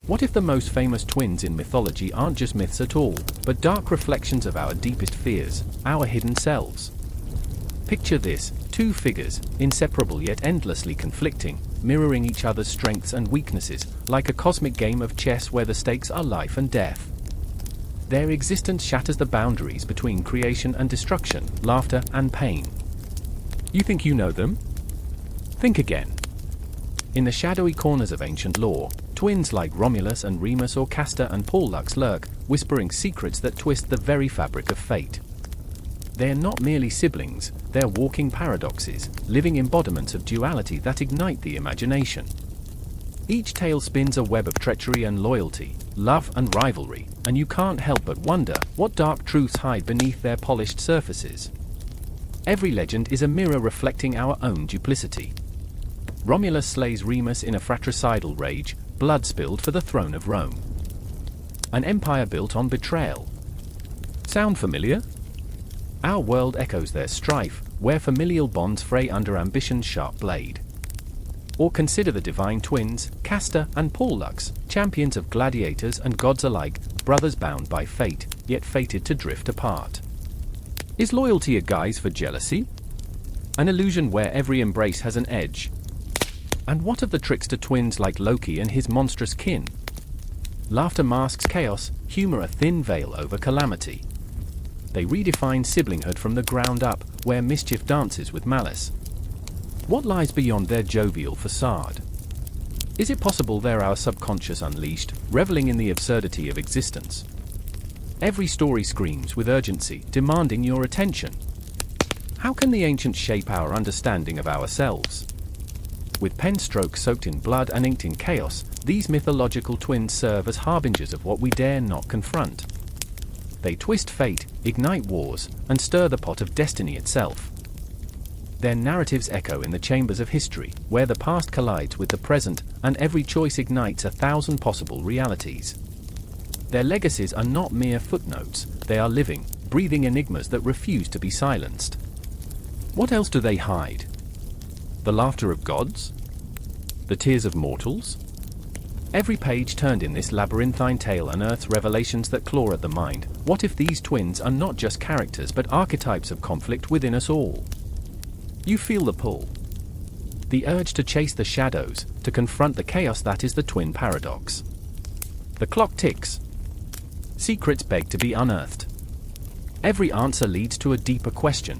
What if the most famous twins in mythology aren't just myths at all, but dark reflections of our deepest fears, our hidden selves? Picture this, two figures, inseparable yet endlessly conflicting, mirroring each other's strengths and weaknesses, like a cosmic game of chess where the stakes are life and death. Their existence shatters the boundaries between creation and destruction, laughter and pain. You think you know them? Think again. In the shadowy corners of ancient lore, twins like Romulus and Remus or Castor and Pollux lurk, whispering secrets that twist the very fabric of fate. They're not merely siblings, they're walking paradoxes, living embodiments of duality that ignite the imagination. Each tale spins a web of treachery and loyalty, love and rivalry, and you can't help but wonder what dark truths hide beneath their polished surfaces. Every legend is a mirror reflecting our own duplicity. Romulus slays Remus in a fratricidal rage, blood spilled for the throne of Rome. An empire built on betrayal. Sound familiar? Our world echoes their strife, where familial bonds fray under ambition's sharp blade. Or consider the divine twins, Castor and Pollux, champions of gladiators and gods alike, brothers bound by fate, yet fated to drift apart. Is loyalty a guise for jealousy? An illusion where every embrace has an edge? And what of the trickster twins like Loki and his monstrous kin? Laughter masks chaos, humor a thin veil over calamity. They redefine siblinghood from the ground up, where mischief dances with malice. What lies beyond their jovial facade? Is it possible they're our subconscious unleashed, reveling in the absurdity of existence? Every story screams with urgency, demanding your attention. How can the ancients shape our understanding of ourselves? With pen strokes soaked in blood and inked in chaos, these mythological twins serve as harbingers of what we dare not confront. They twist fate, ignite wars, and stir the pot of destiny itself. Their narratives echo in the chambers of history, where the past collides with the present, and every choice ignites 1,000 possible realities. Their legacies are not mere footnotes, they are living, breathing enigmas that refuse to be silenced. What else do they hide? The laughter of gods? The tears of mortals? Every page turned in this labyrinthine tale unearths revelations that claw at the mind. What if these twins are not just characters but archetypes of conflict within us all? You feel the pull. The urge to chase the shadows, to confront the chaos that is the twin paradox. The clock ticks. Secrets beg to be unearthed. Every answer leads to a deeper question.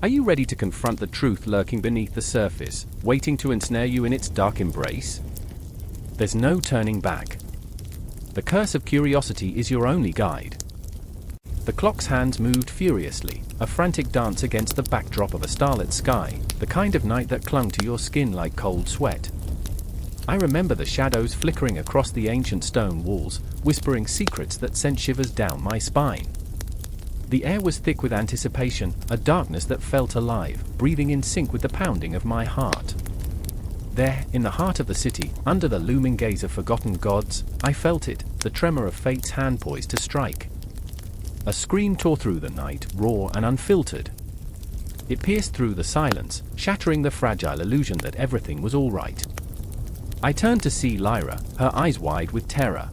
Are you ready to confront the truth lurking beneath the surface, waiting to ensnare you in its dark embrace? There's no turning back. The curse of curiosity is your only guide. The clock's hands moved furiously, a frantic dance against the backdrop of a starlit sky, the kind of night that clung to your skin like cold sweat. I remember the shadows flickering across the ancient stone walls, whispering secrets that sent shivers down my spine. The air was thick with anticipation, a darkness that felt alive, breathing in sync with the pounding of my heart. There, in the heart of the city, under the looming gaze of forgotten gods, I felt it, the tremor of fate's hand poised to strike. A scream tore through the night, raw and unfiltered. It pierced through the silence, shattering the fragile illusion that everything was all right. I turned to see Lyra, her eyes wide with terror.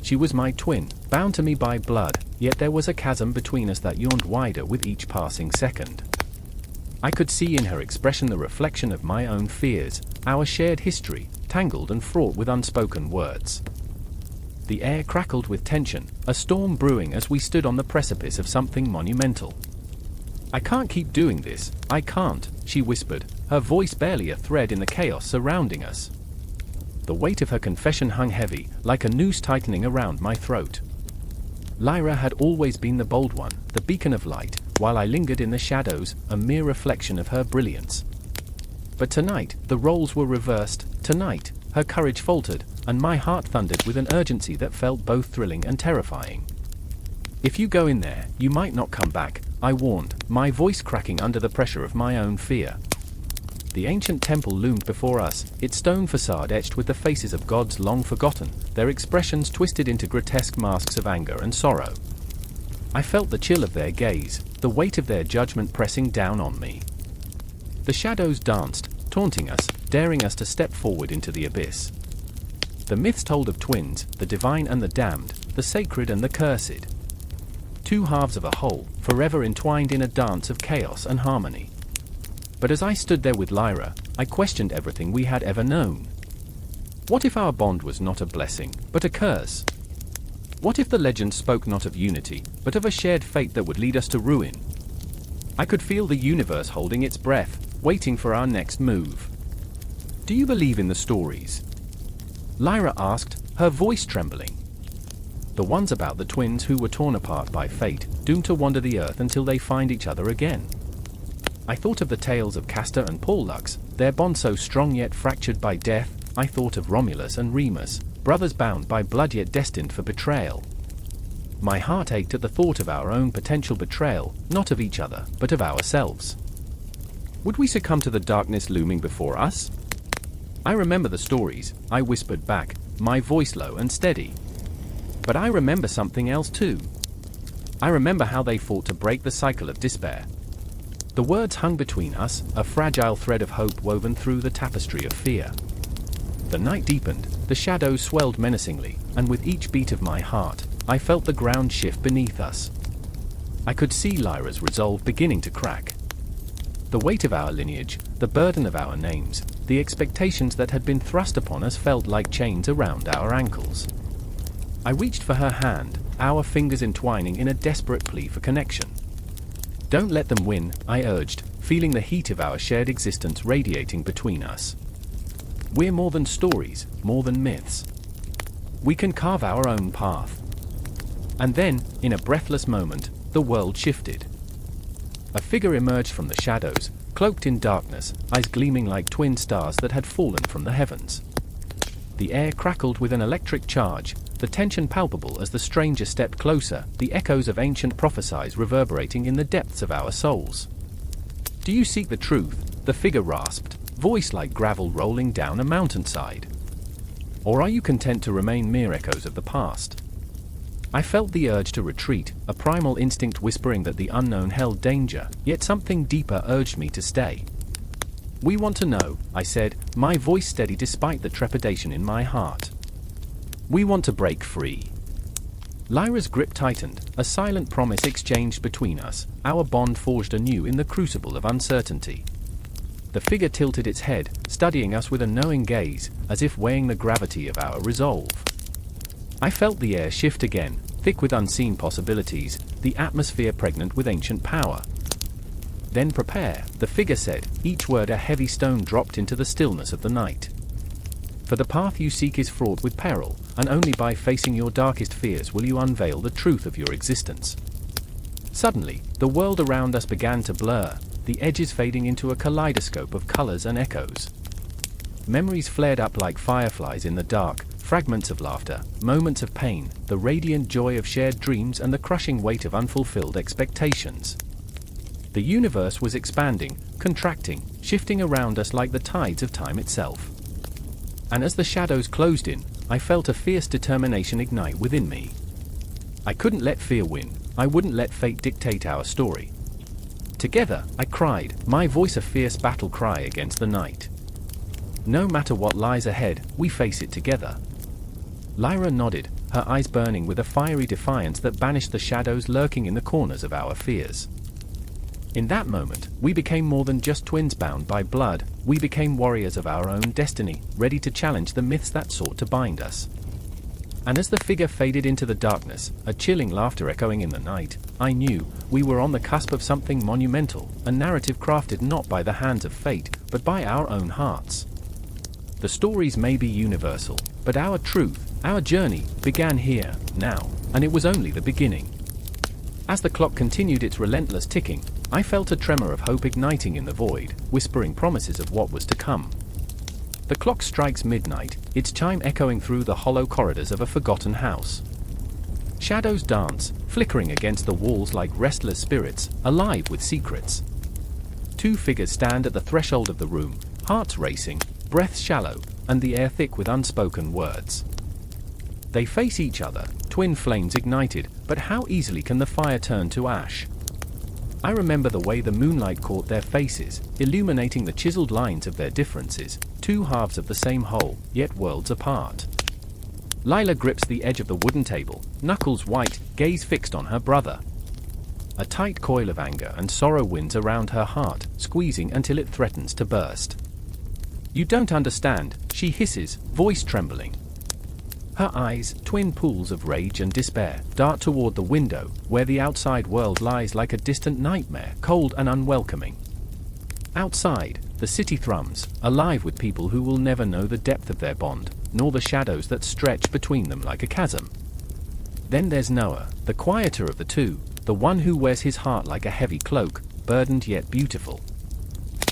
She was my twin, bound to me by blood, yet there was a chasm between us that yawned wider with each passing second. I could see in her expression the reflection of my own fears, our shared history, tangled and fraught with unspoken words. The air crackled with tension, a storm brewing as we stood on the precipice of something monumental. I can't keep doing this, I can't, she whispered, her voice barely a thread in the chaos surrounding us. The weight of her confession hung heavy, like a noose tightening around my throat. Lyra had always been the bold one, the beacon of light, while I lingered in the shadows, a mere reflection of her brilliance. But tonight, the roles were reversed. Tonight, her courage faltered, and my heart thundered with an urgency that felt both thrilling and terrifying. If you go in there, you might not come back, I warned, my voice cracking under the pressure of my own fear. The ancient temple loomed before us, its stone facade etched with the faces of gods long forgotten, their expressions twisted into grotesque masks of anger and sorrow. I felt the chill of their gaze, the weight of their judgment pressing down on me. The shadows danced, taunting us, daring us to step forward into the abyss. The myths told of twins, the divine and the damned, the sacred and the cursed. Two halves of a whole, forever entwined in a dance of chaos and harmony. But as I stood there with Lyra, I questioned everything we had ever known. What if our bond was not a blessing, but a curse? What if the legend spoke not of unity, but of a shared fate that would lead us to ruin? I could feel the universe holding its breath, waiting for our next move. Do you believe in the stories? Lyra asked, her voice trembling. The ones about the twins who were torn apart by fate, doomed to wander the earth until they find each other again. I thought of the tales of Castor and Pollux, their bond so strong yet fractured by death. I thought of Romulus and Remus, brothers bound by blood yet destined for betrayal. My heart ached at the thought of our own potential betrayal, not of each other, but of ourselves. Would we succumb to the darkness looming before us? I remember the stories, I whispered back, my voice low and steady. But I remember something else too. I remember how they fought to break the cycle of despair. The words hung between us, a fragile thread of hope woven through the tapestry of fear. The night deepened, the shadows swelled menacingly, and with each beat of my heart, I felt the ground shift beneath us. I could see Lyra's resolve beginning to crack. The weight of our lineage, the burden of our names, the expectations that had been thrust upon us felt like chains around our ankles. I reached for her hand, our fingers entwining in a desperate plea for connection. Don't let them win, I urged, feeling the heat of our shared existence radiating between us. We're more than stories, more than myths. We can carve our own path. And then, in a breathless moment, the world shifted. A figure emerged from the shadows, cloaked in darkness, eyes gleaming like twin stars that had fallen from the heavens. The air crackled with an electric charge, the tension palpable as the stranger stepped closer, the echoes of ancient prophecies reverberating in the depths of our souls. Do you seek the truth? The figure rasped, voice like gravel rolling down a mountainside. Or are you content to remain mere echoes of the past? I felt the urge to retreat, a primal instinct whispering that the unknown held danger, yet something deeper urged me to stay. We want to know, I said, my voice steady despite the trepidation in my heart. We want to break free. Lyra's grip tightened, a silent promise exchanged between us, our bond forged anew in the crucible of uncertainty. The figure tilted its head, studying us with a knowing gaze, as if weighing the gravity of our resolve. I felt the air shift again, thick with unseen possibilities, the atmosphere pregnant with ancient power. Then prepare, the figure said, each word a heavy stone dropped into the stillness of the night. For the path you seek is fraught with peril, and only by facing your darkest fears will you unveil the truth of your existence. Suddenly, the world around us began to blur, the edges fading into a kaleidoscope of colors and echoes. Memories flared up like fireflies in the dark, fragments of laughter, moments of pain, the radiant joy of shared dreams and the crushing weight of unfulfilled expectations. The universe was expanding, contracting, shifting around us like the tides of time itself. And as the shadows closed in, I felt a fierce determination ignite within me. I couldn't let fear win, I wouldn't let fate dictate our story. Together, I cried, my voice a fierce battle cry against the night. No matter what lies ahead, we face it together. Lyra nodded, her eyes burning with a fiery defiance that banished the shadows lurking in the corners of our fears. In that moment, we became more than just twins bound by blood, we became warriors of our own destiny, ready to challenge the myths that sought to bind us. And as the figure faded into the darkness, a chilling laughter echoing in the night, I knew we were on the cusp of something monumental, a narrative crafted not by the hands of fate, but by our own hearts. The stories may be universal, but our truth, our journey, began here, now, and it was only the beginning. As the clock continued its relentless ticking, I felt a tremor of hope igniting in the void, whispering promises of what was to come. The clock strikes midnight, its chime echoing through the hollow corridors of a forgotten house. Shadows dance, flickering against the walls like restless spirits, alive with secrets. Two figures stand at the threshold of the room, hearts racing, breaths shallow, and the air thick with unspoken words. They face each other, twin flames ignited, but how easily can the fire turn to ash? I remember the way the moonlight caught their faces, illuminating the chiseled lines of their differences, two halves of the same whole, yet worlds apart. Lila grips the edge of the wooden table, knuckles white, gaze fixed on her brother. A tight coil of anger and sorrow winds around her heart, squeezing until it threatens to burst. "You don't understand," she hisses, voice trembling. Her eyes, twin pools of rage and despair, dart toward the window, where the outside world lies like a distant nightmare, cold and unwelcoming. Outside, the city thrums, alive with people who will never know the depth of their bond, nor the shadows that stretch between them like a chasm. Then there's Noah, the quieter of the two, the one who wears his heart like a heavy cloak, burdened yet beautiful.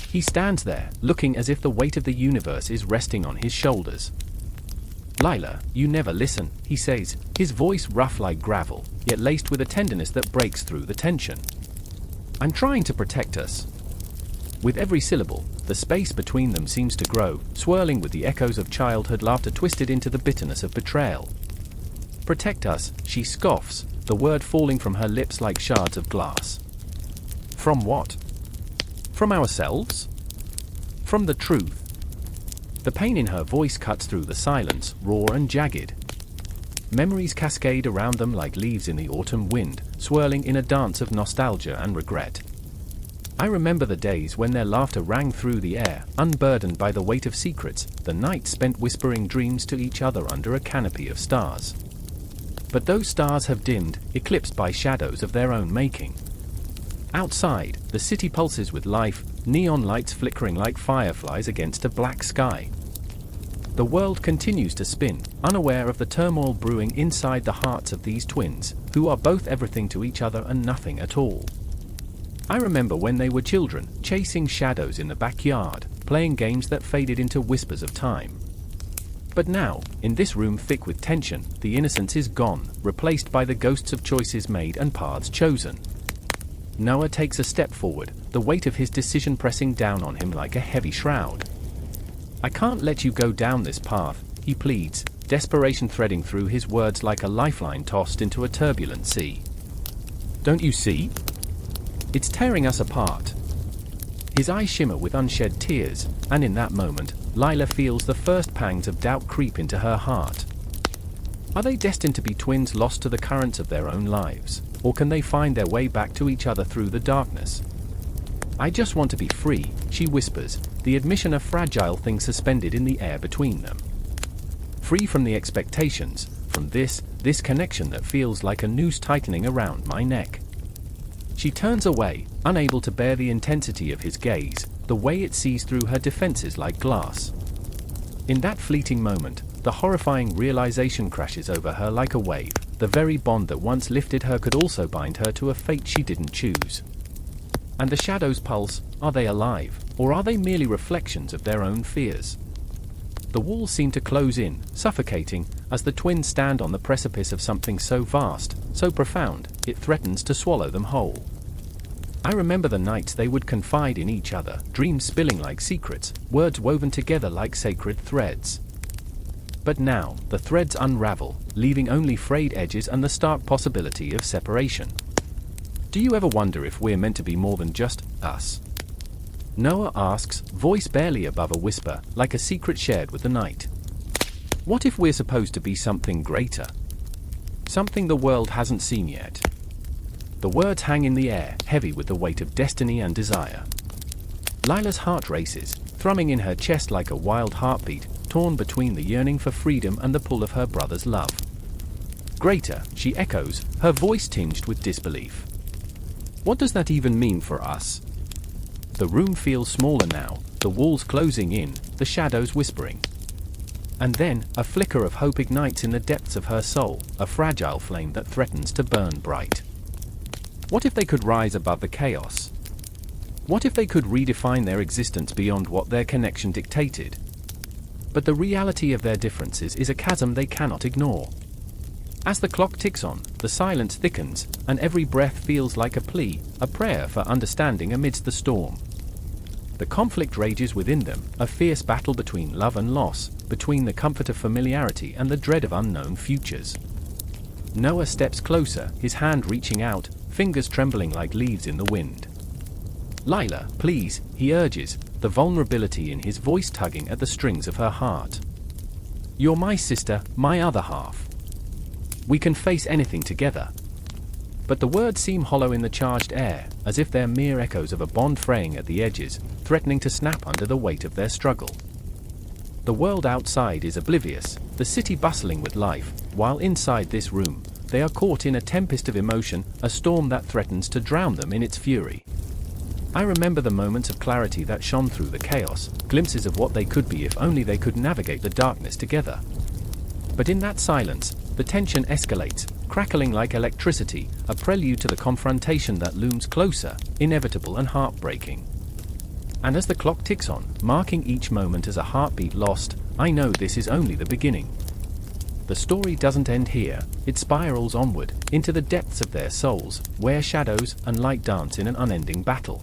He stands there, looking as if the weight of the universe is resting on his shoulders. "Lila, you never listen," he says, his voice rough like gravel, yet laced with a tenderness that breaks through the tension. "I'm trying to protect us." With every syllable, the space between them seems to grow, swirling with the echoes of childhood laughter twisted into the bitterness of betrayal. "Protect us," she scoffs, the word falling from her lips like shards of glass. From what? From ourselves? From the truth? The pain in her voice cuts through the silence, raw and jagged. Memories cascade around them like leaves in the autumn wind, swirling in a dance of nostalgia and regret. I remember the days when their laughter rang through the air, unburdened by the weight of secrets, the nights spent whispering dreams to each other under a canopy of stars. But those stars have dimmed, eclipsed by shadows of their own making. Outside, the city pulses with life, neon lights flickering like fireflies against a black sky. The world continues to spin, unaware of the turmoil brewing inside the hearts of these twins, who are both everything to each other and nothing at all. I remember when they were children, chasing shadows in the backyard, playing games that faded into whispers of time. But now, in this room thick with tension, the innocence is gone, replaced by the ghosts of choices made and paths chosen. Noah takes a step forward, the weight of his decision pressing down on him like a heavy shroud. "I can't let you go down this path," he pleads, desperation threading through his words like a lifeline tossed into a turbulent sea. "Don't you see? It's tearing us apart." His eyes shimmer with unshed tears, and in that moment, Lila feels the first pangs of doubt creep into her heart. Are they destined to be twins lost to the currents of their own lives, or can they find their way back to each other through the darkness? "I just want to be free," she whispers, the admission a fragile thing suspended in the air between them. "Free from the expectations, from this connection that feels like a noose tightening around my neck." She turns away, unable to bear the intensity of his gaze, the way it sees through her defenses like glass. In that fleeting moment, the horrifying realization crashes over her like a wave. The very bond that once lifted her could also bind her to a fate she didn't choose. And the shadows pulse, are they alive, or are they merely reflections of their own fears? The walls seem to close in, suffocating, as the twins stand on the precipice of something so vast, so profound, it threatens to swallow them whole. I remember the nights they would confide in each other, dreams spilling like secrets, words woven together like sacred threads. But now, the threads unravel, leaving only frayed edges and the stark possibility of separation. "Do you ever wonder if we're meant to be more than just us?" Noah asks, voice barely above a whisper, like a secret shared with the night. "What if we're supposed to be something greater? Something the world hasn't seen yet?" The words hang in the air, heavy with the weight of destiny and desire. Lila's heart races, thrumming in her chest like a wild heartbeat, torn between the yearning for freedom and the pull of her brother's love. "Greater," she echoes, her voice tinged with disbelief. "What does that even mean for us?" The room feels smaller now, the walls closing in, the shadows whispering. And then, a flicker of hope ignites in the depths of her soul, a fragile flame that threatens to burn bright. What if they could rise above the chaos? What if they could redefine their existence beyond what their connection dictated? But the reality of their differences is a chasm they cannot ignore. As the clock ticks on, the silence thickens, and every breath feels like a plea, a prayer for understanding amidst the storm. The conflict rages within them, a fierce battle between love and loss, between the comfort of familiarity and the dread of unknown futures. Noah steps closer, his hand reaching out, fingers trembling like leaves in the wind. "Lila, please," he urges, the vulnerability in his voice tugging at the strings of her heart. You're my sister, my other half. We can face anything together. But the words seem hollow in the charged air, as if they're mere echoes of a bond fraying at the edges, threatening to snap under the weight of their struggle. The world outside is oblivious, the city bustling with life, while inside this room, they are caught in a tempest of emotion, a storm that threatens to drown them in its fury. I remember the moments of clarity that shone through the chaos, glimpses of what they could be if only they could navigate the darkness together. But in that silence, the tension escalates, crackling like electricity, a prelude to the confrontation that looms closer, inevitable and heartbreaking. And as the clock ticks on, marking each moment as a heartbeat lost, I know this is only the beginning. The story doesn't end here, it spirals onward, into the depths of their souls, where shadows and light dance in an unending battle.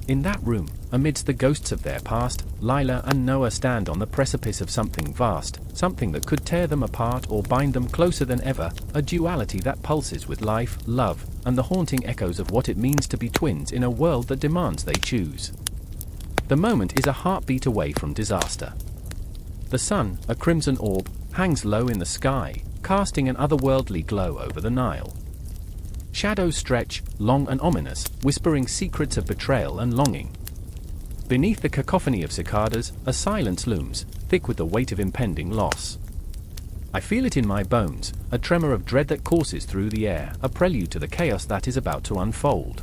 In that room, amidst the ghosts of their past, Lila and Noah stand on the precipice of something vast, something that could tear them apart or bind them closer than ever, a duality that pulses with life, love, and the haunting echoes of what it means to be twins in a world that demands they choose. The moment is a heartbeat away from disaster. The sun, a crimson orb, hangs low in the sky, casting an otherworldly glow over the Nile. Shadows stretch, long and ominous, whispering secrets of betrayal and longing. Beneath the cacophony of cicadas, a silence looms, thick with the weight of impending loss. I feel it in my bones, a tremor of dread that courses through the air, a prelude to the chaos that is about to unfold.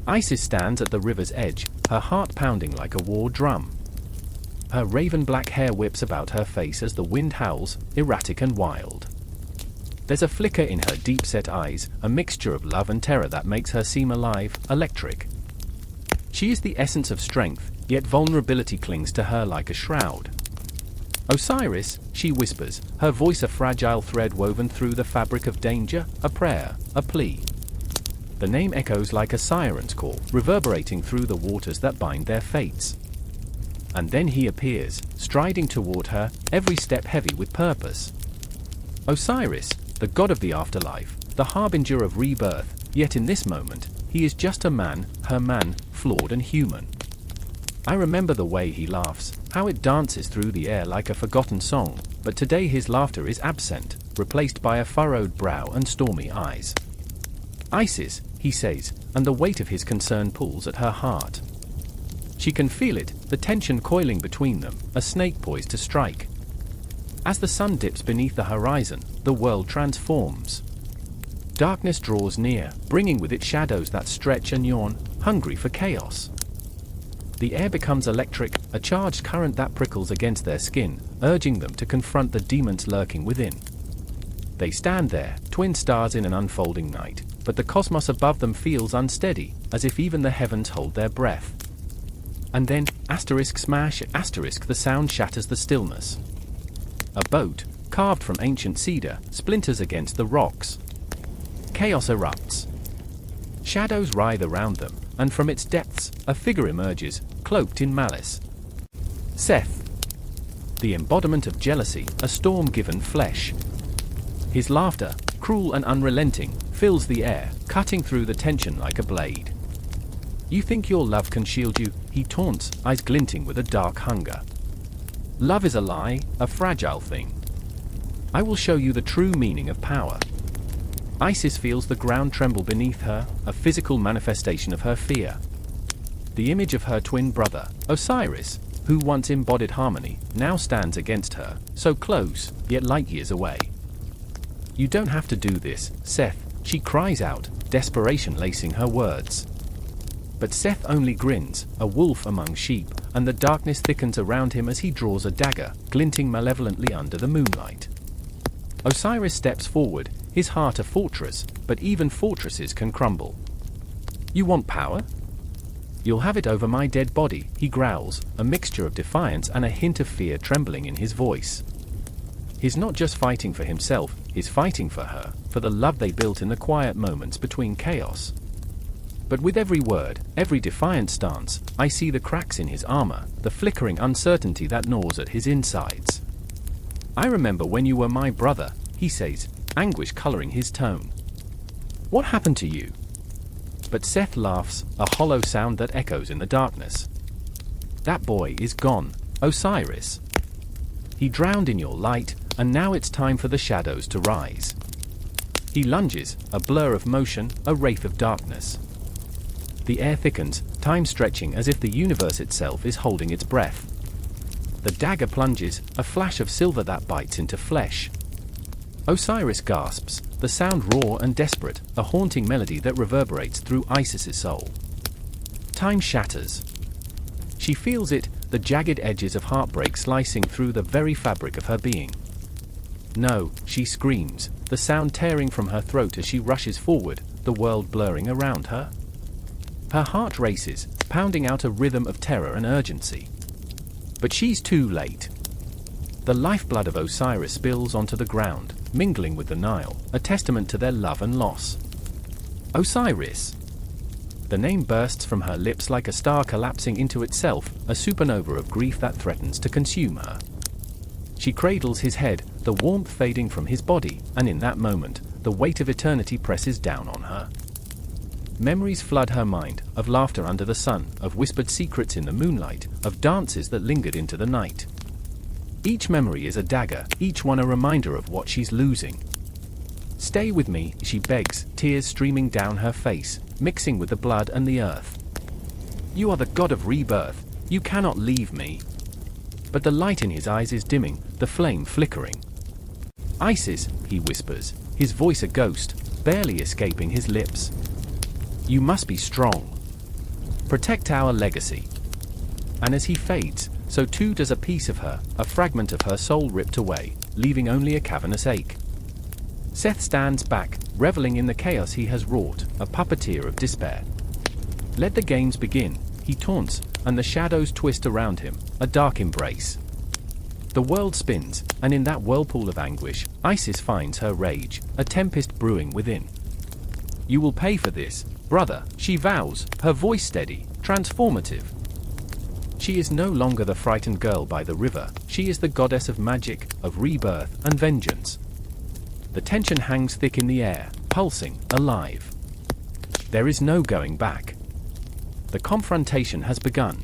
Isis stands at the river's edge, her heart pounding like a war drum. Her raven-black hair whips about her face as the wind howls, erratic and wild. There's a flicker in her deep-set eyes, a mixture of love and terror that makes her seem alive, electric. She is the essence of strength, yet vulnerability clings to her like a shroud. Osiris, she whispers, her voice a fragile thread woven through the fabric of danger, a prayer, a plea. The name echoes like a siren's call, reverberating through the waters that bind their fates. And then he appears, striding toward her, every step heavy with purpose. Osiris, the god of the afterlife, the harbinger of rebirth, yet in this moment, he is just a man, her man, flawed and human. I remember the way he laughs, how it dances through the air like a forgotten song, but today his laughter is absent, replaced by a furrowed brow and stormy eyes. Isis, he says, and the weight of his concern pulls at her heart. She can feel it, the tension coiling between them, a snake poised to strike. As the sun dips beneath the horizon, the world transforms. Darkness draws near, bringing with it shadows that stretch and yawn, hungry for chaos. The air becomes electric, a charged current that prickles against their skin, urging them to confront the demons lurking within. They stand there, twin stars in an unfolding night, but the cosmos above them feels unsteady, as if even the heavens hold their breath. And then, asterisk smash, asterisk, the sound shatters the stillness. A boat, carved from ancient cedar, splinters against the rocks. Chaos erupts. Shadows writhe around them, and from its depths, a figure emerges, cloaked in malice. Seth. The embodiment of jealousy, a storm given flesh. His laughter, cruel and unrelenting, fills the air, cutting through the tension like a blade. You think your love can shield you, he taunts, eyes glinting with a dark hunger. Love is a lie, a fragile thing. I will show you the true meaning of power. Isis feels the ground tremble beneath her, a physical manifestation of her fear. The image of her twin brother, Osiris, who once embodied harmony, now stands against her, so close, yet light years away. You don't have to do this, Seth, she cries out, desperation lacing her words. But Seth only grins, a wolf among sheep, and the darkness thickens around him as he draws a dagger, glinting malevolently under the moonlight. Osiris steps forward, his heart a fortress, but even fortresses can crumble. You want power? You'll have it over my dead body, he growls, a mixture of defiance and a hint of fear trembling in his voice. He's not just fighting for himself, he's fighting for her, for the love they built in the quiet moments between chaos. But with every word, every defiant stance, I see the cracks in his armor, the flickering uncertainty that gnaws at his insides. I remember when you were my brother, he says, anguish coloring his tone. What happened to you? But Seth laughs, a hollow sound that echoes in the darkness. That boy is gone, Osiris. He drowned in your light, and now it's time for the shadows to rise. He lunges, a blur of motion, a wraith of darkness. The air thickens, time stretching as if the universe itself is holding its breath. The dagger plunges, a flash of silver that bites into flesh. Osiris gasps, the sound raw and desperate, a haunting melody that reverberates through Isis's soul. Time shatters. She feels it, the jagged edges of heartbreak slicing through the very fabric of her being. No, she screams, the sound tearing from her throat as she rushes forward, the world blurring around her. Her heart races, pounding out a rhythm of terror and urgency. But she's too late. The lifeblood of Osiris spills onto the ground, mingling with the Nile, a testament to their love and loss. Osiris. The name bursts from her lips like a star collapsing into itself, a supernova of grief that threatens to consume her. She cradles his head, the warmth fading from his body, and in that moment, the weight of eternity presses down on her. Memories flood her mind, of laughter under the sun, of whispered secrets in the moonlight, of dances that lingered into the night. Each memory is a dagger, each one a reminder of what she's losing. Stay with me, she begs, tears streaming down her face, mixing with the blood and the earth. You are the god of rebirth, you cannot leave me. But the light in his eyes is dimming, the flame flickering. Isis, he whispers, his voice a ghost, barely escaping his lips. You must be strong. Protect our legacy. And as he fades, so too does a piece of her, a fragment of her soul ripped away, leaving only a cavernous ache. Seth stands back, reveling in the chaos he has wrought, a puppeteer of despair. Let the games begin, he taunts, and the shadows twist around him, a dark embrace. The world spins, and in that whirlpool of anguish, Isis finds her rage, a tempest brewing within. You will pay for this, brother, she vows, her voice steady, transformative. She is no longer the frightened girl by the river, she is the goddess of magic, of rebirth, and vengeance. The tension hangs thick in the air, pulsing, alive. There is no going back. The confrontation has begun.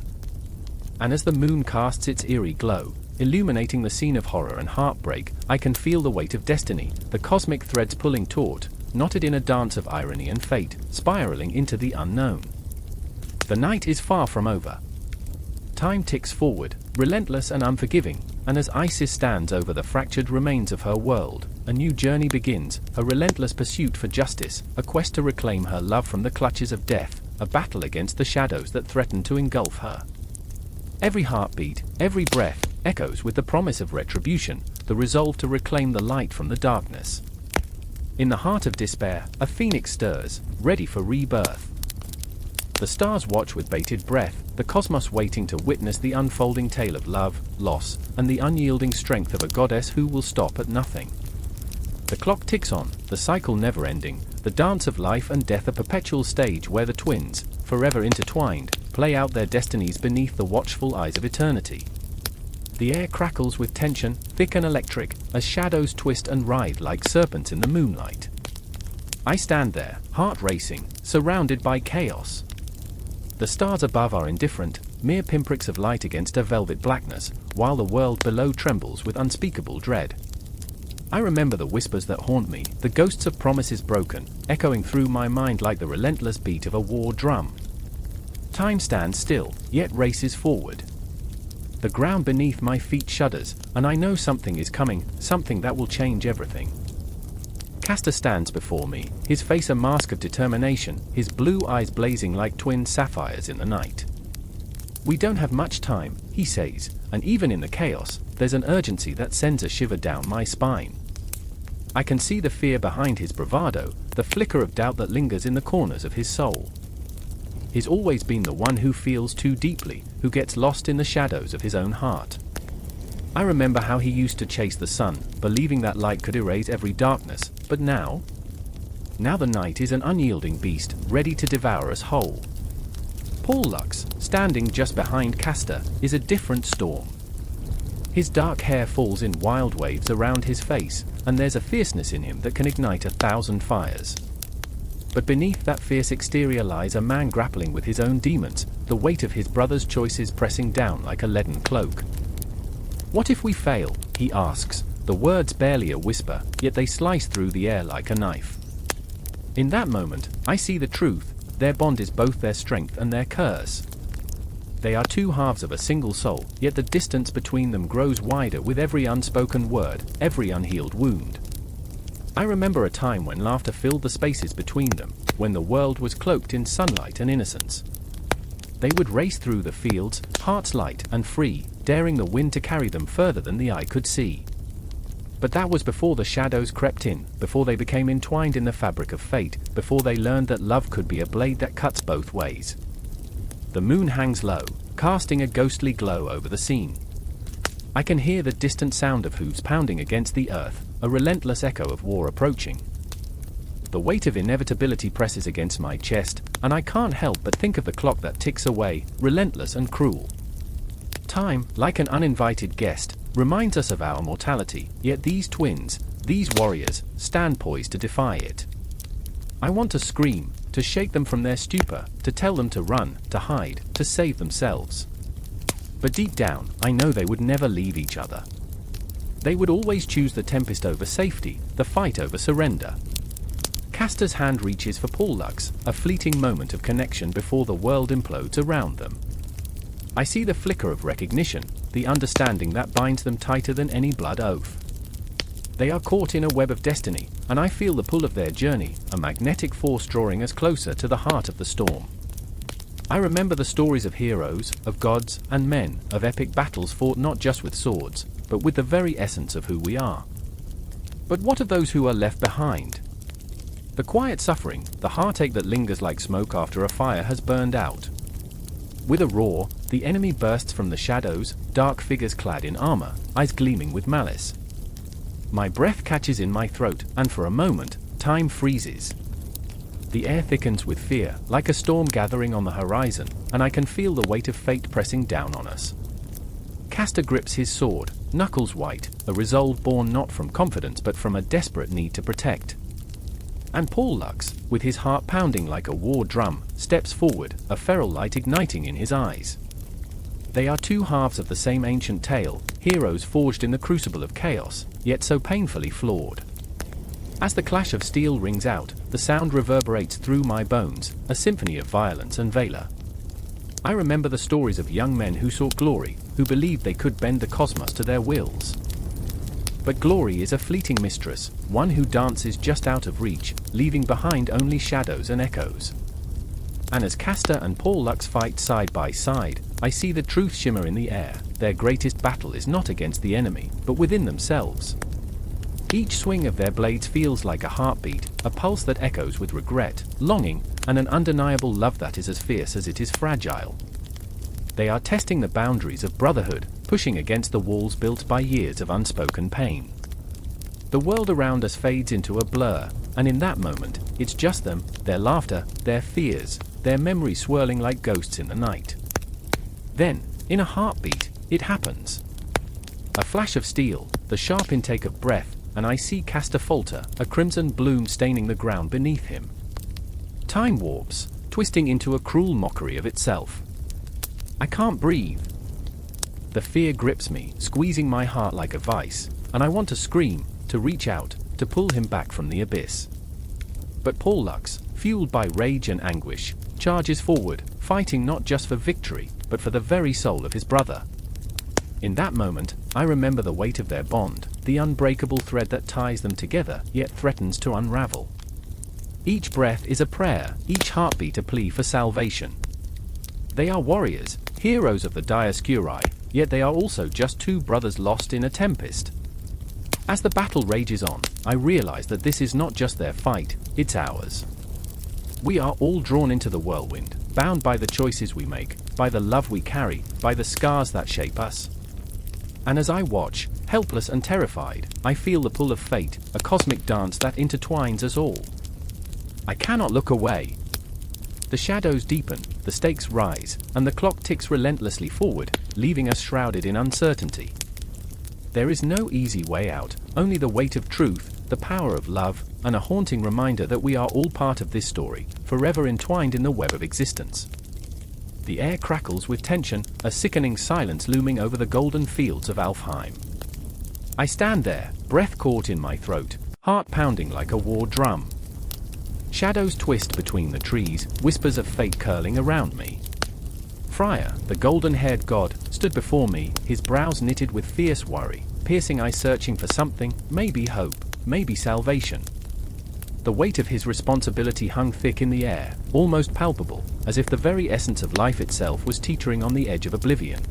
And as the moon casts its eerie glow, illuminating the scene of horror and heartbreak, I can feel the weight of destiny, the cosmic threads pulling taut, knotted in a dance of irony and fate, spiraling into the unknown. The night is far from over. Time ticks forward, relentless and unforgiving, and as Isis stands over the fractured remains of her world, a new journey begins, a relentless pursuit for justice, a quest to reclaim her love from the clutches of death, a battle against the shadows that threaten to engulf her. Every heartbeat, every breath, echoes with the promise of retribution, the resolve to reclaim the light from the darkness. In the heart of despair, a phoenix stirs, ready for rebirth. The stars watch with bated breath, the cosmos waiting to witness the unfolding tale of love, loss, and the unyielding strength of a goddess who will stop at nothing. The clock ticks on, the cycle never ending, the dance of life and death a perpetual stage where the twins, forever intertwined, play out their destinies beneath the watchful eyes of eternity. The air crackles with tension, thick and electric, as shadows twist and writhe like serpents in the moonlight. I stand there, heart racing, surrounded by chaos. The stars above are indifferent, mere pinpricks of light against a velvet blackness, while the world below trembles with unspeakable dread. I remember the whispers that haunt me, the ghosts of promises broken, echoing through my mind like the relentless beat of a war drum. Time stands still, yet races forward. The ground beneath my feet shudders, and I know something is coming, something that will change everything. Castor stands before me, his face a mask of determination, his blue eyes blazing like twin sapphires in the night. We don't have much time, he says, and even in the chaos, there's an urgency that sends a shiver down my spine. I can see the fear behind his bravado, the flicker of doubt that lingers in the corners of his soul. He's always been the one who feels too deeply, who gets lost in the shadows of his own heart. I remember how he used to chase the sun, believing that light could erase every darkness, but now? Now the night is an unyielding beast, ready to devour us whole. Pollux, standing just behind Castor, is a different storm. His dark hair falls in wild waves around his face, and there's a fierceness in him that can ignite 1,000 fires. But beneath that fierce exterior lies a man grappling with his own demons, the weight of his brother's choices pressing down like a leaden cloak. What if we fail? he asks, the words barely a whisper, yet they slice through the air like a knife. In that moment, I see the truth. Their bond is both their strength and their curse. They are two halves of a single soul, yet the distance between them grows wider with every unspoken word, every unhealed wound. I remember a time when laughter filled the spaces between them, when the world was cloaked in sunlight and innocence. They would race through the fields, hearts light and free, daring the wind to carry them further than the eye could see. But that was before the shadows crept in, before they became entwined in the fabric of fate, before they learned that love could be a blade that cuts both ways. The moon hangs low, casting a ghostly glow over the scene. I can hear the distant sound of hooves pounding against the earth, a relentless echo of war approaching. The weight of inevitability presses against my chest, and I can't help but think of the clock that ticks away, relentless and cruel. Time, like an uninvited guest, reminds us of our mortality, yet these twins, these warriors, stand poised to defy it. I want to scream, to shake them from their stupor, to tell them to run, to hide, to save themselves. But deep down, I know they would never leave each other. They would always choose the tempest over safety, the fight over surrender. Castor's hand reaches for Pollux, a fleeting moment of connection before the world implodes around them. I see the flicker of recognition, the understanding that binds them tighter than any blood oath. They are caught in a web of destiny, and I feel the pull of their journey, a magnetic force drawing us closer to the heart of the storm. I remember the stories of heroes, of gods and men, of epic battles fought not just with swords, but with the very essence of who we are. But what of those who are left behind? The quiet suffering, the heartache that lingers like smoke after a fire has burned out. With a roar, the enemy bursts from the shadows, dark figures clad in armor, eyes gleaming with malice. My breath catches in my throat, and for a moment, time freezes. The air thickens with fear, like a storm gathering on the horizon, and I can feel the weight of fate pressing down on us. Castor grips his sword, knuckles white, a resolve born not from confidence but from a desperate need to protect. And Pollux, with his heart pounding like a war drum, steps forward, a feral light igniting in his eyes. They are two halves of the same ancient tale, heroes forged in the crucible of chaos, yet so painfully flawed. As the clash of steel rings out, the sound reverberates through my bones, a symphony of violence and valor. I remember the stories of young men who sought glory, who believed they could bend the cosmos to their wills. But glory is a fleeting mistress, one who dances just out of reach, leaving behind only shadows and echoes. And as Castor and Pollux fight side by side, I see the truth shimmer in the air. Their greatest battle is not against the enemy, but within themselves. Each swing of their blades feels like a heartbeat, a pulse that echoes with regret, longing, and an undeniable love that is as fierce as it is fragile. They are testing the boundaries of brotherhood, pushing against the walls built by years of unspoken pain. The world around us fades into a blur, and in that moment, it's just them, their laughter, their fears, their memories swirling like ghosts in the night. Then, in a heartbeat, it happens. A flash of steel, the sharp intake of breath, and I see Castor falter, a crimson bloom staining the ground beneath him. Time warps, twisting into a cruel mockery of itself. I can't breathe. The fear grips me, squeezing my heart like a vice, and I want to scream, to reach out, to pull him back from the abyss. But Pollux, fueled by rage and anguish, charges forward, fighting not just for victory, but for the very soul of his brother. In that moment, I remember the weight of their bond, the unbreakable thread that ties them together, yet threatens to unravel. Each breath is a prayer, each heartbeat a plea for salvation. They are warriors, heroes of the Dioscuri, yet they are also just two brothers lost in a tempest. As the battle rages on, I realize that this is not just their fight, it's ours. We are all drawn into the whirlwind, bound by the choices we make, by the love we carry, by the scars that shape us. And as I watch, helpless and terrified, I feel the pull of fate, a cosmic dance that intertwines us all. I cannot look away. The shadows deepen, the stakes rise, and the clock ticks relentlessly forward, leaving us shrouded in uncertainty. There is no easy way out, only the weight of truth, the power of love, and a haunting reminder that we are all part of this story, forever entwined in the web of existence. The air crackles with tension, a sickening silence looming over the golden fields of Alfheim. I stand there, breath caught in my throat, heart pounding like a war drum. Shadows twist between the trees, whispers of fate curling around me. Friar, the golden-haired god, stood before me, his brows knitted with fierce worry, piercing eyes searching for something, maybe hope, maybe salvation. The weight of his responsibility hung thick in the air, almost palpable, as if the very essence of life itself was teetering on the edge of oblivion.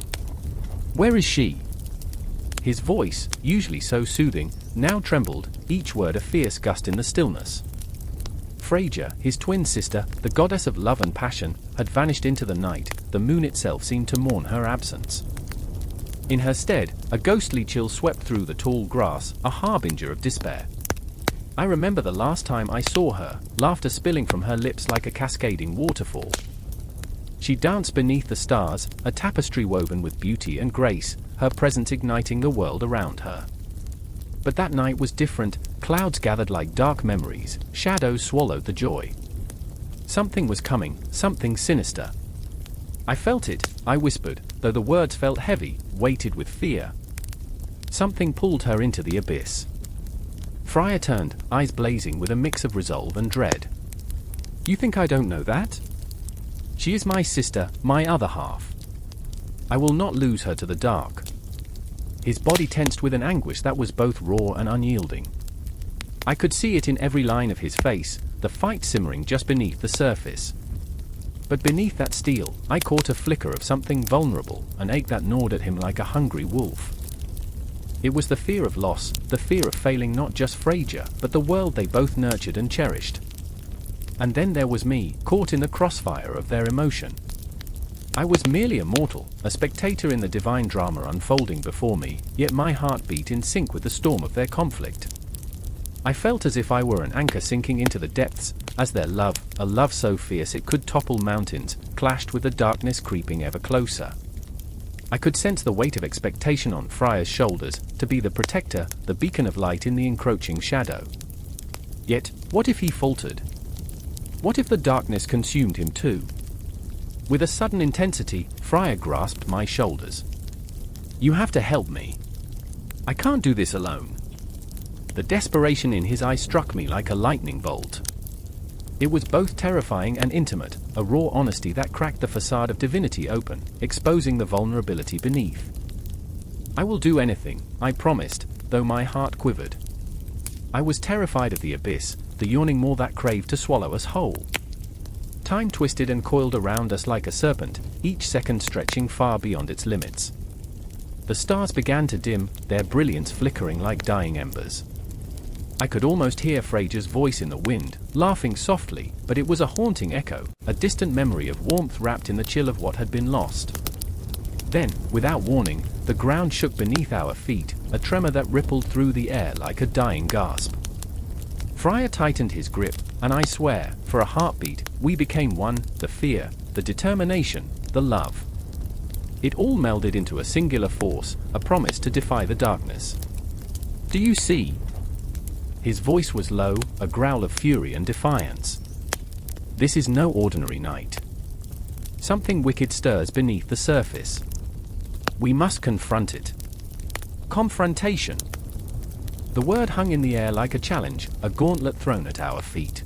"Where is she?" His voice, usually so soothing, now trembled, each word a fierce gust in the stillness. Freyja, his twin sister, the goddess of love and passion, had vanished into the night. The moon itself seemed to mourn her absence. In her stead, a ghostly chill swept through the tall grass, a harbinger of despair. I remember the last time I saw her, laughter spilling from her lips like a cascading waterfall. She danced beneath the stars, a tapestry woven with beauty and grace, her presence igniting the world around her. But that night was different. Clouds gathered like dark memories, shadows swallowed the joy. Something was coming, something sinister. I felt it, I whispered, though the words felt heavy, weighted with fear. Something pulled her into the abyss. Friar turned, eyes blazing with a mix of resolve and dread. "You think I don't know that? She is my sister, my other half. I will not lose her to the dark." His body tensed with an anguish that was both raw and unyielding. I could see it in every line of his face, the fight simmering just beneath the surface. But beneath that steel, I caught a flicker of something vulnerable, an ache that gnawed at him like a hungry wolf. It was the fear of loss, the fear of failing not just Freyja, but the world they both nurtured and cherished. And then there was me, caught in the crossfire of their emotion. I was merely a mortal, a spectator in the divine drama unfolding before me, yet my heart beat in sync with the storm of their conflict. I felt as if I were an anchor sinking into the depths, as their love, a love so fierce it could topple mountains, clashed with the darkness creeping ever closer. I could sense the weight of expectation on Friar's shoulders, to be the protector, the beacon of light in the encroaching shadow. Yet, what if he faltered? What if the darkness consumed him too? With a sudden intensity, Friar grasped my shoulders. "You have to help me. I can't do this alone." The desperation in his eyes struck me like a lightning bolt. It was both terrifying and intimate, a raw honesty that cracked the facade of divinity open, exposing the vulnerability beneath. "I will do anything," I promised, though my heart quivered. I was terrified of the abyss, the yawning maw that craved to swallow us whole. Time twisted and coiled around us like a serpent, each second stretching far beyond its limits. The stars began to dim, their brilliance flickering like dying embers. I could almost hear Freyja's voice in the wind, laughing softly, but it was a haunting echo, a distant memory of warmth wrapped in the chill of what had been lost. Then, without warning, the ground shook beneath our feet, a tremor that rippled through the air like a dying gasp. Friar tightened his grip, and I swear, for a heartbeat, we became one, the fear, the determination, the love. It all melded into a singular force, a promise to defy the darkness. "Do you see?" His voice was low, a growl of fury and defiance. "This is no ordinary night. Something wicked stirs beneath the surface. We must confront it." Confrontation. The word hung in the air like a challenge, a gauntlet thrown at our feet.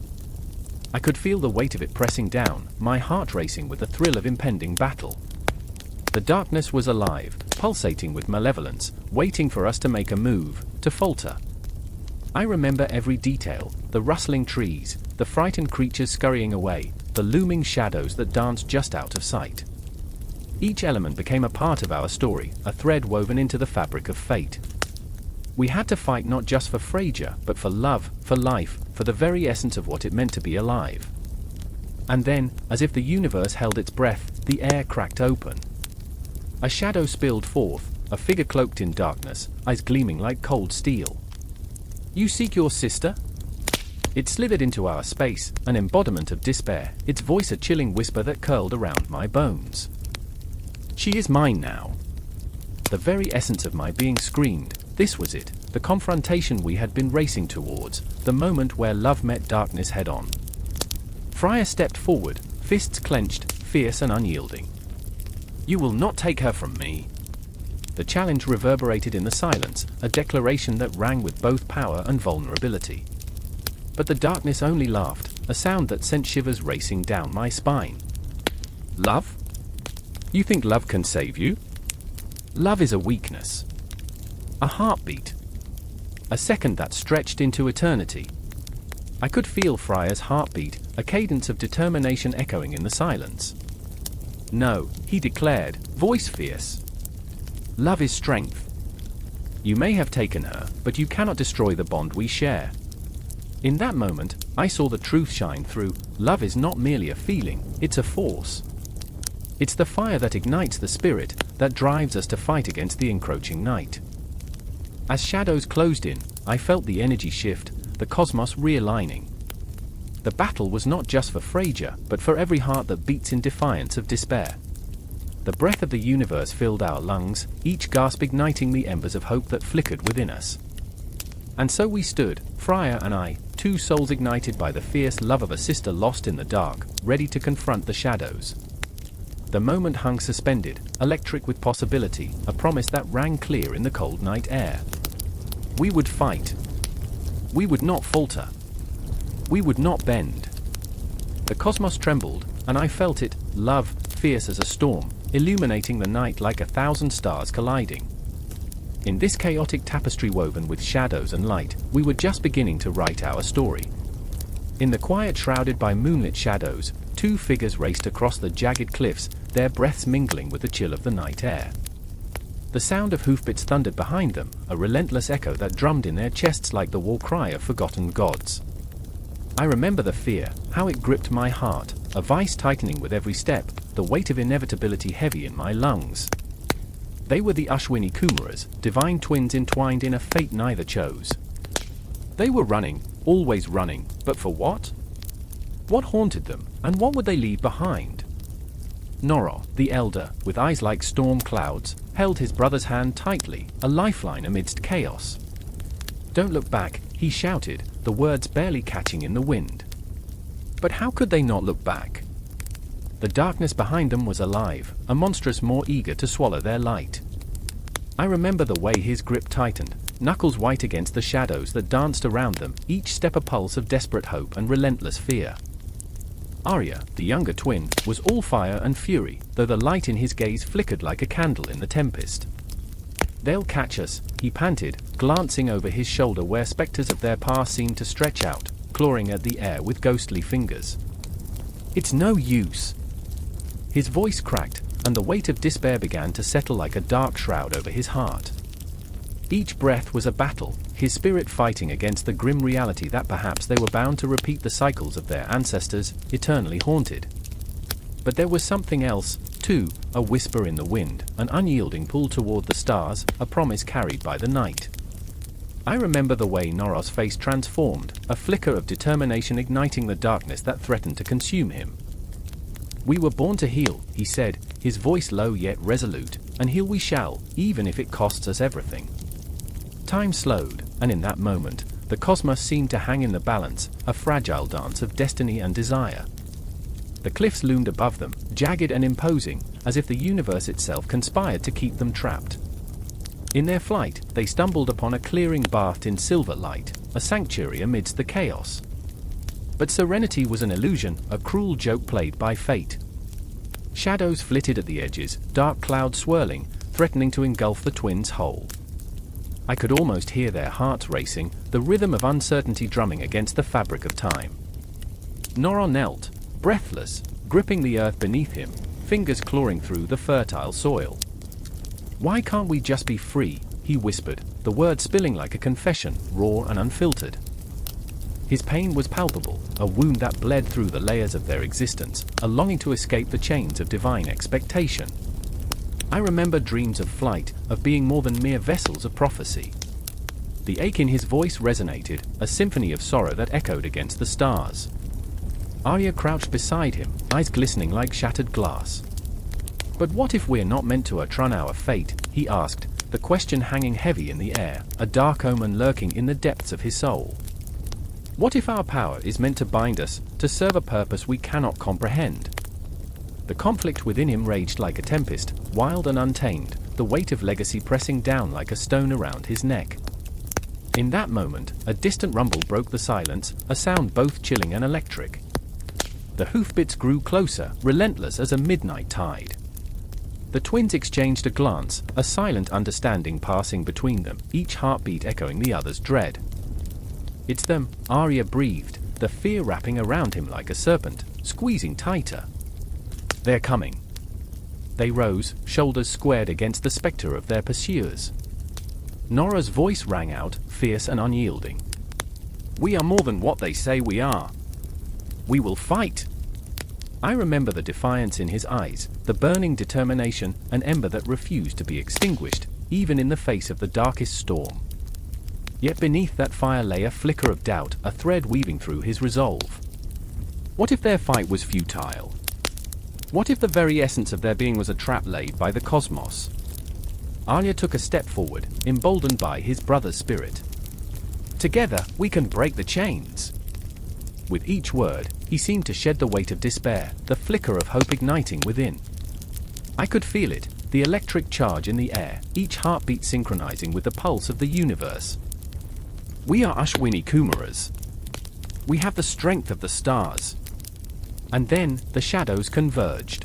I could feel the weight of it pressing down, my heart racing with the thrill of impending battle. The darkness was alive, pulsating with malevolence, waiting for us to make a move, to falter. I remember every detail, the rustling trees, the frightened creatures scurrying away, the looming shadows that danced just out of sight. Each element became a part of our story, a thread woven into the fabric of fate. We had to fight not just for Freyja, but for love, for life, for the very essence of what it meant to be alive. And then, as if the universe held its breath, the air cracked open. A shadow spilled forth, a figure cloaked in darkness, eyes gleaming like cold steel. "You seek your sister?" It slithered into our space, an embodiment of despair, its voice a chilling whisper that curled around my bones. "She is mine now." The very essence of my being screamed. This was it, the confrontation we had been racing towards, the moment where love met darkness head-on. Friar stepped forward, fists clenched, fierce and unyielding. "You will not take her from me." The challenge reverberated in the silence, a declaration that rang with both power and vulnerability. But the darkness only laughed, a sound that sent shivers racing down my spine. Love? You think love can save you? Love is a weakness. A heartbeat. A second that stretched into eternity. I could feel Freya's heartbeat, a cadence of determination echoing in the silence. No, he declared, voice fierce. Love is strength. You may have taken her, but you cannot destroy the bond we share. In that moment, I saw the truth shine through. Love is not merely a feeling, it's a force. It's the fire that ignites the spirit, that drives us to fight against the encroaching night. As shadows closed in, I felt the energy shift, the cosmos realigning. The battle was not just for Freyja, but for every heart that beats in defiance of despair. The breath of the universe filled our lungs, each gasp igniting the embers of hope that flickered within us. And so we stood, Freya and I, two souls ignited by the fierce love of a sister lost in the dark, ready to confront the shadows. The moment hung suspended, electric with possibility, a promise that rang clear in the cold night air. We would fight. We would not falter. We would not bend. The cosmos trembled, and I felt it, love, fierce as a storm, illuminating the night like 1,000 stars colliding. In this chaotic tapestry woven with shadows and light, we were just beginning to write our story. In the quiet shrouded by moonlit shadows, two figures raced across the jagged cliffs, their breaths mingling with the chill of the night air. The sound of hoofbeats thundered behind them, a relentless echo that drummed in their chests like the war cry of forgotten gods. I remember the fear, how it gripped my heart, a vice tightening with every step, the weight of inevitability heavy in my lungs. They were the Ashwini Kumaras, divine twins entwined in a fate neither chose. They were running, always running, but for what? What haunted them, and what would they leave behind? Noro, the elder, with eyes like storm clouds, held his brother's hand tightly, a lifeline amidst chaos. "Don't look back," he shouted, the words barely catching in the wind. But how could they not look back? The darkness behind them was alive, a monstrous more eager to swallow their light. I remember the way his grip tightened, knuckles white against the shadows that danced around them, each step a pulse of desperate hope and relentless fear. Arya, the younger twin, was all fire and fury, though the light in his gaze flickered like a candle in the tempest. "They'll catch us," he panted, glancing over his shoulder where specters of their past seemed to stretch out, clawing at the air with ghostly fingers. "It's no use." His voice cracked, and the weight of despair began to settle like a dark shroud over his heart. Each breath was a battle, his spirit fighting against the grim reality that perhaps they were bound to repeat the cycles of their ancestors, eternally haunted. But there was something else, too, a whisper in the wind, an unyielding pull toward the stars, a promise carried by the night. I remember the way Noro's face transformed, a flicker of determination igniting the darkness that threatened to consume him. "We were born to heal," he said, his voice low yet resolute, "and heal we shall, even if it costs us everything." Time slowed, and in that moment, the cosmos seemed to hang in the balance, a fragile dance of destiny and desire. The cliffs loomed above them, jagged and imposing, as if the universe itself conspired to keep them trapped. In their flight, they stumbled upon a clearing bathed in silver light, a sanctuary amidst the chaos. But serenity was an illusion, a cruel joke played by fate. Shadows flitted at the edges, dark clouds swirling, threatening to engulf the twins whole. I could almost hear their hearts racing, the rhythm of uncertainty drumming against the fabric of time. Noro knelt, breathless, gripping the earth beneath him, fingers clawing through the fertile soil. "Why can't we just be free?" he whispered, the words spilling like a confession, raw and unfiltered. His pain was palpable, a wound that bled through the layers of their existence, a longing to escape the chains of divine expectation. I remember dreams of flight, of being more than mere vessels of prophecy. The ache in his voice resonated, a symphony of sorrow that echoed against the stars. Arya crouched beside him, eyes glistening like shattered glass. "But what if we're not meant to outrun our fate?" he asked, the question hanging heavy in the air, a dark omen lurking in the depths of his soul. "What if our power is meant to bind us, to serve a purpose we cannot comprehend?" The conflict within him raged like a tempest, wild and untamed, the weight of legacy pressing down like a stone around his neck. In that moment, a distant rumble broke the silence, a sound both chilling and electric. The hoofbeats grew closer, relentless as a midnight tide. The twins exchanged a glance, a silent understanding passing between them, each heartbeat echoing the other's dread. "It's them," Arya breathed, the fear wrapping around him like a serpent, squeezing tighter. "They're coming." They rose, shoulders squared against the specter of their pursuers. Nora's voice rang out, fierce and unyielding. "We are more than what they say we are. We will fight." I remember the defiance in his eyes, the burning determination, an ember that refused to be extinguished, even in the face of the darkest storm. Yet beneath that fire lay a flicker of doubt, a thread weaving through his resolve. What if their fight was futile? What if the very essence of their being was a trap laid by the cosmos? Arya took a step forward, emboldened by his brother's spirit. "Together, we can break the chains." With each word, he seemed to shed the weight of despair, the flicker of hope igniting within. I could feel it, the electric charge in the air, each heartbeat synchronizing with the pulse of the universe. "We are Ashwini Kumaras. We have the strength of the stars." And then, the shadows converged.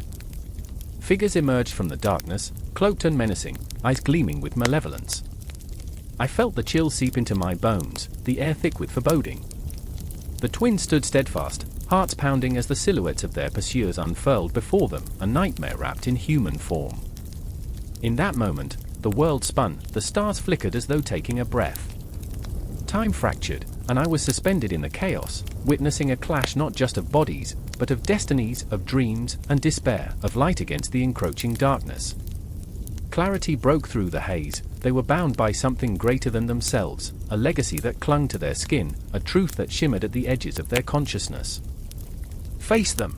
Figures emerged from the darkness, cloaked and menacing, eyes gleaming with malevolence. I felt the chill seep into my bones, the air thick with foreboding. The twins stood steadfast, hearts pounding as the silhouettes of their pursuers unfurled before them, a nightmare wrapped in human form. In that moment, the world spun, the stars flickered as though taking a breath. Time fractured, and I was suspended in the chaos, witnessing a clash not just of bodies, but of destinies, of dreams, and despair, of light against the encroaching darkness. Clarity broke through the haze. They were bound by something greater than themselves, a legacy that clung to their skin, a truth that shimmered at the edges of their consciousness. "Face them!"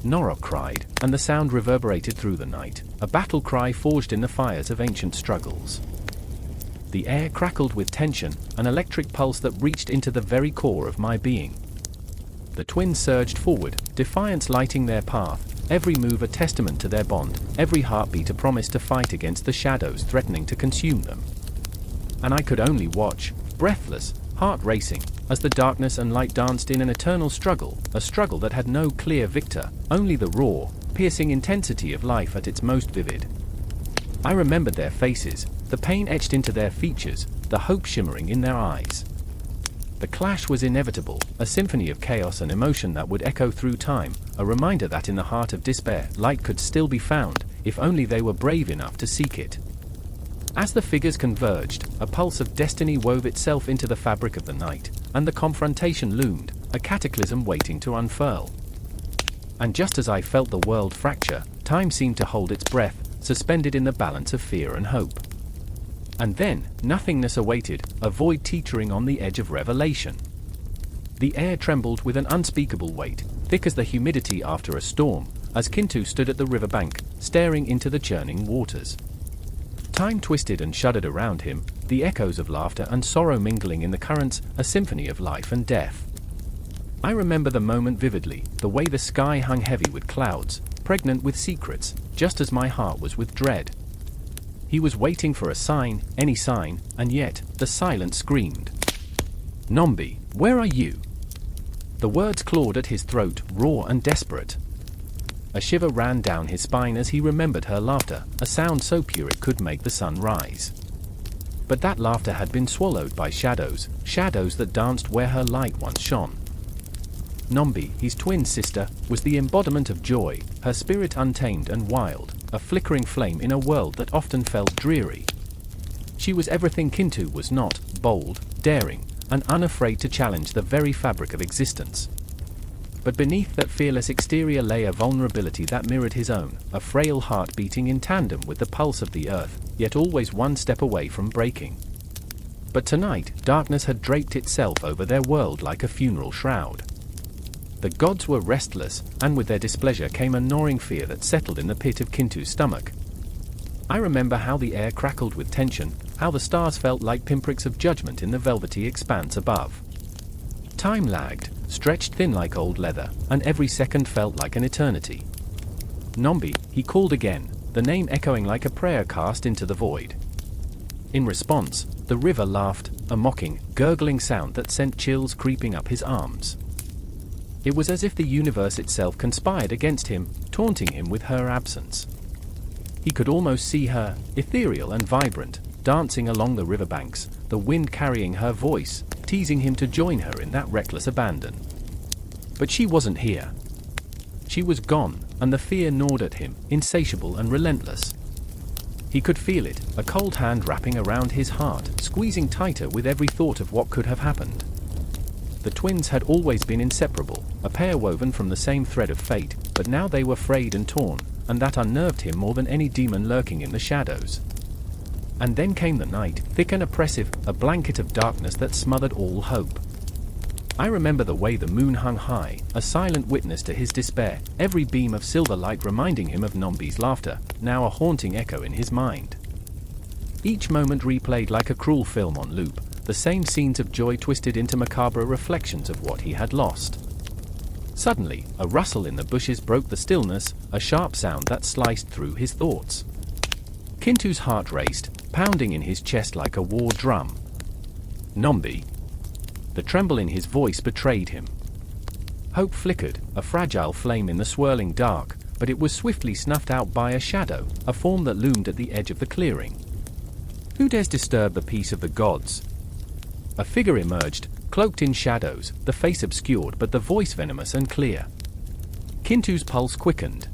Nora cried, and the sound reverberated through the night, a battle cry forged in the fires of ancient struggles. The air crackled with tension, an electric pulse that reached into the very core of my being. The twins surged forward, defiance lighting their path, every move a testament to their bond, every heartbeat a promise to fight against the shadows threatening to consume them. And I could only watch, breathless, heart racing, as the darkness and light danced in an eternal struggle, a struggle that had no clear victor, only the raw, piercing intensity of life at its most vivid. I remembered their faces, the pain etched into their features, the hope shimmering in their eyes. The clash was inevitable, a symphony of chaos and emotion that would echo through time, a reminder that in the heart of despair, light could still be found, if only they were brave enough to seek it. As the figures converged, a pulse of destiny wove itself into the fabric of the night, and the confrontation loomed, a cataclysm waiting to unfurl. And just as I felt the world fracture, time seemed to hold its breath, suspended in the balance of fear and hope. And then, nothingness awaited, a void teetering on the edge of revelation. The air trembled with an unspeakable weight, thick as the humidity after a storm, as Kintu stood at the riverbank, staring into the churning waters. Time twisted and shuddered around him, the echoes of laughter and sorrow mingling in the currents, a symphony of life and death. I remember the moment vividly, the way the sky hung heavy with clouds, pregnant with secrets, just as my heart was with dread. He was waiting for a sign, any sign, and yet, the silence screamed. "Nombi, where are you?" The words clawed at his throat, raw and desperate. A shiver ran down his spine as he remembered her laughter, a sound so pure it could make the sun rise. But that laughter had been swallowed by shadows, shadows that danced where her light once shone. Nombi, his twin sister, was the embodiment of joy, her spirit untamed and wild, a flickering flame in a world that often felt dreary. She was everything Kintu was not, bold, daring, and unafraid to challenge the very fabric of existence. But beneath that fearless exterior lay a vulnerability that mirrored his own, a frail heart beating in tandem with the pulse of the earth, yet always one step away from breaking. But tonight, darkness had draped itself over their world like a funeral shroud. The gods were restless, and with their displeasure came a gnawing fear that settled in the pit of Kintu's stomach. I remember how the air crackled with tension, how the stars felt like pinpricks of judgment in the velvety expanse above. Time lagged, stretched thin like old leather, and every second felt like an eternity. "Nombi," he called again, the name echoing like a prayer cast into the void. In response, the river laughed, a mocking, gurgling sound that sent chills creeping up his arms. It was as if the universe itself conspired against him, taunting him with her absence. He could almost see her, ethereal and vibrant, dancing along the riverbanks, the wind carrying her voice, teasing him to join her in that reckless abandon. But she wasn't here. She was gone, and the fear gnawed at him, insatiable and relentless. He could feel it, a cold hand wrapping around his heart, squeezing tighter with every thought of what could have happened. The twins had always been inseparable, a pair woven from the same thread of fate, but now they were frayed and torn, and that unnerved him more than any demon lurking in the shadows. And then came the night, thick and oppressive, a blanket of darkness that smothered all hope. I remember the way the moon hung high, a silent witness to his despair, every beam of silver light reminding him of Nombi's laughter, now a haunting echo in his mind. Each moment replayed like a cruel film on loop, the same scenes of joy twisted into macabre reflections of what he had lost. Suddenly, a rustle in the bushes broke the stillness, a sharp sound that sliced through his thoughts. Kintu's heart raced, pounding in his chest like a war drum. Nombi. The tremble in his voice betrayed him. Hope flickered, a fragile flame in the swirling dark, but it was swiftly snuffed out by a shadow, a form that loomed at the edge of the clearing. Who dares disturb the peace of the gods? A figure emerged, cloaked in shadows, the face obscured but the voice venomous and clear. Kintu's pulse quickened.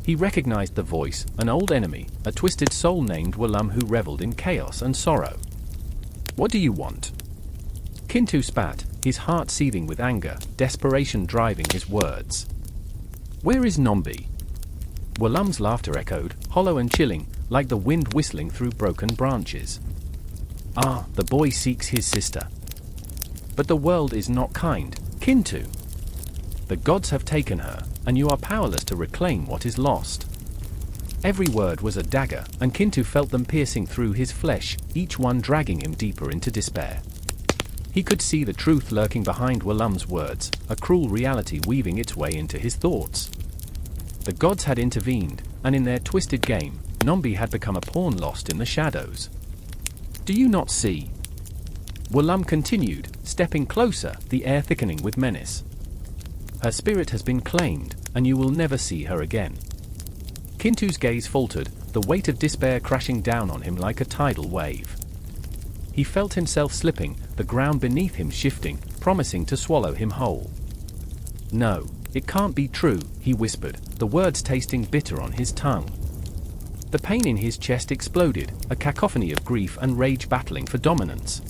He recognized the voice, an old enemy, a twisted soul named Walam who reveled in chaos and sorrow. What do you want? Kintu spat, his heart seething with anger, desperation driving his words. Where is Nombi? Walam's laughter echoed, hollow and chilling, like the wind whistling through broken branches. Ah, the boy seeks his sister. But the world is not kind, Kintu. The gods have taken her, and you are powerless to reclaim what is lost. Every word was a dagger, and Kintu felt them piercing through his flesh, each one dragging him deeper into despair. He could see the truth lurking behind Walam's words, a cruel reality weaving its way into his thoughts. The gods had intervened, and in their twisted game, Nombi had become a pawn lost in the shadows. Do you not see? Walam continued, stepping closer, the air thickening with menace. Her spirit has been claimed, and you will never see her again. Kintu's gaze faltered, the weight of despair crashing down on him like a tidal wave. He felt himself slipping, the ground beneath him shifting, promising to swallow him whole. No, it can't be true, he whispered, the words tasting bitter on his tongue. The pain in his chest exploded, a cacophony of grief and rage battling for dominance.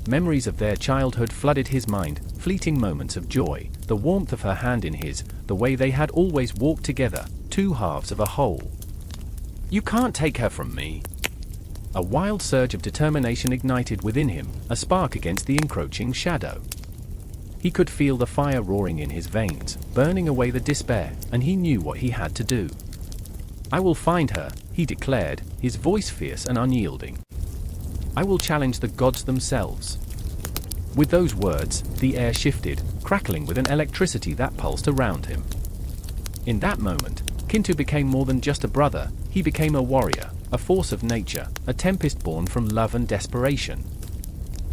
Memories of their childhood flooded his mind, fleeting moments of joy, the warmth of her hand in his, the way they had always walked together, two halves of a whole. You can't take her from me. A wild surge of determination ignited within him, a spark against the encroaching shadow. He could feel the fire roaring in his veins, burning away the despair, and he knew what he had to do. I will find her, he declared, his voice fierce and unyielding. I will challenge the gods themselves. With those words, the air shifted, crackling with an electricity that pulsed around him. In that moment, Kintu became more than just a brother, he became a warrior, a force of nature, a tempest born from love and desperation.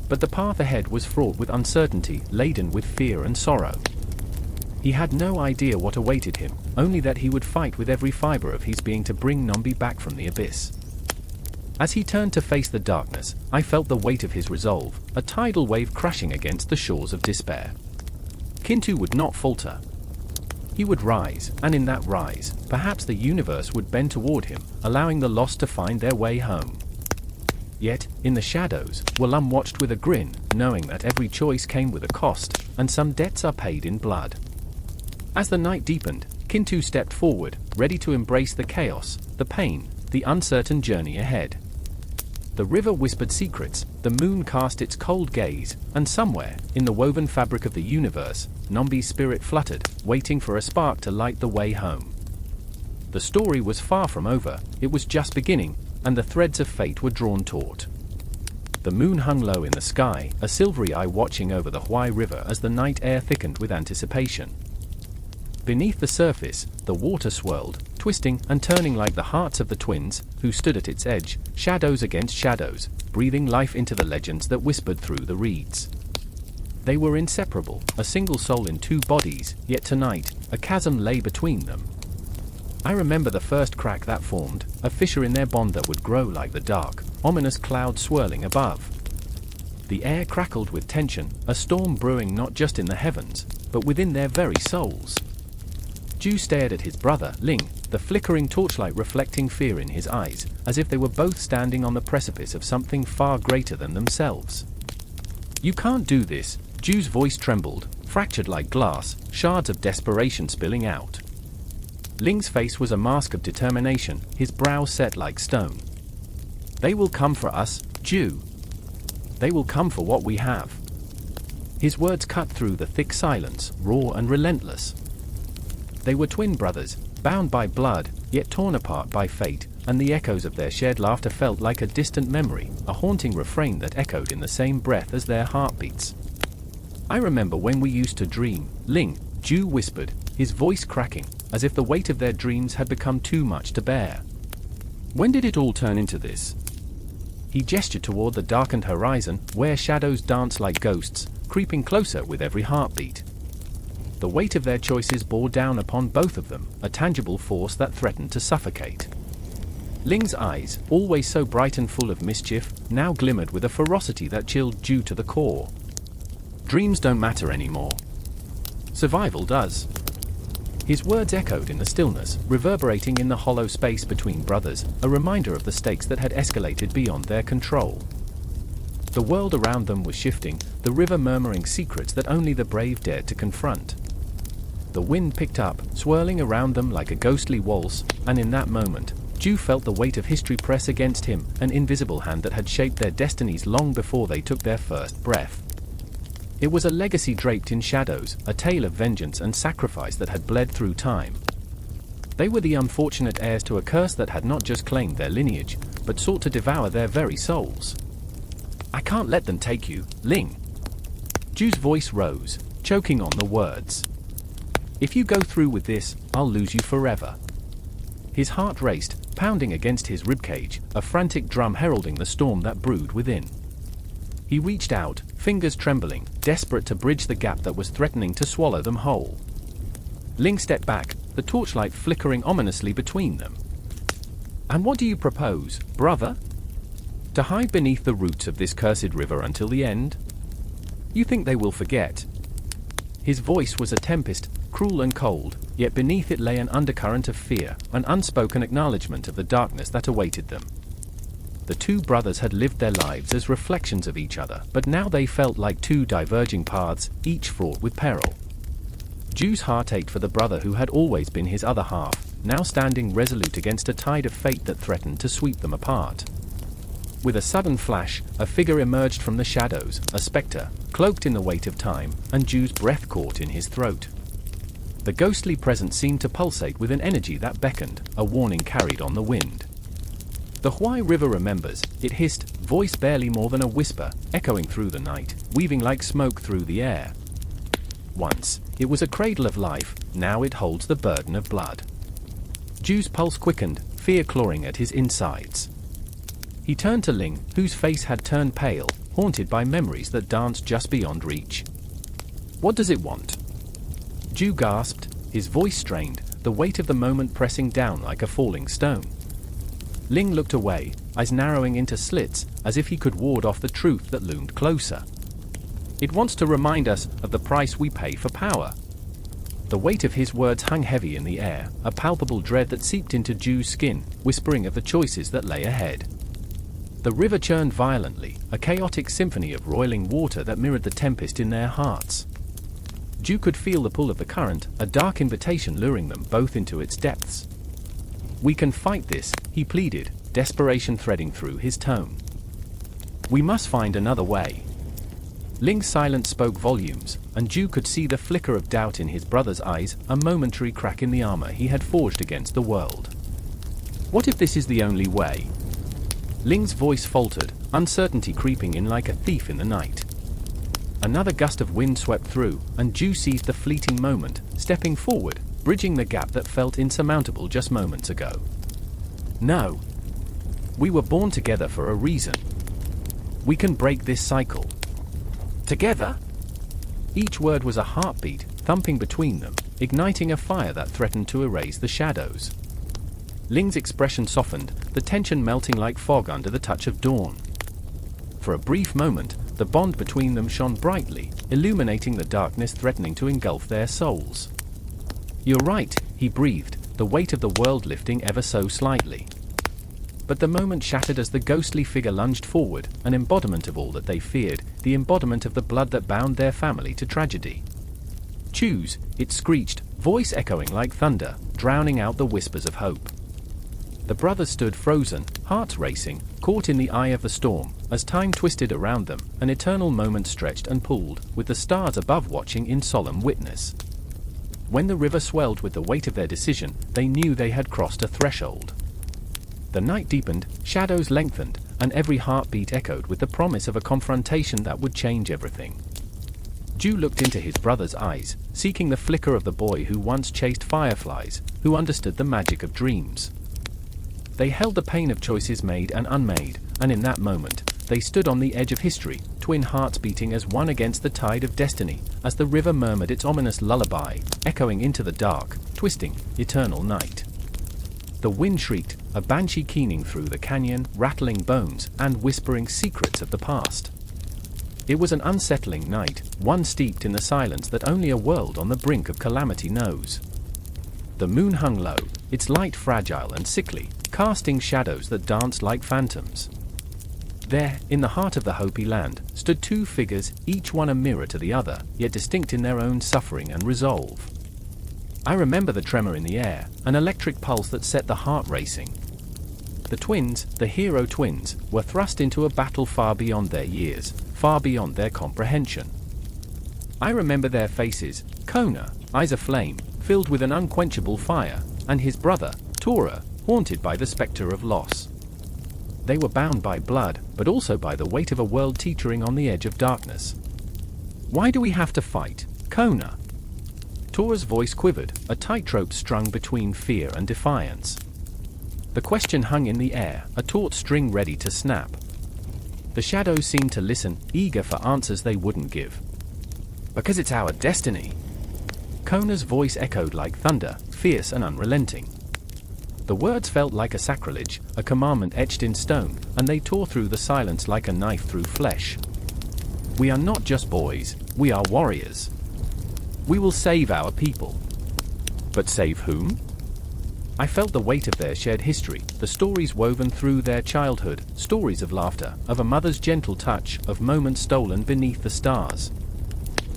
But the path ahead was fraught with uncertainty, laden with fear and sorrow. He had no idea what awaited him, only that he would fight with every fiber of his being to bring Nombi back from the abyss. As he turned to face the darkness, I felt the weight of his resolve, a tidal wave crashing against the shores of despair. Kintu would not falter. He would rise, and in that rise, perhaps the universe would bend toward him, allowing the lost to find their way home. Yet, in the shadows, Walam watched with a grin, knowing that every choice came with a cost, and some debts are paid in blood. As the night deepened, Kintu stepped forward, ready to embrace the chaos, the pain, the uncertain journey ahead. The river whispered secrets, the moon cast its cold gaze, and somewhere, in the woven fabric of the universe, Nombi's spirit fluttered, waiting for a spark to light the way home. The story was far from over, it was just beginning, and the threads of fate were drawn taut. The moon hung low in the sky, a silvery eye watching over the Huai River as the night air thickened with anticipation. Beneath the surface, the water swirled, twisting and turning like the hearts of the twins, who stood at its edge, shadows against shadows, breathing life into the legends that whispered through the reeds. They were inseparable, a single soul in two bodies, yet tonight, a chasm lay between them. I remember the first crack that formed, a fissure in their bond that would grow like the dark, ominous cloud swirling above. The air crackled with tension, a storm brewing not just in the heavens, but within their very souls. Ju stared at his brother, Ling, the flickering torchlight reflecting fear in his eyes, as if they were both standing on the precipice of something far greater than themselves. "You can't do this," Ju's voice trembled, fractured like glass, shards of desperation spilling out. Ling's face was a mask of determination, his brow set like stone. "They will come for us, Ju. They will come for what we have." His words cut through the thick silence, raw and relentless. They were twin brothers, bound by blood, yet torn apart by fate, and the echoes of their shared laughter felt like a distant memory, a haunting refrain that echoed in the same breath as their heartbeats. "I remember when we used to dream, Ling," Ju whispered, his voice cracking, as if the weight of their dreams had become too much to bear. "When did it all turn into this?" He gestured toward the darkened horizon, where shadows danced like ghosts, creeping closer with every heartbeat. The weight of their choices bore down upon both of them, a tangible force that threatened to suffocate. Ling's eyes, always so bright and full of mischief, now glimmered with a ferocity that chilled Ju to the core. "Dreams don't matter anymore. Survival does." His words echoed in the stillness, reverberating in the hollow space between brothers, a reminder of the stakes that had escalated beyond their control. The world around them was shifting, the river murmuring secrets that only the brave dared to confront. The wind picked up, swirling around them like a ghostly waltz, and in that moment, Ju felt the weight of history press against him, an invisible hand that had shaped their destinies long before they took their first breath. It was a legacy draped in shadows, a tale of vengeance and sacrifice that had bled through time. They were the unfortunate heirs to a curse that had not just claimed their lineage, but sought to devour their very souls. "I can't let them take you, Ling." Ju's voice rose, choking on the words. "If you go through with this, I'll lose you forever." His heart raced, pounding against his ribcage, a frantic drum heralding the storm that brewed within. He reached out, fingers trembling, desperate to bridge the gap that was threatening to swallow them whole. Ling stepped back, the torchlight flickering ominously between them. "And what do you propose, brother? To hide beneath the roots of this cursed river until the end? You think they will forget?" His voice was a tempest, cruel and cold, yet beneath it lay an undercurrent of fear, an unspoken acknowledgement of the darkness that awaited them. The two brothers had lived their lives as reflections of each other, but now they felt like two diverging paths, each fraught with peril. Ju's heart ached for the brother who had always been his other half, now standing resolute against a tide of fate that threatened to sweep them apart. With a sudden flash, a figure emerged from the shadows, a spectre, cloaked in the weight of time, and Ju's breath caught in his throat. The ghostly presence seemed to pulsate with an energy that beckoned, a warning carried on the wind. The Huai River remembers, it hissed, voice barely more than a whisper, echoing through the night, weaving like smoke through the air. Once, it was a cradle of life, now it holds the burden of blood. Ju's pulse quickened, fear clawing at his insides. He turned to Ling, whose face had turned pale, haunted by memories that danced just beyond reach. "What does it want?" Ju gasped, his voice strained, the weight of the moment pressing down like a falling stone. Ling looked away, eyes narrowing into slits, as if he could ward off the truth that loomed closer. "It wants to remind us of the price we pay for power." The weight of his words hung heavy in the air, a palpable dread that seeped into Ju's skin, whispering of the choices that lay ahead. The river churned violently, a chaotic symphony of roiling water that mirrored the tempest in their hearts. Ju could feel the pull of the current, a dark invitation luring them both into its depths. "We can fight this," he pleaded, desperation threading through his tone. "We must find another way." Ling's silence spoke volumes, and Ju could see the flicker of doubt in his brother's eyes, a momentary crack in the armor he had forged against the world. "What if this is the only way?" Ling's voice faltered, uncertainty creeping in like a thief in the night. Another gust of wind swept through, and Ju seized the fleeting moment, stepping forward, bridging the gap that felt insurmountable just moments ago. No. We were born together for a reason. We can break this cycle. Together? Each word was a heartbeat, thumping between them, igniting a fire that threatened to erase the shadows. Ling's expression softened, the tension melting like fog under the touch of dawn. For a brief moment, the bond between them shone brightly, illuminating the darkness threatening to engulf their souls. "You're right," he breathed, the weight of the world lifting ever so slightly. But the moment shattered as the ghostly figure lunged forward, an embodiment of all that they feared, the embodiment of the blood that bound their family to tragedy. "Choose," it screeched, voice echoing like thunder, drowning out the whispers of hope. The brothers stood frozen, hearts racing, caught in the eye of the storm, as time twisted around them, an eternal moment stretched and pulled, with the stars above watching in solemn witness. When the river swelled with the weight of their decision, they knew they had crossed a threshold. The night deepened, shadows lengthened, and every heartbeat echoed with the promise of a confrontation that would change everything. Ju looked into his brother's eyes, seeking the flicker of the boy who once chased fireflies, who understood the magic of dreams. They held the pain of choices made and unmade, and in that moment, they stood on the edge of history, twin hearts beating as one against the tide of destiny, as the river murmured its ominous lullaby, echoing into the dark, twisting, eternal night. The wind shrieked, a banshee keening through the canyon, rattling bones, and whispering secrets of the past. It was an unsettling night, one steeped in the silence that only a world on the brink of calamity knows. The moon hung low, its light fragile and sickly, casting shadows that danced like phantoms. There, in the heart of the Hopi land, stood two figures, each one a mirror to the other, yet distinct in their own suffering and resolve. I remember the tremor in the air, an electric pulse that set the heart racing. The twins, the hero twins, were thrust into a battle far beyond their years, far beyond their comprehension. I remember their faces, Kona, eyes aflame, filled with an unquenchable fire, and his brother, Tora, haunted by the specter of loss. They were bound by blood, but also by the weight of a world teetering on the edge of darkness. "Why do we have to fight, Kona?" Tora's voice quivered, a tightrope strung between fear and defiance. The question hung in the air, a taut string ready to snap. The shadows seemed to listen, eager for answers they wouldn't give. "Because it's our destiny." Kona's voice echoed like thunder, fierce and unrelenting. The words felt like a sacrilege, a commandment etched in stone, and they tore through the silence like a knife through flesh. "We are not just boys, we are warriors. We will save our people." But save whom? I felt the weight of their shared history, the stories woven through their childhood, stories of laughter, of a mother's gentle touch, of moments stolen beneath the stars.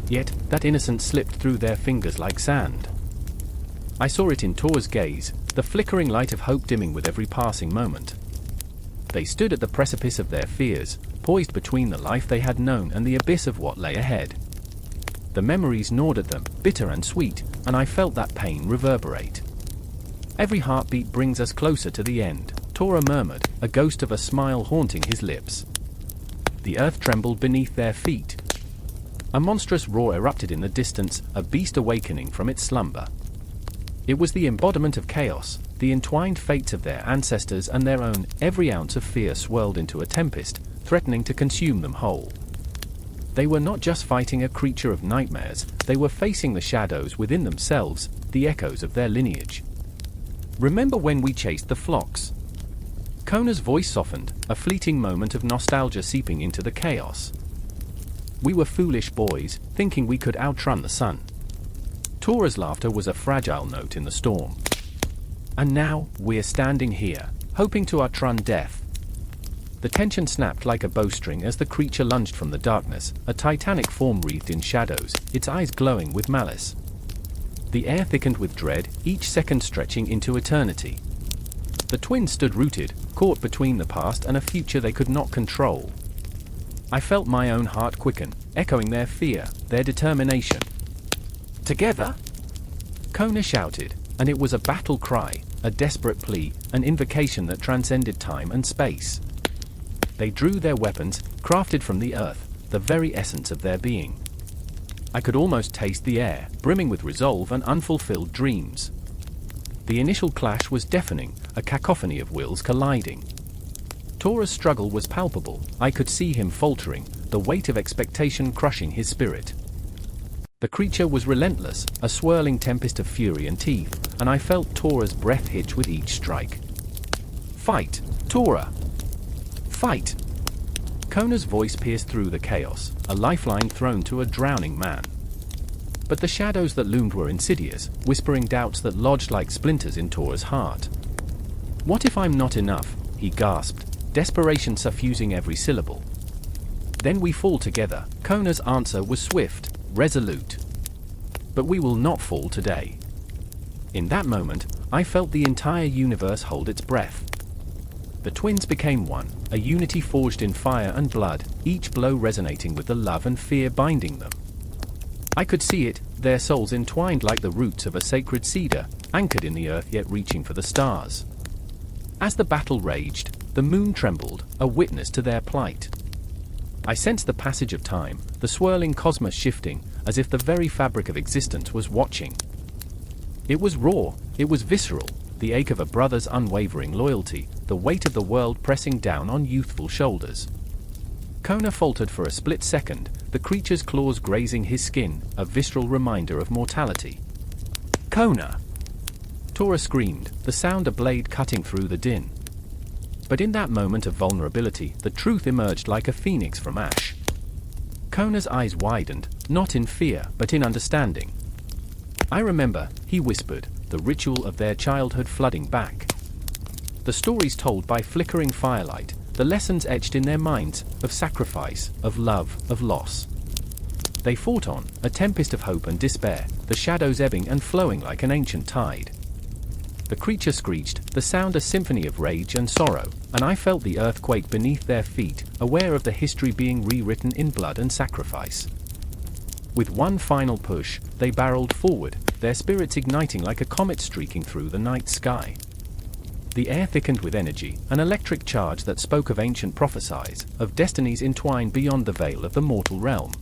Yet, that innocence slipped through their fingers like sand. I saw it in Tor's gaze, the flickering light of hope dimming with every passing moment. They stood at the precipice of their fears, poised between the life they had known and the abyss of what lay ahead. The memories gnawed at them, bitter and sweet, and I felt that pain reverberate. "Every heartbeat brings us closer to the end," Tora murmured, a ghost of a smile haunting his lips. The earth trembled beneath their feet. A monstrous roar erupted in the distance, a beast awakening from its slumber. It was the embodiment of chaos, the entwined fates of their ancestors and their own. Every ounce of fear swirled into a tempest, threatening to consume them whole. They were not just fighting a creature of nightmares, they were facing the shadows within themselves, the echoes of their lineage. "Remember when we chased the flocks?" Kona's voice softened, a fleeting moment of nostalgia seeping into the chaos. "We were foolish boys, thinking we could outrun the sun." Tora's laughter was a fragile note in the storm. "And now, we're standing here, hoping to outrun death." The tension snapped like a bowstring as the creature lunged from the darkness, a titanic form wreathed in shadows, its eyes glowing with malice. The air thickened with dread, each second stretching into eternity. The twins stood rooted, caught between the past and a future they could not control. I felt my own heart quicken, echoing their fear, their determination. "Together?" Kona shouted, and it was a battle cry, a desperate plea, an invocation that transcended time and space. They drew their weapons, crafted from the earth, the very essence of their being. I could almost taste the air, brimming with resolve and unfulfilled dreams. The initial clash was deafening, a cacophony of wills colliding. Tora's struggle was palpable. I could see him faltering, the weight of expectation crushing his spirit. The creature was relentless, a swirling tempest of fury and teeth, and I felt Tora's breath hitch with each strike. "Fight, Tora! Fight!" Kona's voice pierced through the chaos, a lifeline thrown to a drowning man. But the shadows that loomed were insidious, whispering doubts that lodged like splinters in Tora's heart. "What if I'm not enough?" he gasped, desperation suffusing every syllable. "Then we fall together." Kona's answer was swift, resolute. "But we will not fall today." In that moment, I felt the entire universe hold its breath. The twins became one, a unity forged in fire and blood, each blow resonating with the love and fear binding them. I could see it, their souls entwined like the roots of a sacred cedar, anchored in the earth yet reaching for the stars. As the battle raged, the moon trembled, a witness to their plight. I sensed the passage of time, the swirling cosmos shifting, as if the very fabric of existence was watching. It was raw, it was visceral, the ache of a brother's unwavering loyalty, the weight of the world pressing down on youthful shoulders. Kona faltered for a split second, the creature's claws grazing his skin, a visceral reminder of mortality. "Kona!" Tora screamed, the sound a blade cutting through the din. But in that moment of vulnerability, the truth emerged like a phoenix from ash. Kona's eyes widened, not in fear, but in understanding. "I remember," he whispered, the ritual of their childhood flooding back. The stories told by flickering firelight, the lessons etched in their minds, of sacrifice, of love, of loss. They fought on, a tempest of hope and despair, the shadows ebbing and flowing like an ancient tide. The creature screeched, the sound a symphony of rage and sorrow, and I felt the earthquake beneath their feet, aware of the history being rewritten in blood and sacrifice. With one final push, they barreled forward, their spirits igniting like a comet streaking through the night sky. The air thickened with energy, an electric charge that spoke of ancient prophecies, of destinies entwined beyond the veil of the mortal realm.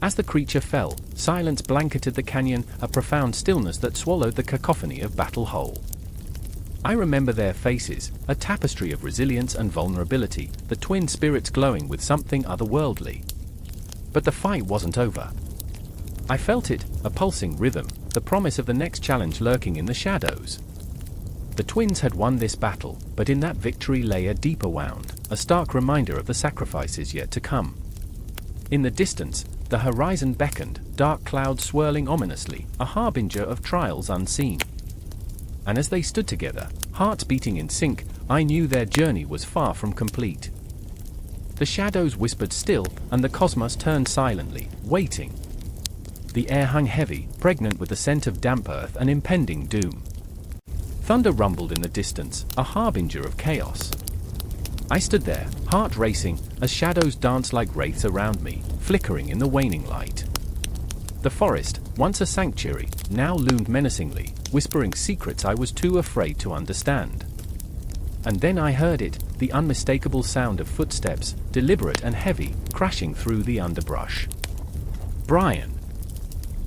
As the creature fell, silence blanketed the canyon, a profound stillness that swallowed the cacophony of battle whole. I remember their faces, a tapestry of resilience and vulnerability, the twin spirits glowing with something otherworldly. But the fight wasn't over. I felt it, a pulsing rhythm, the promise of the next challenge lurking in the shadows. The twins had won this battle, but in that victory lay a deeper wound, a stark reminder of the sacrifices yet to come. In the distance, the horizon beckoned, dark clouds swirling ominously, a harbinger of trials unseen. And as they stood together, hearts beating in sync, I knew their journey was far from complete. The shadows whispered still, and the cosmos turned silently, waiting. The air hung heavy, pregnant with the scent of damp earth and impending doom. Thunder rumbled in the distance, a harbinger of chaos. I stood there, heart racing, as shadows danced like wraiths around me, flickering in the waning light. The forest, once a sanctuary, now loomed menacingly, whispering secrets I was too afraid to understand. And then I heard it, the unmistakable sound of footsteps, deliberate and heavy, crashing through the underbrush. Brian.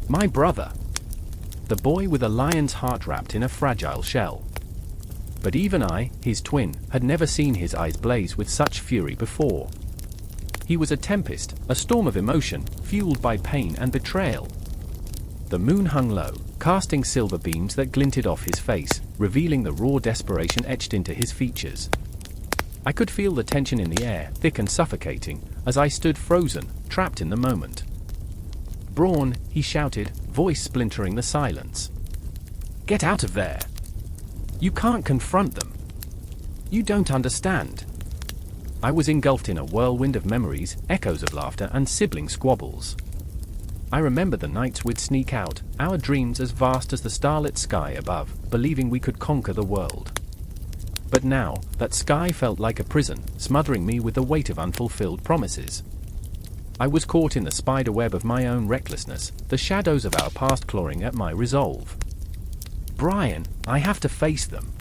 My brother. The boy with a lion's heart wrapped in a fragile shell. But even I, his twin, had never seen his eyes blaze with such fury before. He was a tempest, a storm of emotion, fueled by pain and betrayal. The moon hung low, casting silver beams that glinted off his face, revealing the raw desperation etched into his features. I could feel the tension in the air, thick and suffocating, as I stood frozen, trapped in the moment. "Brawn," he shouted, voice splintering the silence. "Get out of there! You can't confront them. You don't understand." I was engulfed in a whirlwind of memories, echoes of laughter and sibling squabbles. I remember the nights we'd sneak out, our dreams as vast as the starlit sky above, believing we could conquer the world. But now, that sky felt like a prison, smothering me with the weight of unfulfilled promises. I was caught in the spider web of my own recklessness, the shadows of our past clawing at my resolve. "Brian, I have to face them.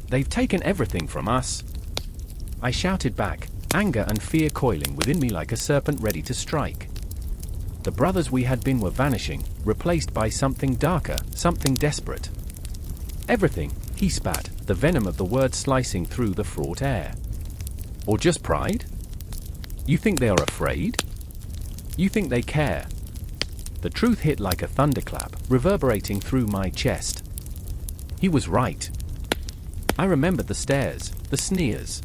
They've taken everything from us." I shouted back, anger and fear coiling within me like a serpent ready to strike. The brothers we had been were vanishing, replaced by something darker, something desperate. Everything, he spat, the venom of the word slicing through the fraught air. Or just pride? You think they are afraid? You think they care? The truth hit like a thunderclap, reverberating through my chest. He was right. I remembered the stares, the sneers.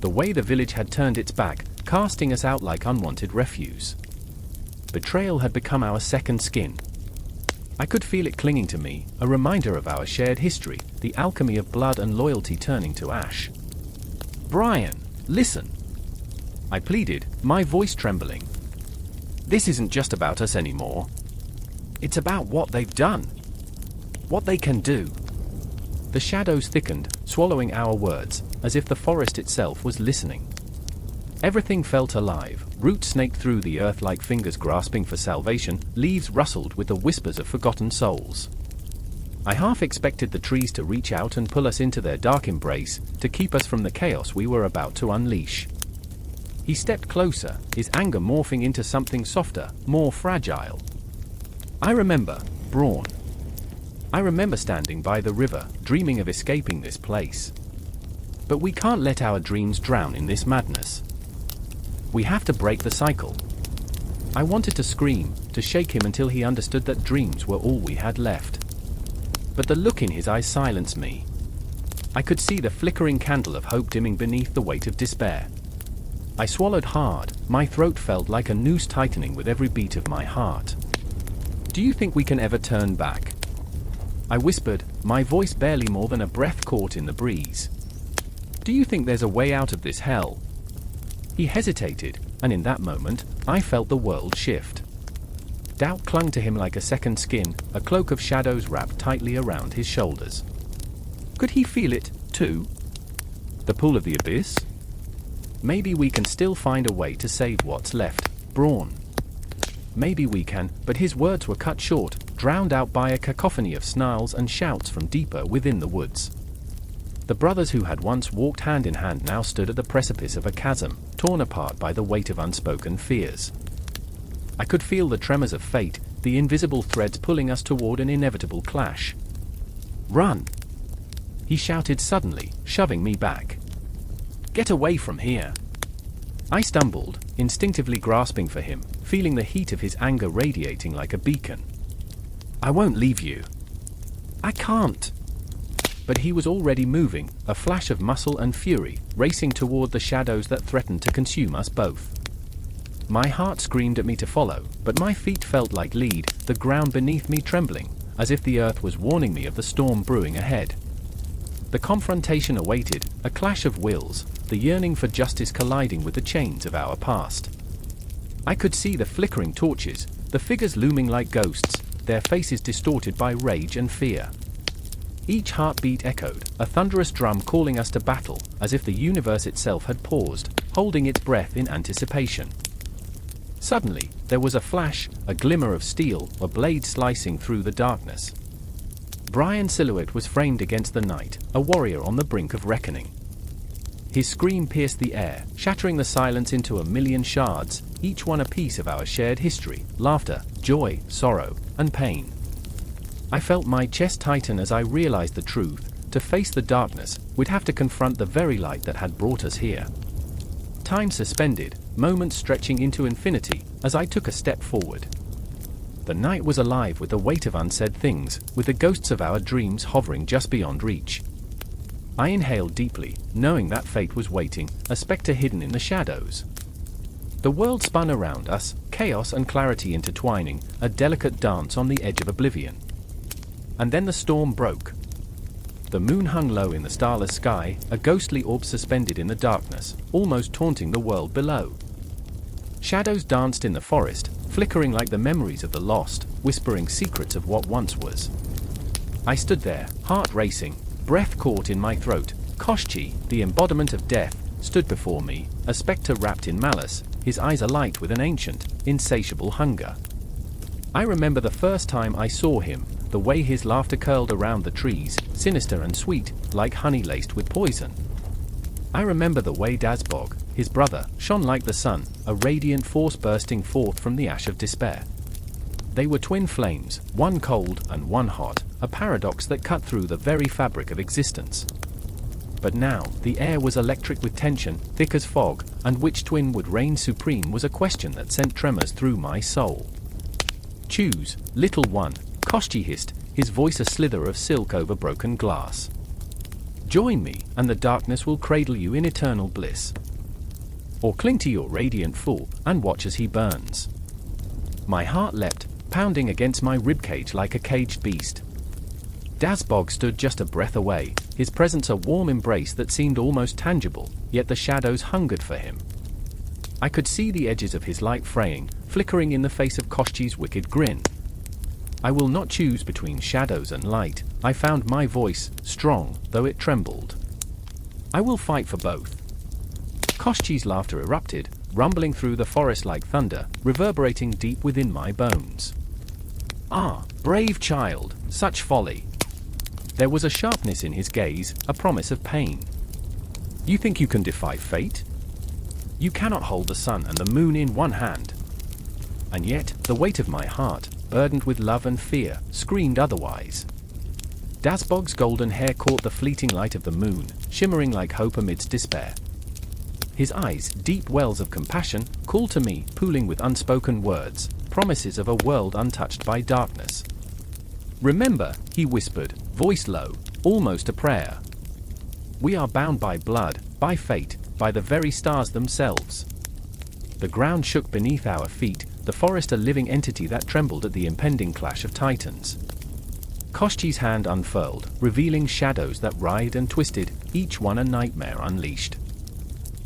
The way the village had turned its back, casting us out like unwanted refuse. Betrayal had become our second skin. I could feel it clinging to me, a reminder of our shared history, the alchemy of blood and loyalty turning to ash. Brian, listen. I pleaded, my voice trembling. This isn't just about us anymore. It's about what they've done. What they can do. The shadows thickened, swallowing our words, as if the forest itself was listening. Everything felt alive, roots snaked through the earth like fingers grasping for salvation, leaves rustled with the whispers of forgotten souls. I half expected the trees to reach out and pull us into their dark embrace, to keep us from the chaos we were about to unleash. He stepped closer, his anger morphing into something softer, more fragile. I remember, Brawn. I remember standing by the river, dreaming of escaping this place. But we can't let our dreams drown in this madness. We have to break the cycle. I wanted to scream, to shake him until he understood that dreams were all we had left. But the look in his eyes silenced me. I could see the flickering candle of hope dimming beneath the weight of despair. I swallowed hard, my throat felt like a noose tightening with every beat of my heart. Do you think we can ever turn back? I whispered, my voice barely more than a breath caught in the breeze. Do you think there's a way out of this hell? He hesitated, and in that moment, I felt the world shift. Doubt clung to him like a second skin, a cloak of shadows wrapped tightly around his shoulders. Could he feel it, too? The pull of the abyss? Maybe we can still find a way to save what's left, Brawn. Maybe we can, but his words were cut short, drowned out by a cacophony of snarls and shouts from deeper within the woods. The brothers who had once walked hand in hand now stood at the precipice of a chasm, torn apart by the weight of unspoken fears. I could feel the tremors of fate, the invisible threads pulling us toward an inevitable clash. Run! He shouted suddenly, shoving me back. Get away from here! I stumbled, instinctively grasping for him, feeling the heat of his anger radiating like a beacon. I won't leave you. I can't! But he was already moving, a flash of muscle and fury, racing toward the shadows that threatened to consume us both. My heart screamed at me to follow, but my feet felt like lead, the ground beneath me trembling, as if the earth was warning me of the storm brewing ahead. The confrontation awaited, a clash of wills, the yearning for justice colliding with the chains of our past. I could see the flickering torches, the figures looming like ghosts, their faces distorted by rage and fear. Each heartbeat echoed, a thunderous drum calling us to battle, as if the universe itself had paused, holding its breath in anticipation. Suddenly, there was a flash, a glimmer of steel, a blade slicing through the darkness. Brian's silhouette was framed against the night, a warrior on the brink of reckoning. His scream pierced the air, shattering the silence into a million shards, each one a piece of our shared history, laughter, joy, sorrow, and pain. I felt my chest tighten as I realized the truth. To face the darkness, we'd have to confront the very light that had brought us here. Time suspended, moments stretching into infinity, as I took a step forward. The night was alive with the weight of unsaid things, with the ghosts of our dreams hovering just beyond reach. I inhaled deeply, knowing that fate was waiting, a specter hidden in the shadows. The world spun around us, chaos and clarity intertwining, a delicate dance on the edge of oblivion. And then the storm broke. The moon hung low in the starless sky, a ghostly orb suspended in the darkness, almost taunting the world below. Shadows danced in the forest, flickering like the memories of the lost, whispering secrets of what once was. I stood there, heart racing, breath caught in my throat. Koshchi, the embodiment of death, stood before me, a specter wrapped in malice, his eyes alight with an ancient, insatiable hunger. I remember the first time I saw him, the way his laughter curled around the trees, sinister and sweet, like honey laced with poison. I remember the way Dazbog, his brother, shone like the sun, a radiant force bursting forth from the ash of despair. They were twin flames, one cold and one hot, a paradox that cut through the very fabric of existence. But now, the air was electric with tension, thick as fog, and which twin would reign supreme was a question that sent tremors through my soul. "Choose, little one," Koshchi hissed, his voice a slither of silk over broken glass. "Join me, and the darkness will cradle you in eternal bliss. Or cling to your radiant fool, and watch as he burns." My heart leapt, pounding against my ribcage like a caged beast. Dazbog stood just a breath away, his presence a warm embrace that seemed almost tangible, yet the shadows hungered for him. I could see the edges of his light fraying, flickering in the face of Koshchi's wicked grin. I will not choose between shadows and light, I found my voice, strong, though it trembled. I will fight for both. Koshchi's laughter erupted, rumbling through the forest like thunder, reverberating deep within my bones. "Ah, brave child, such folly." There was a sharpness in his gaze, a promise of pain. "You think you can defy fate? You cannot hold the sun and the moon in one hand." And yet, the weight of my heart, burdened with love and fear, screamed otherwise. Dazbog's golden hair caught the fleeting light of the moon, shimmering like hope amidst despair. His eyes, deep wells of compassion, called to me, pooling with unspoken words, promises of a world untouched by darkness. "Remember," he whispered, voice low, almost a prayer. "We are bound by blood, by fate, by the very stars themselves." The ground shook beneath our feet, the forest a living entity that trembled at the impending clash of titans. Koshchi's hand unfurled, revealing shadows that writhed and twisted, each one a nightmare unleashed.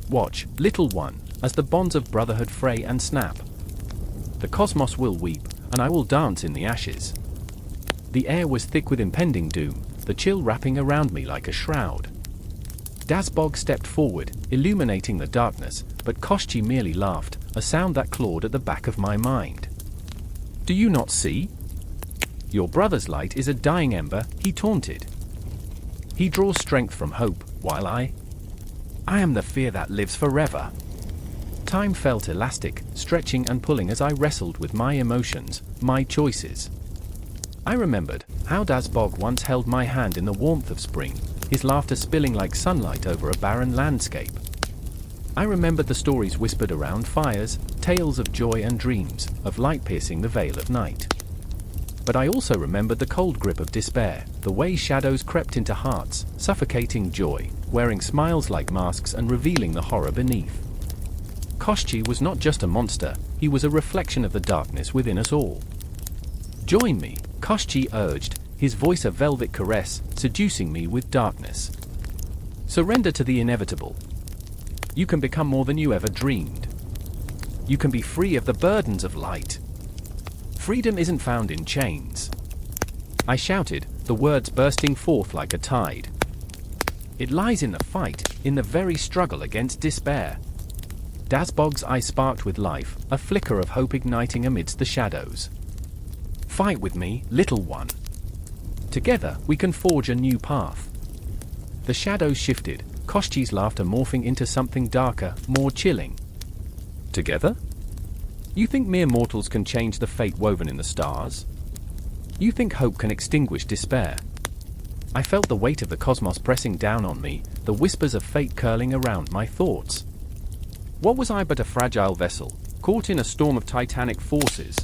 "Watch, little one, as the bonds of brotherhood fray and snap. The cosmos will weep, and I will dance in the ashes." The air was thick with impending doom, the chill wrapping around me like a shroud. Dazbog stepped forward, illuminating the darkness, but Koshchi merely laughed, a sound that clawed at the back of my mind. "Do you not see? Your brother's light is a dying ember," he taunted. "He draws strength from hope, while I am the fear that lives forever." Time felt elastic, stretching and pulling as I wrestled with my emotions, my choices. I remembered how Dazbog once held my hand in the warmth of spring, his laughter spilling like sunlight over a barren landscape. I remembered the stories whispered around fires, tales of joy and dreams, of light piercing the veil of night. But I also remembered the cold grip of despair, the way shadows crept into hearts, suffocating joy, wearing smiles like masks and revealing the horror beneath. Koshchi was not just a monster, he was a reflection of the darkness within us all. "Join me," Koshchi urged, his voice a velvet caress, seducing me with darkness. "Surrender to the inevitable. You can become more than you ever dreamed. You can be free of the burdens of light. Freedom isn't found in chains." I shouted, the words bursting forth like a tide. "It lies in the fight, in the very struggle against despair." Dazbog's eye sparked with life, a flicker of hope igniting amidst the shadows. "Fight with me, little one. Together, we can forge a new path." The shadows shifted, Koshchi's laughter morphing into something darker, more chilling. "Together? You think mere mortals can change the fate woven in the stars? You think hope can extinguish despair?" I felt the weight of the cosmos pressing down on me, the whispers of fate curling around my thoughts. What was I but a fragile vessel, caught in a storm of titanic forces?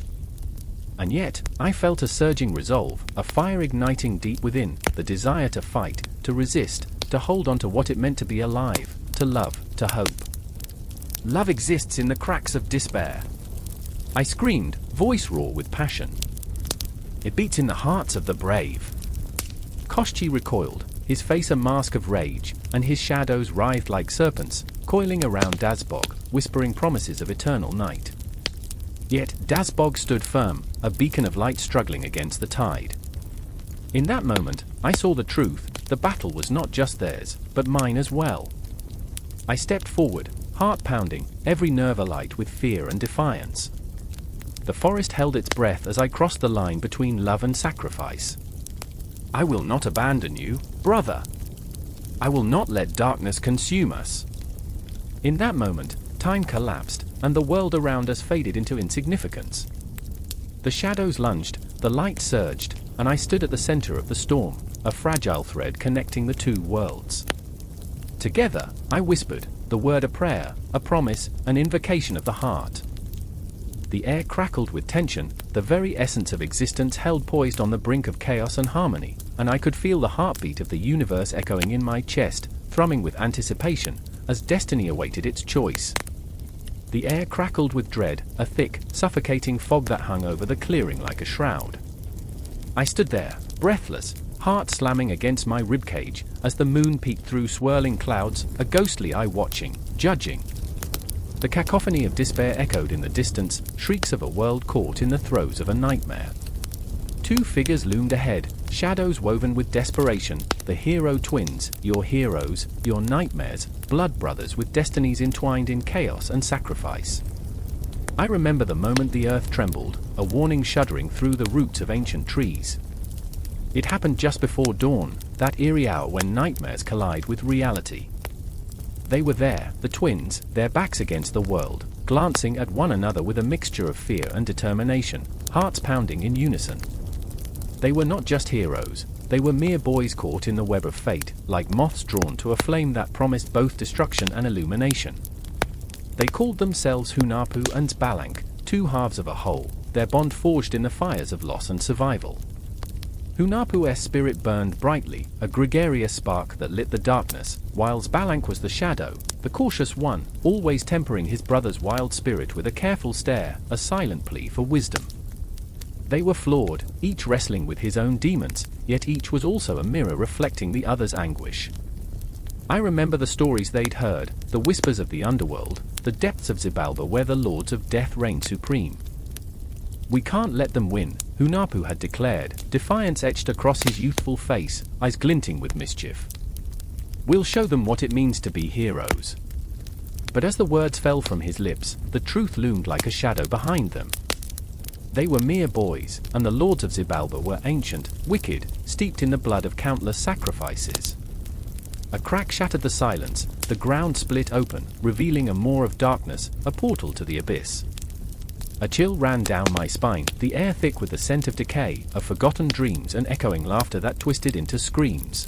And yet, I felt a surging resolve, a fire igniting deep within, the desire to fight, to resist, to hold on to what it meant to be alive, to love, to hope. "Love exists in the cracks of despair," I screamed, voice raw with passion. "It beats in the hearts of the brave." Koshchi recoiled, his face a mask of rage, and his shadows writhed like serpents, coiling around Dazbog, whispering promises of eternal night. Yet Dazbog stood firm, a beacon of light struggling against the tide. In that moment, I saw the truth, the battle was not just theirs, but mine as well. I stepped forward, heart pounding, every nerve alight with fear and defiance. The forest held its breath as I crossed the line between love and sacrifice. "I will not abandon you, brother." I will not let darkness consume us. In that moment, time collapsed, and the world around us faded into insignificance. The shadows lunged, the light surged, and I stood at the center of the storm, a fragile thread connecting the two worlds. Together, I whispered, the word a prayer, a promise, an invocation of the heart. The air crackled with tension, the very essence of existence held poised on the brink of chaos and harmony, and I could feel the heartbeat of the universe echoing in my chest, thrumming with anticipation, as destiny awaited its choice. The air crackled with dread, a thick, suffocating fog that hung over the clearing like a shroud. I stood there, breathless, heart slamming against my ribcage, as the moon peeked through swirling clouds, a ghostly eye watching, judging. The cacophony of despair echoed in the distance, shrieks of a world caught in the throes of a nightmare. Two figures loomed ahead, shadows woven with desperation, the hero twins, your heroes, your nightmares, blood brothers with destinies entwined in chaos and sacrifice. I remember the moment the earth trembled, a warning shuddering through the roots of ancient trees. It happened just before dawn, that eerie hour when nightmares collide with reality. They were there, the twins, their backs against the world, glancing at one another with a mixture of fear and determination, hearts pounding in unison. They were not just heroes, they were mere boys caught in the web of fate, like moths drawn to a flame that promised both destruction and illumination. They called themselves Hunahpu and Xbalanque, two halves of a whole, their bond forged in the fires of loss and survival. Hunahpu's spirit burned brightly, a gregarious spark that lit the darkness, while Xbalanque was the shadow, the cautious one, always tempering his brother's wild spirit with a careful stare, a silent plea for wisdom. They were flawed, each wrestling with his own demons, yet each was also a mirror reflecting the other's anguish. I remember the stories they'd heard, the whispers of the underworld, the depths of Xibalba where the lords of death reigned supreme. We can't let them win, Hunahpu had declared, defiance etched across his youthful face, eyes glinting with mischief. We'll show them what it means to be heroes. But as the words fell from his lips, the truth loomed like a shadow behind them. They were mere boys, and the lords of Xibalba were ancient, wicked, steeped in the blood of countless sacrifices. A crack shattered the silence, the ground split open, revealing a maw of darkness, a portal to the abyss. A chill ran down my spine, the air thick with the scent of decay, of forgotten dreams and echoing laughter that twisted into screams.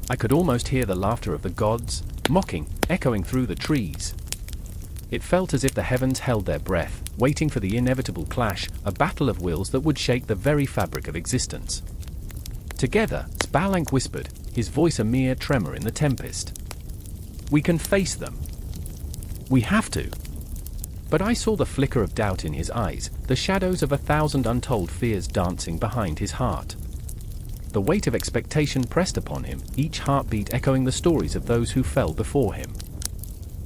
I could almost hear the laughter of the gods, mocking, echoing through the trees. It felt as if the heavens held their breath, waiting for the inevitable clash, a battle of wills that would shake the very fabric of existence. Together, Xbalanque whispered, his voice a mere tremor in the tempest. We can face them. We have to. But I saw the flicker of doubt in his eyes, the shadows of 1,000 untold fears dancing behind his heart. The weight of expectation pressed upon him, each heartbeat echoing the stories of those who fell before him.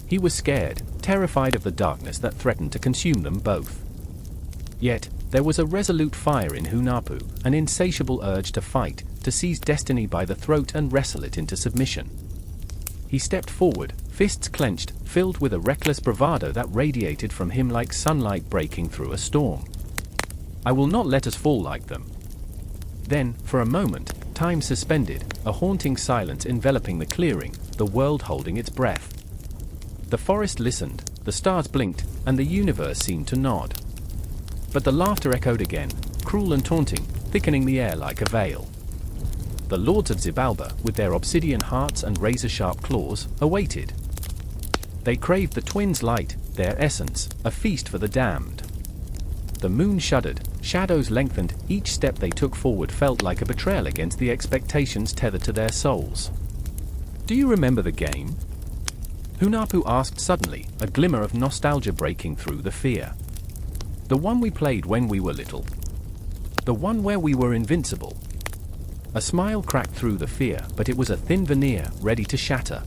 He was scared, terrified of the darkness that threatened to consume them both. Yet, there was a resolute fire in Hunahpu, an insatiable urge to fight, to seize destiny by the throat and wrestle it into submission. He stepped forward, fists clenched, filled with a reckless bravado that radiated from him like sunlight breaking through a storm. I will not let us fall like them. Then, for a moment, time suspended, a haunting silence enveloping the clearing, the world holding its breath. The forest listened, the stars blinked, and the universe seemed to nod. But the laughter echoed again, cruel and taunting, thickening the air like a veil. The lords of Xibalba, with their obsidian hearts and razor-sharp claws, awaited. They craved the twins' light, their essence, a feast for the damned. The moon shuddered, shadows lengthened, each step they took forward felt like a betrayal against the expectations tethered to their souls. Do you remember the game? Hunahpu asked suddenly, a glimmer of nostalgia breaking through the fear. The one we played when we were little. The one where we were invincible. A smile cracked through the fear, but it was a thin veneer, ready to shatter.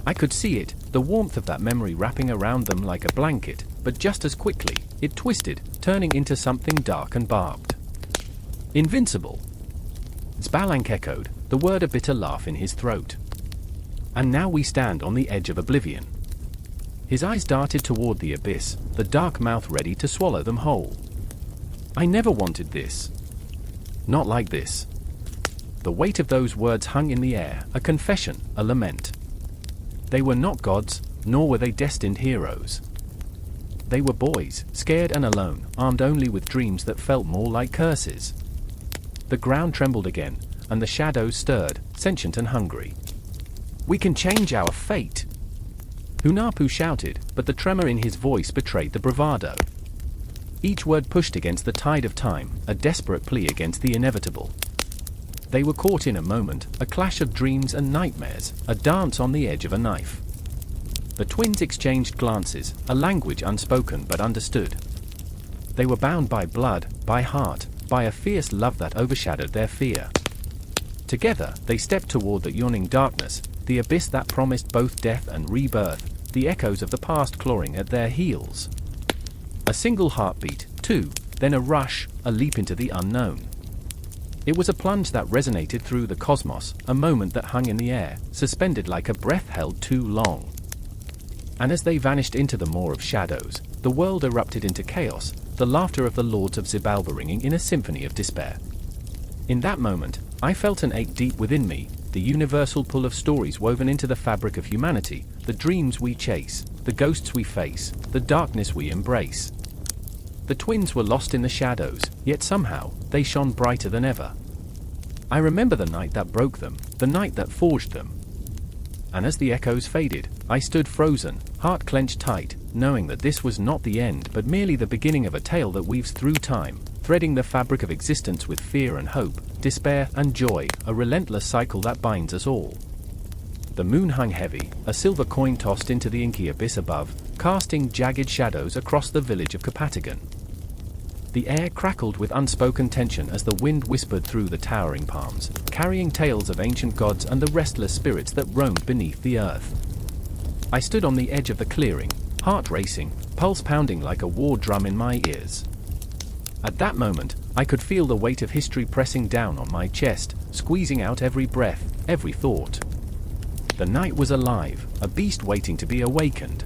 I could see it, the warmth of that memory wrapping around them like a blanket, but just as quickly, it twisted, turning into something dark and barbed. Invincible. Xbalanque echoed, the word a bitter laugh in his throat. And now we stand on the edge of oblivion. His eyes darted toward the abyss, the dark mouth ready to swallow them whole. I never wanted this. Not like this. The weight of those words hung in the air, a confession, a lament. They were not gods, nor were they destined heroes. They were boys, scared and alone, armed only with dreams that felt more like curses. The ground trembled again, and the shadows stirred, sentient and hungry. "We can change our fate!" Hunahpu shouted, but the tremor in his voice betrayed the bravado. Each word pushed against the tide of time, a desperate plea against the inevitable. They were caught in a moment, a clash of dreams and nightmares, a dance on the edge of a knife. The twins exchanged glances, a language unspoken but understood. They were bound by blood, by heart, by a fierce love that overshadowed their fear. Together, they stepped toward the yawning darkness, the abyss that promised both death and rebirth, the echoes of the past clawing at their heels. A single heartbeat, two, then a rush, a leap into the unknown. It was a plunge that resonated through the cosmos, a moment that hung in the air, suspended like a breath held too long. And as they vanished into the maw of shadows, the world erupted into chaos, the laughter of the lords of Xbalanque ringing in a symphony of despair. In that moment, I felt an ache deep within me, the universal pull of stories woven into the fabric of humanity, the dreams we chase, the ghosts we face, the darkness we embrace. The twins were lost in the shadows, yet somehow, they shone brighter than ever. I remember the night that broke them, the night that forged them. And as the echoes faded, I stood frozen, heart clenched tight, knowing that this was not the end but merely the beginning of a tale that weaves through time, threading the fabric of existence with fear and hope, despair and joy, a relentless cycle that binds us all. The moon hung heavy, a silver coin tossed into the inky abyss above, casting jagged shadows across the village of Captivate. The air crackled with unspoken tension as the wind whispered through the towering palms, carrying tales of ancient gods and the restless spirits that roamed beneath the earth. I stood on the edge of the clearing, heart racing, pulse pounding like a war drum in my ears. At that moment, I could feel the weight of history pressing down on my chest, squeezing out every breath, every thought. The night was alive, a beast waiting to be awakened.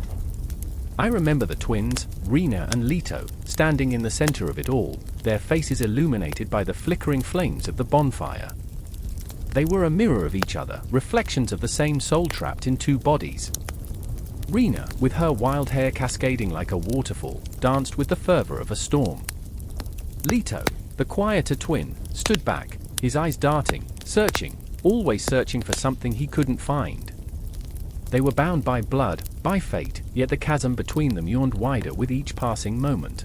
I remember the twins, Rena and Leto, standing in the center of it all, their faces illuminated by the flickering flames of the bonfire. They were a mirror of each other, reflections of the same soul trapped in two bodies. Rena, with her wild hair cascading like a waterfall, danced with the fervor of a storm. Leto, the quieter twin, stood back, his eyes darting, searching, always searching for something he couldn't find. They were bound by blood, by fate, yet the chasm between them yawned wider with each passing moment.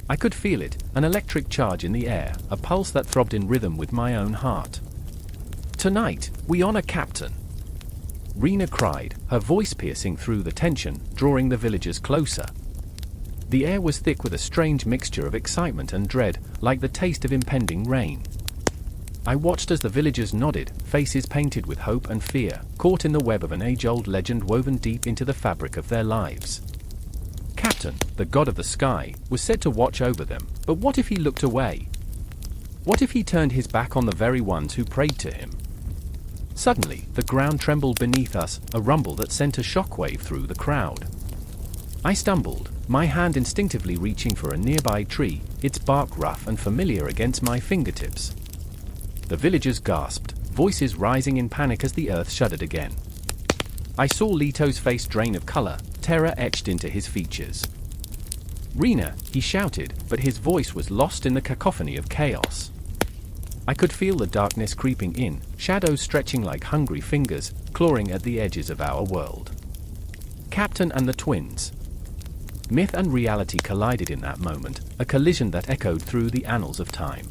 I could feel it, an electric charge in the air, a pulse that throbbed in rhythm with my own heart. "Tonight, we honor Captain," Rena cried, her voice piercing through the tension, drawing the villagers closer. The air was thick with a strange mixture of excitement and dread, like the taste of impending rain. I watched as the villagers nodded, faces painted with hope and fear, caught in the web of an age-old legend woven deep into the fabric of their lives. Captain, the god of the sky, was said to watch over them, but what if he looked away? What if he turned his back on the very ones who prayed to him? Suddenly, the ground trembled beneath us, a rumble that sent a shockwave through the crowd. I stumbled, my hand instinctively reaching for a nearby tree, its bark rough and familiar against my fingertips. The villagers gasped, voices rising in panic as the earth shuddered again. I saw Leto's face drain of color, terror etched into his features. "Rena," he shouted, but his voice was lost in the cacophony of chaos. I could feel the darkness creeping in, shadows stretching like hungry fingers, clawing at the edges of our world. Captain and the twins. Myth and reality collided in that moment, a collision that echoed through the annals of time.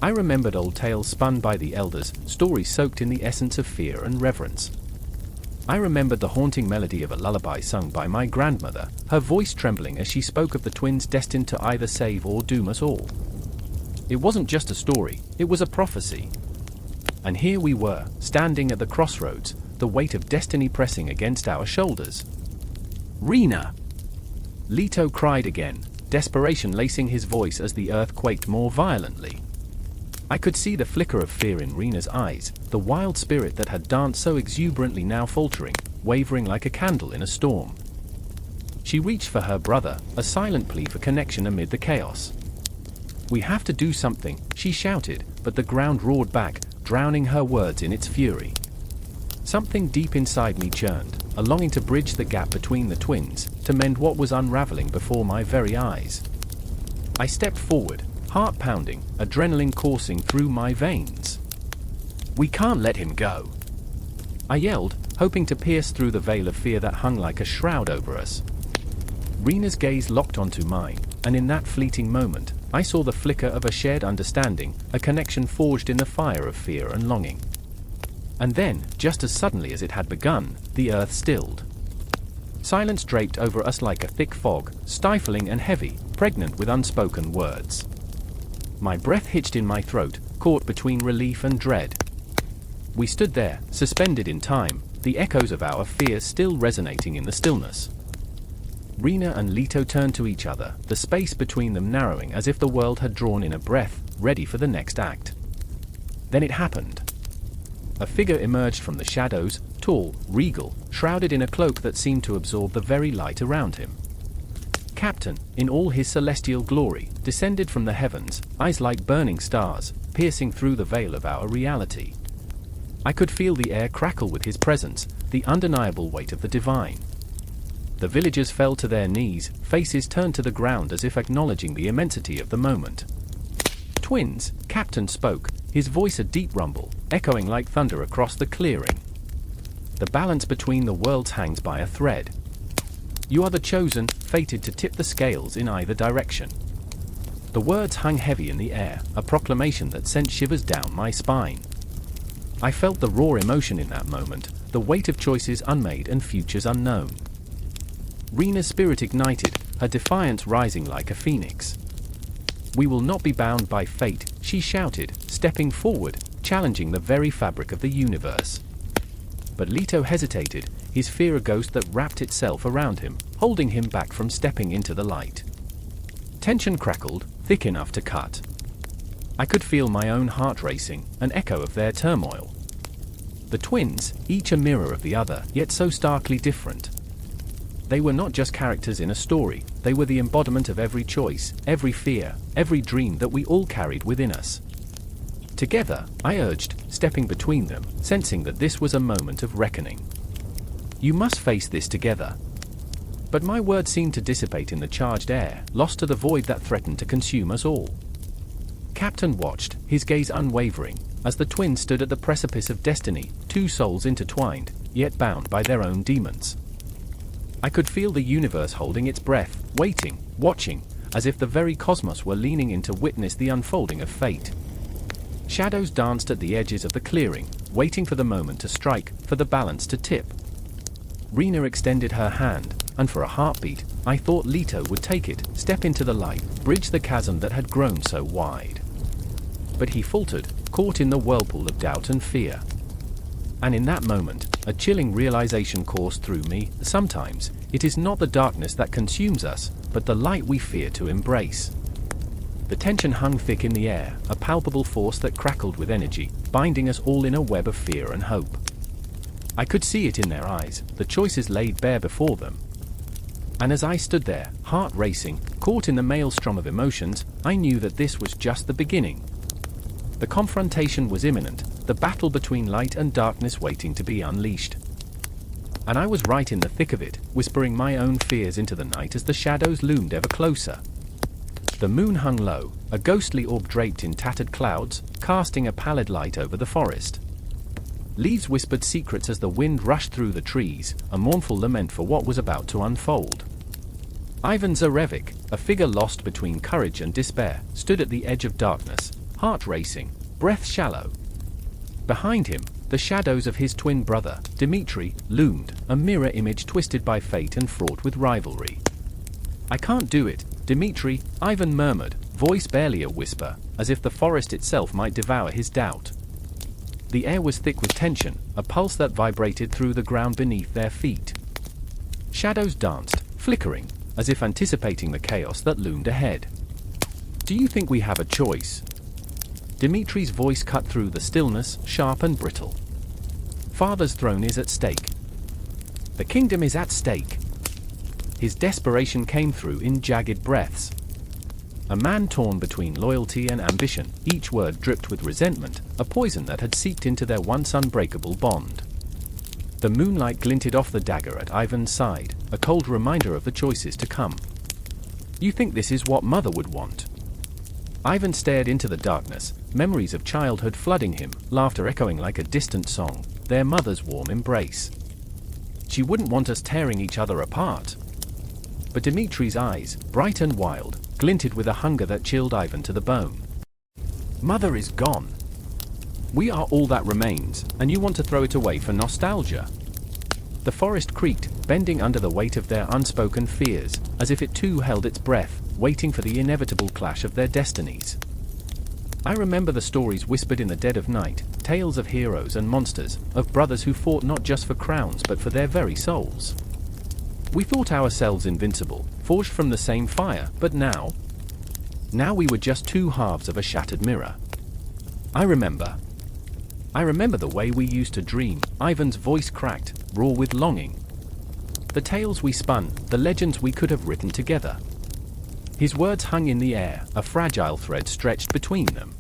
I remembered old tales spun by the elders, stories soaked in the essence of fear and reverence. I remembered the haunting melody of a lullaby sung by my grandmother, her voice trembling as she spoke of the twins destined to either save or doom us all. It wasn't just a story, it was a prophecy. And here we were, standing at the crossroads, the weight of destiny pressing against our shoulders. "Rena!" Leto cried again, desperation lacing his voice as the earth quaked more violently. I could see the flicker of fear in Rena's eyes, the wild spirit that had danced so exuberantly now faltering, wavering like a candle in a storm. She reached for her brother, a silent plea for connection amid the chaos. "We have to do something," she shouted, but the ground roared back, drowning her words in its fury. Something deep inside me churned, a longing to bridge the gap between the twins, to mend what was unraveling before my very eyes. I stepped forward, heart pounding, adrenaline coursing through my veins. "We can't let him go," I yelled, hoping to pierce through the veil of fear that hung like a shroud over us. Rena's gaze locked onto mine, and in that fleeting moment, I saw the flicker of a shared understanding, a connection forged in the fire of fear and longing. And then, just as suddenly as it had begun, the earth stilled. Silence draped over us like a thick fog, stifling and heavy, pregnant with unspoken words. My breath hitched in my throat, caught between relief and dread. We stood there, suspended in time, the echoes of our fears still resonating in the stillness. Rena and Leto turned to each other, the space between them narrowing as if the world had drawn in a breath, ready for the next act. Then it happened. A figure emerged from the shadows, tall, regal, shrouded in a cloak that seemed to absorb the very light around him. Captain, in all his celestial glory, descended from the heavens, eyes like burning stars, piercing through the veil of our reality. I could feel the air crackle with his presence, the undeniable weight of the divine. The villagers fell to their knees, faces turned to the ground as if acknowledging the immensity of the moment. "Twins," Captain spoke, his voice a deep rumble, echoing like thunder across the clearing. "The balance between the worlds hangs by a thread. You are the chosen, fated to tip the scales in either direction." The words hung heavy in the air, a proclamation that sent shivers down my spine. I felt the raw emotion in that moment, the weight of choices unmade and futures unknown. Rena's spirit ignited, her defiance rising like a phoenix. "We will not be bound by fate," she shouted, stepping forward, challenging the very fabric of the universe. But Leto hesitated, his fear a ghost that wrapped itself around him, holding him back from stepping into the light. Tension crackled, thick enough to cut. I could feel my own heart racing, an echo of their turmoil. The twins, each a mirror of the other, yet so starkly different. They were not just characters in a story, they were the embodiment of every choice, every fear, every dream that we all carried within us. Together, I urged, stepping between them, sensing that this was a moment of reckoning. "You must face this together." But my words seemed to dissipate in the charged air, lost to the void that threatened to consume us all. Captain watched, his gaze unwavering, as the twins stood at the precipice of destiny, two souls intertwined, yet bound by their own demons. I could feel the universe holding its breath, waiting, watching, as if the very cosmos were leaning in to witness the unfolding of fate. Shadows danced at the edges of the clearing, waiting for the moment to strike, for the balance to tip. Rena extended her hand, and for a heartbeat, I thought Leto would take it, step into the light, bridge the chasm that had grown so wide. But he faltered, caught in the whirlpool of doubt and fear. And in that moment, a chilling realization coursed through me. Sometimes, it is not the darkness that consumes us, but the light we fear to embrace. The tension hung thick in the air, a palpable force that crackled with energy, binding us all in a web of fear and hope. I could see it in their eyes, the choices laid bare before them. And as I stood there, heart racing, caught in the maelstrom of emotions, I knew that this was just the beginning. The confrontation was imminent, the battle between light and darkness waiting to be unleashed. And I was right in the thick of it, whispering my own fears into the night as the shadows loomed ever closer. The moon hung low, a ghostly orb draped in tattered clouds, casting a pallid light over the forest. Leaves whispered secrets as the wind rushed through the trees, a mournful lament for what was about to unfold. Ivan Zarevic, a figure lost between courage and despair, stood at the edge of darkness, heart racing, breath shallow. Behind him, the shadows of his twin brother, Dimitri, loomed, a mirror image twisted by fate and fraught with rivalry. "I can't do it, Dimitri," Ivan murmured, voice barely a whisper, as if the forest itself might devour his doubt. The air was thick with tension, a pulse that vibrated through the ground beneath their feet. Shadows danced, flickering, as if anticipating the chaos that loomed ahead. "Do you think we have a choice?" Dimitri's voice cut through the stillness, sharp and brittle. "Father's throne is at stake. The kingdom is at stake." His desperation came through in jagged breaths. a man torn between loyalty and ambition, each word dripped with resentment, a poison that had seeped into their once unbreakable bond. The moonlight glinted off the dagger at Ivan's side, a cold reminder of the choices to come. "You think this is what Mother would want?" Ivan stared into the darkness, memories of childhood flooding him, laughter echoing like a distant song, their mother's warm embrace. "She wouldn't want us tearing each other apart." But Dimitri's eyes, bright and wild, glinted with a hunger that chilled Ivan to the bone. "Mother is gone. We are all that remains, and you want to throw it away for nostalgia." The forest creaked, bending under the weight of their unspoken fears, as if it too held its breath, waiting for the inevitable clash of their destinies. I remember the stories whispered in the dead of night, tales of heroes and monsters, of brothers who fought not just for crowns but for their very souls. We thought ourselves invincible, forged from the same fire, but now we were just two halves of a shattered mirror. I remember the way we used to dream. Ivan's voice cracked, raw with longing. The tales we spun, the legends we could have written together. His words hung in the air, a fragile thread stretched between them.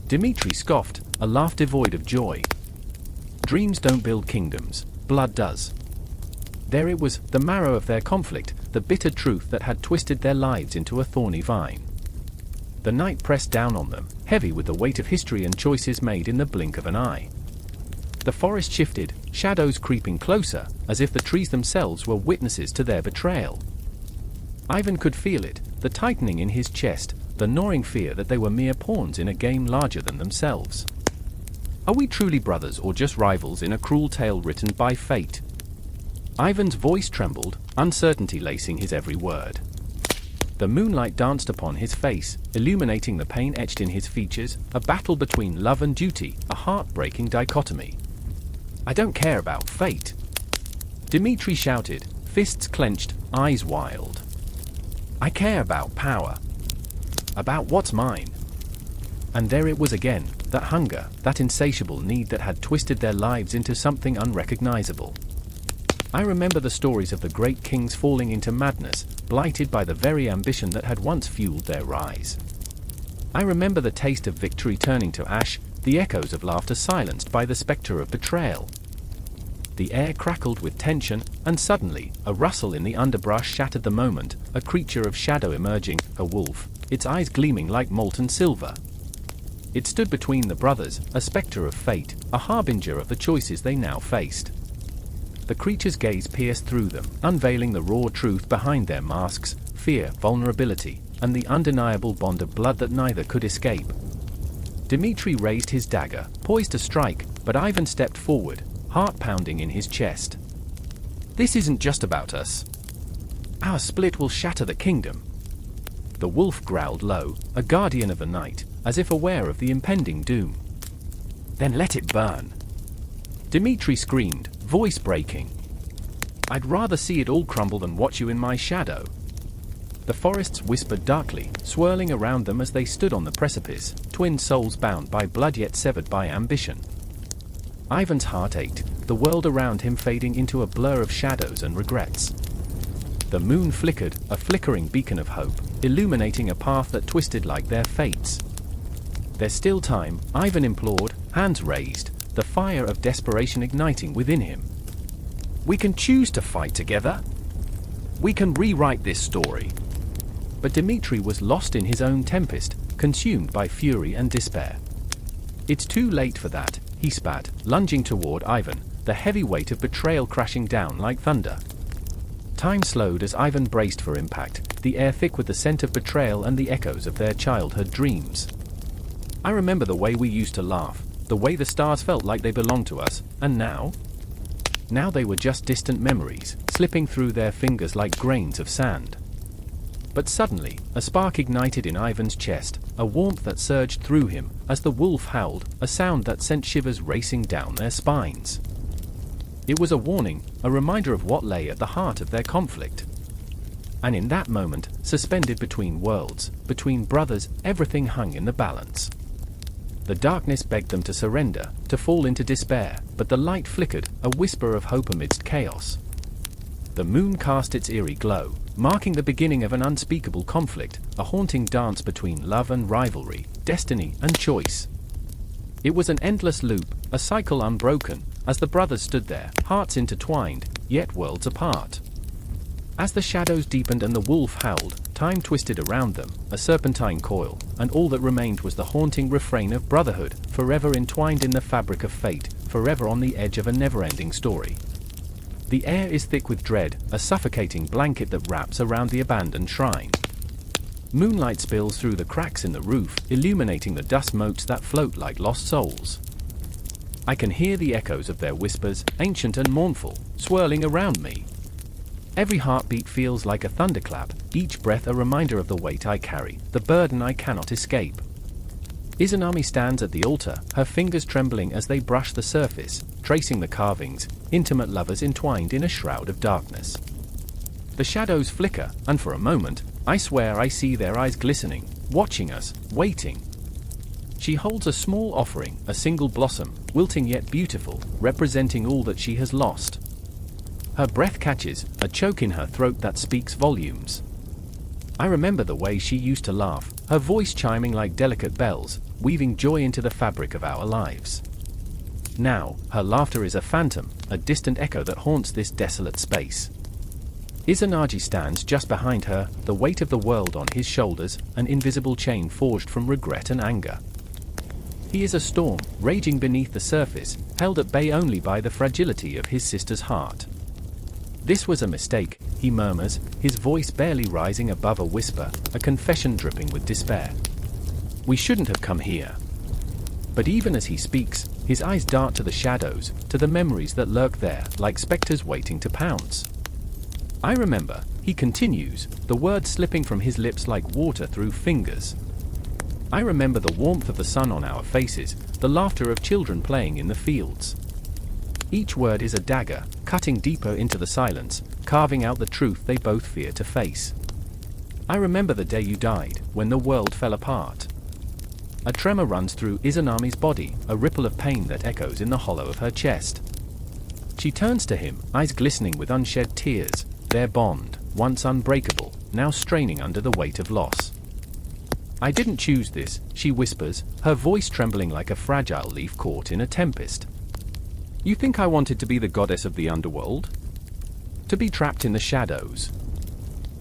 Dimitri scoffed, a laugh devoid of joy. "Dreams don't build kingdoms, blood does." There it was, the marrow of their conflict, the bitter truth that had twisted their lives into a thorny vine. The night pressed down on them, heavy with the weight of history and choices made in the blink of an eye. The forest shifted, shadows creeping closer, as if the trees themselves were witnesses to their betrayal. Ivan could feel it, the tightening in his chest, the gnawing fear that they were mere pawns in a game larger than themselves. Are we truly brothers or just rivals in a cruel tale written by fate? Ivan's voice trembled, uncertainty lacing his every word. The moonlight danced upon his face, illuminating the pain etched in his features, a battle between love and duty, a heartbreaking dichotomy. "I don't care about fate," Dimitri shouted, fists clenched, eyes wild. "I care about power. About what's mine." And there it was again, that hunger, that insatiable need that had twisted their lives into something unrecognizable. I remember the stories of the great kings falling into madness, blighted by the very ambition that had once fueled their rise. I remember the taste of victory turning to ash, the echoes of laughter silenced by the specter of betrayal. The air crackled with tension, and suddenly, a rustle in the underbrush shattered the moment, a creature of shadow emerging, a wolf, its eyes gleaming like molten silver. It stood between the brothers, a specter of fate, a harbinger of the choices they now faced. The creature's gaze pierced through them, unveiling the raw truth behind their masks, fear, vulnerability, and the undeniable bond of blood that neither could escape. Dimitri raised his dagger, poised to strike, but Ivan stepped forward, heart pounding in his chest. "This isn't just about us. Our split will shatter the kingdom." The wolf growled low, a guardian of the night, as if aware of the impending doom. "Then let it burn," Dimitri screamed, voice breaking. "I'd rather see it all crumble than watch you in my shadow." The forests whispered darkly, swirling around them as they stood on the precipice, twin souls bound by blood yet severed by ambition. Ivan's heart ached, the world around him fading into a blur of shadows and regrets. The moon flickered, a flickering beacon of hope, illuminating a path that twisted like their fates. "There's still time," Ivan implored, hands raised, the fire of desperation igniting within him. "We can choose to fight together. We can rewrite this story." But Dimitri was lost in his own tempest, consumed by fury and despair. "It's too late for that," he spat, lunging toward Ivan, the heavy weight of betrayal crashing down like thunder. Time slowed as Ivan braced for impact, the air thick with the scent of betrayal and the echoes of their childhood dreams. I remember the way we used to laugh, the way the stars felt like they belonged to us, and now? Now they were just distant memories, slipping through their fingers like grains of sand. But suddenly, a spark ignited in Ivan's chest, a warmth that surged through him, as the wolf howled, a sound that sent shivers racing down their spines. It was a warning, a reminder of what lay at the heart of their conflict. And in that moment, suspended between worlds, between brothers, everything hung in the balance. The darkness begged them to surrender, to fall into despair, but the light flickered, a whisper of hope amidst chaos. The moon cast its eerie glow, marking the beginning of an unspeakable conflict, a haunting dance between love and rivalry, destiny and choice. It was an endless loop, a cycle unbroken, as the brothers stood there, hearts intertwined, yet worlds apart. As the shadows deepened and the wolf howled, time twisted around them, a serpentine coil, and all that remained was the haunting refrain of brotherhood, forever entwined in the fabric of fate, forever on the edge of a never-ending story. The air is thick with dread, a suffocating blanket that wraps around the abandoned shrine. Moonlight spills through the cracks in the roof, illuminating the dust motes that float like lost souls. I can hear the echoes of their whispers, ancient and mournful, swirling around me. Every heartbeat feels like a thunderclap, each breath a reminder of the weight I carry, the burden I cannot escape. Izanami stands at the altar, her fingers trembling as they brush the surface, tracing the carvings, intimate lovers entwined in a shroud of darkness. The shadows flicker, and for a moment, I swear I see their eyes glistening, watching us, waiting. She holds a small offering, a single blossom, wilting yet beautiful, representing all that she has lost. Her breath catches, a choke in her throat that speaks volumes. I remember the way she used to laugh, her voice chiming like delicate bells, weaving joy into the fabric of our lives. Now, her laughter is a phantom, a distant echo that haunts this desolate space. Izanagi stands just behind her, the weight of the world on his shoulders, an invisible chain forged from regret and anger. He is a storm, raging beneath the surface, held at bay only by the fragility of his sister's heart. "This was a mistake," he murmurs, his voice barely rising above a whisper, a confession dripping with despair. "We shouldn't have come here." But even as he speaks, his eyes dart to the shadows, to the memories that lurk there, like specters waiting to pounce. "I remember," he continues, the words slipping from his lips like water through fingers. "I remember the warmth of the sun on our faces, the laughter of children playing in the fields." Each word is a dagger, cutting deeper into the silence, carving out the truth they both fear to face. "I remember the day you died, when the world fell apart." A tremor runs through Izanami's body, a ripple of pain that echoes in the hollow of her chest. She turns to him, eyes glistening with unshed tears, their bond, once unbreakable, now straining under the weight of loss. "I didn't choose this," she whispers, her voice trembling like a fragile leaf caught in a tempest. "You think I wanted to be the goddess of the underworld? To be trapped in the shadows?"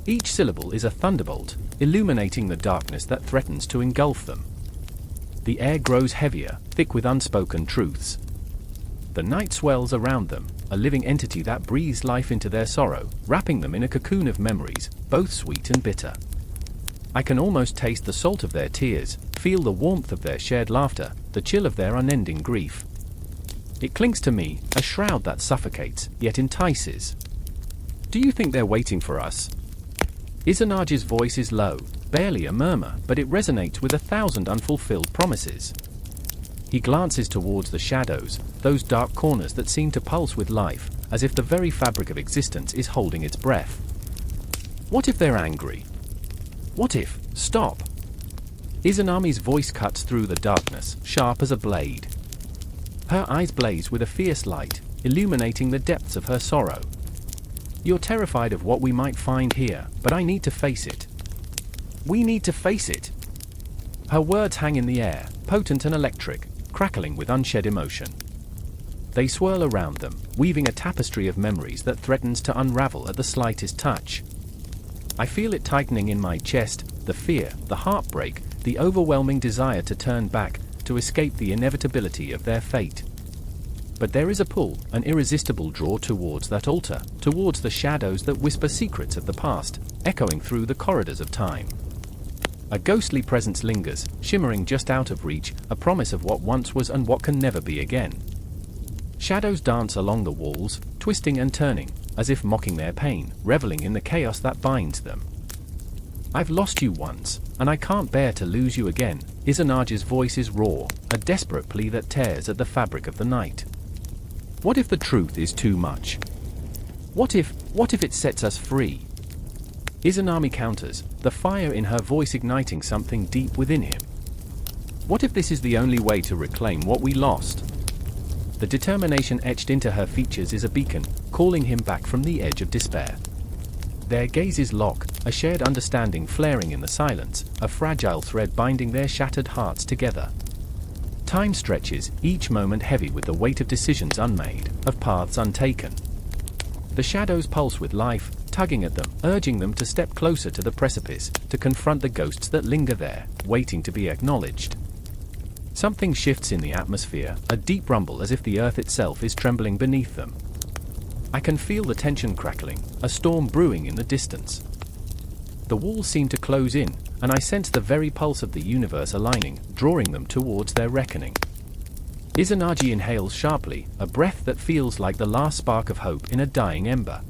Each syllable is a thunderbolt, illuminating the darkness that threatens to engulf them. The air grows heavier, thick with unspoken truths. The night swells around them, a living entity that breathes life into their sorrow, wrapping them in a cocoon of memories, both sweet and bitter. I can almost taste the salt of their tears, feel the warmth of their shared laughter, the chill of their unending grief. It clings to me, a shroud that suffocates, yet entices. "Do you think they're waiting for us?" Izanagi's voice is low, barely a murmur, but it resonates with 1,000 unfulfilled promises. He glances towards the shadows, those dark corners that seem to pulse with life, as if the very fabric of existence is holding its breath. "What if they're angry? What if, stop?" Izanami's voice cuts through the darkness, sharp as a blade. Her eyes blaze with a fierce light, illuminating the depths of her sorrow. "You're terrified of what we might find here, but I need to face it. We need to face it." Her words hang in the air, potent and electric, crackling with unshed emotion. They swirl around them, weaving a tapestry of memories that threatens to unravel at the slightest touch. I feel it tightening in my chest, the fear, the heartbreak, the overwhelming desire to turn back, to escape the inevitability of their fate. But there is a pull, an irresistible draw towards that altar, towards the shadows that whisper secrets of the past, echoing through the corridors of time. A ghostly presence lingers, shimmering just out of reach, a promise of what once was and what can never be again. Shadows dance along the walls, twisting and turning, as if mocking their pain, reveling in the chaos that binds them. "I've lost you once, and I can't bear to lose you again." Izanagi's voice is raw, a desperate plea that tears at the fabric of the night. "What if the truth is too much? What if it sets us free?" Izanami counters, the fire in her voice igniting something deep within him. "What if this is the only way to reclaim what we lost?" The determination etched into her features is a beacon, calling him back from the edge of despair. Their gazes lock, a shared understanding flaring in the silence, a fragile thread binding their shattered hearts together. Time stretches, each moment heavy with the weight of decisions unmade, of paths untaken. The shadows pulse with life, tugging at them, urging them to step closer to the precipice, to confront the ghosts that linger there, waiting to be acknowledged. Something shifts in the atmosphere, a deep rumble as if the earth itself is trembling beneath them. I can feel the tension crackling, a storm brewing in the distance. The walls seem to close in, and I sense the very pulse of the universe aligning, drawing them towards their reckoning. Izanagi inhales sharply, a breath that feels like the last spark of hope in a dying ember.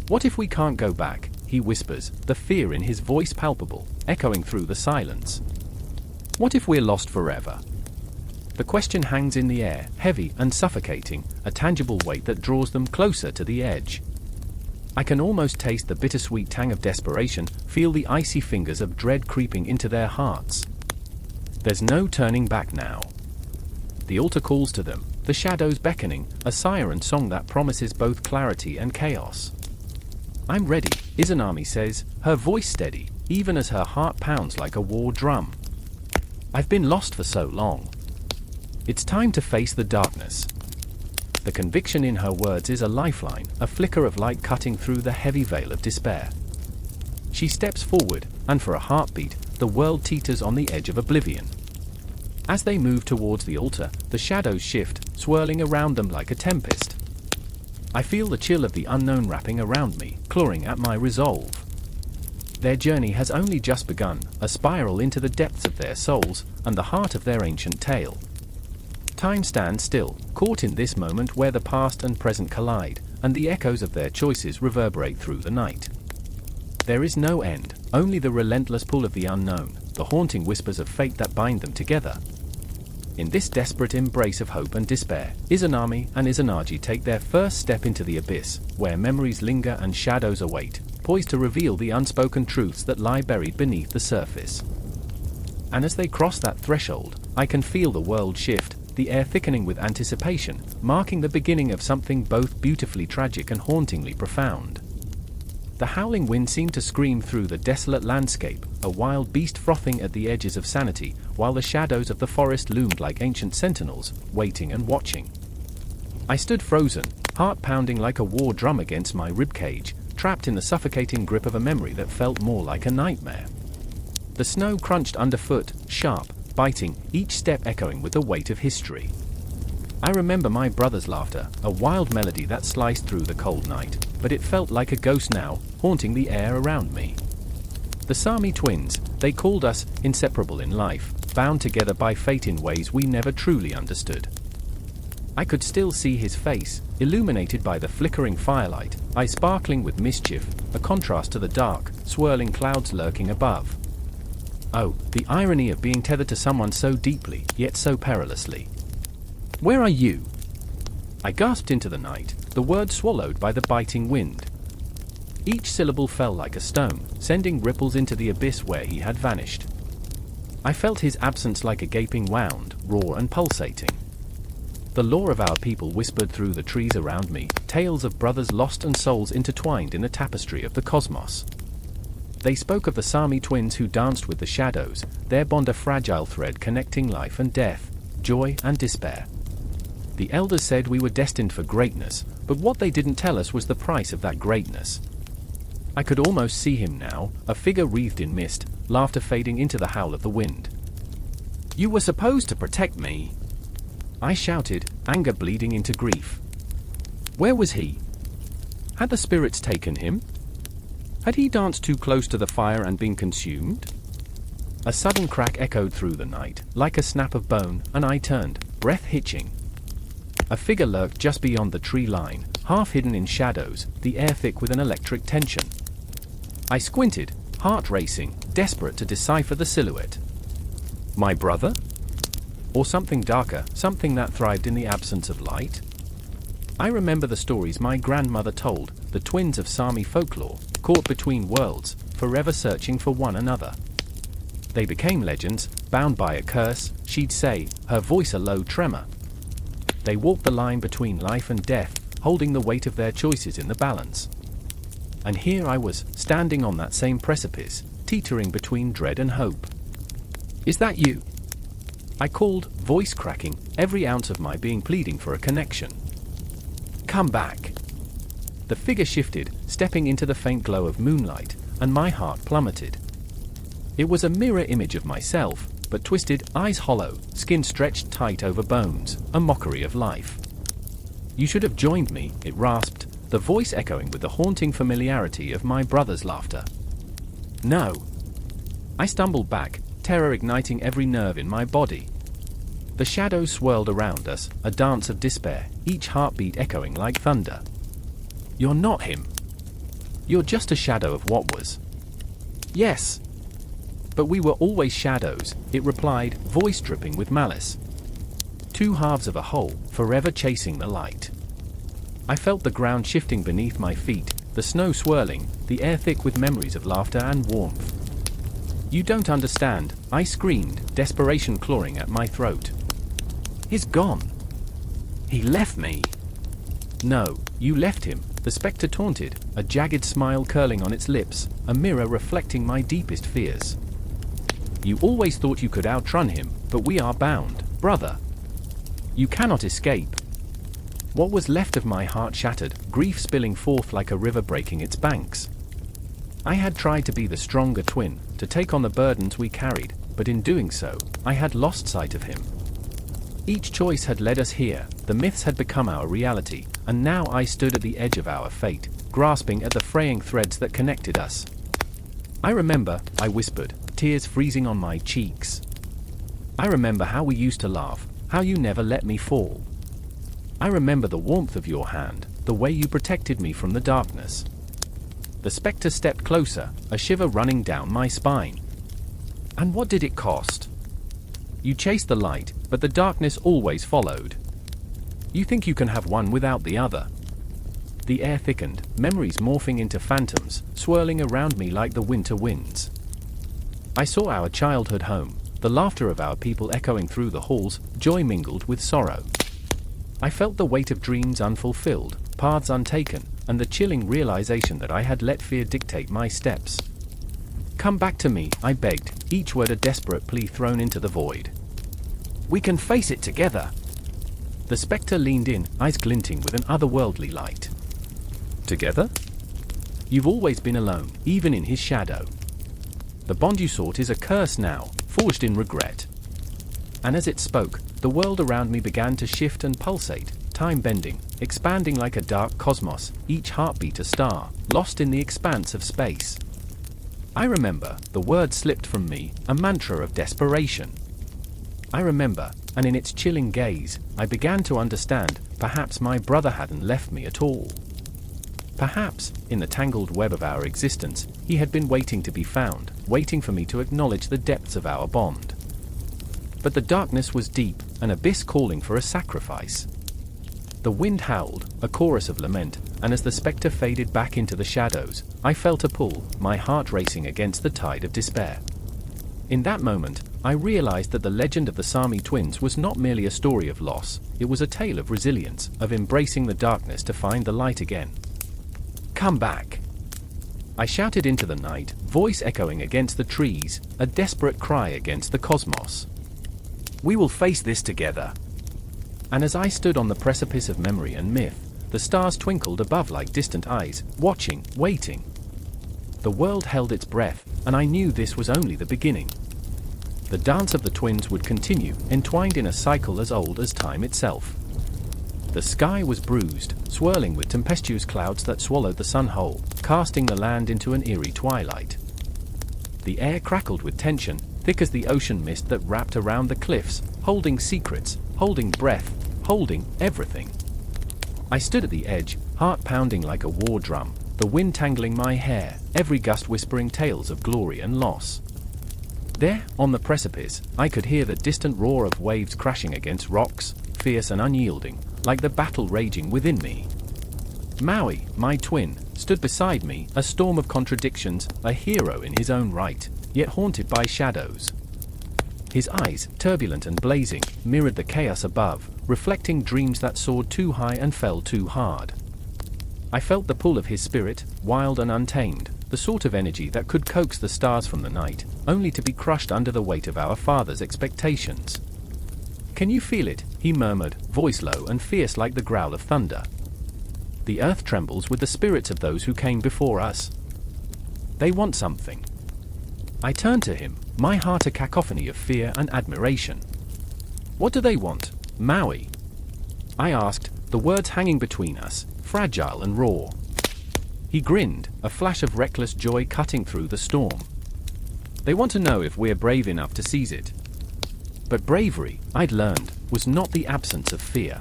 "What if we can't go back?" he whispers, the fear in his voice palpable, echoing through the silence. "What if we're lost forever?" The question hangs in the air, heavy and suffocating, a tangible weight that draws them closer to the edge. I can almost taste the bittersweet tang of desperation, feel the icy fingers of dread creeping into their hearts. There's no turning back now. The altar calls to them, the shadows beckoning, a siren song that promises both clarity and chaos. "I'm ready," Izanami says, her voice steady, even as her heart pounds like a war drum. "I've been lost for so long. It's time to face the darkness." The conviction in her words is a lifeline, a flicker of light cutting through the heavy veil of despair. She steps forward, and for a heartbeat, the world teeters on the edge of oblivion. As they move towards the altar, the shadows shift, swirling around them like a tempest. I feel the chill of the unknown wrapping around me, clawing at my resolve. Their journey has only just begun, a spiral into the depths of their souls, and the heart of their ancient tale. Time stands still, caught in this moment where the past and present collide, and the echoes of their choices reverberate through the night. There is no end, only the relentless pull of the unknown, the haunting whispers of fate that bind them together. In this desperate embrace of hope and despair, Izanami and Izanagi take their first step into the abyss, where memories linger and shadows await, poised to reveal the unspoken truths that lie buried beneath the surface. And as they cross that threshold, I can feel the world shift, the air thickening with anticipation, marking the beginning of something both beautifully tragic and hauntingly profound. The howling wind seemed to scream through the desolate landscape, a wild beast frothing at the edges of sanity, while the shadows of the forest loomed like ancient sentinels, waiting and watching. I stood frozen, heart pounding like a war drum against my ribcage, trapped in the suffocating grip of a memory that felt more like a nightmare. The snow crunched underfoot, sharp, biting, each step echoing with the weight of history. I remember my brother's laughter, a wild melody that sliced through the cold night, but it felt like a ghost now, haunting the air around me. The Sami twins, they called us inseparable in life, bound together by fate in ways we never truly understood. I could still see his face, illuminated by the flickering firelight, eyes sparkling with mischief, a contrast to the dark, swirling clouds lurking above. Oh, the irony of being tethered to someone so deeply, yet so perilously. "Where are you?" I gasped into the night, the word swallowed by the biting wind. Each syllable fell like a stone, sending ripples into the abyss where he had vanished. I felt his absence like a gaping wound, raw and pulsating. The lore of our people whispered through the trees around me, tales of brothers lost and souls intertwined in the tapestry of the cosmos. They spoke of the Sami twins who danced with the shadows, their bond a fragile thread connecting life and death, joy and despair. The elders said we were destined for greatness, but what they didn't tell us was the price of that greatness. I could almost see him now, a figure wreathed in mist, laughter fading into the howl of the wind. "You were supposed to protect me," I shouted, anger bleeding into grief. Where was he? Had the spirits taken him? Had he danced too close to the fire and been consumed? A sudden crack echoed through the night, like a snap of bone, and I turned, breath hitching. A figure lurked just beyond the tree line, half hidden in shadows, the air thick with an electric tension. I squinted, heart racing, desperate to decipher the silhouette. My brother? Or something darker, something that thrived in the absence of light? I remember the stories my grandmother told, the twins of Sami folklore, caught between worlds, forever searching for one another. They became legends, bound by a curse, she'd say, her voice a low tremor. They walked the line between life and death, holding the weight of their choices in the balance. And here I was, standing on that same precipice, teetering between dread and hope. "Is that you?" I called, voice cracking, every ounce of my being pleading for a connection. "Come back." The figure shifted, stepping into the faint glow of moonlight, and my heart plummeted. It was a mirror image of myself, but twisted, eyes hollow, skin stretched tight over bones, a mockery of life. "You should have joined me," it rasped, the voice echoing with the haunting familiarity of my brother's laughter. "No." I stumbled back, terror igniting every nerve in my body. The shadows swirled around us, a dance of despair, each heartbeat echoing like thunder. "You're not him. You're just a shadow of what was." "Yes." "But we were always shadows," it replied, voice dripping with malice. Two halves of a whole, forever chasing the light. I felt the ground shifting beneath my feet, the snow swirling, the air thick with memories of laughter and warmth. "You don't understand," I screamed, desperation clawing at my throat. "He's gone. He left me." "No, you left him," the spectre taunted, a jagged smile curling on its lips, a mirror reflecting my deepest fears. "You always thought you could outrun him, but we are bound, brother. You cannot escape." What was left of my heart shattered, grief spilling forth like a river breaking its banks. I had tried to be the stronger twin, to take on the burdens we carried, but in doing so, I had lost sight of him. Each choice had led us here, the myths had become our reality, and now I stood at the edge of our fate, grasping at the fraying threads that connected us. "I remember," I whispered, tears freezing on my cheeks. "I remember how we used to laugh, how you never let me fall. I remember the warmth of your hand, the way you protected me from the darkness." The spectre stepped closer, a shiver running down my spine. "And what did it cost? You chased the light, but the darkness always followed. You think you can have one without the other." The air thickened, memories morphing into phantoms, swirling around me like the winter winds. I saw our childhood home, the laughter of our people echoing through the halls, joy mingled with sorrow. I felt the weight of dreams unfulfilled, paths untaken, and the chilling realization that I had let fear dictate my steps. "Come back to me," I begged, each word a desperate plea thrown into the void. "We can face it together." The spectre leaned in, eyes glinting with an otherworldly light. "Together? You've always been alone, even in his shadow. The bond you sought is a curse now, forged in regret." And as it spoke, the world around me began to shift and pulsate, time bending, expanding like a dark cosmos, each heartbeat a star, lost in the expanse of space. I remember, the word slipped from me, a mantra of desperation. I remember, and in its chilling gaze, I began to understand, perhaps my brother hadn't left me at all. Perhaps, in the tangled web of our existence, he had been waiting to be found, waiting for me to acknowledge the depths of our bond. But the darkness was deep, an abyss calling for a sacrifice. The wind howled, a chorus of lament, and as the spectre faded back into the shadows, I felt a pull, my heart racing against the tide of despair. In that moment, I realized that the legend of the Sami twins was not merely a story of loss, it was a tale of resilience, of embracing the darkness to find the light again. "Come back!" I shouted into the night, voice echoing against the trees, a desperate cry against the cosmos. "We will face this together." And as I stood on the precipice of memory and myth, the stars twinkled above like distant eyes, watching, waiting. The world held its breath, and I knew this was only the beginning. The dance of the twins would continue, entwined in a cycle as old as time itself. The sky was bruised, swirling with tempestuous clouds that swallowed the sun whole, casting the land into an eerie twilight. The air crackled with tension, thick as the ocean mist that wrapped around the cliffs, holding secrets, holding breath, holding everything. I stood at the edge, heart pounding like a war drum, the wind tangling my hair, every gust whispering tales of glory and loss. There, on the precipice, I could hear the distant roar of waves crashing against rocks, fierce and unyielding, like the battle raging within me. Maui, my twin, stood beside me, a storm of contradictions, a hero in his own right, yet haunted by shadows. His eyes, turbulent and blazing, mirrored the chaos above, reflecting dreams that soared too high and fell too hard. I felt the pull of his spirit, wild and untamed, the sort of energy that could coax the stars from the night, only to be crushed under the weight of our father's expectations. "Can you feel it?" he murmured, voice low and fierce like the growl of thunder. "The earth trembles with the spirits of those who came before us. They want something." I turned to him, my heart a cacophony of fear and admiration. "What do they want, Maui?" I asked, the words hanging between us, fragile and raw. He grinned, a flash of reckless joy cutting through the storm. "They want to know if we're brave enough to seize it." But bravery, I'd learned, was not the absence of fear.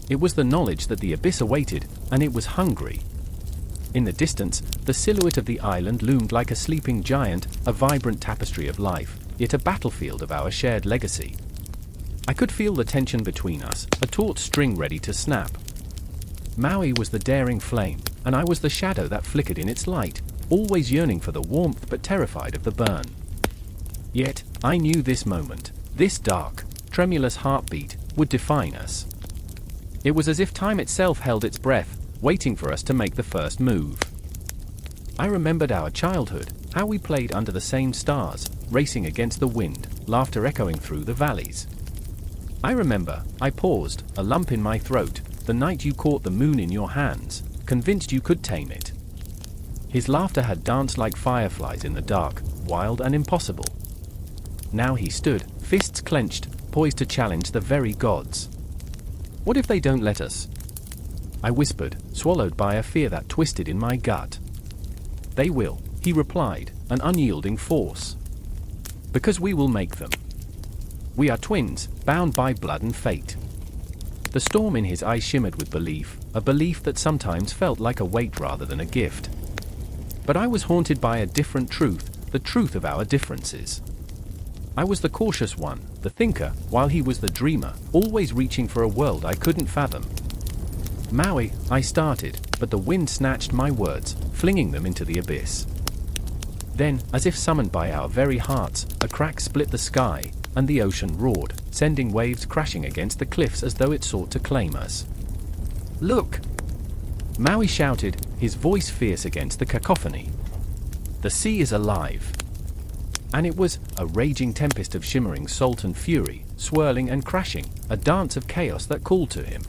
It was the knowledge that the abyss awaited, and it was hungry. In the distance, the silhouette of the island loomed like a sleeping giant, a vibrant tapestry of life, yet a battlefield of our shared legacy. I could feel the tension between us, a taut string ready to snap. Maui was the daring flame, and I was the shadow that flickered in its light, always yearning for the warmth but terrified of the burn. Yet, I knew this moment, this dark, tremulous heartbeat, would define us. It was as if time itself held its breath, waiting for us to make the first move. I remembered our childhood, how we played under the same stars, racing against the wind, laughter echoing through the valleys. I remember, I paused, a lump in my throat, the night you caught the moon in your hands, convinced you could tame it. His laughter had danced like fireflies in the dark, wild and impossible. Now he stood, fists clenched, poised to challenge the very gods. "What if they don't let us?" I whispered, swallowed by a fear that twisted in my gut. "They will," he replied, an unyielding force. "Because we will make them. We are twins, bound by blood and fate." The storm in his eyes shimmered with belief, a belief that sometimes felt like a weight rather than a gift. But I was haunted by a different truth, the truth of our differences. I was the cautious one, the thinker, while he was the dreamer, always reaching for a world I couldn't fathom. "Maui," I started, but the wind snatched my words, flinging them into the abyss. Then, as if summoned by our very hearts, a crack split the sky, and the ocean roared, sending waves crashing against the cliffs as though it sought to claim us. "Look!" Maui shouted, his voice fierce against the cacophony. "The sea is alive!" And it was a raging tempest of shimmering salt and fury, swirling and crashing, a dance of chaos that called to him.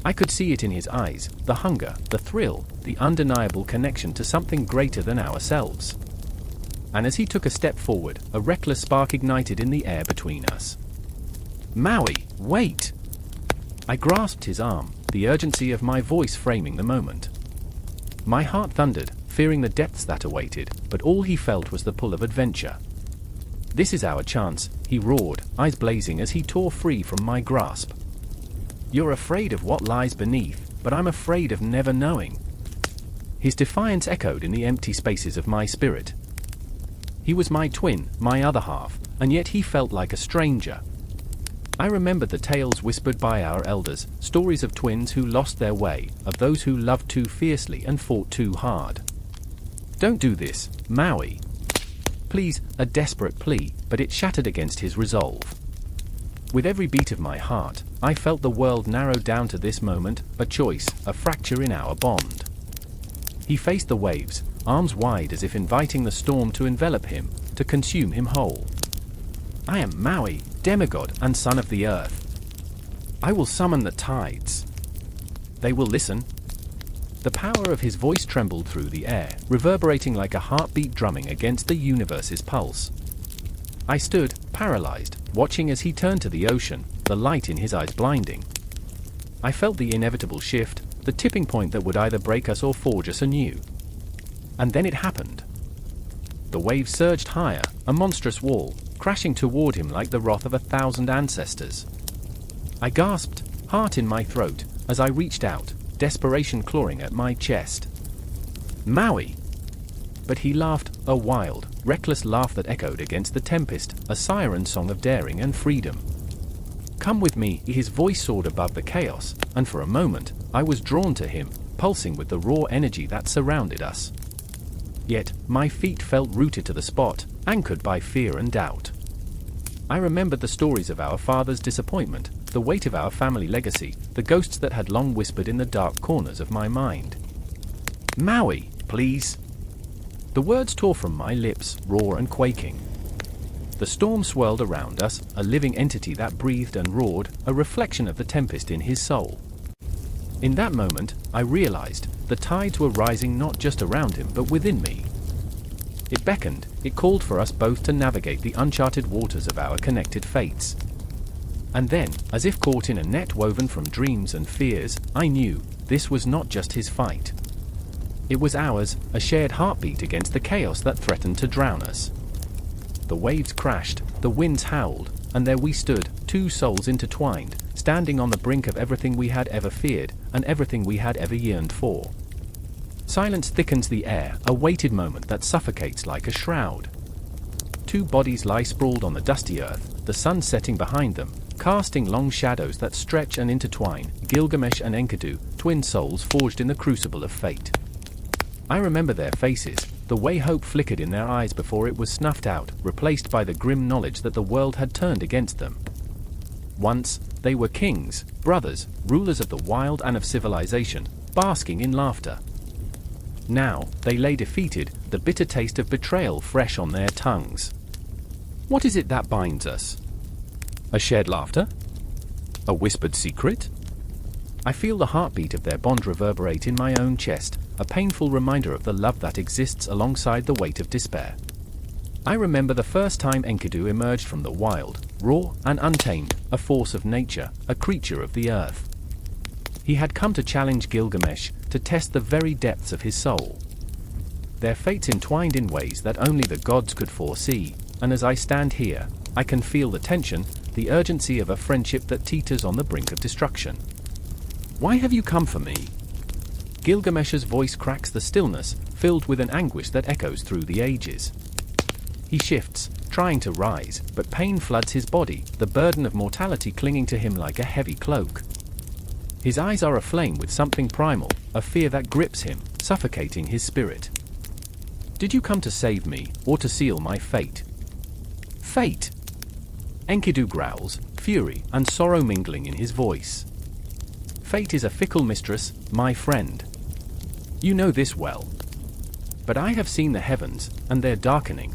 I could see it in his eyes, the hunger, the thrill, the undeniable connection to something greater than ourselves. And as he took a step forward, a reckless spark ignited in the air between us. "Maui, wait!" I grasped his arm, the urgency of my voice framing the moment. My heart thundered, fearing the depths that awaited, but all he felt was the pull of adventure. "This is our chance," he roared, eyes blazing as he tore free from my grasp. "You're afraid of what lies beneath, but I'm afraid of never knowing." His defiance echoed in the empty spaces of my spirit. He was my twin, my other half, and yet he felt like a stranger. I remembered the tales whispered by our elders, stories of twins who lost their way, of those who loved too fiercely and fought too hard. "Don't do this, Maui." Please, a desperate plea, but it shattered against his resolve. With every beat of my heart, I felt the world narrow down to this moment, a choice, a fracture in our bond. He faced the waves, arms wide as if inviting the storm to envelop him, to consume him whole. "I am Maui, demigod and son of the earth. I will summon the tides. They will listen." The power of his voice trembled through the air, reverberating like a heartbeat drumming against the universe's pulse. I stood, paralyzed, watching as he turned to the ocean, the light in his eyes blinding. I felt the inevitable shift, the tipping point that would either break us or forge us anew. And then it happened. The waves surged higher, a monstrous wall, crashing toward him like the wrath of 1,000 ancestors. I gasped, heart in my throat, as I reached out, desperation clawing at my chest. "Maui!" But he laughed, a wild, reckless laugh that echoed against the tempest, a siren song of daring and freedom. "Come with me," his voice soared above the chaos, and for a moment, I was drawn to him, pulsing with the raw energy that surrounded us. Yet, my feet felt rooted to the spot, anchored by fear and doubt. I remembered the stories of our father's disappointment, the weight of our family legacy, the ghosts that had long whispered in the dark corners of my mind. "Maui, please." The words tore from my lips, raw and quaking. The storm swirled around us, a living entity that breathed and roared, a reflection of the tempest in his soul. In that moment, I realized, the tides were rising not just around him but within me. It beckoned, it called for us both to navigate the uncharted waters of our connected fates. And then, as if caught in a net woven from dreams and fears, I knew, this was not just his fight. It was ours, a shared heartbeat against the chaos that threatened to drown us. The waves crashed, the winds howled, and there we stood, two souls intertwined, standing on the brink of everything we had ever feared, and everything we had ever yearned for. Silence thickens the air, a weighted moment that suffocates like a shroud. Two bodies lie sprawled on the dusty earth, the sun setting behind them, casting long shadows that stretch and intertwine, Gilgamesh and Enkidu, twin souls forged in the crucible of fate. I remember their faces, the way hope flickered in their eyes before it was snuffed out, replaced by the grim knowledge that the world had turned against them. Once, they were kings, brothers, rulers of the wild and of civilization, basking in laughter. Now, they lay defeated, the bitter taste of betrayal fresh on their tongues. What is it that binds us? A shared laughter? A whispered secret? I feel the heartbeat of their bond reverberate in my own chest, a painful reminder of the love that exists alongside the weight of despair. I remember the first time Enkidu emerged from the wild, raw and untamed, a force of nature, a creature of the earth. He had come to challenge Gilgamesh, to test the very depths of his soul. Their fates entwined in ways that only the gods could foresee, and as I stand here, I can feel the tension, the urgency of a friendship that teeters on the brink of destruction. "Why have you come for me?" Gilgamesh's voice cracks the stillness, filled with an anguish that echoes through the ages. He shifts, trying to rise, but pain floods his body, the burden of mortality clinging to him like a heavy cloak. His eyes are aflame with something primal, a fear that grips him, suffocating his spirit. "Did you come to save me, or to seal my fate?" "Fate!" Enkidu growls, fury and sorrow mingling in his voice. "Fate is a fickle mistress, my friend. You know this well. But I have seen the heavens, and they're darkening.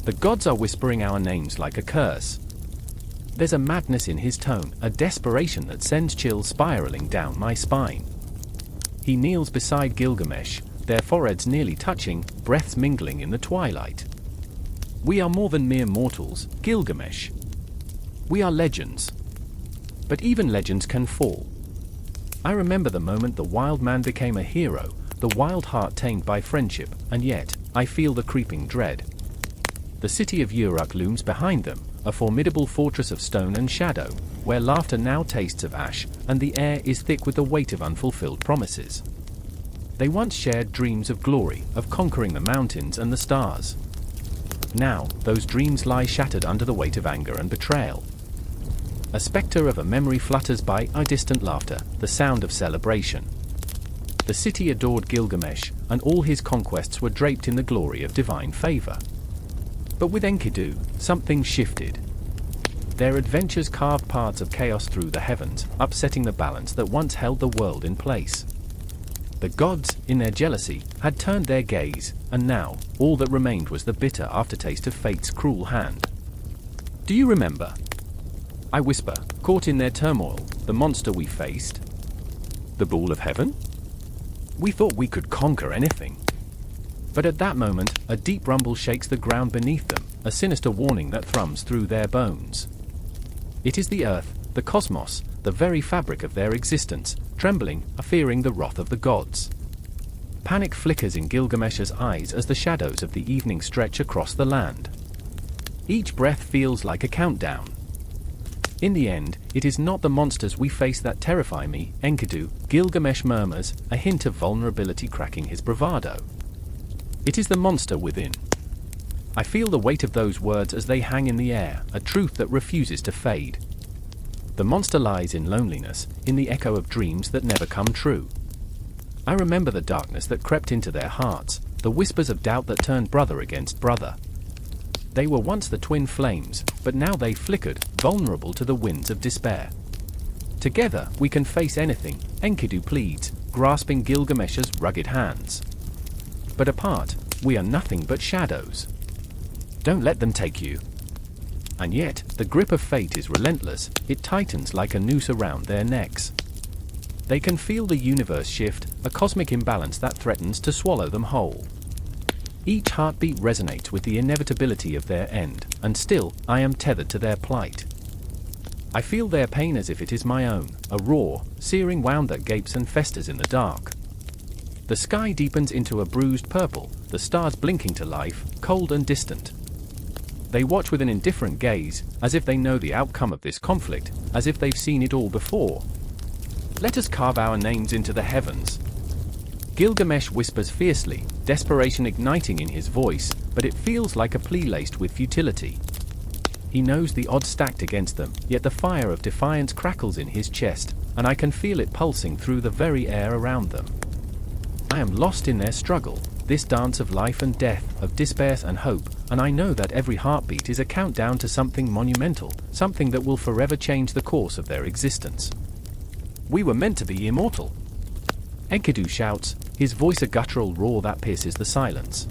The gods are whispering our names like a curse." There's a madness in his tone, a desperation that sends chills spiraling down my spine. He kneels beside Gilgamesh, their foreheads nearly touching, breaths mingling in the twilight. "We are more than mere mortals, Gilgamesh. We are legends. But even legends can fall. I remember the moment the wild man became a hero, the wild heart tamed by friendship, and yet, I feel the creeping dread. The city of Uruk looms behind them, a formidable fortress of stone and shadow, where laughter now tastes of ash, and the air is thick with the weight of unfulfilled promises. They once shared dreams of glory, of conquering the mountains and the stars. Now, those dreams lie shattered under the weight of anger and betrayal. A spectre of a memory flutters by, a distant laughter, the sound of celebration. The city adored Gilgamesh, and all his conquests were draped in the glory of divine favor. But with Enkidu, something shifted. Their adventures carved paths of chaos through the heavens, upsetting the balance that once held the world in place. The gods, in their jealousy, had turned their gaze, and now, all that remained was the bitter aftertaste of fate's cruel hand. "Do you remember?" I whisper, caught in their turmoil, "the monster we faced? The Bull of Heaven? We thought we could conquer anything." But at that moment, a deep rumble shakes the ground beneath them, a sinister warning that thrums through their bones. It is the earth, the cosmos, the very fabric of their existence, trembling, fearing the wrath of the gods. Panic flickers in Gilgamesh's eyes as the shadows of the evening stretch across the land. Each breath feels like a countdown. In the end, it is not the monsters we face that terrify me, Enkidu, Gilgamesh murmurs, a hint of vulnerability cracking his bravado. It is the monster within. I feel the weight of those words as they hang in the air, a truth that refuses to fade. The monster lies in loneliness, in the echo of dreams that never come true. I remember the darkness that crept into their hearts, the whispers of doubt that turned brother against brother. They were once the twin flames, but now they flickered, vulnerable to the winds of despair. Together, we can face anything, Enkidu pleads, grasping Gilgamesh's rugged hands. But apart, we are nothing but shadows. Don't let them take you. And yet, the grip of fate is relentless, it tightens like a noose around their necks. They can feel the universe shift, a cosmic imbalance that threatens to swallow them whole. Each heartbeat resonates with the inevitability of their end, and still, I am tethered to their plight. I feel their pain as if it is my own, a raw, searing wound that gapes and festers in the dark. The sky deepens into a bruised purple, the stars blinking to life, cold and distant. They watch with an indifferent gaze, as if they know the outcome of this conflict, as if they've seen it all before. Let us carve our names into the heavens. Gilgamesh whispers fiercely, desperation igniting in his voice, but it feels like a plea laced with futility. He knows the odds stacked against them, yet the fire of defiance crackles in his chest, and I can feel it pulsing through the very air around them. I am lost in their struggle, this dance of life and death, of despair and hope, and I know that every heartbeat is a countdown to something monumental, something that will forever change the course of their existence. We were meant to be immortal. Enkidu shouts, his voice a guttural roar that pierces the silence.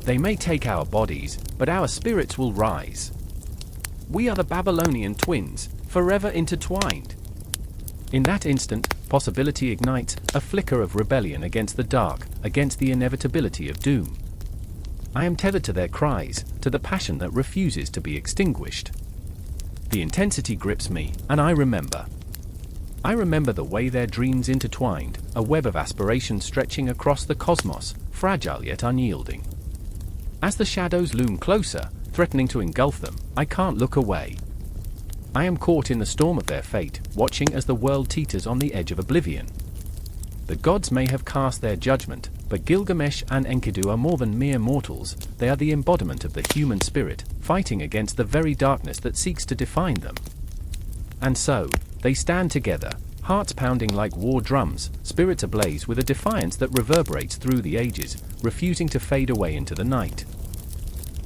They may take our bodies, but our spirits will rise. We are the Babylonian twins, forever intertwined. In that instant, possibility ignites, a flicker of rebellion against the dark, against the inevitability of doom. I am tethered to their cries, to the passion that refuses to be extinguished. The intensity grips me, and I remember. I remember the way their dreams intertwined, a web of aspiration stretching across the cosmos, fragile yet unyielding. As the shadows loom closer, threatening to engulf them, I can't look away. I am caught in the storm of their fate, watching as the world teeters on the edge of oblivion. The gods may have cast their judgment, but Gilgamesh and Enkidu are more than mere mortals, they are the embodiment of the human spirit, fighting against the very darkness that seeks to define them. And so, they stand together, hearts pounding like war drums, spirits ablaze with a defiance that reverberates through the ages, refusing to fade away into the night.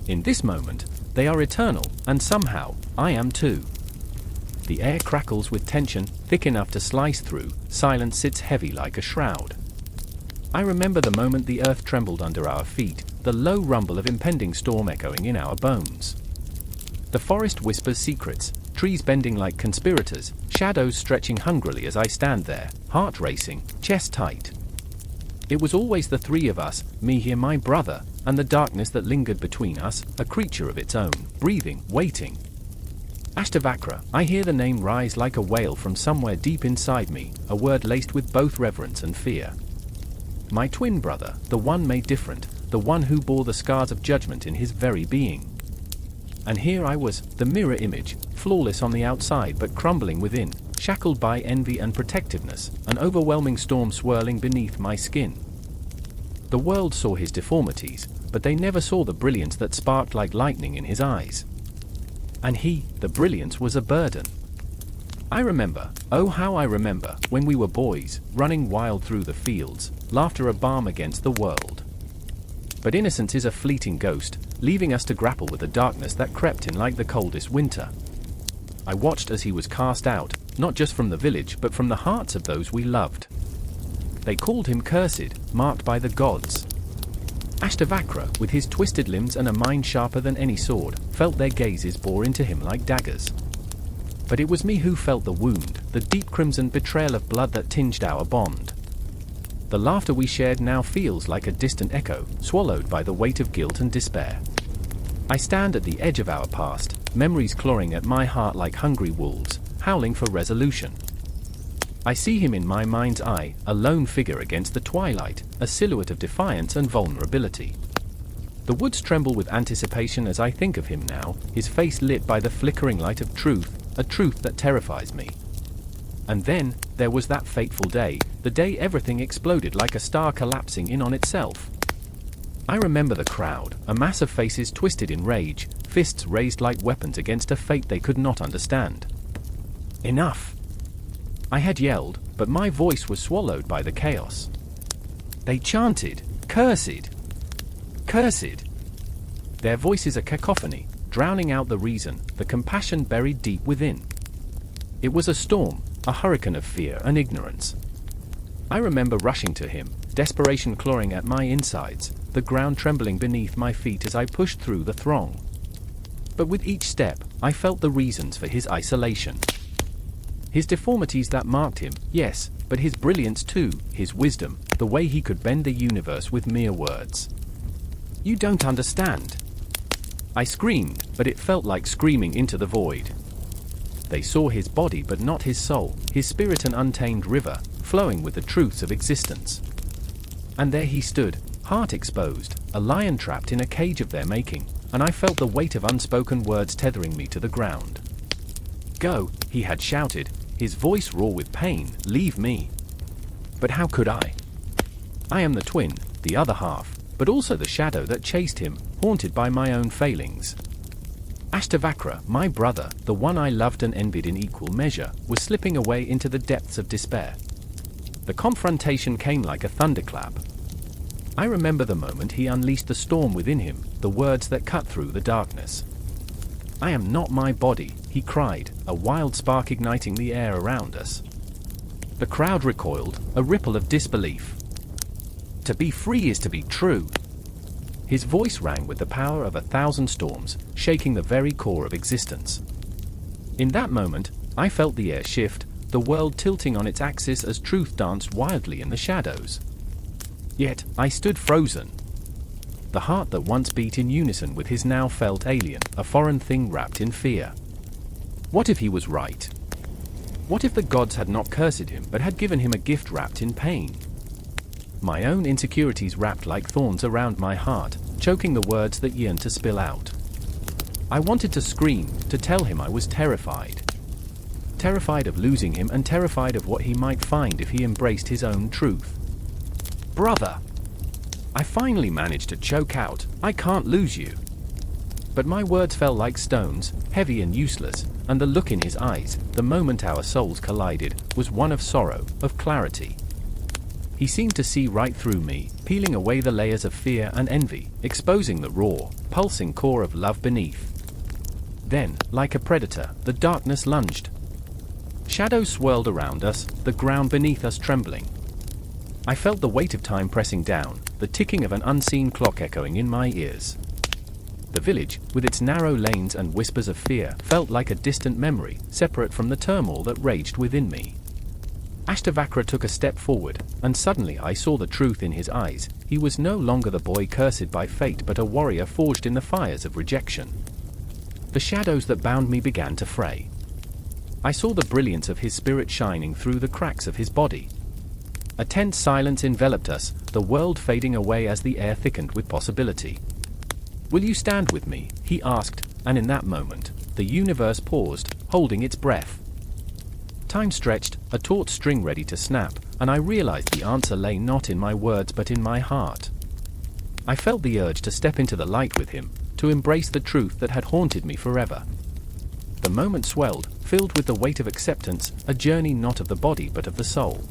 In this moment, they are eternal, and somehow, I am too. The air crackles with tension, thick enough to slice through, silence sits heavy like a shroud. I remember the moment the earth trembled under our feet, the low rumble of impending storm echoing in our bones. The forest whispers secrets, trees bending like conspirators, shadows stretching hungrily as I stand there, heart racing, chest tight. It was always the three of us, me here my brother, and the darkness that lingered between us, a creature of its own, breathing, waiting. Ashtavakra, I hear the name rise like a wail from somewhere deep inside me, a word laced with both reverence and fear. My twin brother, the one made different, the one who bore the scars of judgment in his very being. And here I was, the mirror image, flawless on the outside but crumbling within, shackled by envy and protectiveness, an overwhelming storm swirling beneath my skin. The world saw his deformities, but they never saw the brilliance that sparked like lightning in his eyes. And he, the brilliance, was a burden. I remember, oh how I remember, when we were boys, running wild through the fields, laughter a balm against the world. But innocence is a fleeting ghost, leaving us to grapple with the darkness that crept in like the coldest winter. I watched as he was cast out, not just from the village but from the hearts of those we loved. They called him cursed, marked by the gods. Ashtavakra, with his twisted limbs and a mind sharper than any sword, felt their gazes bore into him like daggers. But it was me who felt the wound, the deep crimson betrayal of blood that tinged our bond. The laughter we shared now feels like a distant echo, swallowed by the weight of guilt and despair. I stand at the edge of our past, memories clawing at my heart like hungry wolves, howling for resolution. I see him in my mind's eye, a lone figure against the twilight, a silhouette of defiance and vulnerability. The woods tremble with anticipation as I think of him now, his face lit by the flickering light of truth, a truth that terrifies me. And then, there was that fateful day, the day everything exploded like a star collapsing in on itself. I remember the crowd, a mass of faces twisted in rage, fists raised like weapons against a fate they could not understand. Enough! I had yelled, but my voice was swallowed by the chaos. They chanted, "Cursed! Cursed!" their voices a cacophony, drowning out the reason, the compassion buried deep within. It was a storm, a hurricane of fear and ignorance. I remember rushing to him, desperation clawing at my insides, the ground trembling beneath my feet as I pushed through the throng. But with each step, I felt the reasons for his isolation. His deformities that marked him, yes, but his brilliance too, his wisdom, the way he could bend the universe with mere words. "You don't understand." I screamed, but it felt like screaming into the void. They saw his body but not his soul, his spirit an untamed river, flowing with the truths of existence. And there he stood, heart exposed, a lion trapped in a cage of their making, and I felt the weight of unspoken words tethering me to the ground. "Go," he had shouted, his voice raw with pain, "leave me." But how could I? I am the twin, the other half, but also the shadow that chased him, haunted by my own failings. Ashtavakra, my brother, the one I loved and envied in equal measure, was slipping away into the depths of despair. The confrontation came like a thunderclap. I remember the moment he unleashed the storm within him, the words that cut through the darkness. "I am not my body," he cried, a wild spark igniting the air around us. The crowd recoiled, a ripple of disbelief. "To be free is to be true." His voice rang with the power of 1,000 storms, shaking the very core of existence. In that moment, I felt the air shift, the world tilting on its axis as truth danced wildly in the shadows. Yet, I stood frozen. The heart that once beat in unison with his now felt alien, a foreign thing wrapped in fear. What if he was right? What if the gods had not cursed him but had given him a gift wrapped in pain? My own insecurities wrapped like thorns around my heart, choking the words that yearned to spill out. I wanted to scream, to tell him I was terrified. Terrified of losing him and terrified of what he might find if he embraced his own truth. "Brother!" I finally managed to choke out, "I can't lose you." But my words fell like stones, heavy and useless, and the look in his eyes, the moment our souls collided, was one of sorrow, of clarity. He seemed to see right through me, peeling away the layers of fear and envy, exposing the raw, pulsing core of love beneath. Then, like a predator, the darkness lunged. Shadows swirled around us, the ground beneath us trembling. I felt the weight of time pressing down, the ticking of an unseen clock echoing in my ears. The village, with its narrow lanes and whispers of fear, felt like a distant memory, separate from the turmoil that raged within me. Ashtavakra took a step forward, and suddenly I saw the truth in his eyes. He was no longer the boy cursed by fate but a warrior forged in the fires of rejection. The shadows that bound me began to fray. I saw the brilliance of his spirit shining through the cracks of his body. A tense silence enveloped us, the world fading away as the air thickened with possibility. "Will you stand with me?" he asked, and in that moment, the universe paused, holding its breath. Time stretched, a taut string ready to snap, and I realized the answer lay not in my words but in my heart. I felt the urge to step into the light with him, to embrace the truth that had haunted me forever. The moment swelled, filled with the weight of acceptance, a journey not of the body but of the soul.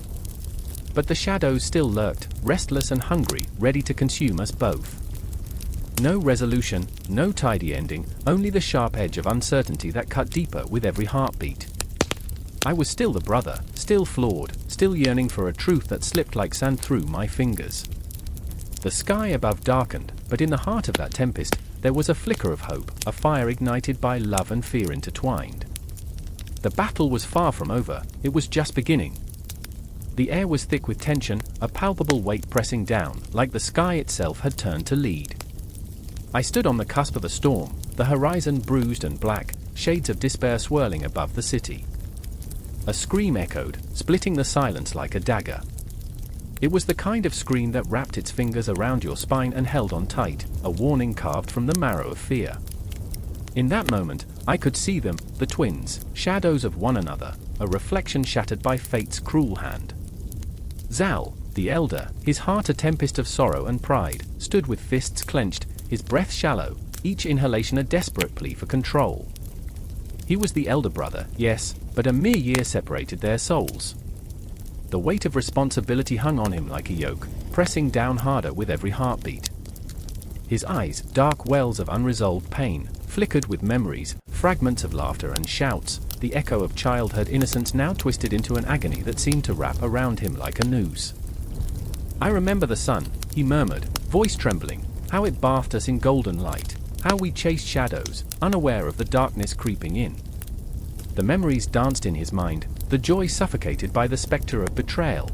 But the shadows still lurked, restless and hungry, ready to consume us both. No resolution, no tidy ending, only the sharp edge of uncertainty that cut deeper with every heartbeat. I was still the brother, still flawed, still yearning for a truth that slipped like sand through my fingers. The sky above darkened, but in the heart of that tempest, there was a flicker of hope, a fire ignited by love and fear intertwined. The battle was far from over, it was just beginning. The air was thick with tension, a palpable weight pressing down, like the sky itself had turned to lead. I stood on the cusp of a storm, the horizon bruised and black, shades of despair swirling above the city. A scream echoed, splitting the silence like a dagger. It was the kind of scream that wrapped its fingers around your spine and held on tight, a warning carved from the marrow of fear. In that moment, I could see them, the twins, shadows of one another, a reflection shattered by fate's cruel hand. Zal, the elder, his heart a tempest of sorrow and pride, stood with fists clenched, his breath shallow, each inhalation a desperate plea for control. He was the elder brother, yes, but a mere year separated their souls. The weight of responsibility hung on him like a yoke, pressing down harder with every heartbeat. His eyes, dark wells of unresolved pain, flickered with memories, fragments of laughter and shouts, the echo of childhood innocence now twisted into an agony that seemed to wrap around him like a noose. "I remember the sun," he murmured, voice trembling, "how it bathed us in golden light, how we chased shadows, unaware of the darkness creeping in." The memories danced in his mind, the joy suffocated by the specter of betrayal.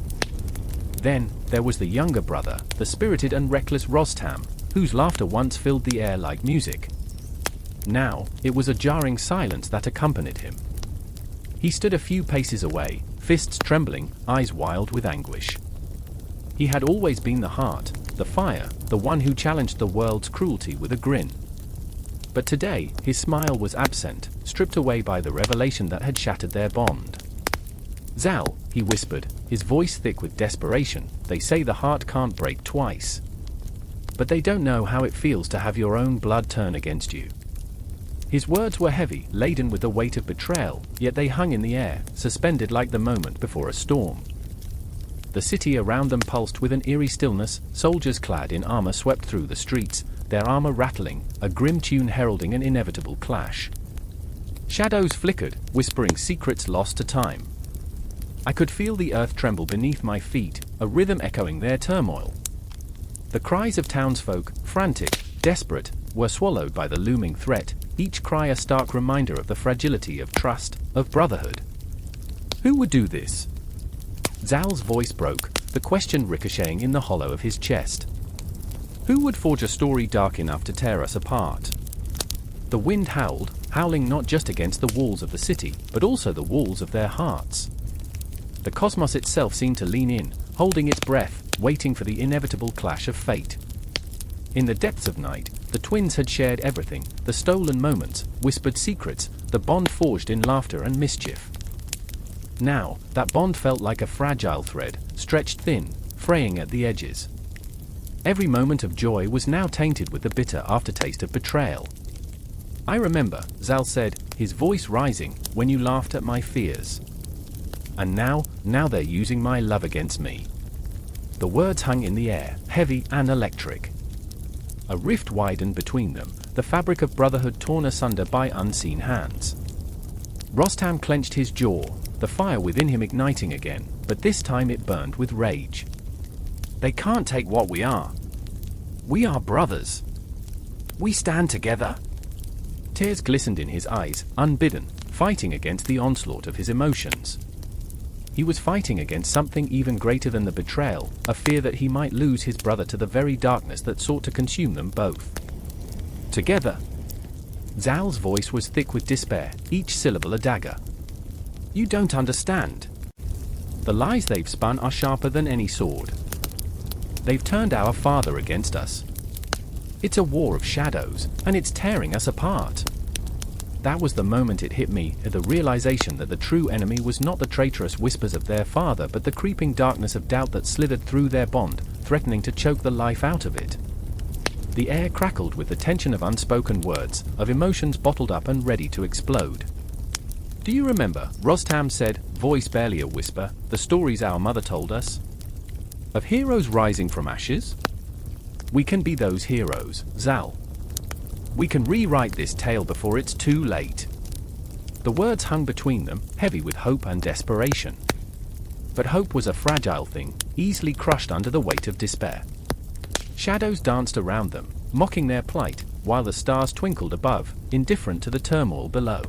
Then, there was the younger brother, the spirited and reckless Rostam, whose laughter once filled the air like music. Now, it was a jarring silence that accompanied him. He stood a few paces away, fists trembling, eyes wild with anguish. He had always been the heart, the fire, the one who challenged the world's cruelty with a grin. But today, his smile was absent, stripped away by the revelation that had shattered their bond. "Zal," he whispered, his voice thick with desperation, "they say the heart can't break twice. But they don't know how it feels to have your own blood turn against you." His words were heavy, laden with the weight of betrayal, yet they hung in the air, suspended like the moment before a storm. The city around them pulsed with an eerie stillness, soldiers clad in armor swept through the streets, their armor rattling, a grim tune heralding an inevitable clash. Shadows flickered, whispering secrets lost to time. I could feel the earth tremble beneath my feet, a rhythm echoing their turmoil. The cries of townsfolk, frantic, desperate, were swallowed by the looming threat, each cry a stark reminder of the fragility of trust, of brotherhood. Who would do this? Zal's voice broke, the question ricocheting in the hollow of his chest. Who would forge a story dark enough to tear us apart? The wind howled, howling not just against the walls of the city, but also the walls of their hearts. The cosmos itself seemed to lean in, holding its breath, waiting for the inevitable clash of fate. In the depths of night, the twins had shared everything, the stolen moments, whispered secrets, the bond forged in laughter and mischief. Now, that bond felt like a fragile thread, stretched thin, fraying at the edges. Every moment of joy was now tainted with the bitter aftertaste of betrayal. "I remember," Zal said, his voice rising, "when you laughed at my fears. And now they're using my love against me." The words hung in the air, heavy and electric. A rift widened between them, the fabric of brotherhood torn asunder by unseen hands. Rostam clenched his jaw, the fire within him igniting again, but this time it burned with rage. "They can't take what we are. We are brothers. We stand together." Tears glistened in his eyes, unbidden, fighting against the onslaught of his emotions. He was fighting against something even greater than the betrayal, a fear that he might lose his brother to the very darkness that sought to consume them both. "Together." Zal's voice was thick with despair, each syllable a dagger. "You don't understand. The lies they've spun are sharper than any sword. They've turned our father against us. It's a war of shadows, and it's tearing us apart." That was the moment it hit me, the realization that the true enemy was not the traitorous whispers of their father but the creeping darkness of doubt that slithered through their bond, threatening to choke the life out of it. The air crackled with the tension of unspoken words, of emotions bottled up and ready to explode. "Do you remember," Rostam said, voice barely a whisper, "the stories our mother told us? Of heroes rising from ashes? We can be those heroes, Zal. We can rewrite this tale before it's too late." The words hung between them, heavy with hope and desperation. But hope was a fragile thing, easily crushed under the weight of despair. Shadows danced around them, mocking their plight, while the stars twinkled above, indifferent to the turmoil below.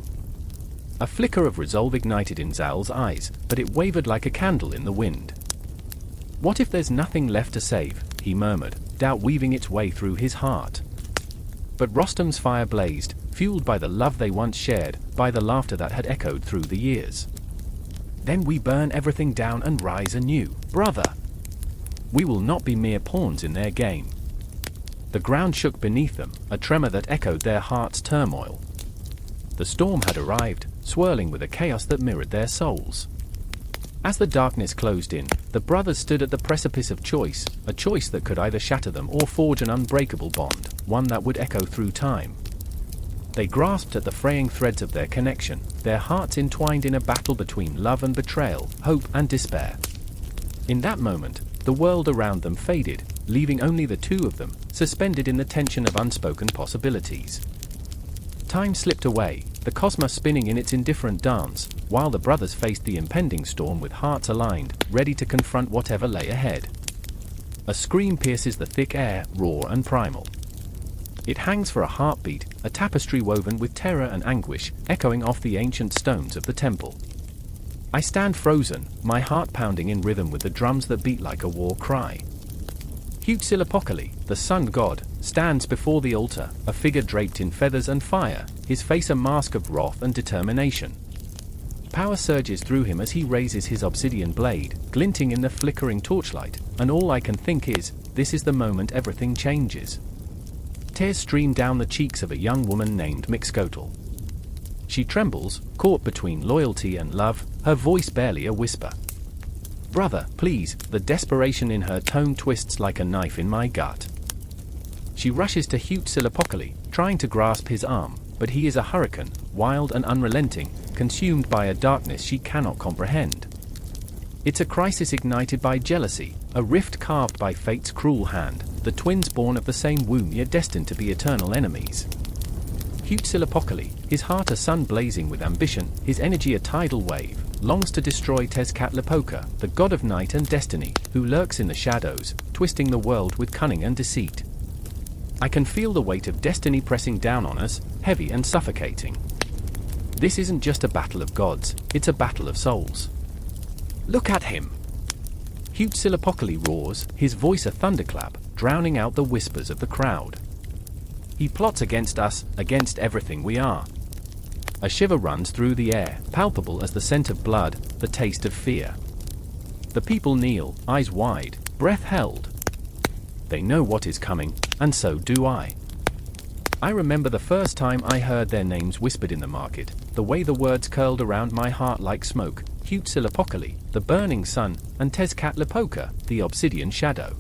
A flicker of resolve ignited in Zal's eyes, but it wavered like a candle in the wind. "What if there's nothing left to save?" he murmured, doubt weaving its way through his heart. But Rostam's fire blazed, fueled by the love they once shared, by the laughter that had echoed through the years. "Then we burn everything down and rise anew, brother. We will not be mere pawns in their game." The ground shook beneath them, a tremor that echoed their hearts' turmoil. The storm had arrived, swirling with a chaos that mirrored their souls. As the darkness closed in, the brothers stood at the precipice of choice, a choice that could either shatter them or forge an unbreakable bond, one that would echo through time. They grasped at the fraying threads of their connection, their hearts entwined in a battle between love and betrayal, hope and despair. In that moment, the world around them faded, leaving only the two of them, suspended in the tension of unspoken possibilities. Time slipped away, the cosmos spinning in its indifferent dance, while the brothers faced the impending storm with hearts aligned, ready to confront whatever lay ahead. A scream pierces the thick air, raw and primal. It hangs for a heartbeat, a tapestry woven with terror and anguish, echoing off the ancient stones of the temple. I stand frozen, my heart pounding in rhythm with the drums that beat like a war cry. Huitzilopochtli, the sun god, stands before the altar, a figure draped in feathers and fire, his face a mask of wrath and determination. Power surges through him as he raises his obsidian blade, glinting in the flickering torchlight, and all I can think is, this is the moment everything changes. Tears stream down the cheeks of a young woman named Mixcoatl. She trembles, caught between loyalty and love, her voice barely a whisper. "Brother, please," the desperation in her tone twists like a knife in my gut. She rushes to Huitzilopochtli, trying to grasp his arm, but he is a hurricane, wild and unrelenting, consumed by a darkness she cannot comprehend. It's a crisis ignited by jealousy, a rift carved by fate's cruel hand, the twins born of the same womb yet destined to be eternal enemies. Huitzilopochtli, his heart a sun blazing with ambition, his energy a tidal wave, longs to destroy Tezcatlipoca, the god of night and destiny, who lurks in the shadows, twisting the world with cunning and deceit. I can feel the weight of destiny pressing down on us, heavy and suffocating. This isn't just a battle of gods, it's a battle of souls. Look at him! Huitzilopochtli roars, his voice a thunderclap, drowning out the whispers of the crowd. He plots against us, against everything we are. A shiver runs through the air, palpable as the scent of blood, the taste of fear. The people kneel, eyes wide, breath held. They know what is coming, and so do I. I remember the first time I heard their names whispered in the market, the way the words curled around my heart like smoke: Huitzilopochtli, the burning sun, and Tezcatlipoca, the obsidian shadow.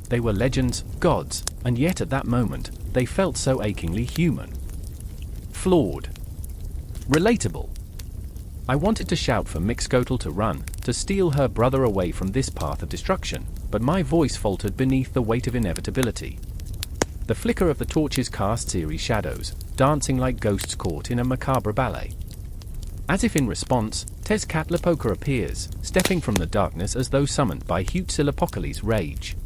They were legends, gods, and yet at that moment, they felt so achingly human. Flawed. Relatable. I wanted to shout for Mixcoatl to run, to steal her brother away from this path of destruction, but my voice faltered beneath the weight of inevitability. The flicker of the torches casts eerie shadows, dancing like ghosts caught in a macabre ballet. As if in response, Tezcatlipoca appears, stepping from the darkness as though summoned by Huitzilopochtli's rage.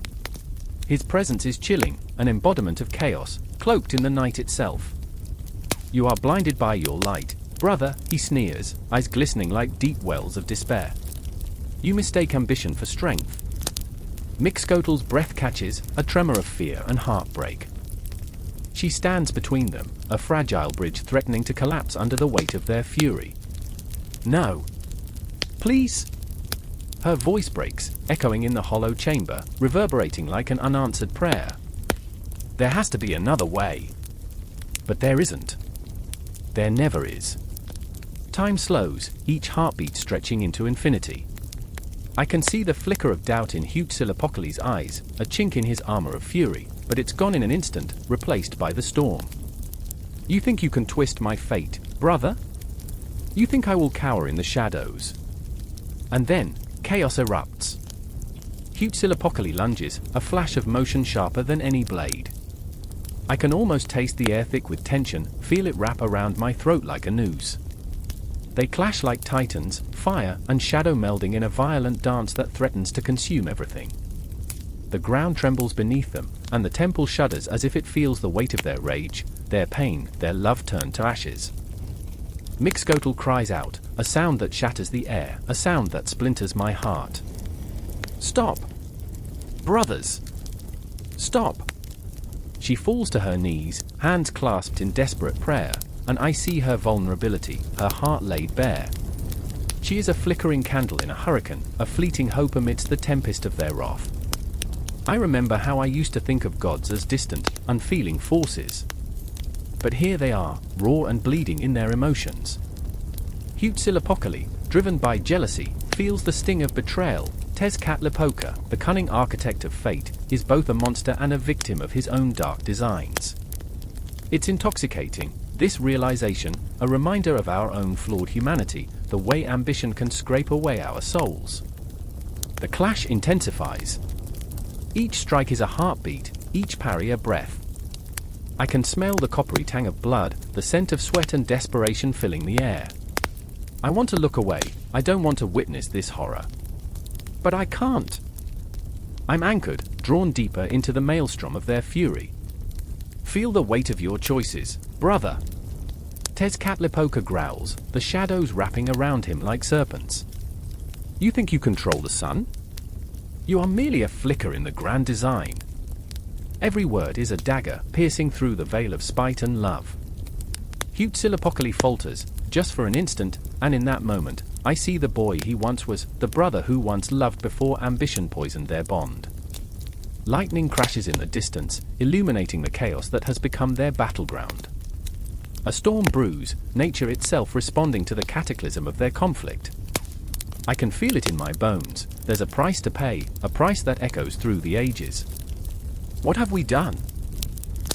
His presence is chilling, an embodiment of chaos, cloaked in the night itself. "You are blinded by your light, brother," he sneers, eyes glistening like deep wells of despair. "You mistake ambition for strength." Mixcoatl's breath catches, a tremor of fear and heartbreak. She stands between them, a fragile bridge threatening to collapse under the weight of their fury. "No. Please?" Her voice breaks, echoing in the hollow chamber, reverberating like an unanswered prayer. "There has to be another way." But there isn't. There never is. Time slows, each heartbeat stretching into infinity. I can see the flicker of doubt in Huitzilopochtli's eyes, a chink in his armor of fury, but it's gone in an instant, replaced by the storm. "You think you can twist my fate, brother? You think I will cower in the shadows?" And then, chaos erupts. Huitzilopochtli lunges, a flash of motion sharper than any blade. I can almost taste the air thick with tension, feel it wrap around my throat like a noose. They clash like titans, fire and shadow melding in a violent dance that threatens to consume everything. The ground trembles beneath them, and the temple shudders as if it feels the weight of their rage, their pain, their love turned to ashes. Mixcoatl cries out, a sound that shatters the air, a sound that splinters my heart. "Stop! Brothers! Stop!" She falls to her knees, hands clasped in desperate prayer, and I see her vulnerability, her heart laid bare. She is a flickering candle in a hurricane, a fleeting hope amidst the tempest of their wrath. I remember how I used to think of gods as distant, unfeeling forces. But here they are, raw and bleeding in their emotions. Huitzilopochtli, driven by jealousy, feels the sting of betrayal. Tezcatlipoca, the cunning architect of fate, is both a monster and a victim of his own dark designs. It's intoxicating, this realization, a reminder of our own flawed humanity, the way ambition can scrape away our souls. The clash intensifies. Each strike is a heartbeat, each parry a breath. I can smell the coppery tang of blood, the scent of sweat and desperation filling the air. I want to look away, I don't want to witness this horror. But I can't. I'm anchored, drawn deeper into the maelstrom of their fury. Feel the weight of your choices, brother. Tezcatlipoca growls, the shadows wrapping around him like serpents. You think you control the sun? You are merely a flicker in the grand design. Every word is a dagger, piercing through the veil of spite and love. Huitzilopochtli falters, just for an instant, and in that moment, I see the boy he once was, the brother who once loved before ambition poisoned their bond. Lightning crashes in the distance, illuminating the chaos that has become their battleground. A storm brews, nature itself responding to the cataclysm of their conflict. I can feel it in my bones, there's a price to pay, a price that echoes through the ages. What have we done?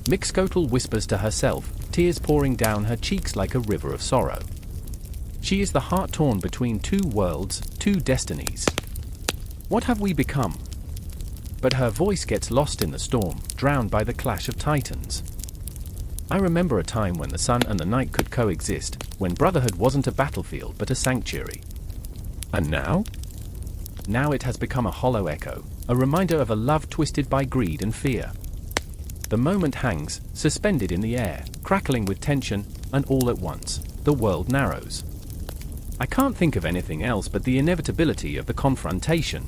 Mixcoatl whispers to herself, tears pouring down her cheeks like a river of sorrow. She is the heart torn between two worlds, two destinies. What have we become? But her voice gets lost in the storm, drowned by the clash of titans. I remember a time when the sun and the night could coexist, when brotherhood wasn't a battlefield but a sanctuary. And now? Now it has become a hollow echo, a reminder of a love twisted by greed and fear. The moment hangs, suspended in the air, crackling with tension, and all at once, the world narrows. I can't think of anything else but the inevitability of the confrontation.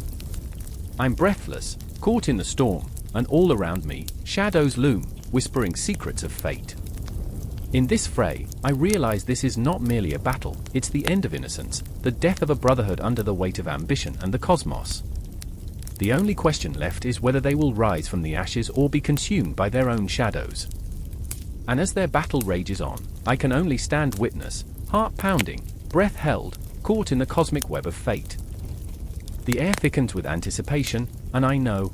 I'm breathless, caught in the storm, and all around me, shadows loom, whispering secrets of fate. In this fray, I realize this is not merely a battle, it's the end of innocence, the death of a brotherhood under the weight of ambition and the cosmos. The only question left is whether they will rise from the ashes or be consumed by their own shadows. And as their battle rages on, I can only stand witness, heart pounding, breath held, caught in the cosmic web of fate. The air thickens with anticipation, and I know,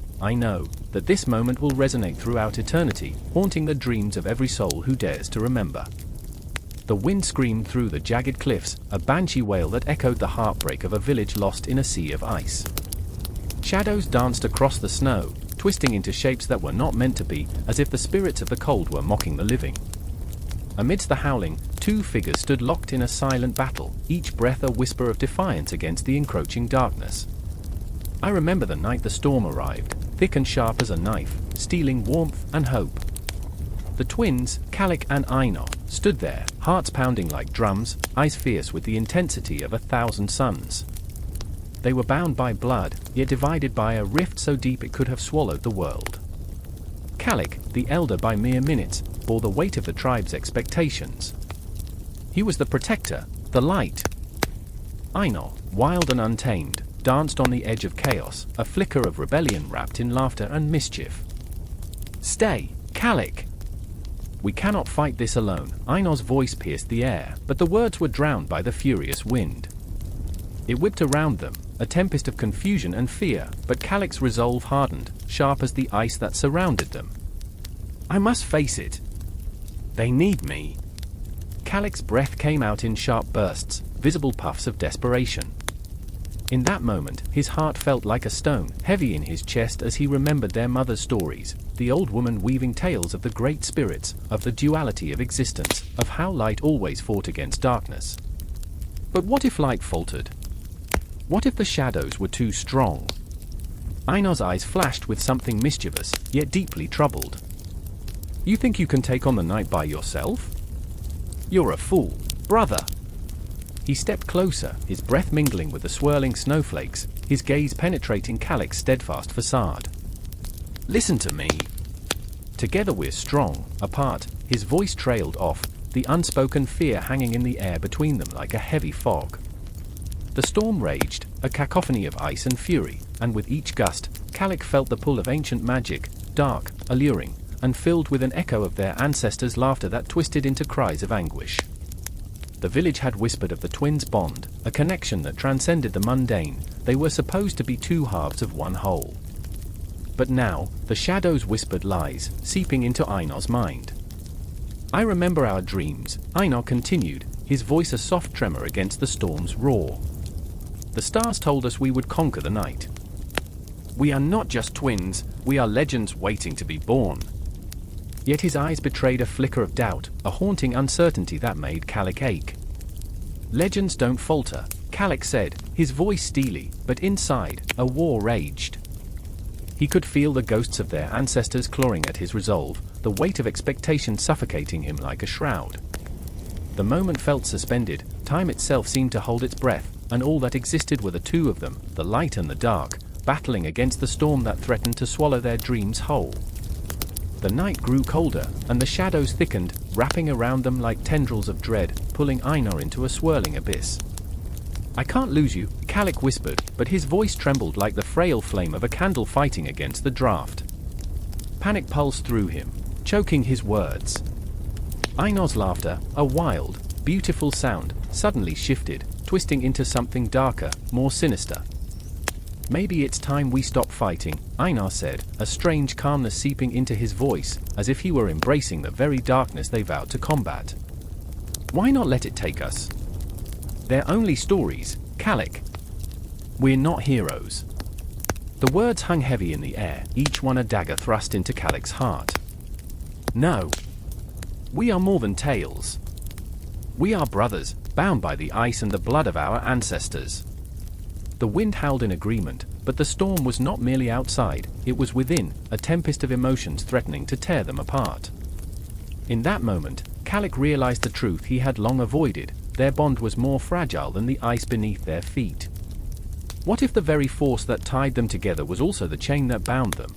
that this moment will resonate throughout eternity, haunting the dreams of every soul who dares to remember. The wind screamed through the jagged cliffs, a banshee wail that echoed the heartbreak of a village lost in a sea of ice. Shadows danced across the snow, twisting into shapes that were not meant to be, as if the spirits of the cold were mocking the living. Amidst the howling, two figures stood locked in a silent battle, each breath a whisper of defiance against the encroaching darkness. I remember the night the storm arrived, thick and sharp as a knife, stealing warmth and hope. The twins, Calic and Einar, stood there, hearts pounding like drums, eyes fierce with the intensity of 1,000 suns. They were bound by blood, yet divided by a rift so deep it could have swallowed the world. Calic, the elder by mere minutes, bore the weight of the tribe's expectations. He was the protector, the light. Einar, wild and untamed, danced on the edge of chaos, a flicker of rebellion wrapped in laughter and mischief. Stay, Calic! We cannot fight this alone. Einar's voice pierced the air, but the words were drowned by the furious wind. It whipped around them, a tempest of confusion and fear, but Calic's resolve hardened, sharp as the ice that surrounded them. I must face it. They need me. Calic's breath came out in sharp bursts, visible puffs of desperation. In that moment, his heart felt like a stone, heavy in his chest as he remembered their mother's stories, the old woman weaving tales of the great spirits, of the duality of existence, of how light always fought against darkness. But what if light faltered? What if the shadows were too strong? Einar's eyes flashed with something mischievous, yet deeply troubled. You think you can take on the night by yourself? You're a fool, brother. He stepped closer, his breath mingling with the swirling snowflakes, his gaze penetrating Calic's steadfast facade. Listen to me. Together we're strong, apart, his voice trailed off, the unspoken fear hanging in the air between them like a heavy fog. The storm raged, a cacophony of ice and fury, and with each gust, Calic felt the pull of ancient magic, dark, alluring, and filled with an echo of their ancestors' laughter that twisted into cries of anguish. The village had whispered of the twins' bond, a connection that transcended the mundane. They were supposed to be two halves of one whole. But now, the shadows whispered lies, seeping into Einar's mind. I remember our dreams, Einar continued, his voice a soft tremor against the storm's roar. The stars told us we would conquer the night. We are not just twins, we are legends waiting to be born." Yet his eyes betrayed a flicker of doubt, a haunting uncertainty that made Calix ache. "Legends don't falter," Calix said, his voice steely, but inside, a war raged. He could feel the ghosts of their ancestors clawing at his resolve, the weight of expectation suffocating him like a shroud. The moment felt suspended, time itself seemed to hold its breath, and all that existed were the two of them, the light and the dark, battling against the storm that threatened to swallow their dreams whole. The night grew colder, and the shadows thickened, wrapping around them like tendrils of dread, pulling Einar into a swirling abyss. "I can't lose you," Calix whispered, but his voice trembled like the frail flame of a candle fighting against the draft. Panic pulsed through him, choking his words. Einar's laughter, a wild, beautiful sound, suddenly shifted, twisting into something darker, more sinister. "Maybe it's time we stop fighting," Einar said, a strange calmness seeping into his voice, as if he were embracing the very darkness they vowed to combat. "Why not let it take us? They're only stories, Calix. We're not heroes." The words hung heavy in the air, each one a dagger thrust into Calix's heart. "No. We are more than tales. We are brothers, bound by the ice and the blood of our ancestors." The wind howled in agreement, but the storm was not merely outside, it was within, a tempest of emotions threatening to tear them apart. In that moment, Calix realized the truth he had long avoided: their bond was more fragile than the ice beneath their feet. What if the very force that tied them together was also the chain that bound them?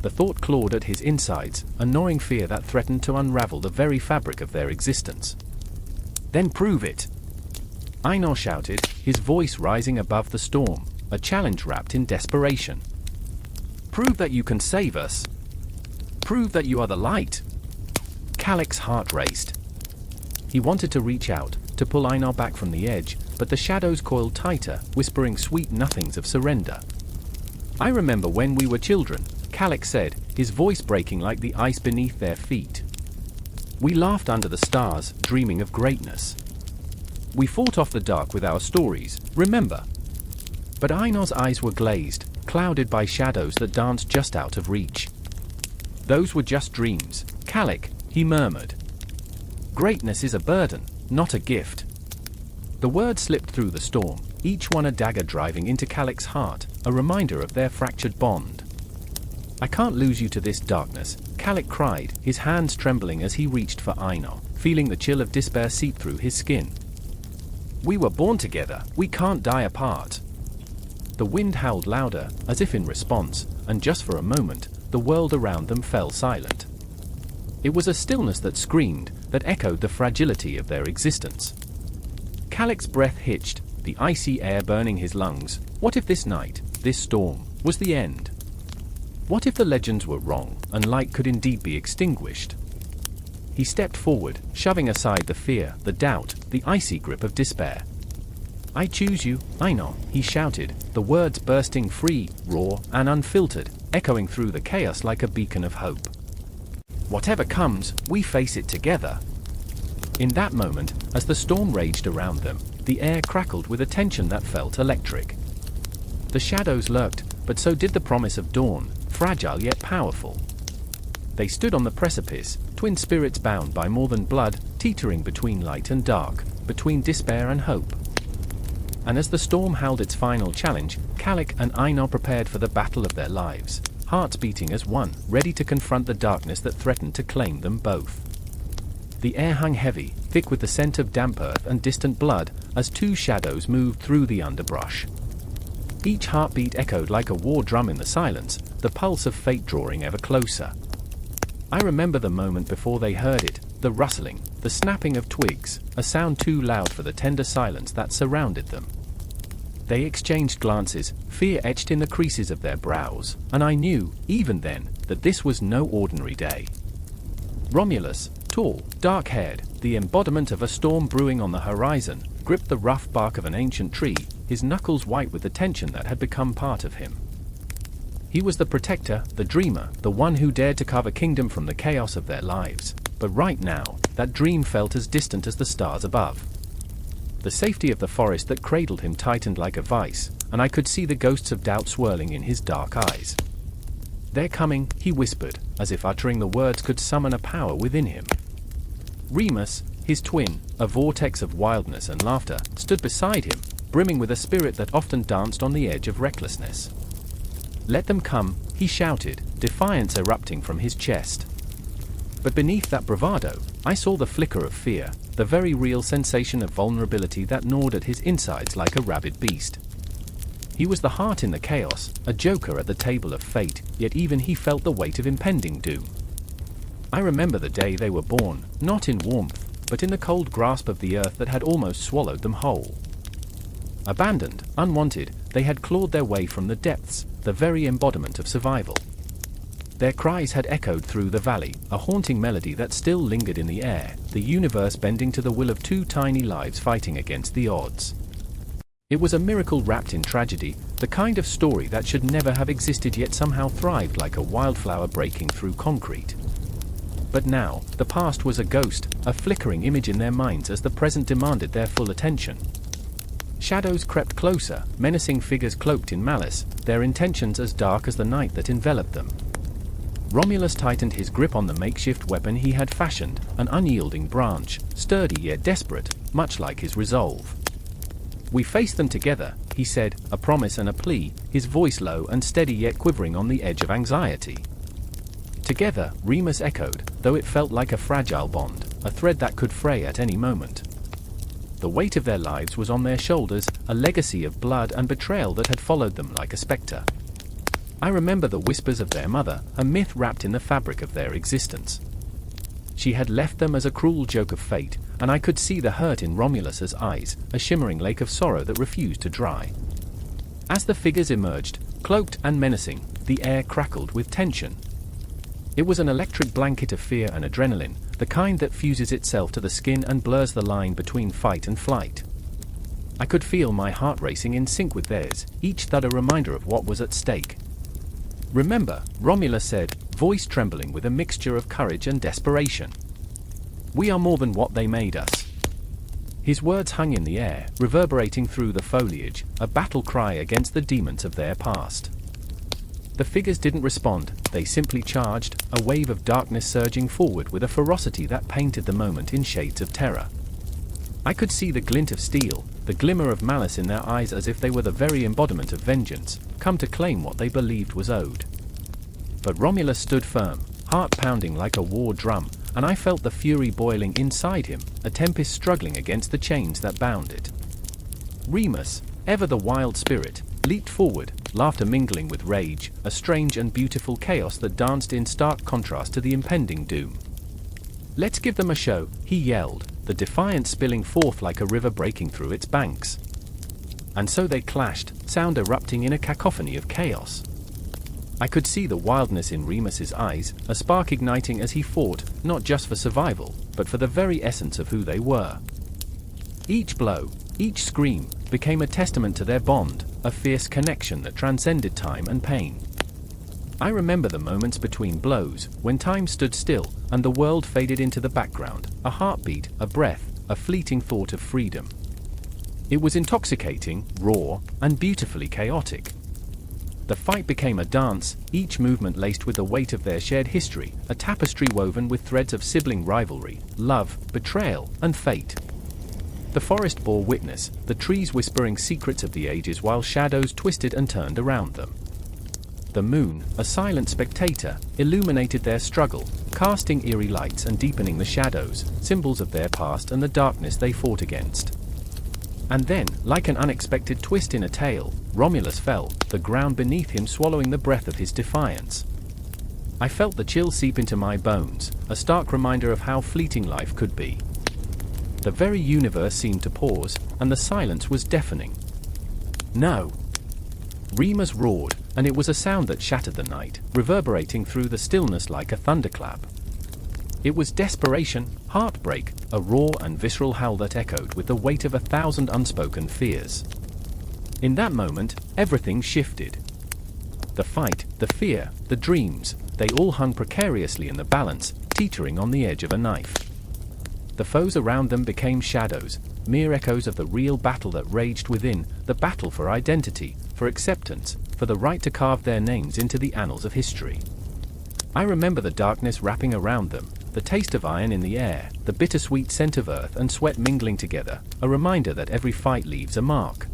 The thought clawed at his insides, a gnawing fear that threatened to unravel the very fabric of their existence. "Then prove it!" Einar shouted, his voice rising above the storm, a challenge wrapped in desperation. "Prove that you can save us! Prove that you are the light!" Calix's heart raced. He wanted to reach out, to pull Einar back from the edge, but the shadows coiled tighter, whispering sweet nothings of surrender. "I remember when we were children," Calix said, his voice breaking like the ice beneath their feet. "We laughed under the stars, dreaming of greatness. We fought off the dark with our stories, remember?" But Einar's eyes were glazed, clouded by shadows that danced just out of reach. "Those were just dreams, Calix," he murmured. "Greatness is a burden, not a gift." The words slipped through the storm, each one a dagger driving into Calix's heart, a reminder of their fractured bond. "I can't lose you to this darkness," Calix cried, his hands trembling as he reached for Einar, feeling the chill of despair seep through his skin. "We were born together, we can't die apart." The wind howled louder, as if in response, and just for a moment, the world around them fell silent. It was a stillness that screamed, that echoed the fragility of their existence. Calix's breath hitched, the icy air burning his lungs. What if this night, this storm, was the end? What if the legends were wrong, and light could indeed be extinguished? He stepped forward, shoving aside the fear, the doubt, the icy grip of despair. "I choose you, Einar," he shouted, the words bursting free, raw, and unfiltered, echoing through the chaos like a beacon of hope. "Whatever comes, we face it together." In that moment, as the storm raged around them, the air crackled with a tension that felt electric. The shadows lurked, but so did the promise of dawn, fragile yet powerful. They stood on the precipice, twin spirits bound by more than blood, teetering between light and dark, between despair and hope. And as the storm howled its final challenge, Calix and Einar prepared for the battle of their lives, hearts beating as one, ready to confront the darkness that threatened to claim them both. The air hung heavy, thick with the scent of damp earth and distant blood, as two shadows moved through the underbrush. Each heartbeat echoed like a war drum in the silence, the pulse of fate drawing ever closer. I remember the moment before they heard it, the rustling, the snapping of twigs, a sound too loud for the tender silence that surrounded them. They exchanged glances, fear etched in the creases of their brows, and I knew, even then, that this was no ordinary day. Romulus, tall, dark-haired, the embodiment of a storm brewing on the horizon, gripped the rough bark of an ancient tree, his knuckles white with the tension that had become part of him. He was the protector, the dreamer, the one who dared to carve a kingdom from the chaos of their lives. But right now, that dream felt as distant as the stars above. The safety of the forest that cradled him tightened like a vice, and I could see the ghosts of doubt swirling in his dark eyes. "They're coming," he whispered, as if uttering the words could summon a power within him. Remus, his twin, a vortex of wildness and laughter, stood beside him, brimming with a spirit that often danced on the edge of recklessness. "Let them come," he shouted, defiance erupting from his chest. But beneath that bravado, I saw the flicker of fear, the very real sensation of vulnerability that gnawed at his insides like a rabid beast. He was the heart in the chaos, a joker at the table of fate, yet even he felt the weight of impending doom. I remember the day they were born, not in warmth, but in the cold grasp of the earth that had almost swallowed them whole. Abandoned, unwanted, they had clawed their way from the depths, the very embodiment of survival. Their cries had echoed through the valley, a haunting melody that still lingered in the air, the universe bending to the will of two tiny lives fighting against the odds. It was a miracle wrapped in tragedy, the kind of story that should never have existed yet somehow thrived like a wildflower breaking through concrete. But now, the past was a ghost, a flickering image in their minds as the present demanded their full attention. Shadows crept closer, menacing figures cloaked in malice, their intentions as dark as the night that enveloped them. Romulus tightened his grip on the makeshift weapon he had fashioned, an unyielding branch, sturdy yet desperate, much like his resolve. "We face them together," he said, a promise and a plea, his voice low and steady yet quivering on the edge of anxiety. "Together," Remus echoed, though it felt like a fragile bond, a thread that could fray at any moment. The weight of their lives was on their shoulders, a legacy of blood and betrayal that had followed them like a spectre. I remember the whispers of their mother, a myth wrapped in the fabric of their existence. She had left them as a cruel joke of fate, and I could see the hurt in Romulus's eyes, a shimmering lake of sorrow that refused to dry. As the figures emerged, cloaked and menacing, the air crackled with tension. It was an electric blanket of fear and adrenaline, the kind that fuses itself to the skin and blurs the line between fight and flight. I could feel my heart racing in sync with theirs, each thud a reminder of what was at stake. "Remember," Romulus said, voice trembling with a mixture of courage and desperation. "We are more than what they made us." His words hung in the air, reverberating through the foliage, a battle cry against the demons of their past. The figures didn't respond, they simply charged, a wave of darkness surging forward with a ferocity that painted the moment in shades of terror. I could see the glint of steel, the glimmer of malice in their eyes as if they were the very embodiment of vengeance, come to claim what they believed was owed. But Romulus stood firm, heart pounding like a war drum, and I felt the fury boiling inside him, a tempest struggling against the chains that bound it. Remus, ever the wild spirit, leaped forward, laughter mingling with rage, a strange and beautiful chaos that danced in stark contrast to the impending doom. "Let's give them a show," he yelled, the defiance spilling forth like a river breaking through its banks. And so they clashed, sound erupting in a cacophony of chaos. I could see the wildness in Remus's eyes, a spark igniting as he fought, not just for survival, but for the very essence of who they were. Each blow, each scream, became a testament to their bond, a fierce connection that transcended time and pain. I remember the moments between blows, when time stood still, and the world faded into the background, a heartbeat, a breath, a fleeting thought of freedom. It was intoxicating, raw, and beautifully chaotic. The fight became a dance, each movement laced with the weight of their shared history, a tapestry woven with threads of sibling rivalry, love, betrayal, and fate. The forest bore witness, the trees whispering secrets of the ages while shadows twisted and turned around them. The moon, a silent spectator, illuminated their struggle, casting eerie lights and deepening the shadows, symbols of their past and the darkness they fought against. And then, like an unexpected twist in a tale, Romulus fell, the ground beneath him swallowing the breath of his defiance. I felt the chill seep into my bones, a stark reminder of how fleeting life could be. The very universe seemed to pause, and the silence was deafening. "No!" Remus roared, and it was a sound that shattered the night, reverberating through the stillness like a thunderclap. It was desperation, heartbreak, a raw and visceral howl that echoed with the weight of 1,000 unspoken fears. In that moment, everything shifted. The fight, the fear, the dreams, they all hung precariously in the balance, teetering on the edge of a knife. The foes around them became shadows, mere echoes of the real battle that raged within, the battle for identity, for acceptance, for the right to carve their names into the annals of history. I remember the darkness wrapping around them, the taste of iron in the air, the bittersweet scent of earth and sweat mingling together, a reminder that every fight leaves a mark.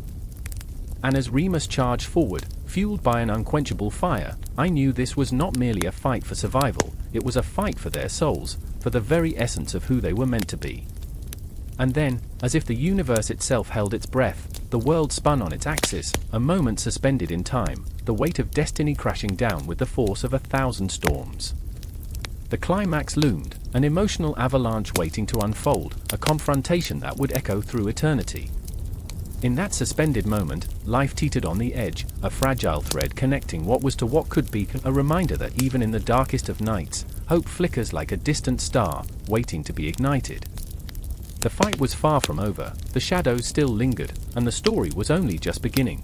And as Remus charged forward, fueled by an unquenchable fire, I knew this was not merely a fight for survival, it was a fight for their souls, for the very essence of who they were meant to be. And then, as if the universe itself held its breath, the world spun on its axis, a moment suspended in time, the weight of destiny crashing down with the force of 1,000 storms. The climax loomed, an emotional avalanche waiting to unfold, a confrontation that would echo through eternity. In that suspended moment, life teetered on the edge, a fragile thread connecting what was to what could be, a reminder that even in the darkest of nights, hope flickers like a distant star, waiting to be ignited. The fight was far from over, the shadows still lingered, and the story was only just beginning.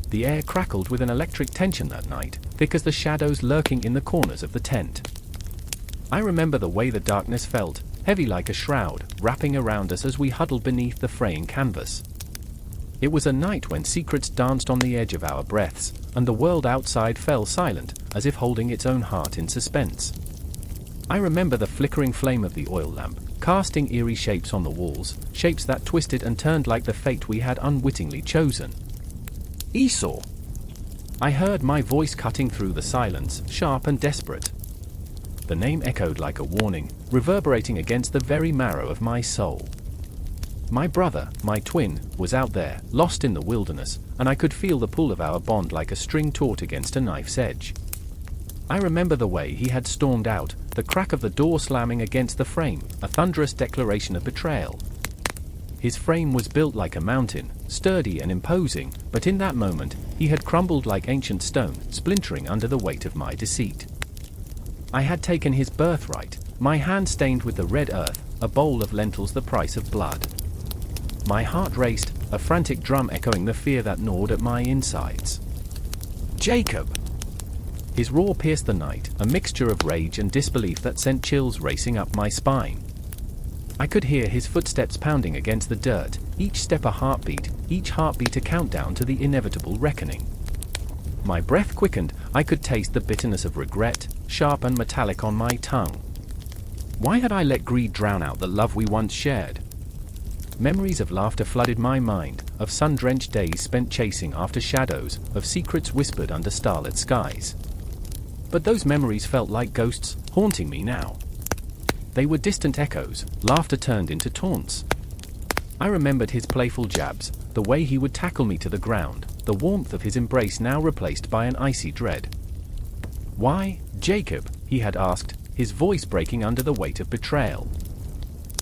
The air crackled with an electric tension that night, thick as the shadows lurking in the corners of the tent. I remember the way the darkness felt, heavy like a shroud, wrapping around us as we huddled beneath the fraying canvas. It was a night when secrets danced on the edge of our breaths, and the world outside fell silent, as if holding its own heart in suspense. I remember the flickering flame of the oil lamp, casting eerie shapes on the walls, shapes that twisted and turned like the fate we had unwittingly chosen. Esau! I heard my voice cutting through the silence, sharp and desperate. The name echoed like a warning, reverberating against the very marrow of my soul. My brother, my twin, was out there, lost in the wilderness, and I could feel the pull of our bond like a string taut against a knife's edge. I remember the way he had stormed out, the crack of the door slamming against the frame, a thunderous declaration of betrayal. His frame was built like a mountain, sturdy and imposing, but in that moment, he had crumbled like ancient stone, splintering under the weight of my deceit. I had taken his birthright, my hand stained with the red earth, a bowl of lentils the price of blood. My heart raced, a frantic drum echoing the fear that gnawed at my insides. Jacob! His roar pierced the night, a mixture of rage and disbelief that sent chills racing up my spine. I could hear his footsteps pounding against the dirt, each step a heartbeat, each heartbeat a countdown to the inevitable reckoning. My breath quickened, I could taste the bitterness of regret, sharp and metallic on my tongue. Why had I let greed drown out the love we once shared? Memories of laughter flooded my mind, of sun-drenched days spent chasing after shadows, of secrets whispered under starlit skies. But those memories felt like ghosts, haunting me now. They were distant echoes, laughter turned into taunts. I remembered his playful jabs, the way he would tackle me to the ground, the warmth of his embrace now replaced by an icy dread. Why, Jacob? He had asked, his voice breaking under the weight of betrayal.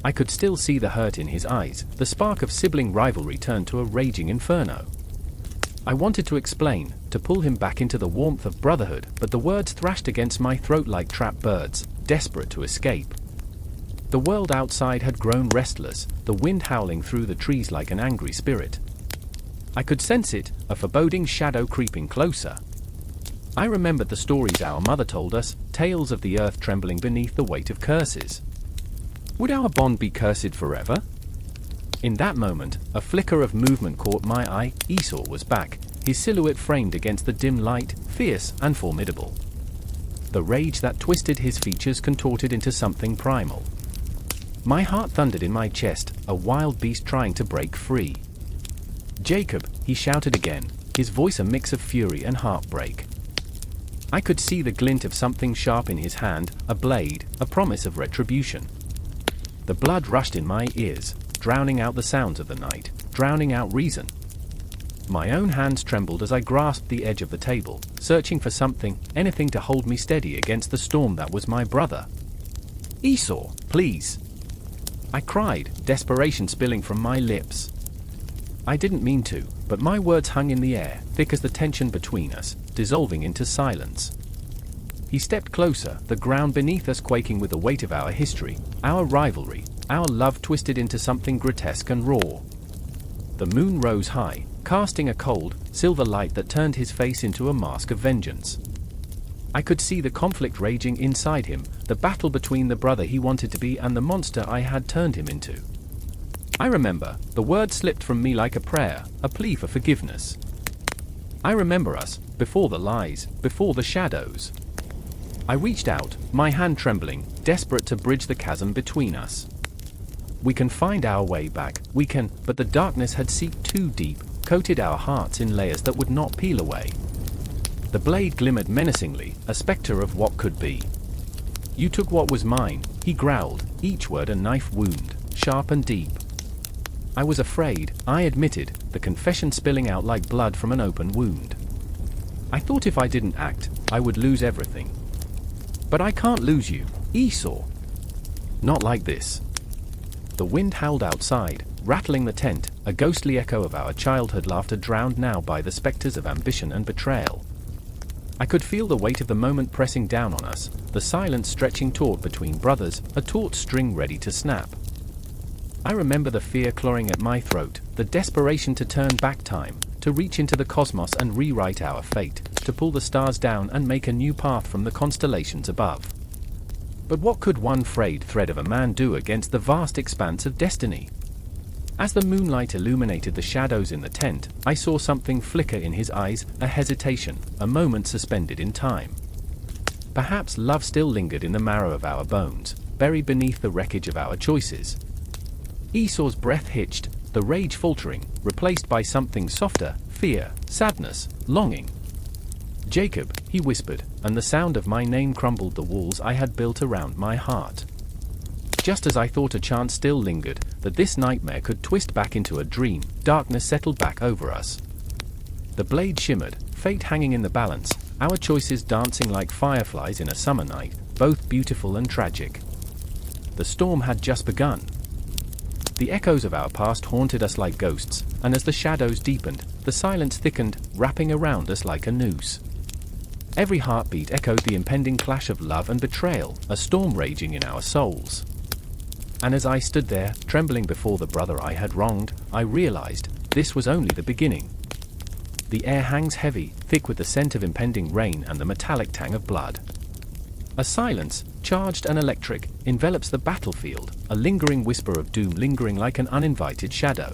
I could still see the hurt in his eyes, the spark of sibling rivalry turned to a raging inferno. I wanted to explain, to pull him back into the warmth of brotherhood, but the words thrashed against my throat like trapped birds, desperate to escape. The world outside had grown restless, the wind howling through the trees like an angry spirit. I could sense it, a foreboding shadow creeping closer. I remembered the stories our mother told us, tales of the earth trembling beneath the weight of curses. Would our bond be cursed forever? In that moment, a flicker of movement caught my eye. Esau was back, his silhouette framed against the dim light, fierce and formidable. The rage that twisted his features contorted into something primal. My heart thundered in my chest, a wild beast trying to break free. Jacob, he shouted again, his voice a mix of fury and heartbreak. I could see the glint of something sharp in his hand, a blade, a promise of retribution. The blood rushed in my ears, drowning out the sounds of the night, drowning out reason. My own hands trembled as I grasped the edge of the table, searching for something, anything to hold me steady against the storm that was my brother. Esau, please! I cried, desperation spilling from my lips. I didn't mean to, but my words hung in the air, thick as the tension between us, dissolving into silence. He stepped closer, the ground beneath us quaking with the weight of our history, our rivalry, our love twisted into something grotesque and raw. The moon rose high, casting a cold, silver light that turned his face into a mask of vengeance. I could see the conflict raging inside him, the battle between the brother he wanted to be and the monster I had turned him into. I remember, the word slipped from me like a prayer, a plea for forgiveness. I remember us, before the lies, before the shadows. I reached out, my hand trembling, desperate to bridge the chasm between us. We can find our way back, we can, but the darkness had seeped too deep, coated our hearts in layers that would not peel away. The blade glimmered menacingly, a specter of what could be. You took what was mine, he growled, each word a knife wound, sharp and deep. I was afraid, I admitted, the confession spilling out like blood from an open wound. I thought if I didn't act, I would lose everything. But I can't lose you, Esau. Not like this. The wind howled outside, rattling the tent, a ghostly echo of our childhood laughter drowned now by the specters of ambition and betrayal. I could feel the weight of the moment pressing down on us, the silence stretching taut between brothers, a taut string ready to snap. I remember the fear clawing at my throat, the desperation to turn back time, to reach into the cosmos and rewrite our fate, to pull the stars down and make a new path from the constellations above. But what could one frayed thread of a man do against the vast expanse of destiny? As the moonlight illuminated the shadows in the tent, I saw something flicker in his eyes, a hesitation, a moment suspended in time. Perhaps love still lingered in the marrow of our bones, buried beneath the wreckage of our choices. Esau's breath hitched, the rage faltering, replaced by something softer, fear, sadness, longing. Jacob, he whispered, and the sound of my name crumbled the walls I had built around my heart. Just as I thought a chance still lingered, that this nightmare could twist back into a dream, darkness settled back over us. The blade shimmered, fate hanging in the balance, our choices dancing like fireflies in a summer night, both beautiful and tragic. The storm had just begun. The echoes of our past haunted us like ghosts, and as the shadows deepened, the silence thickened, wrapping around us like a noose. Every heartbeat echoed the impending clash of love and betrayal, a storm raging in our souls. And as I stood there, trembling before the brother I had wronged, I realized, this was only the beginning. The air hangs heavy, thick with the scent of impending rain and the metallic tang of blood. A silence, charged and electric, envelops the battlefield, a lingering whisper of doom lingering like an uninvited shadow.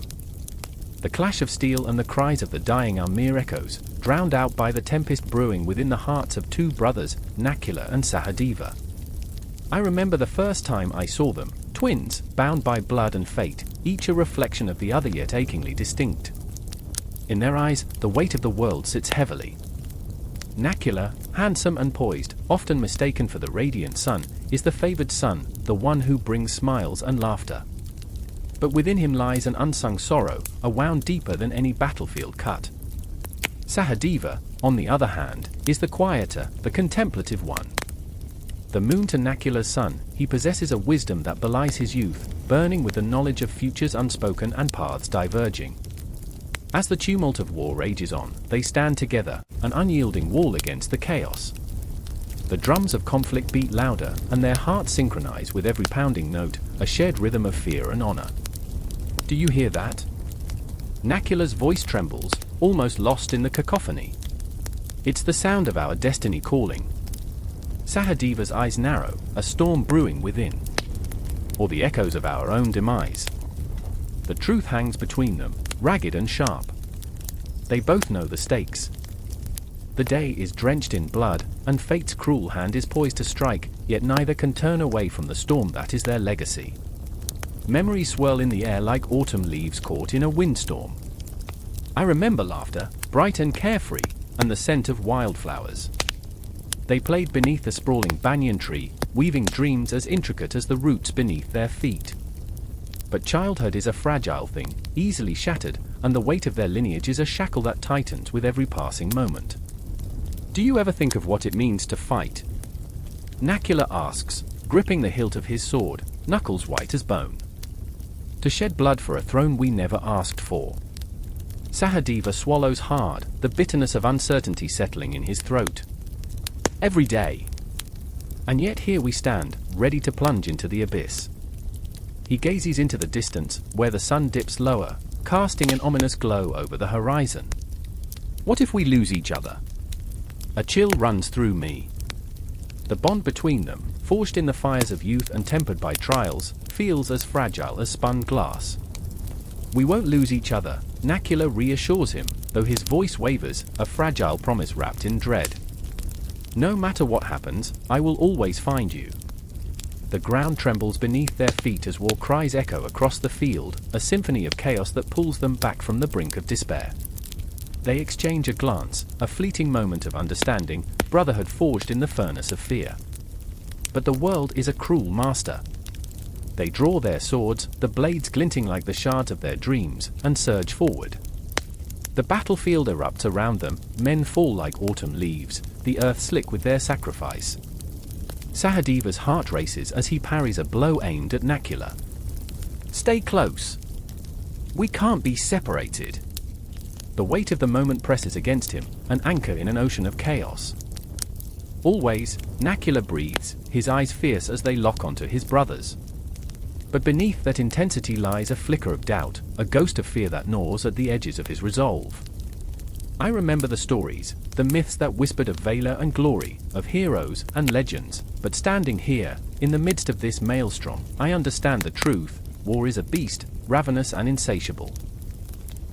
The clash of steel and the cries of the dying are mere echoes, drowned out by the tempest brewing within the hearts of two brothers, Nakula and Sahadeva. I remember the first time I saw them, twins, bound by blood and fate, each a reflection of the other yet achingly distinct. In their eyes, the weight of the world sits heavily. Nakula, handsome and poised, often mistaken for the radiant sun, is the favored son, the one who brings smiles and laughter. But within him lies an unsung sorrow, a wound deeper than any battlefield cut. Sahadeva, on the other hand, is the quieter, the contemplative one. The moon to Nakula's sun, he possesses a wisdom that belies his youth, burning with the knowledge of futures unspoken and paths diverging. As the tumult of war rages on, they stand together, an unyielding wall against the chaos. The drums of conflict beat louder, and their hearts synchronize with every pounding note, a shared rhythm of fear and honor. Do you hear that? Nakula's voice trembles, almost lost in the cacophony. It's the sound of our destiny calling. Sahadeva's eyes narrow, a storm brewing within. Or the echoes of our own demise. The truth hangs between them, ragged and sharp. They both know the stakes. The day is drenched in blood, and fate's cruel hand is poised to strike, yet neither can turn away from the storm that is their legacy. Memories swirl in the air like autumn leaves caught in a windstorm. I remember laughter, bright and carefree, and the scent of wildflowers. They played beneath the sprawling banyan tree, weaving dreams as intricate as the roots beneath their feet. But childhood is a fragile thing, easily shattered, and the weight of their lineage is a shackle that tightens with every passing moment. Do you ever think of what it means to fight? Nakula asks, gripping the hilt of his sword, knuckles white as bone. To shed blood for a throne we never asked for. Sahadeva swallows hard, the bitterness of uncertainty settling in his throat. Every day. And yet here we stand, ready to plunge into the abyss. He gazes into the distance, where the sun dips lower, casting an ominous glow over the horizon. What if we lose each other? A chill runs through me. The bond between them, forged in the fires of youth and tempered by trials, feels as fragile as spun glass. We won't lose each other, Nakula reassures him, though his voice wavers, a fragile promise wrapped in dread. No matter what happens, I will always find you. The ground trembles beneath their feet as war cries echo across the field, a symphony of chaos that pulls them back from the brink of despair. They exchange a glance, a fleeting moment of understanding, brotherhood forged in the furnace of fear. But the world is a cruel master. They draw their swords, the blades glinting like the shards of their dreams, and surge forward. The battlefield erupts around them, men fall like autumn leaves, the earth slick with their sacrifice. Sahadeva's heart races as he parries a blow aimed at Nakula. Stay close. We can't be separated. The weight of the moment presses against him, an anchor in an ocean of chaos. Always, Nakula breathes, his eyes fierce as they lock onto his brother's. But beneath that intensity lies a flicker of doubt, a ghost of fear that gnaws at the edges of his resolve. I remember the stories, the myths that whispered of valor and glory, of heroes and legends, but standing here, in the midst of this maelstrom, I understand the truth: war is a beast, ravenous and insatiable.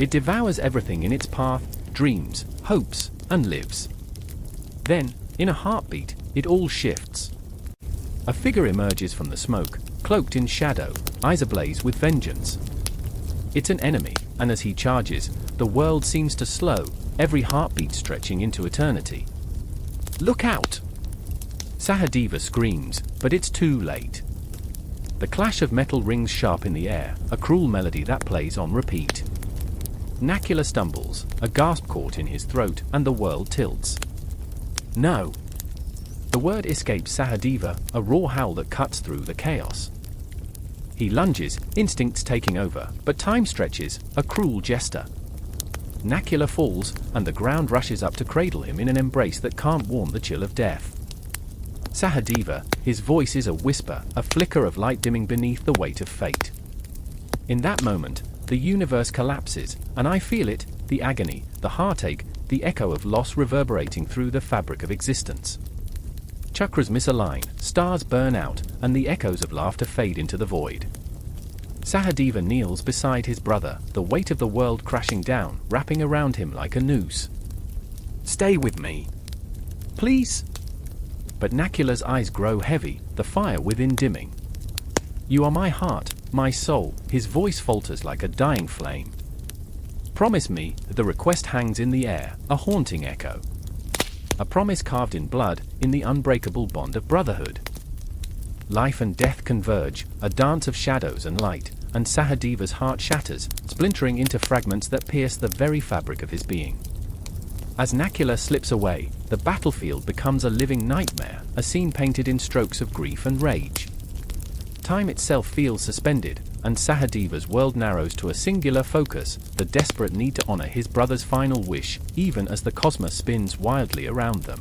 It devours everything in its path, dreams, hopes, and lives. Then, in a heartbeat, it all shifts. A figure emerges from the smoke, cloaked in shadow, eyes ablaze with vengeance. It's an enemy, and as he charges, the world seems to slow, every heartbeat stretching into eternity. Look out! Sahadeva screams, but it's too late. The clash of metal rings sharp in the air, a cruel melody that plays on repeat. Nakula stumbles, a gasp caught in his throat, and the world tilts. No! The word escapes Sahadeva, a raw howl that cuts through the chaos. He lunges, instincts taking over, but time stretches, a cruel jester. Nakula falls, and the ground rushes up to cradle him in an embrace that can't warm the chill of death. Sahadeva, his voice is a whisper, a flicker of light dimming beneath the weight of fate. In that moment, the universe collapses, and I feel it, the agony, the heartache, the echo of loss reverberating through the fabric of existence. Chakras misalign, stars burn out, and the echoes of laughter fade into the void. Sahadeva kneels beside his brother, the weight of the world crashing down, wrapping around him like a noose. Stay with me. Please? But Nakula's eyes grow heavy, the fire within dimming. You are my heart, my soul, his voice falters like a dying flame. Promise me, the request hangs in the air, a haunting echo. A promise carved in blood, in the unbreakable bond of brotherhood. Life and death converge, a dance of shadows and light, and Sahadeva's heart shatters, splintering into fragments that pierce the very fabric of his being. As Nakula slips away, the battlefield becomes a living nightmare, a scene painted in strokes of grief and rage. Time itself feels suspended, and Sahadeva's world narrows to a singular focus, the desperate need to honor his brother's final wish, even as the cosmos spins wildly around them.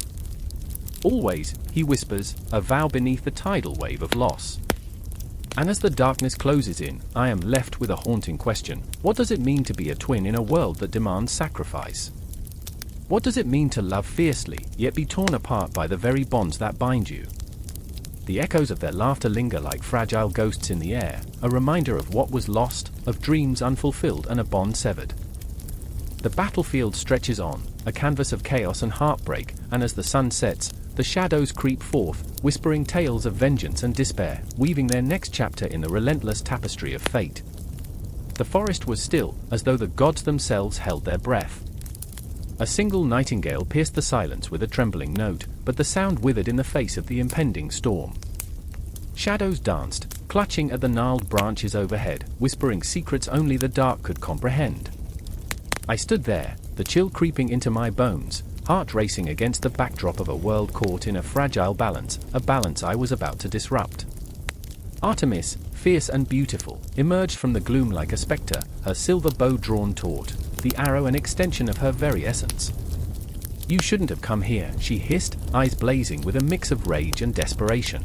Always, he whispers, a vow beneath the tidal wave of loss. And as the darkness closes in, I am left with a haunting question: what does it mean to be a twin in a world that demands sacrifice? What does it mean to love fiercely, yet be torn apart by the very bonds that bind you? The echoes of their laughter linger like fragile ghosts in the air, a reminder of what was lost, of dreams unfulfilled and a bond severed. The battlefield stretches on, a canvas of chaos and heartbreak, and as the sun sets, the shadows creep forth, whispering tales of vengeance and despair, weaving their next chapter in the relentless tapestry of fate. The forest was still, as though the gods themselves held their breath. A single nightingale pierced the silence with a trembling note, but the sound withered in the face of the impending storm. Shadows danced, clutching at the gnarled branches overhead, whispering secrets only the dark could comprehend. I stood there, the chill creeping into my bones, heart racing against the backdrop of a world caught in a fragile balance, a balance I was about to disrupt. Artemis, fierce and beautiful, emerged from the gloom like a spectre, her silver bow drawn taut, the arrow an extension of her very essence. You shouldn't have come here, she hissed, eyes blazing with a mix of rage and desperation.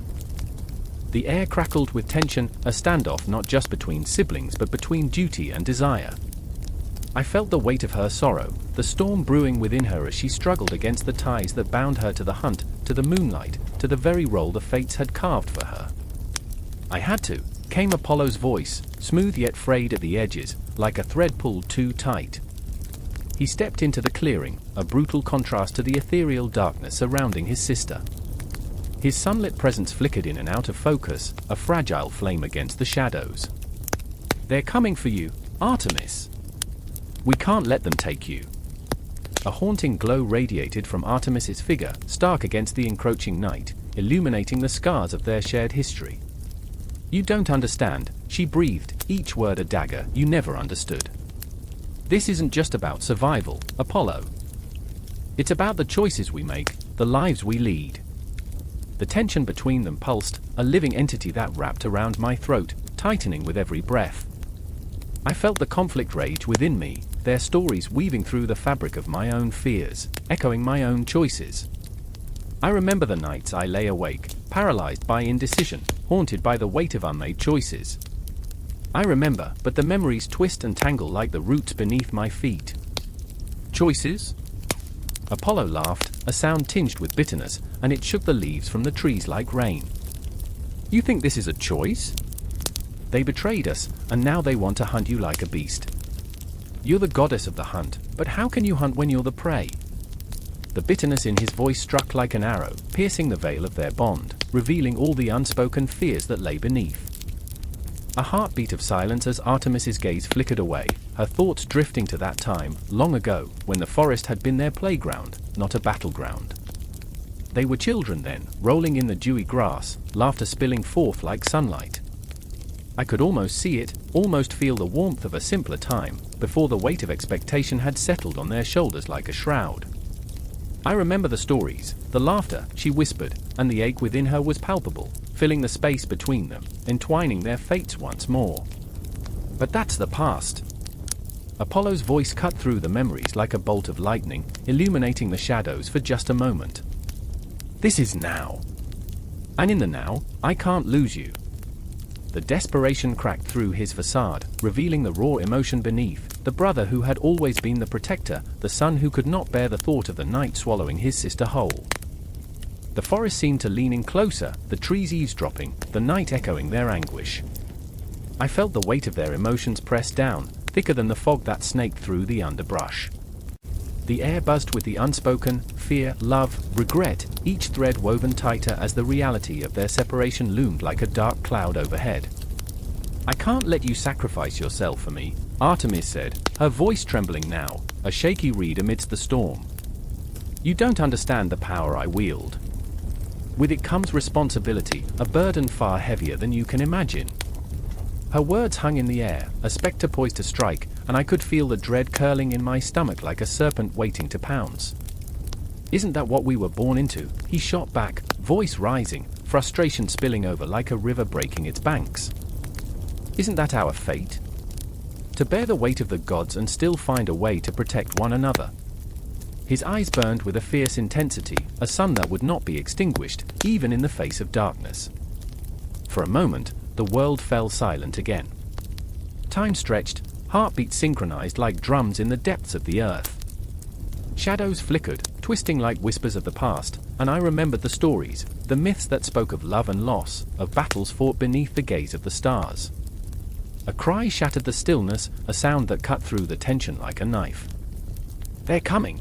The air crackled with tension, a standoff not just between siblings but between duty and desire. I felt the weight of her sorrow, the storm brewing within her as she struggled against the ties that bound her to the hunt, to the moonlight, to the very role the fates had carved for her. I had to, came Apollo's voice, smooth yet frayed at the edges, like a thread pulled too tight. He stepped into the clearing, a brutal contrast to the ethereal darkness surrounding his sister. His sunlit presence flickered in and out of focus, a fragile flame against the shadows. "They're coming for you, Artemis. We can't let them take you." A haunting glow radiated from Artemis's figure, stark against the encroaching night, illuminating the scars of their shared history. "You don't understand," she breathed, each word a dagger. "You never understood. This isn't just about survival, Apollo. It's about the choices we make, the lives we lead." The tension between them pulsed, a living entity that wrapped around my throat, tightening with every breath. I felt the conflict rage within me, their stories weaving through the fabric of my own fears, echoing my own choices. I remember the nights I lay awake, paralyzed by indecision, haunted by the weight of unmade choices. I remember, but the memories twist and tangle like the roots beneath my feet. "Choices?" Apollo laughed, a sound tinged with bitterness, and it shook the leaves from the trees like rain. "You think this is a choice? They betrayed us, and now they want to hunt you like a beast. You're the goddess of the hunt, but how can you hunt when you're the prey?" The bitterness in his voice struck like an arrow, piercing the veil of their bond, revealing all the unspoken fears that lay beneath. A heartbeat of silence as Artemis's gaze flickered away, her thoughts drifting to that time, long ago, when the forest had been their playground, not a battleground. They were children then, rolling in the dewy grass, laughter spilling forth like sunlight. I could almost see it, almost feel the warmth of a simpler time, before the weight of expectation had settled on their shoulders like a shroud. I remember the stories, the laughter, she whispered, and the ache within her was palpable, filling the space between them, entwining their fates once more. But that's the past. Apollo's voice cut through the memories like a bolt of lightning, illuminating the shadows for just a moment. "This is now. And in the now, I can't lose you." The desperation cracked through his facade, revealing the raw emotion beneath, the brother who had always been the protector, the son who could not bear the thought of the night swallowing his sister whole. The forest seemed to lean in closer, the trees eavesdropping, the night echoing their anguish. I felt the weight of their emotions press down, thicker than the fog that snaked through the underbrush. The air buzzed with the unspoken, fear, love, regret, each thread woven tighter as the reality of their separation loomed like a dark cloud overhead. "I can't let you sacrifice yourself for me," Artemis said, her voice trembling now, a shaky reed amidst the storm. "You don't understand the power I wield. With it comes responsibility, a burden far heavier than you can imagine." Her words hung in the air, a spectre poised to strike, and I could feel the dread curling in my stomach like a serpent waiting to pounce. "Isn't that what we were born into?" he shot back, voice rising, frustration spilling over like a river breaking its banks. "Isn't that our fate? To bear the weight of the gods and still find a way to protect one another?" His eyes burned with a fierce intensity, a sun that would not be extinguished, even in the face of darkness. For a moment, the world fell silent again. Time stretched, heartbeats synchronized like drums in the depths of the earth. Shadows flickered, twisting like whispers of the past, and I remembered the stories, the myths that spoke of love and loss, of battles fought beneath the gaze of the stars. A cry shattered the stillness, a sound that cut through the tension like a knife. "They're coming!"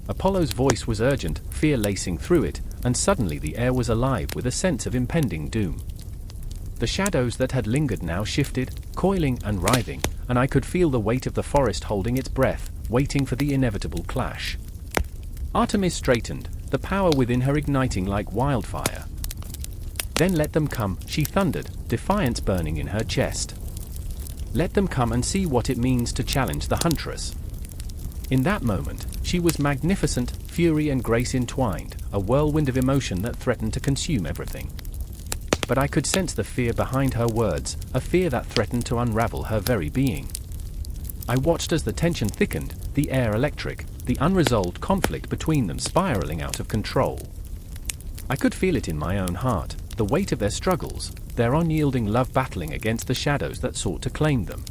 Apollo's voice was urgent, fear lacing through it, and suddenly the air was alive with a sense of impending doom. The shadows that had lingered now shifted, coiling and writhing, and I could feel the weight of the forest holding its breath, waiting for the inevitable clash. Artemis straightened, the power within her igniting like wildfire. "Then let them come," she thundered, defiance burning in her chest. "Let them come and see what it means to challenge the huntress." In that moment, she was magnificent, fury and grace entwined, a whirlwind of emotion that threatened to consume everything. But I could sense the fear behind her words, a fear that threatened to unravel her very being. I watched as the tension thickened, the air electric, the unresolved conflict between them spiraling out of control. I could feel it in my own heart, the weight of their struggles, their unyielding love battling against the shadows that sought to claim them.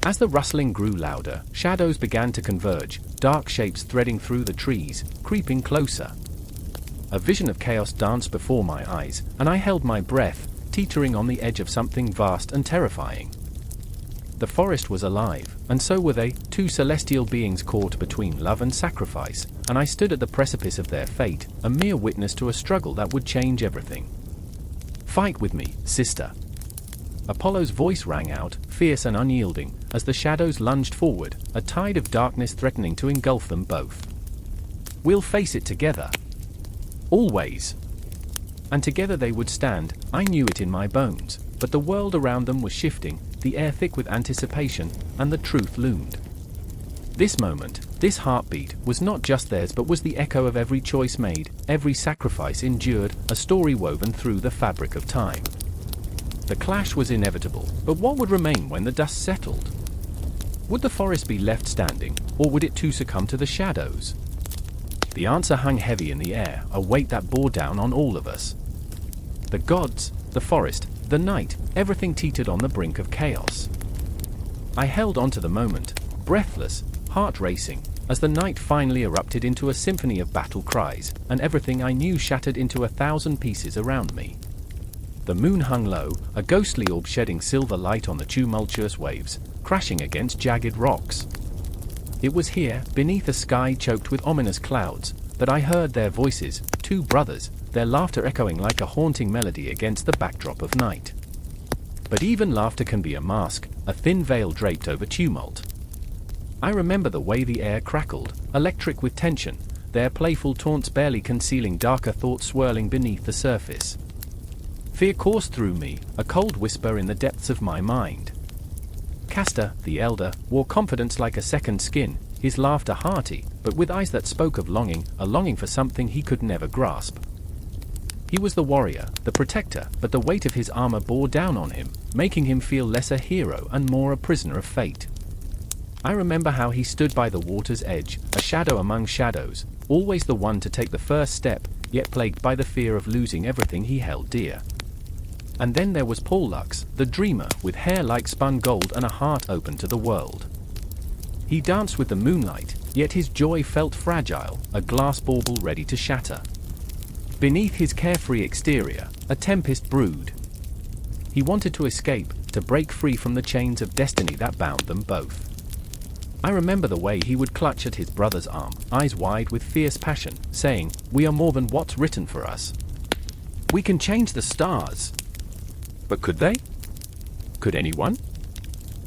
As the rustling grew louder, shadows began to converge, dark shapes threading through the trees, creeping closer. A vision of chaos danced before my eyes, and I held my breath, teetering on the edge of something vast and terrifying. The forest was alive, and so were they, two celestial beings caught between love and sacrifice, and I stood at the precipice of their fate, a mere witness to a struggle that would change everything. "Fight with me, sister." Apollo's voice rang out, fierce and unyielding, as the shadows lunged forward, a tide of darkness threatening to engulf them both. "We'll face it together. Always." And together they would stand. I knew it in my bones, but the world around them was shifting, the air thick with anticipation, and the truth loomed. This moment, this heartbeat, was not just theirs but was the echo of every choice made, every sacrifice endured, a story woven through the fabric of time. The clash was inevitable, but what would remain when the dust settled? Would the forest be left standing, or would it too succumb to the shadows? The answer hung heavy in the air, a weight that bore down on all of us. The gods, the forest, the night, everything teetered on the brink of chaos. I held on to the moment, breathless, heart racing, as the night finally erupted into a symphony of battle cries, and everything I knew shattered into 1,000 pieces around me. The moon hung low, a ghostly orb shedding silver light on the tumultuous waves, crashing against jagged rocks. It was here, beneath a sky choked with ominous clouds, that I heard their voices, two brothers, their laughter echoing like a haunting melody against the backdrop of night. But even laughter can be a mask, a thin veil draped over tumult. I remember the way the air crackled, electric with tension, their playful taunts barely concealing darker thoughts swirling beneath the surface. Fear coursed through me, a cold whisper in the depths of my mind. Castor, the elder, wore confidence like a second skin, his laughter hearty, but with eyes that spoke of longing, a longing for something he could never grasp. He was the warrior, the protector, but the weight of his armor bore down on him, making him feel less a hero and more a prisoner of fate. I remember how he stood by the water's edge, a shadow among shadows, always the one to take the first step, yet plagued by the fear of losing everything he held dear. And then there was Pollux, the dreamer, with hair like spun gold and a heart open to the world. He danced with the moonlight, yet his joy felt fragile, a glass bauble ready to shatter. Beneath his carefree exterior, a tempest brewed. He wanted to escape, to break free from the chains of destiny that bound them both. I remember the way he would clutch at his brother's arm, eyes wide with fierce passion, saying, "We are more than what's written for us. We can change the stars." But could they? Could anyone?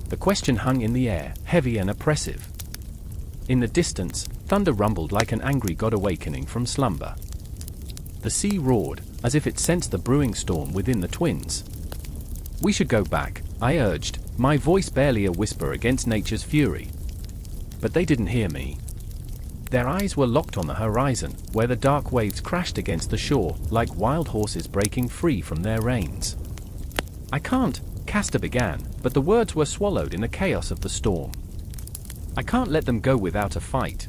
The question hung in the air, heavy and oppressive. In the distance, thunder rumbled like an angry god awakening from slumber. The sea roared, as if it sensed the brewing storm within the twins. "We should go back," I urged, my voice barely a whisper against nature's fury. But they didn't hear me. Their eyes were locked on the horizon, where the dark waves crashed against the shore, like wild horses breaking free from their reins. "I can't," Castor began, but the words were swallowed in the chaos of the storm. "I can't let them go without a fight."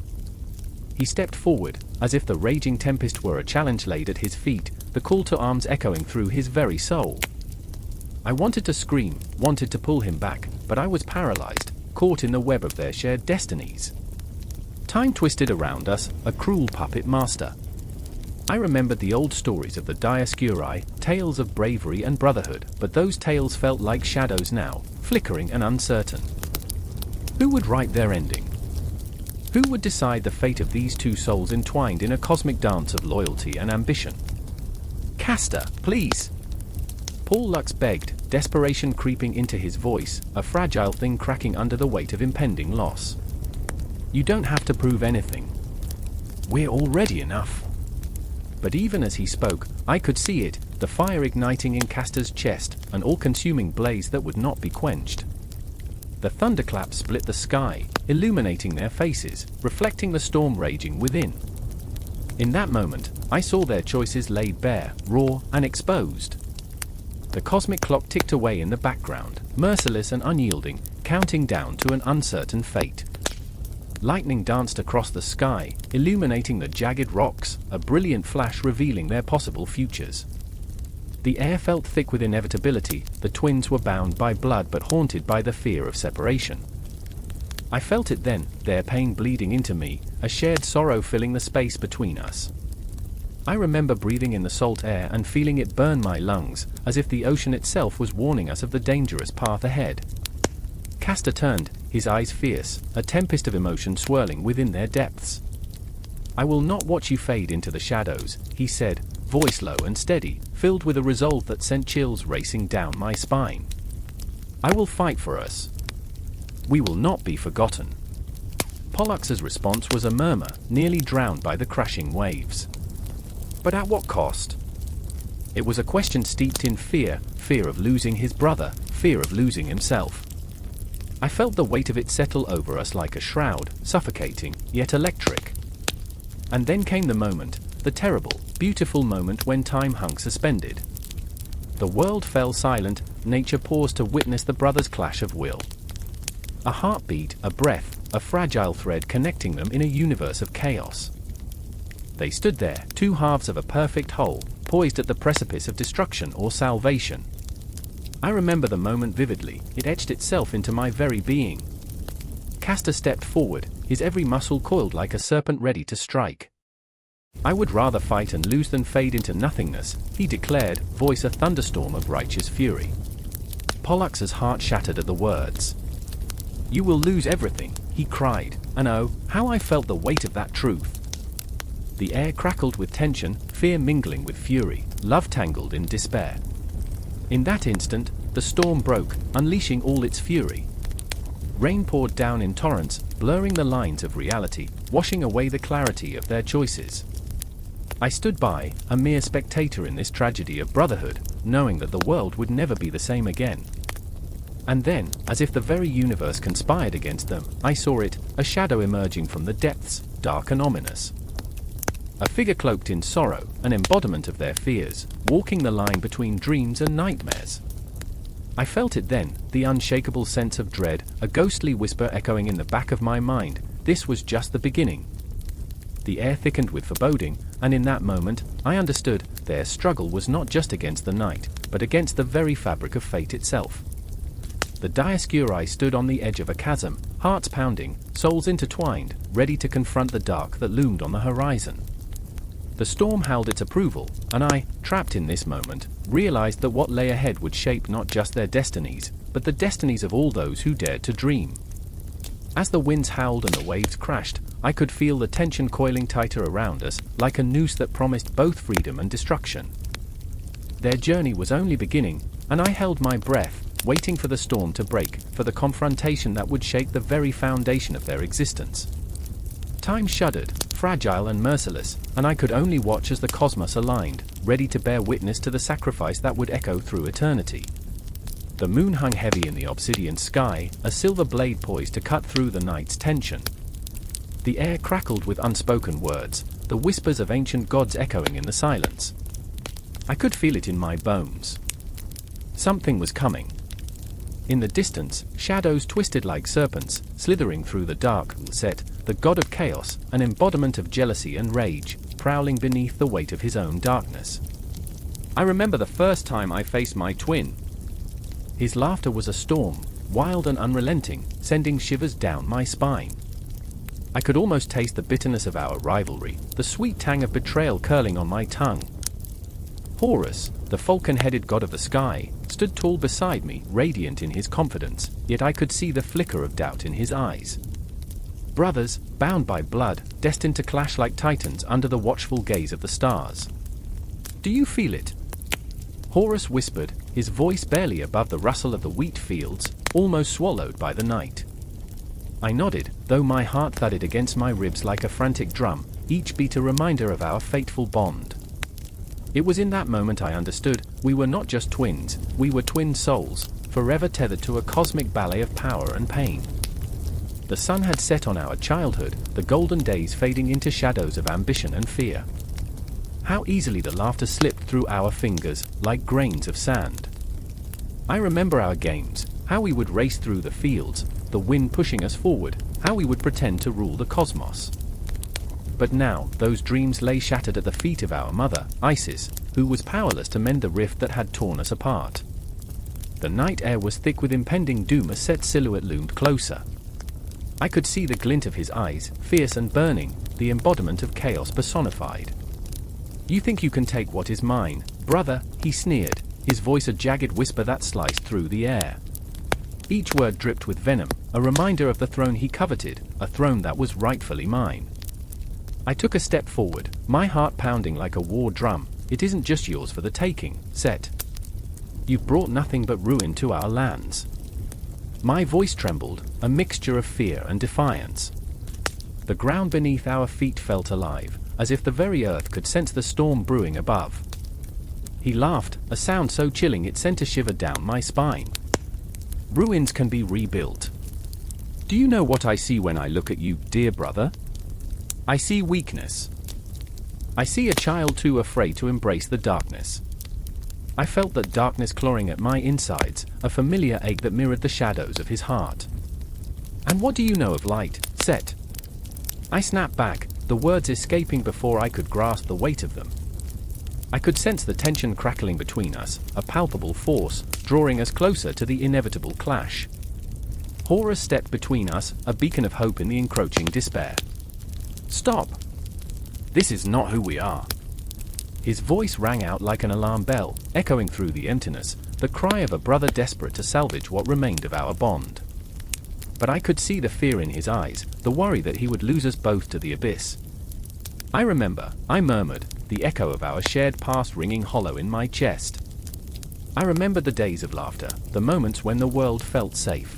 He stepped forward, as if the raging tempest were a challenge laid at his feet, the call to arms echoing through his very soul. I wanted to scream, wanted to pull him back, but I was paralyzed, caught in the web of their shared destinies. Time twisted around us, a cruel puppet master. I remembered the old stories of the Dioscuri, tales of bravery and brotherhood, but those tales felt like shadows now, flickering and uncertain. Who would write their ending? Who would decide the fate of these two souls entwined in a cosmic dance of loyalty and ambition? "Castor, please!" Pollux begged, desperation creeping into his voice, a fragile thing cracking under the weight of impending loss. "You don't have to prove anything. We're already enough." But even as he spoke, I could see it, the fire igniting in Castor's chest, an all-consuming blaze that would not be quenched. The thunderclap split the sky, illuminating their faces, reflecting the storm raging within. In that moment, I saw their choices laid bare, raw, and exposed. The cosmic clock ticked away in the background, merciless and unyielding, counting down to an uncertain fate. Lightning danced across the sky, illuminating the jagged rocks, a brilliant flash revealing their possible futures. The air felt thick with inevitability, the twins were bound by blood but haunted by the fear of separation. I felt it then, their pain bleeding into me, a shared sorrow filling the space between us. I remember breathing in the salt air and feeling it burn my lungs, as if the ocean itself was warning us of the dangerous path ahead. Castor turned, his eyes fierce, a tempest of emotion swirling within their depths. "I will not watch you fade into the shadows," he said, voice low and steady, filled with a resolve that sent chills racing down my spine. "I will fight for us. We will not be forgotten." Pollux's response was a murmur, nearly drowned by the crashing waves. But at what cost? It was a question steeped in fear, fear of losing his brother, fear of losing himself. I felt the weight of it settle over us like a shroud, suffocating, yet electric. And then came the moment, the terrible, beautiful moment when time hung suspended. The world fell silent, nature paused to witness the brothers' clash of will. A heartbeat, a breath, a fragile thread connecting them in a universe of chaos. They stood there, two halves of a perfect whole, poised at the precipice of destruction or salvation. I remember the moment vividly, it etched itself into my very being. Castor stepped forward, his every muscle coiled like a serpent ready to strike. "I would rather fight and lose than fade into nothingness," he declared, voice a thunderstorm of righteous fury. Pollux's heart shattered at the words. "You will lose everything," he cried, and oh, how I felt the weight of that truth. The air crackled with tension, fear mingling with fury, love tangled in despair. In that instant, the storm broke, unleashing all its fury. Rain poured down in torrents, blurring the lines of reality, washing away the clarity of their choices. I stood by, a mere spectator in this tragedy of brotherhood, knowing that the world would never be the same again. And then, as if the very universe conspired against them, I saw it, a shadow emerging from the depths, dark and ominous. A figure cloaked in sorrow, an embodiment of their fears, walking the line between dreams and nightmares. I felt it then, the unshakable sense of dread, a ghostly whisper echoing in the back of my mind, this was just the beginning. The air thickened with foreboding, and in that moment, I understood, their struggle was not just against the night, but against the very fabric of fate itself. The Dioscuri stood on the edge of a chasm, hearts pounding, souls intertwined, ready to confront the dark that loomed on the horizon. The storm howled its approval, and I, trapped in this moment, realized that what lay ahead would shape not just their destinies, but the destinies of all those who dared to dream. As the winds howled and the waves crashed, I could feel the tension coiling tighter around us, like a noose that promised both freedom and destruction. Their journey was only beginning, and I held my breath, waiting for the storm to break, for the confrontation that would shake the very foundation of their existence. Time shuddered, fragile and merciless, and I could only watch as the cosmos aligned, ready to bear witness to the sacrifice that would echo through eternity. The moon hung heavy in the obsidian sky, a silver blade poised to cut through the night's tension. The air crackled with unspoken words, the whispers of ancient gods echoing in the silence. I could feel it in my bones. Something was coming. In the distance, shadows twisted like serpents, slithering through the dark, Set, the god of chaos, an embodiment of jealousy and rage, prowling beneath the weight of his own darkness. I remember the first time I faced my twin. His laughter was a storm, wild and unrelenting, sending shivers down my spine. I could almost taste the bitterness of our rivalry, the sweet tang of betrayal curling on my tongue. Horus, the falcon-headed god of the sky, stood tall beside me, radiant in his confidence, yet I could see the flicker of doubt in his eyes. Brothers, bound by blood, destined to clash like titans under the watchful gaze of the stars. "Do you feel it?" Horus whispered, his voice barely above the rustle of the wheat fields, almost swallowed by the night. I nodded, though my heart thudded against my ribs like a frantic drum, each beat a reminder of our fateful bond. It was in that moment I understood, we were not just twins, we were twin souls, forever tethered to a cosmic ballet of power and pain. The sun had set on our childhood, the golden days fading into shadows of ambition and fear. How easily the laughter slipped through our fingers, like grains of sand. I remember our games, how we would race through the fields, the wind pushing us forward, how we would pretend to rule the cosmos. But now, those dreams lay shattered at the feet of our mother, Isis, who was powerless to mend the rift that had torn us apart. The night air was thick with impending doom as Set's silhouette loomed closer. I could see the glint of his eyes, fierce and burning, the embodiment of chaos personified. "You think you can take what is mine, brother?" he sneered, his voice a jagged whisper that sliced through the air. Each word dripped with venom, a reminder of the throne he coveted, a throne that was rightfully mine. I took a step forward, my heart pounding like a war drum. It isn't just yours for the taking, Set. You've brought nothing but ruin to our lands. My voice trembled, a mixture of fear and defiance. The ground beneath our feet felt alive, as if the very earth could sense the storm brewing above. He laughed, a sound so chilling it sent a shiver down my spine. Ruins can be rebuilt. Do you know what I see when I look at you, dear brother? I see weakness. I see a child too afraid to embrace the darkness. I felt that darkness clawing at my insides, a familiar ache that mirrored the shadows of his heart. And what do you know of light, Set? I snapped back, the words escaping before I could grasp the weight of them. I could sense the tension crackling between us, a palpable force, drawing us closer to the inevitable clash. Horus stepped between us, a beacon of hope in the encroaching despair. Stop! This is not who we are. His voice rang out like an alarm bell, echoing through the emptiness, the cry of a brother desperate to salvage what remained of our bond. But I could see the fear in his eyes, the worry that he would lose us both to the abyss. I remember, I murmured, the echo of our shared past ringing hollow in my chest. I remembered the days of laughter, the moments when the world felt safe.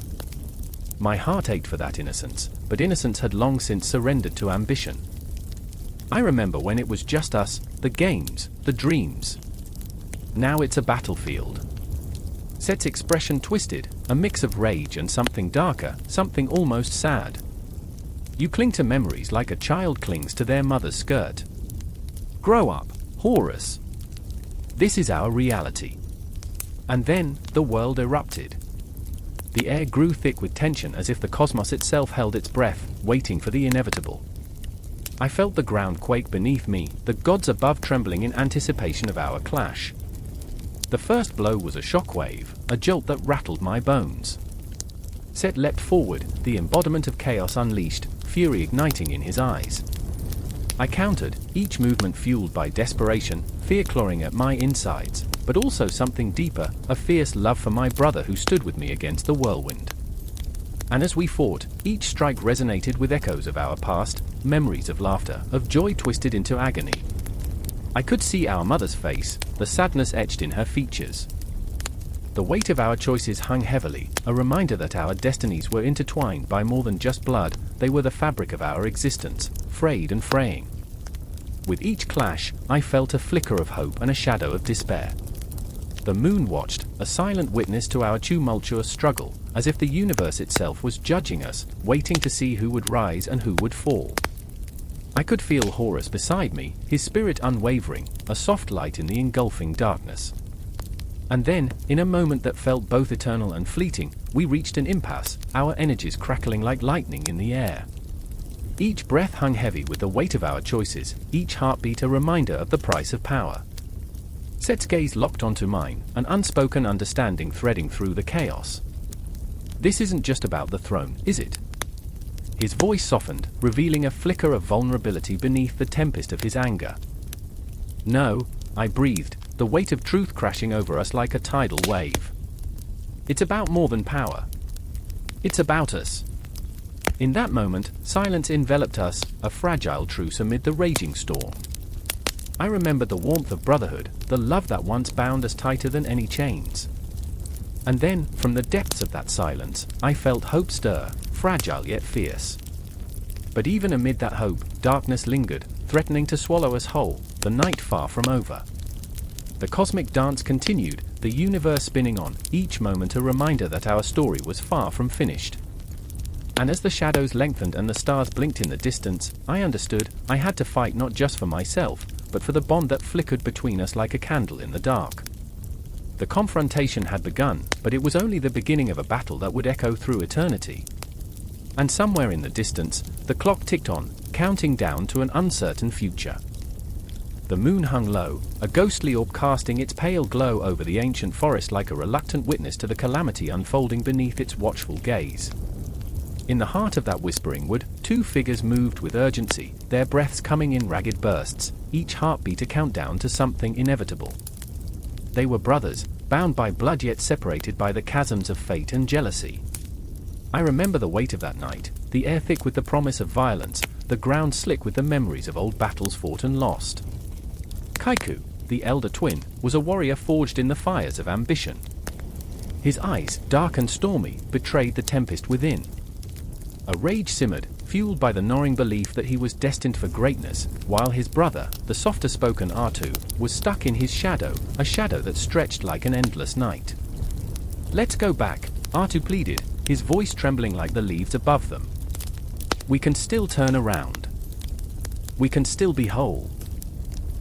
My heart ached for that innocence, but innocence had long since surrendered to ambition. I remember when it was just us, the games, the dreams. Now it's a battlefield. Set's expression twisted, a mix of rage and something darker, something almost sad. You cling to memories like a child clings to their mother's skirt. Grow up, Horus. This is our reality. And then, the world erupted. The air grew thick with tension as if the cosmos itself held its breath, waiting for the inevitable. I felt the ground quake beneath me, the gods above trembling in anticipation of our clash. The first blow was a shockwave, a jolt that rattled my bones. Set leapt forward, the embodiment of chaos unleashed, fury igniting in his eyes. I countered, each movement fueled by desperation, fear clawing at my insides, but also something deeper, a fierce love for my brother who stood with me against the whirlwind. And as we fought, each strike resonated with echoes of our past, memories of laughter, of joy twisted into agony. I could see our mother's face, the sadness etched in her features. The weight of our choices hung heavily, a reminder that our destinies were intertwined by more than just blood, they were the fabric of our existence, frayed and fraying. With each clash, I felt a flicker of hope and a shadow of despair. The moon watched, a silent witness to our tumultuous struggle, as if the universe itself was judging us, waiting to see who would rise and who would fall. I could feel Horus beside me, his spirit unwavering, a soft light in the engulfing darkness. And then, in a moment that felt both eternal and fleeting, we reached an impasse, our energies crackling like lightning in the air. Each breath hung heavy with the weight of our choices, each heartbeat a reminder of the price of power. Set's gaze locked onto mine, an unspoken understanding threading through the chaos. This isn't just about the throne, is it? His voice softened, revealing a flicker of vulnerability beneath the tempest of his anger. No, I breathed, the weight of truth crashing over us like a tidal wave. It's about more than power. It's about us. In that moment, silence enveloped us, a fragile truce amid the raging storm. I remembered the warmth of brotherhood, the love that once bound us tighter than any chains. And then, from the depths of that silence, I felt hope stir, fragile yet fierce. But even amid that hope, darkness lingered, threatening to swallow us whole, the night far from over. The cosmic dance continued, the universe spinning on, each moment a reminder that our story was far from finished. And as the shadows lengthened and the stars blinked in the distance, I understood, I had to fight not just for myself, but for the bond that flickered between us like a candle in the dark. The confrontation had begun, but it was only the beginning of a battle that would echo through eternity. And somewhere in the distance, the clock ticked on, counting down to an uncertain future. The moon hung low, a ghostly orb casting its pale glow over the ancient forest like a reluctant witness to the calamity unfolding beneath its watchful gaze. In the heart of that whispering wood, two figures moved with urgency, their breaths coming in ragged bursts, each heartbeat a countdown to something inevitable. They were brothers, bound by blood yet separated by the chasms of fate and jealousy. I remember the weight of that night, the air thick with the promise of violence, the ground slick with the memories of old battles fought and lost. Kaiku, the elder twin, was a warrior forged in the fires of ambition. His eyes, dark and stormy, betrayed the tempest within. A rage simmered, fueled by the gnawing belief that he was destined for greatness, while his brother, the softer-spoken Artu, was stuck in his shadow, a shadow that stretched like an endless night. "Let's go back," Artu pleaded, his voice trembling like the leaves above them. "We can still turn around. We can still be whole."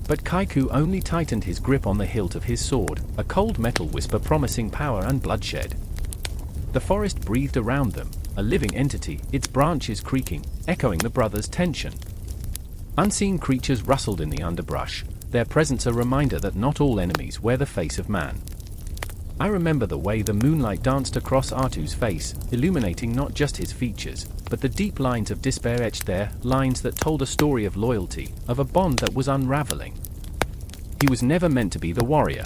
But Kaiku only tightened his grip on the hilt of his sword, a cold metal whisper promising power and bloodshed. The forest breathed around them, a living entity, its branches creaking, echoing the brothers' tension. Unseen creatures rustled in the underbrush, their presence a reminder that not all enemies wear the face of man. I remember the way the moonlight danced across Artu's face, illuminating not just his features, but the deep lines of despair etched there, lines that told a story of loyalty, of a bond that was unraveling. He was never meant to be the warrior.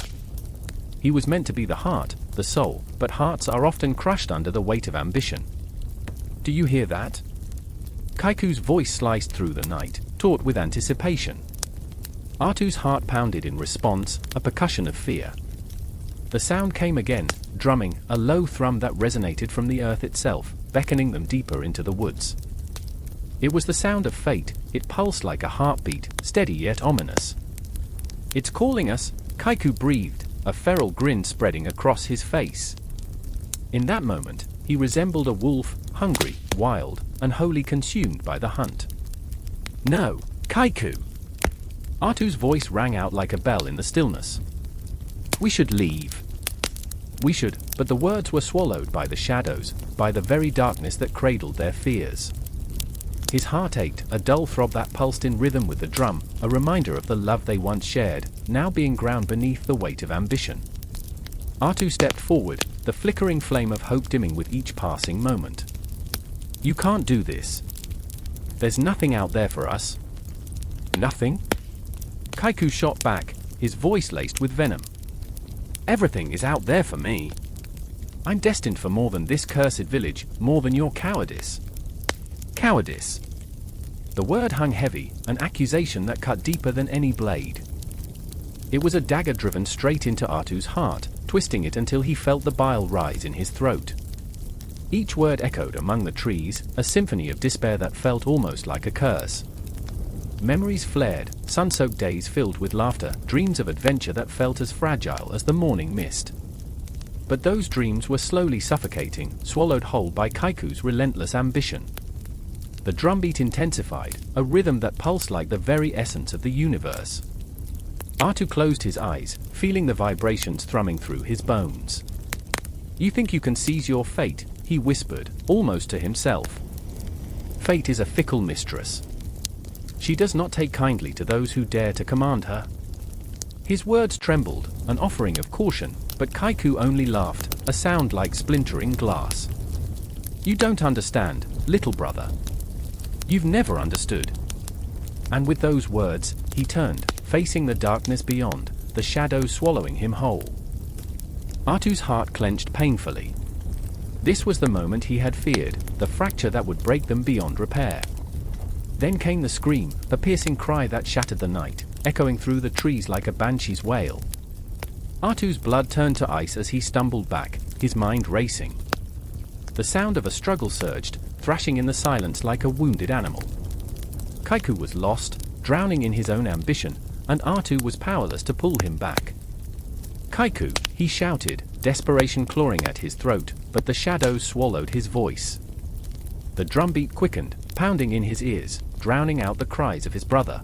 He was meant to be the heart, the soul, but hearts are often crushed under the weight of ambition. "Do you hear that?" Kaiku's voice sliced through the night, taut with anticipation. Artu's heart pounded in response, a percussion of fear. The sound came again, drumming, a low thrum that resonated from the earth itself, beckoning them deeper into the woods. It was the sound of fate, it pulsed like a heartbeat, steady yet ominous. "It's calling us," Kaiku breathed, a feral grin spreading across his face. In that moment, he resembled a wolf, hungry, wild, and wholly consumed by the hunt. "No, Kaiku!" Artu's voice rang out like a bell in the stillness. "We should leave. We should," but the words were swallowed by the shadows, by the very darkness that cradled their fears. His heart ached, a dull throb that pulsed in rhythm with the drum, a reminder of the love they once shared, now being ground beneath the weight of ambition. Artu stepped forward, the flickering flame of hope dimming with each passing moment. "You can't do this. There's nothing out there for us." "Nothing?" Kaiku shot back, his voice laced with venom. "Everything is out there for me. I'm destined for more than this cursed village, more than your cowardice." Cowardice. The word hung heavy, an accusation that cut deeper than any blade. It was a dagger driven straight into Artu's heart, twisting it until he felt the bile rise in his throat. Each word echoed among the trees, a symphony of despair that felt almost like a curse. Memories flared, sun-soaked days filled with laughter, dreams of adventure that felt as fragile as the morning mist. But those dreams were slowly suffocating, swallowed whole by Kaiku's relentless ambition. The drumbeat intensified, a rhythm that pulsed like the very essence of the universe. Artu closed his eyes, feeling the vibrations thrumming through his bones. "You think you can seize your fate," he whispered, almost to himself. "Fate is a fickle mistress. She does not take kindly to those who dare to command her." His words trembled, an offering of caution, but Kaiku only laughed, a sound like splintering glass. "You don't understand, little brother. You've never understood." And with those words, he turned, facing the darkness beyond, the shadows swallowing him whole. Artu's heart clenched painfully. This was the moment he had feared, the fracture that would break them beyond repair. Then came the scream, a piercing cry that shattered the night, echoing through the trees like a banshee's wail. Artu's blood turned to ice as he stumbled back, his mind racing. The sound of a struggle surged, thrashing in the silence like a wounded animal. Kaiku was lost, drowning in his own ambition, and Artu was powerless to pull him back. "Kaiku," he shouted, desperation clawing at his throat, but the shadows swallowed his voice. The drumbeat quickened, pounding in his ears, drowning out the cries of his brother.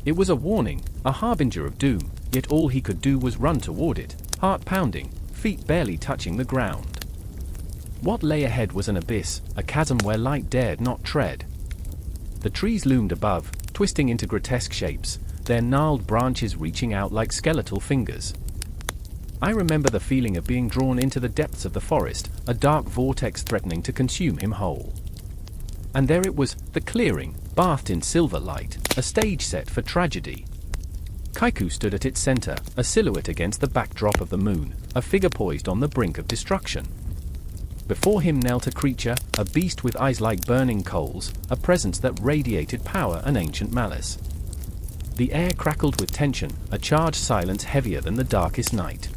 It was a warning, a harbinger of doom, yet all he could do was run toward it, heart pounding, feet barely touching the ground. What lay ahead was an abyss, a chasm where light dared not tread. The trees loomed above, twisting into grotesque shapes, their gnarled branches reaching out like skeletal fingers. I remember the feeling of being drawn into the depths of the forest, a dark vortex threatening to consume him whole. And there it was, the clearing, bathed in silver light, a stage set for tragedy. Kaiku stood at its center, a silhouette against the backdrop of the moon, a figure poised on the brink of destruction. Before him knelt a creature, a beast with eyes like burning coals, a presence that radiated power and ancient malice. The air crackled with tension, a charged silence heavier than the darkest night.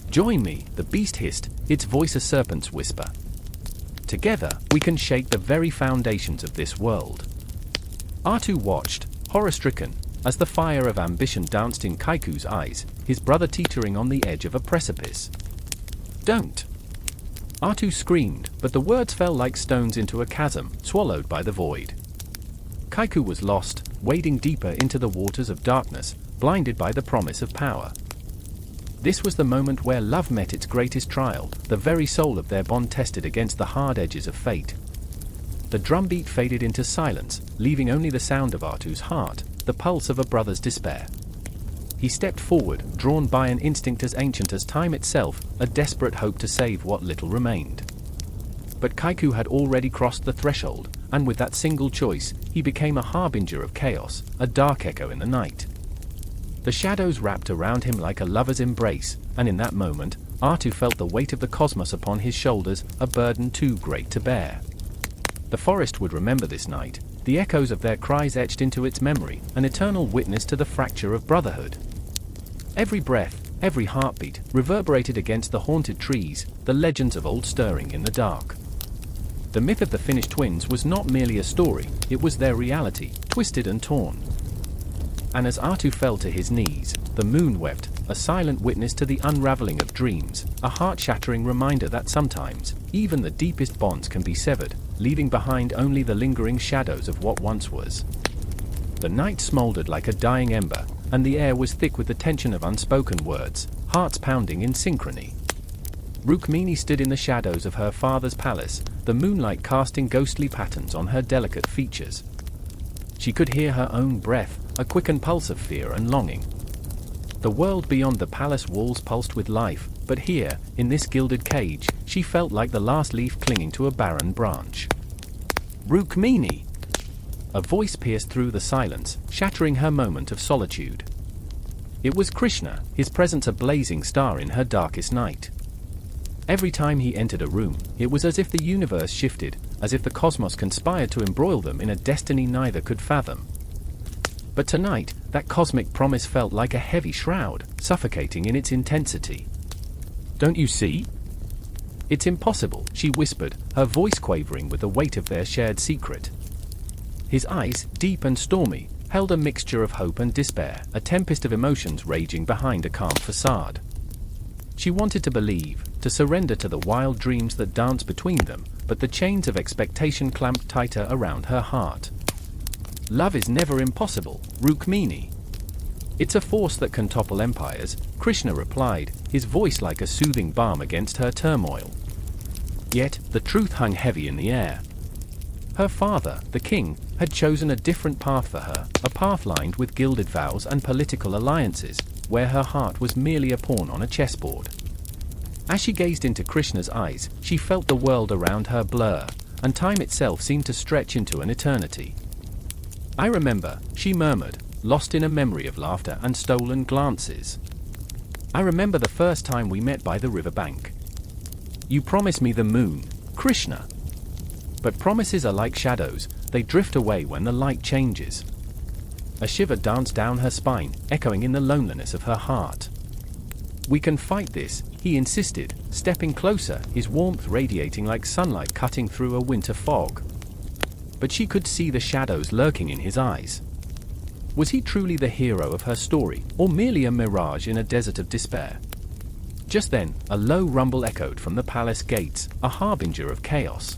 "Join me," the beast hissed, its voice a serpent's whisper. "Together, we can shake the very foundations of this world." Artu watched, horror-stricken, as the fire of ambition danced in Kaiku's eyes, his brother teetering on the edge of a precipice. "Don't!" Artu screamed, but the words fell like stones into a chasm, swallowed by the void. Kaiku was lost, wading deeper into the waters of darkness, blinded by the promise of power. This was the moment where love met its greatest trial, the very soul of their bond tested against the hard edges of fate. The drumbeat faded into silence, leaving only the sound of Artu's heart, the pulse of a brother's despair. He stepped forward, drawn by an instinct as ancient as time itself, a desperate hope to save what little remained. But Kaiku had already crossed the threshold, and with that single choice, he became a harbinger of chaos, a dark echo in the night. The shadows wrapped around him like a lover's embrace, and in that moment, Artu felt the weight of the cosmos upon his shoulders, a burden too great to bear. The forest would remember this night, the echoes of their cries etched into its memory, an eternal witness to the fracture of brotherhood. Every breath, every heartbeat, reverberated against the haunted trees, the legends of old stirring in the dark. The myth of the finished twins was not merely a story, it was their reality, twisted and torn. And as Artu fell to his knees, the moon wept, a silent witness to the unraveling of dreams, a heart-shattering reminder that sometimes, even the deepest bonds can be severed, leaving behind only the lingering shadows of what once was. The night smoldered like a dying ember, and the air was thick with the tension of unspoken words, hearts pounding in synchrony. Rukmini stood in the shadows of her father's palace, the moonlight casting ghostly patterns on her delicate features. She could hear her own breath, a quickened pulse of fear and longing. The world beyond the palace walls pulsed with life, but here, in this gilded cage, she felt like the last leaf clinging to a barren branch. "Rukmini!" A voice pierced through the silence, shattering her moment of solitude. It was Krishna, his presence a blazing star in her darkest night. Every time he entered a room, it was as if the universe shifted, as if the cosmos conspired to embroil them in a destiny neither could fathom. But tonight, that cosmic promise felt like a heavy shroud, suffocating in its intensity. "Don't you see?" "It's impossible," she whispered, her voice quavering with the weight of their shared secret. His eyes, deep and stormy, held a mixture of hope and despair, a tempest of emotions raging behind a calm facade. She wanted to believe, to surrender to the wild dreams that danced between them, but the chains of expectation clamped tighter around her heart. "Love is never impossible, Rukmini. It's a force that can topple empires," Krishna replied, his voice like a soothing balm against her turmoil. Yet, the truth hung heavy in the air. Her father, the king, had chosen a different path for her, a path lined with gilded vows and political alliances, where her heart was merely a pawn on a chessboard. As she gazed into Krishna's eyes, she felt the world around her blur, and time itself seemed to stretch into an eternity. "I remember," she murmured, lost in a memory of laughter and stolen glances. "I remember the first time we met by the riverbank. You promised me the moon, Krishna. But promises are like shadows, they drift away when the light changes." A shiver danced down her spine, echoing in the loneliness of her heart. "We can fight this," he insisted, stepping closer, his warmth radiating like sunlight cutting through a winter fog. But she could see the shadows lurking in his eyes. Was he truly the hero of her story, or merely a mirage in a desert of despair? Just then, a low rumble echoed from the palace gates, a harbinger of chaos.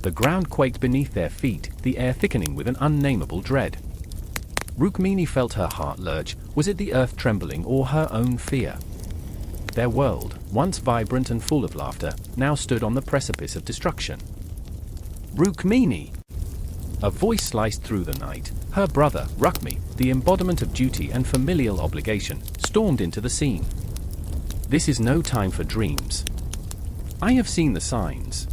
The ground quaked beneath their feet, the air thickening with an unnamable dread. Rukmini felt her heart lurch. Was it the earth trembling or her own fear? Their world, once vibrant and full of laughter, now stood on the precipice of destruction. "Rukmini!" A voice sliced through the night. Her brother, Rukmi, the embodiment of duty and familial obligation, stormed into the scene. "This is no time for dreams. I have seen the signs.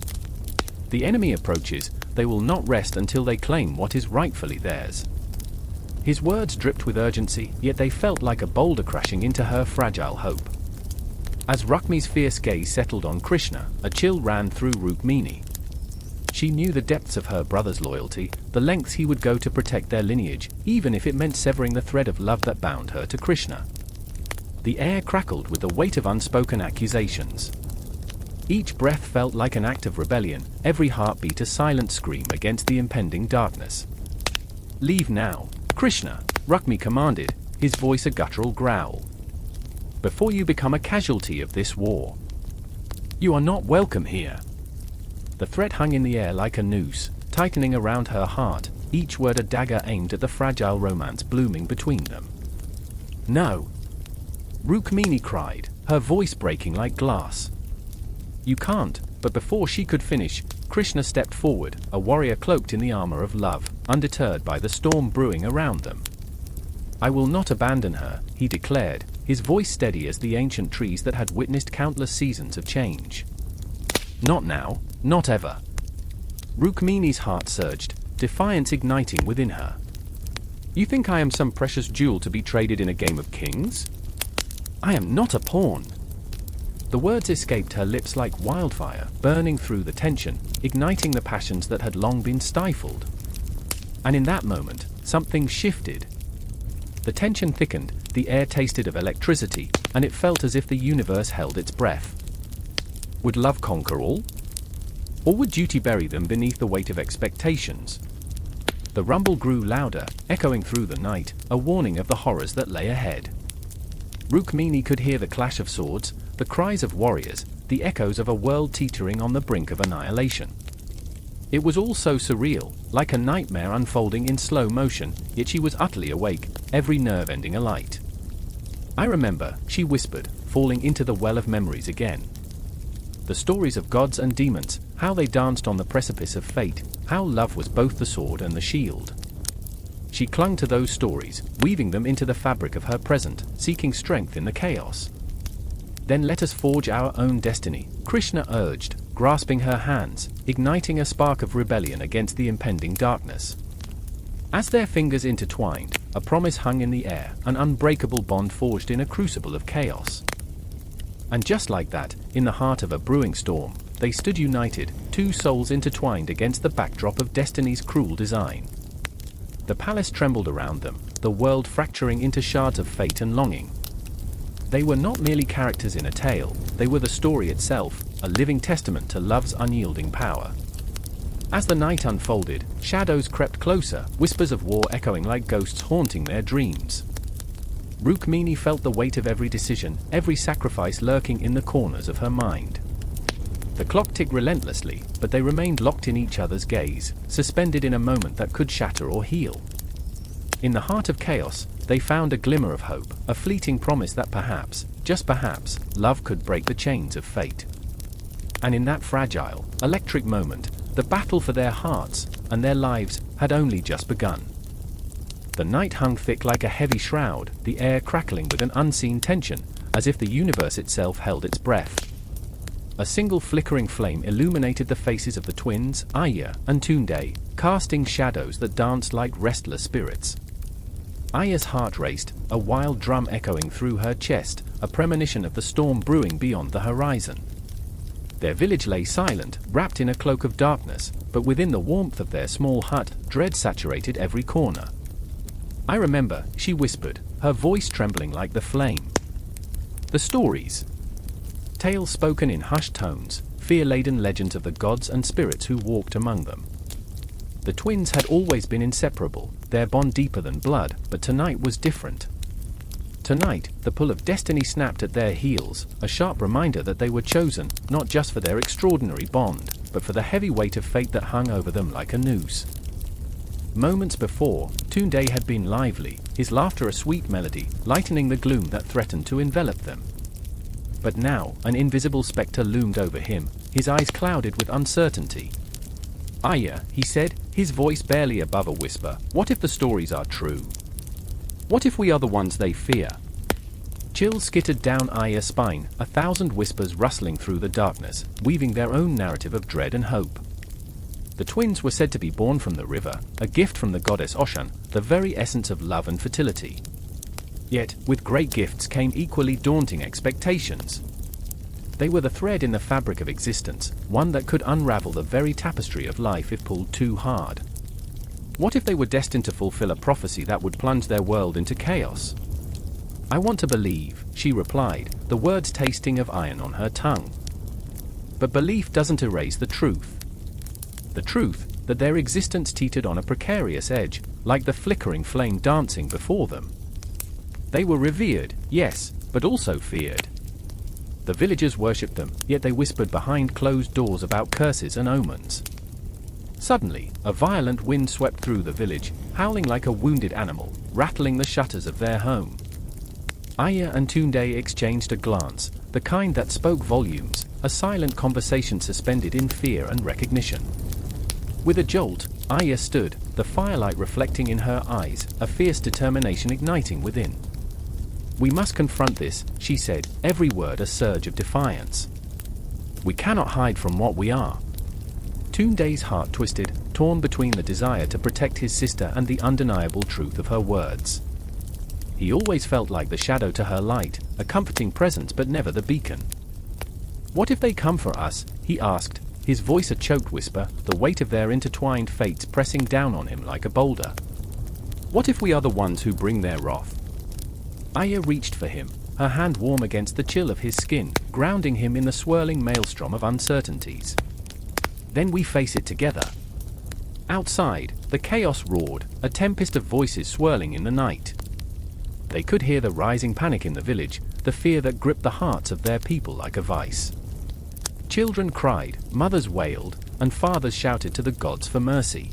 The enemy approaches, they will not rest until they claim what is rightfully theirs." His words dripped with urgency, yet they felt like a boulder crashing into her fragile hope. As Rukmi's fierce gaze settled on Krishna, a chill ran through Rukmini. She knew the depths of her brother's loyalty, the lengths he would go to protect their lineage, even if it meant severing the thread of love that bound her to Krishna. The air crackled with the weight of unspoken accusations. Each breath felt like an act of rebellion, every heartbeat a silent scream against the impending darkness. "Leave now, Krishna," Rukmi commanded, his voice a guttural growl. "Before you become a casualty of this war. You are not welcome here." The threat hung in the air like a noose, tightening around her heart, each word a dagger aimed at the fragile romance blooming between them. "No!" Rukmini cried, her voice breaking like glass. "You can't," but before she could finish, Krishna stepped forward, a warrior cloaked in the armor of love, undeterred by the storm brewing around them. "I will not abandon her," he declared, his voice steady as the ancient trees that had witnessed countless seasons of change. "Not now, not ever." Rukmini's heart surged, defiance igniting within her. "You think I am some precious jewel to be traded in a game of kings? I am not a pawn." The words escaped her lips like wildfire, burning through the tension, igniting the passions that had long been stifled. And in that moment, something shifted. The tension thickened, the air tasted of electricity, and it felt as if the universe held its breath. Would love conquer all? Or would duty bury them beneath the weight of expectations? The rumble grew louder, echoing through the night, a warning of the horrors that lay ahead. Rukmini could hear the clash of swords, the cries of warriors, the echoes of a world teetering on the brink of annihilation. It was all so surreal, like a nightmare unfolding in slow motion, yet she was utterly awake, every nerve ending alight. "I remember," she whispered, falling into the well of memories again. The stories of gods and demons, how they danced on the precipice of fate, how love was both the sword and the shield. She clung to those stories, weaving them into the fabric of her present, seeking strength in the chaos. "Then let us forge our own destiny," Krishna urged, grasping her hands, igniting a spark of rebellion against the impending darkness. As their fingers intertwined, a promise hung in the air, an unbreakable bond forged in a crucible of chaos. And just like that, in the heart of a brewing storm, they stood united, two souls intertwined against the backdrop of destiny's cruel design. The palace trembled around them, the world fracturing into shards of fate and longing. They were not merely characters in a tale, they were the story itself, a living testament to love's unyielding power. As the night unfolded, shadows crept closer, whispers of war echoing like ghosts haunting their dreams. Rukmini felt the weight of every decision, every sacrifice lurking in the corners of her mind. The clock ticked relentlessly, but they remained locked in each other's gaze, suspended in a moment that could shatter or heal. In the heart of chaos, they found a glimmer of hope, a fleeting promise that perhaps, just perhaps, love could break the chains of fate. And in that fragile, electric moment, the battle for their hearts and their lives had only just begun. The night hung thick like a heavy shroud, the air crackling with an unseen tension, as if the universe itself held its breath. A single flickering flame illuminated the faces of the twins, Aya and Tunde, casting shadows that danced like restless spirits. Aya's heart raced, a wild drum echoing through her chest, a premonition of the storm brewing beyond the horizon. Their village lay silent, wrapped in a cloak of darkness, but within the warmth of their small hut, dread saturated every corner. "I remember," she whispered, her voice trembling like the flame. "The stories." Tales spoken in hushed tones, fear-laden legends of the gods and spirits who walked among them. The twins had always been inseparable, their bond deeper than blood, but tonight was different. Tonight, the pull of destiny snapped at their heels, a sharp reminder that they were chosen, not just for their extraordinary bond, but for the heavy weight of fate that hung over them like a noose. Moments before, Tunde had been lively, his laughter a sweet melody, lightening the gloom that threatened to envelop them. But now, an invisible specter loomed over him, his eyes clouded with uncertainty. "Aya," he said, his voice barely above a whisper, "what if the stories are true? What if we are the ones they fear?" Chills skittered down Aya's spine, a thousand whispers rustling through the darkness, weaving their own narrative of dread and hope. The twins were said to be born from the river, a gift from the goddess Oshun, the very essence of love and fertility. Yet, with great gifts came equally daunting expectations. They were the thread in the fabric of existence, one that could unravel the very tapestry of life if pulled too hard. What if they were destined to fulfill a prophecy that would plunge their world into chaos? "I want to believe," she replied, the words tasting of iron on her tongue. But belief doesn't erase the truth. The truth, that their existence teetered on a precarious edge, like the flickering flame dancing before them. They were revered, yes, but also feared. The villagers worshipped them, yet they whispered behind closed doors about curses and omens. Suddenly, a violent wind swept through the village, howling like a wounded animal, rattling the shutters of their home. Aya and Tunde exchanged a glance, the kind that spoke volumes, a silent conversation suspended in fear and recognition. With a jolt, Aya stood, the firelight reflecting in her eyes, a fierce determination igniting within. "We must confront this," she said, every word a surge of defiance. "We cannot hide from what we are." Tunde's heart twisted, torn between the desire to protect his sister and the undeniable truth of her words. He always felt like the shadow to her light, a comforting presence but never the beacon. "What if they come for us?" he asked, his voice a choked whisper, the weight of their intertwined fates pressing down on him like a boulder. "What if we are the ones who bring their wrath?" Aya reached for him, her hand warm against the chill of his skin, grounding him in the swirling maelstrom of uncertainties. "Then we face it together." Outside, the chaos roared, a tempest of voices swirling in the night. They could hear the rising panic in the village, the fear that gripped the hearts of their people like a vice. Children cried, mothers wailed, and fathers shouted to the gods for mercy.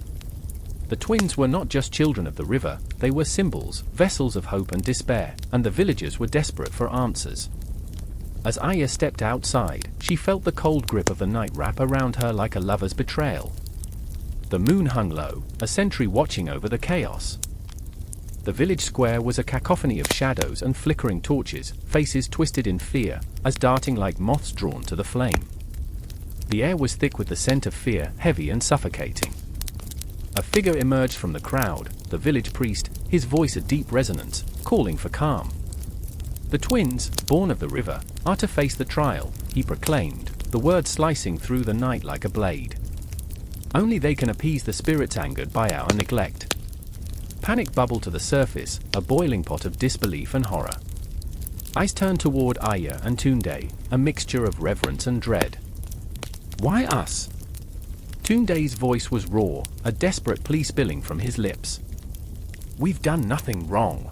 The twins were not just children of the river, they were symbols, vessels of hope and despair, and the villagers were desperate for answers. As Aya stepped outside, she felt the cold grip of the night wrap around her like a lover's betrayal. The moon hung low, a sentry watching over the chaos. The village square was a cacophony of shadows and flickering torches, faces twisted in fear, as darting like moths drawn to the flame. The air was thick with the scent of fear, heavy and suffocating. A figure emerged from the crowd, the village priest, his voice a deep resonance, calling for calm. "The twins, born of the river, are to face the trial," he proclaimed, the words slicing through the night like a blade. "Only they can appease the spirits angered by our neglect." Panic bubbled to the surface, a boiling pot of disbelief and horror. Eyes turned toward Aya and Tunde, a mixture of reverence and dread. "Why us?" Tunde's voice was raw, a desperate plea spilling from his lips. "We've done nothing wrong."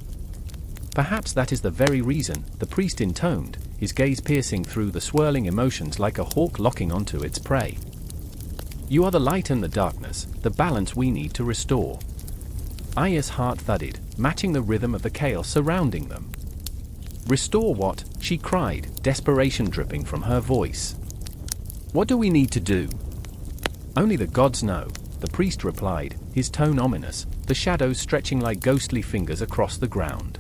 "Perhaps that is the very reason," the priest intoned, his gaze piercing through the swirling emotions like a hawk locking onto its prey. "You are the light and the darkness, the balance we need to restore." Aya's heart thudded, matching the rhythm of the chaos surrounding them. "Restore what?" she cried, desperation dripping from her voice. "What do we need to do?" "Only the gods know," the priest replied, his tone ominous, the shadows stretching like ghostly fingers across the ground.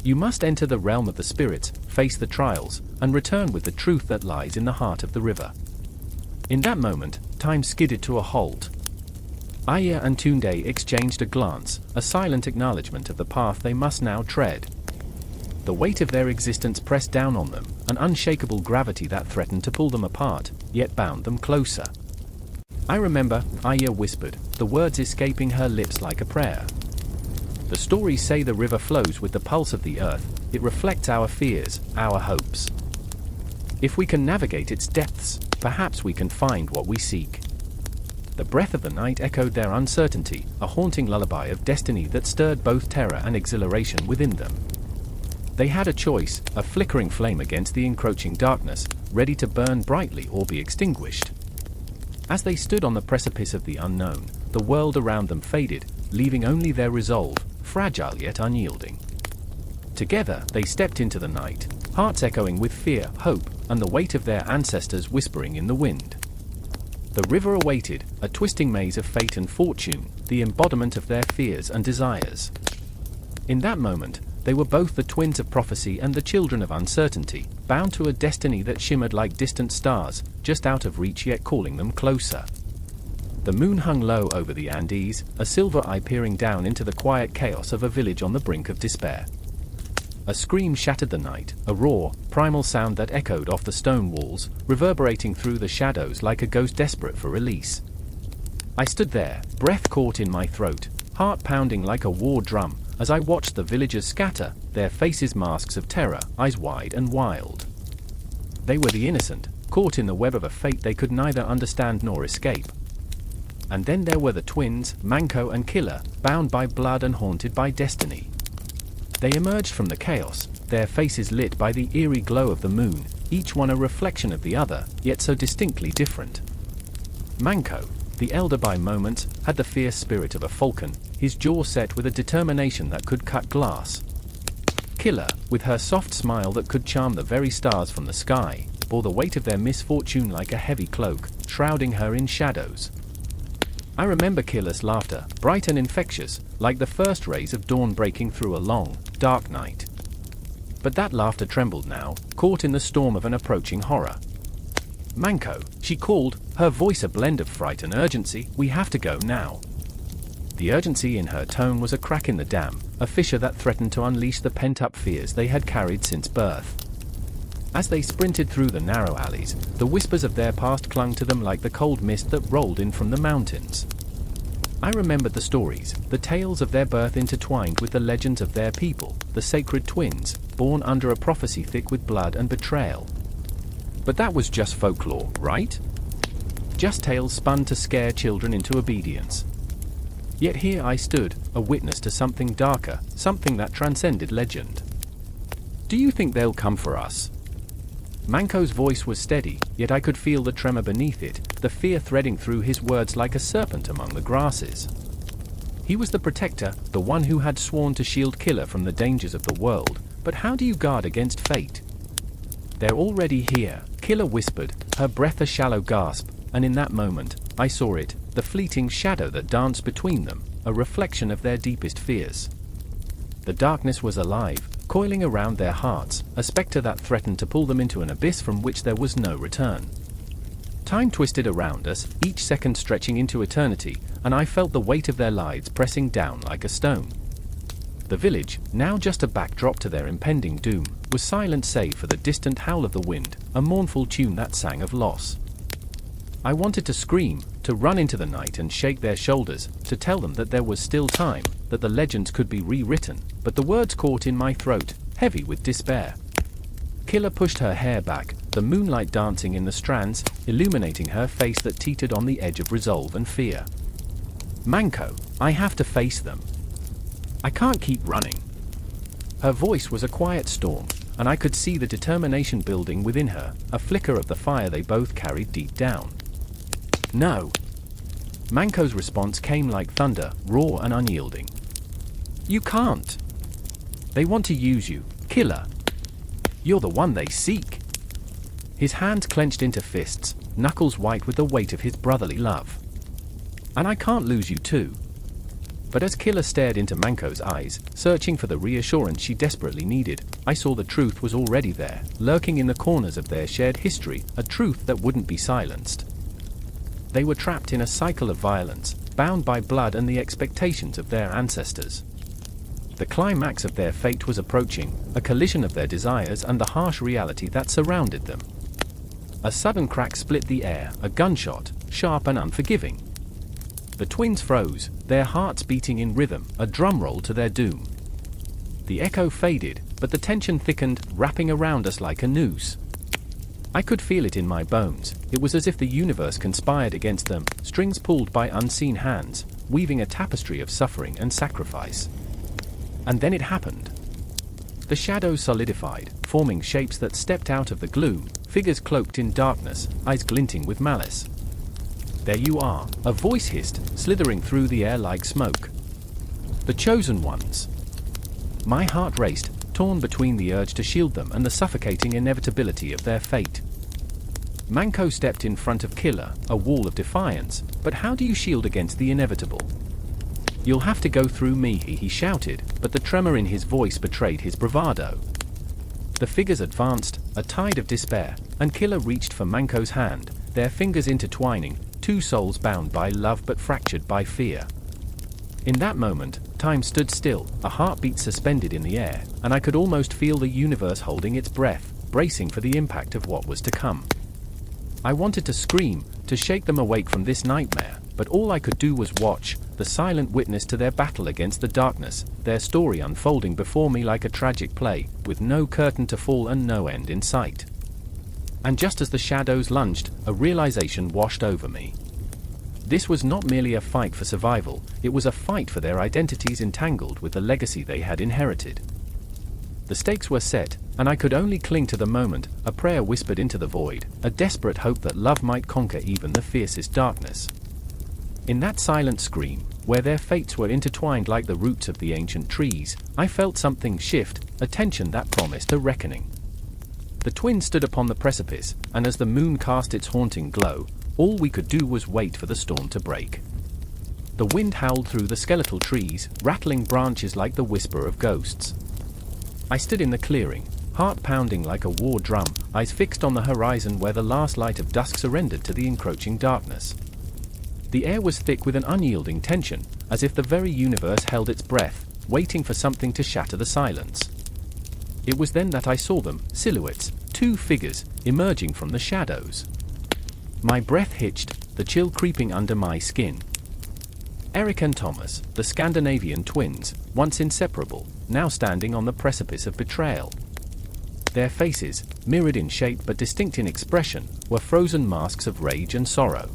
"You must enter the realm of the spirits, face the trials, and return with the truth that lies in the heart of the river." In that moment, time skidded to a halt. Aya and Tunde exchanged a glance, a silent acknowledgement of the path they must now tread. The weight of their existence pressed down on them, an unshakable gravity that threatened to pull them apart, yet bound them closer. "I remember," Aya whispered, the words escaping her lips like a prayer. "The stories say the river flows with the pulse of the earth, it reflects our fears, our hopes. If we can navigate its depths, perhaps we can find what we seek." The breath of the night echoed their uncertainty, a haunting lullaby of destiny that stirred both terror and exhilaration within them. They had a choice, a flickering flame against the encroaching darkness, ready to burn brightly or be extinguished. As they stood on the precipice of the unknown, the world around them faded, leaving only their resolve, fragile yet unyielding. Together, they stepped into the night, hearts echoing with fear, hope, and the weight of their ancestors whispering in the wind. The river awaited, a twisting maze of fate and fortune, the embodiment of their fears and desires. In that moment, they were both the twins of prophecy and the children of uncertainty, bound to a destiny that shimmered like distant stars, just out of reach yet calling them closer. The moon hung low over the Andes, a silver eye peering down into the quiet chaos of a village on the brink of despair. A scream shattered the night, a raw, primal sound that echoed off the stone walls, reverberating through the shadows like a ghost desperate for release. I stood there, breath caught in my throat, heart pounding like a war drum, as I watched the villagers scatter, their faces masks of terror, eyes wide and wild. They were the innocent, caught in the web of a fate they could neither understand nor escape. And then there were the twins, Manco and Killer, bound by blood and haunted by destiny. They emerged from the chaos, their faces lit by the eerie glow of the moon, each one a reflection of the other, yet so distinctly different. Manco, the elder by moments, had the fierce spirit of a falcon, his jaw set with a determination that could cut glass. Killer, with her soft smile that could charm the very stars from the sky, bore the weight of their misfortune like a heavy cloak, shrouding her in shadows. I remember Killer's laughter, bright and infectious, like the first rays of dawn breaking through a long, dark night. But that laughter trembled now, caught in the storm of an approaching horror. "Manco," she called, her voice a blend of fright and urgency, "we have to go now." The urgency in her tone was a crack in the dam, a fissure that threatened to unleash the pent-up fears they had carried since birth. As they sprinted through the narrow alleys, the whispers of their past clung to them like the cold mist that rolled in from the mountains. I remembered the stories, the tales of their birth intertwined with the legends of their people, the sacred twins, born under a prophecy thick with blood and betrayal. But that was just folklore, right? Just tales spun to scare children into obedience. Yet here I stood, a witness to something darker, something that transcended legend. "Do you think they'll come for us?" Manco's voice was steady, yet I could feel the tremor beneath it, the fear threading through his words like a serpent among the grasses. He was the protector, the one who had sworn to shield Killer from the dangers of the world, but how do you guard against fate? "They're already here," Killer whispered, her breath a shallow gasp, and in that moment, I saw it, the fleeting shadow that danced between them, a reflection of their deepest fears. The darkness was alive, coiling around their hearts, a specter that threatened to pull them into an abyss from which there was no return. Time twisted around us, each second stretching into eternity, and I felt the weight of their lives pressing down like a stone. The village, now just a backdrop to their impending doom, was silent save for the distant howl of the wind, a mournful tune that sang of loss. I wanted to scream, to run into the night and shake their shoulders, to tell them that there was still time, that the legends could be rewritten, but the words caught in my throat, heavy with despair. Killer pushed her hair back, the moonlight dancing in the strands, illuminating her face that teetered on the edge of resolve and fear. "Manco, I have to face them. I can't keep running." Her voice was a quiet storm, and I could see the determination building within her, a flicker of the fire they both carried deep down. "No." Manco's response came like thunder, raw and unyielding. "You can't. They want to use you, Killer. You're the one they seek." His hands clenched into fists, knuckles white with the weight of his brotherly love. "And I can't lose you too." But as Killer stared into Manco's eyes, searching for the reassurance she desperately needed, I saw the truth was already there, lurking in the corners of their shared history, a truth that wouldn't be silenced. They were trapped in a cycle of violence, bound by blood and the expectations of their ancestors. The climax of their fate was approaching, a collision of their desires and the harsh reality that surrounded them. A sudden crack split the air, a gunshot, sharp and unforgiving. The twins froze, their hearts beating in rhythm, a drum roll to their doom. The echo faded, but the tension thickened, wrapping around us like a noose. I could feel it in my bones. It was as if the universe conspired against them, strings pulled by unseen hands, weaving a tapestry of suffering and sacrifice. And then it happened. The shadows solidified, forming shapes that stepped out of the gloom, figures cloaked in darkness, eyes glinting with malice. "There you are," a voice hissed, slithering through the air like smoke. "The chosen ones." My heart raced, torn between the urge to shield them and the suffocating inevitability of their fate. Manco stepped in front of Killer, a wall of defiance, but how do you shield against the inevitable? "You'll have to go through me," he shouted, but the tremor in his voice betrayed his bravado. The figures advanced, a tide of despair, and Killer reached for Manco's hand, their fingers intertwining, two souls bound by love but fractured by fear. In that moment, time stood still, a heartbeat suspended in the air, and I could almost feel the universe holding its breath, bracing for the impact of what was to come. I wanted to scream, to shake them awake from this nightmare, but all I could do was watch, the silent witness to their battle against the darkness, their story unfolding before me like a tragic play, with no curtain to fall and no end in sight. And just as the shadows lunged, a realization washed over me. This was not merely a fight for survival, it was a fight for their identities entangled with the legacy they had inherited. The stakes were set, and I could only cling to the moment, a prayer whispered into the void, a desperate hope that love might conquer even the fiercest darkness. In that silent scream, where their fates were intertwined like the roots of the ancient trees, I felt something shift, a tension that promised a reckoning. The twins stood upon the precipice, and as the moon cast its haunting glow, all we could do was wait for the storm to break. The wind howled through the skeletal trees, rattling branches like the whisper of ghosts. I stood in the clearing, heart pounding like a war drum, eyes fixed on the horizon where the last light of dusk surrendered to the encroaching darkness. The air was thick with an unyielding tension, as if the very universe held its breath, waiting for something to shatter the silence. It was then that I saw them, silhouettes, two figures, emerging from the shadows. My breath hitched, the chill creeping under my skin. Eric and Thomas, the Scandinavian twins, once inseparable, now standing on the precipice of betrayal. Their faces, mirrored in shape but distinct in expression, were frozen masks of rage and sorrow.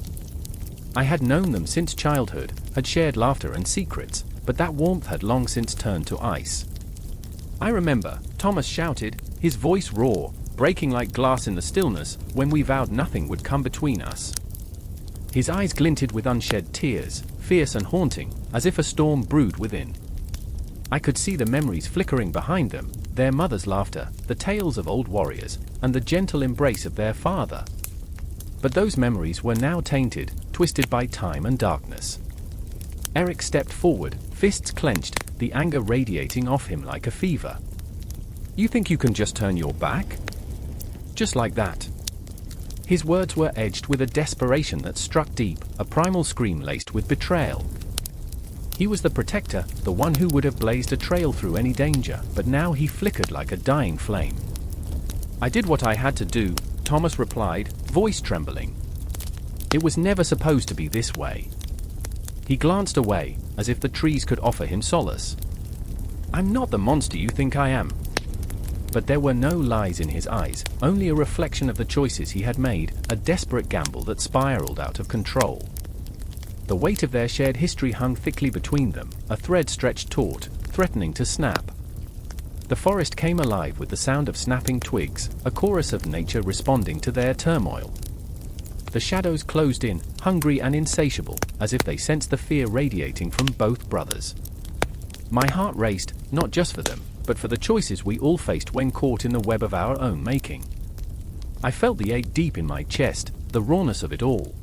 I had known them since childhood, had shared laughter and secrets, but that warmth had long since turned to ice. I remember, Thomas shouted, his voice raw, breaking like glass in the stillness, when we vowed nothing would come between us. His eyes glinted with unshed tears, fierce and haunting, as if a storm brewed within. I could see the memories flickering behind them, their mother's laughter, the tales of old warriors, and the gentle embrace of their father. But those memories were now tainted, twisted by time and darkness. Eric stepped forward, fists clenched, the anger radiating off him like a fever. "You think you can just turn your back? Just like that?" His words were edged with a desperation that struck deep, a primal scream laced with betrayal. He was the protector, the one who would have blazed a trail through any danger, but now he flickered like a dying flame. "I did what I had to do," Thomas replied, voice trembling. "It was never supposed to be this way." He glanced away, as if the trees could offer him solace. "I'm not the monster you think I am." But there were no lies in his eyes, only a reflection of the choices he had made, a desperate gamble that spiraled out of control. The weight of their shared history hung thickly between them, a thread stretched taut, threatening to snap. The forest came alive with the sound of snapping twigs, a chorus of nature responding to their turmoil. The shadows closed in, hungry and insatiable, as if they sensed the fear radiating from both brothers. My heart raced, not just for them, but for the choices we all faced when caught in the web of our own making. I felt the ache deep in my chest, the rawness of it all.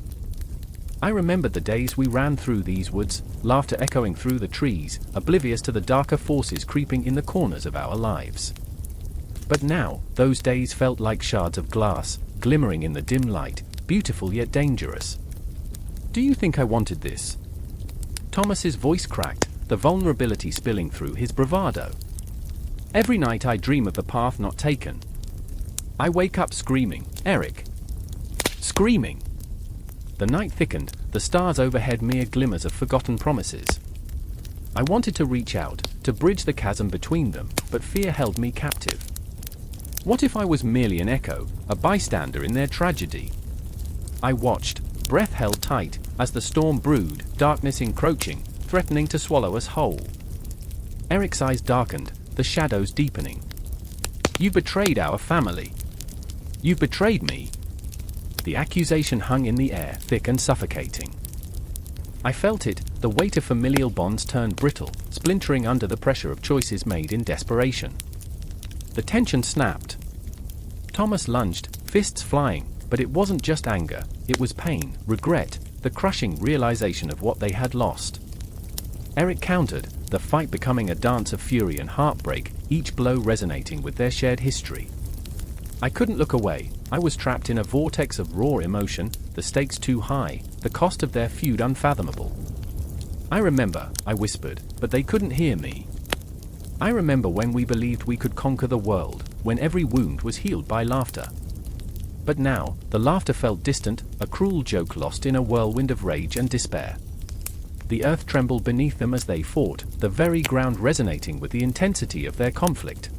I remembered the days we ran through these woods, laughter echoing through the trees, oblivious to the darker forces creeping in the corners of our lives. But now, those days felt like shards of glass, glimmering in the dim light, beautiful yet dangerous. "Do you think I wanted this?" Thomas's voice cracked, the vulnerability spilling through his bravado. "Every night I dream of the path not taken. I wake up screaming, Eric. Screaming." The night thickened, the stars overhead mere glimmers of forgotten promises. I wanted to reach out, to bridge the chasm between them, but fear held me captive. What if I was merely an echo, a bystander in their tragedy? I watched, breath held tight, as the storm brewed, darkness encroaching, threatening to swallow us whole. Eric's eyes darkened, the shadows deepening. "You betrayed our family. You've betrayed me." The accusation hung in the air, thick and suffocating. I felt it, the weight of familial bonds turned brittle, splintering under the pressure of choices made in desperation. The tension snapped. Thomas lunged, fists flying, but it wasn't just anger, it was pain, regret, the crushing realization of what they had lost. Eric countered, the fight becoming a dance of fury and heartbreak, each blow resonating with their shared history. I couldn't look away, I was trapped in a vortex of raw emotion, the stakes too high, the cost of their feud unfathomable. I remember, I whispered, but they couldn't hear me. I remember when we believed we could conquer the world, when every wound was healed by laughter. But now, the laughter felt distant, a cruel joke lost in a whirlwind of rage and despair. The earth trembled beneath them as they fought, the very ground resonating with the intensity of their conflict.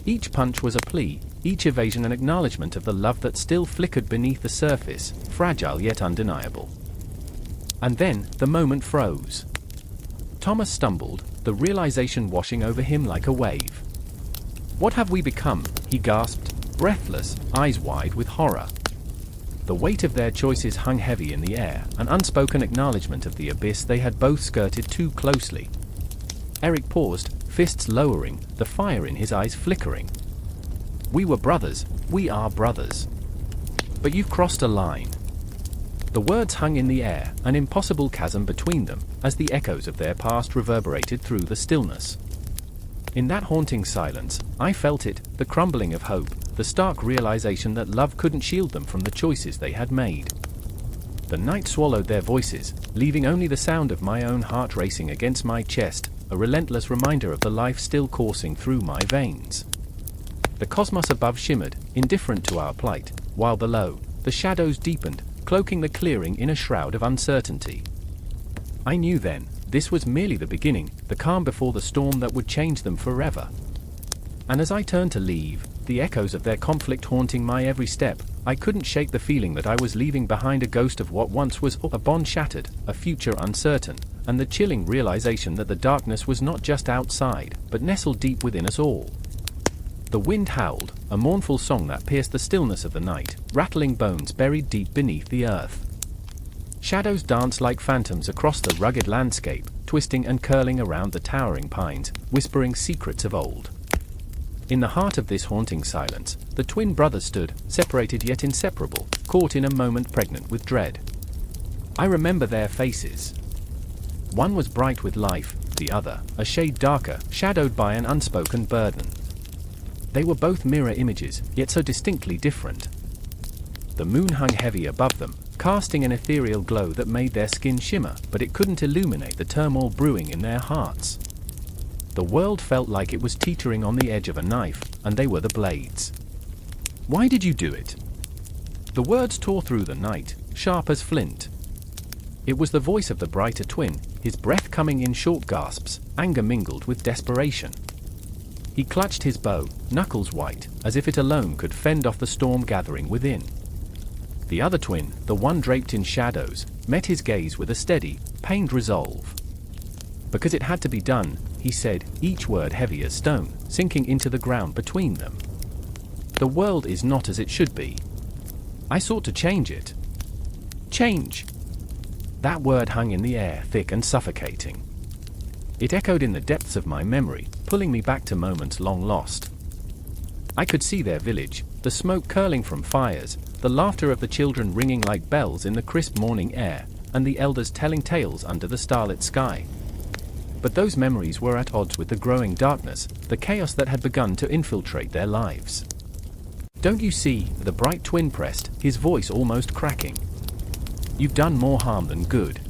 Each punch was a plea, each evasion an acknowledgement of the love that still flickered beneath the surface, fragile yet undeniable. And then, the moment froze. Thomas stumbled, the realization washing over him like a wave. "What have we become?" he gasped, breathless, eyes wide with horror. The weight of their choices hung heavy in the air, an unspoken acknowledgement of the abyss they had both skirted too closely. Eric paused, fists lowering, the fire in his eyes flickering. "We were brothers, we are brothers. But you've crossed a line." The words hung in the air, an impossible chasm between them, as the echoes of their past reverberated through the stillness. In that haunting silence, I felt it, the crumbling of hope, the stark realization that love couldn't shield them from the choices they had made. The night swallowed their voices, leaving only the sound of my own heart racing against my chest, a relentless reminder of the life still coursing through my veins. The cosmos above shimmered, indifferent to our plight, while below, the shadows deepened, cloaking the clearing in a shroud of uncertainty. I knew then, this was merely the beginning, the calm before the storm that would change them forever. And as I turned to leave, the echoes of their conflict haunting my every step, I couldn't shake the feeling that I was leaving behind a ghost of what once was a bond shattered, a future uncertain, and the chilling realization that the darkness was not just outside, but nestled deep within us all. The wind howled, a mournful song that pierced the stillness of the night, rattling bones buried deep beneath the earth. Shadows danced like phantoms across the rugged landscape, twisting and curling around the towering pines, whispering secrets of old. In the heart of this haunting silence, the twin brothers stood, separated yet inseparable, caught in a moment pregnant with dread. I remember their faces. One was bright with life, the other, a shade darker, shadowed by an unspoken burden. They were both mirror images, yet so distinctly different. The moon hung heavy above them, casting an ethereal glow that made their skin shimmer, but it couldn't illuminate the turmoil brewing in their hearts. The world felt like it was teetering on the edge of a knife, and they were the blades. "Why did you do it?" The words tore through the night, sharp as flint. It was the voice of the brighter twin, his breath coming in short gasps, anger mingled with desperation. He clutched his bow, knuckles white, as if it alone could fend off the storm gathering within. The other twin, the one draped in shadows, met his gaze with a steady, pained resolve. "Because it had to be done," he said, each word heavy as stone, sinking into the ground between them. "The world is not as it should be. I sought to change it." Change! That word hung in the air, thick and suffocating. It echoed in the depths of my memory, pulling me back to moments long lost. I could see their village, the smoke curling from fires, the laughter of the children ringing like bells in the crisp morning air, and the elders telling tales under the starlit sky. But those memories were at odds with the growing darkness, the chaos that had begun to infiltrate their lives. "Don't you see?" the bright twin pressed, his voice almost cracking. "You've done more harm than good.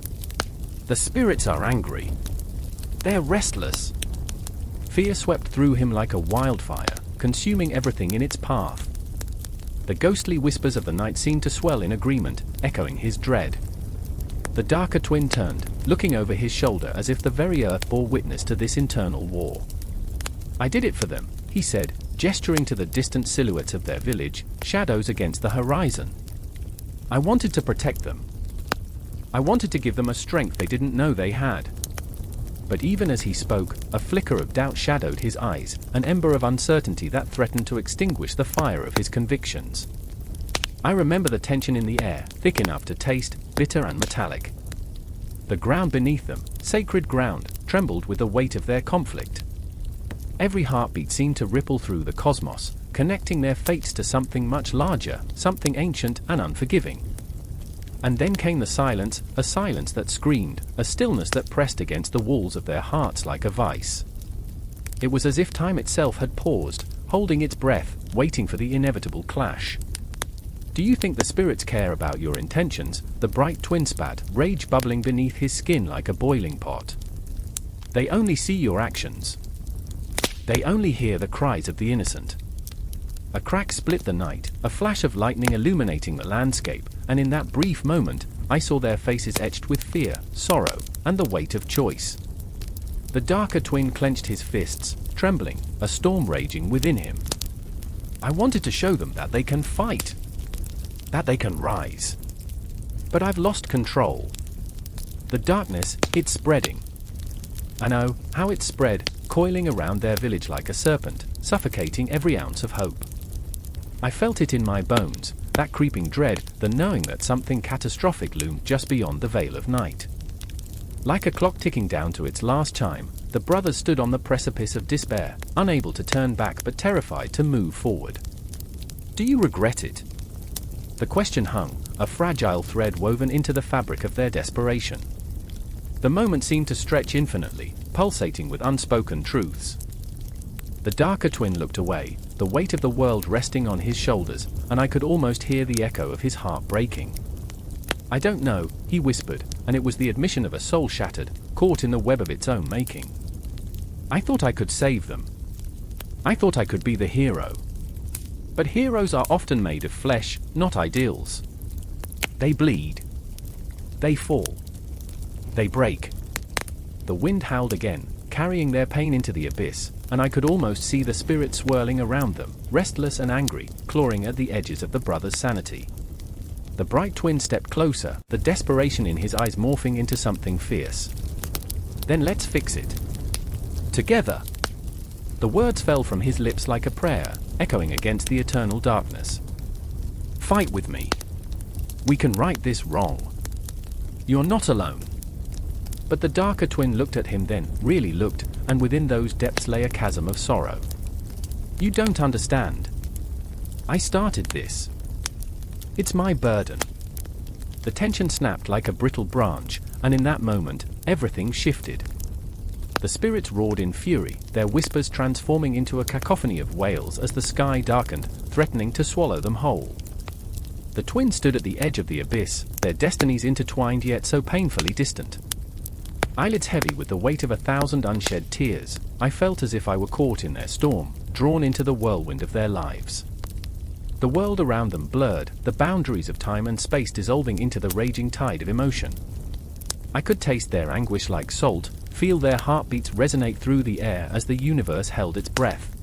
The spirits are angry. They're restless." Fear swept through him like a wildfire, consuming everything in its path. The ghostly whispers of the night seemed to swell in agreement, echoing his dread. The darker twin turned, looking over his shoulder as if the very earth bore witness to this internal war. "I did it for them," he said, gesturing to the distant silhouettes of their village, shadows against the horizon. "I wanted to protect them. I wanted to give them a strength they didn't know they had." But even as he spoke, a flicker of doubt shadowed his eyes, an ember of uncertainty that threatened to extinguish the fire of his convictions. I remember the tension in the air, thick enough to taste, bitter and metallic. The ground beneath them, sacred ground, trembled with the weight of their conflict. Every heartbeat seemed to ripple through the cosmos, connecting their fates to something much larger, something ancient and unforgiving. And then came the silence, a silence that screamed, a stillness that pressed against the walls of their hearts like a vice. It was as if time itself had paused, holding its breath, waiting for the inevitable clash. Do you think the spirits care about your intentions? The bright twin spat, rage bubbling beneath his skin like a boiling pot. They only see your actions. They only hear the cries of the innocent. A crack split the night, a flash of lightning illuminating the landscape, and in that brief moment, I saw their faces etched with fear, sorrow, and the weight of choice. The darker twin clenched his fists, trembling, a storm raging within him. I wanted to show them that they can fight, that they can rise. But I've lost control. The darkness, it's spreading. I know how it spread, coiling around their village like a serpent, suffocating every ounce of hope. I felt it in my bones, that creeping dread, the knowing that something catastrophic loomed just beyond the veil of night. Like a clock ticking down to its last chime, the brothers stood on the precipice of despair, unable to turn back but terrified to move forward. Do you regret it? The question hung, a fragile thread woven into the fabric of their desperation. The moment seemed to stretch infinitely, pulsating with unspoken truths. The darker twin looked away, the weight of the world resting on his shoulders, and I could almost hear the echo of his heart breaking. I don't know, he whispered, and it was the admission of a soul shattered, caught in the web of its own making. I thought I could save them. I thought I could be the hero. But heroes are often made of flesh, not ideals. They bleed. They fall. They break. The wind howled again, carrying their pain into the abyss, and I could almost see the spirit swirling around them, restless and angry, clawing at the edges of the brothers' sanity. The bright twin stepped closer, the desperation in his eyes morphing into something fierce. Then let's fix it. Together. The words fell from his lips like a prayer, echoing against the eternal darkness. Fight with me. We can right this wrong. You're not alone. But the darker twin looked at him then, really looked, and within those depths lay a chasm of sorrow. You don't understand. I started this. It's my burden. The tension snapped like a brittle branch, and in that moment, everything shifted. The spirits roared in fury, their whispers transforming into a cacophony of wails as the sky darkened, threatening to swallow them whole. The twins stood at the edge of the abyss, their destinies intertwined yet so painfully distant. Eyelids heavy with the weight of 1,000 unshed tears, I felt as if I were caught in their storm, drawn into the whirlwind of their lives. The world around them blurred, the boundaries of time and space dissolving into the raging tide of emotion. I could taste their anguish like salt, feel their heartbeats resonate through the air as the universe held its breath.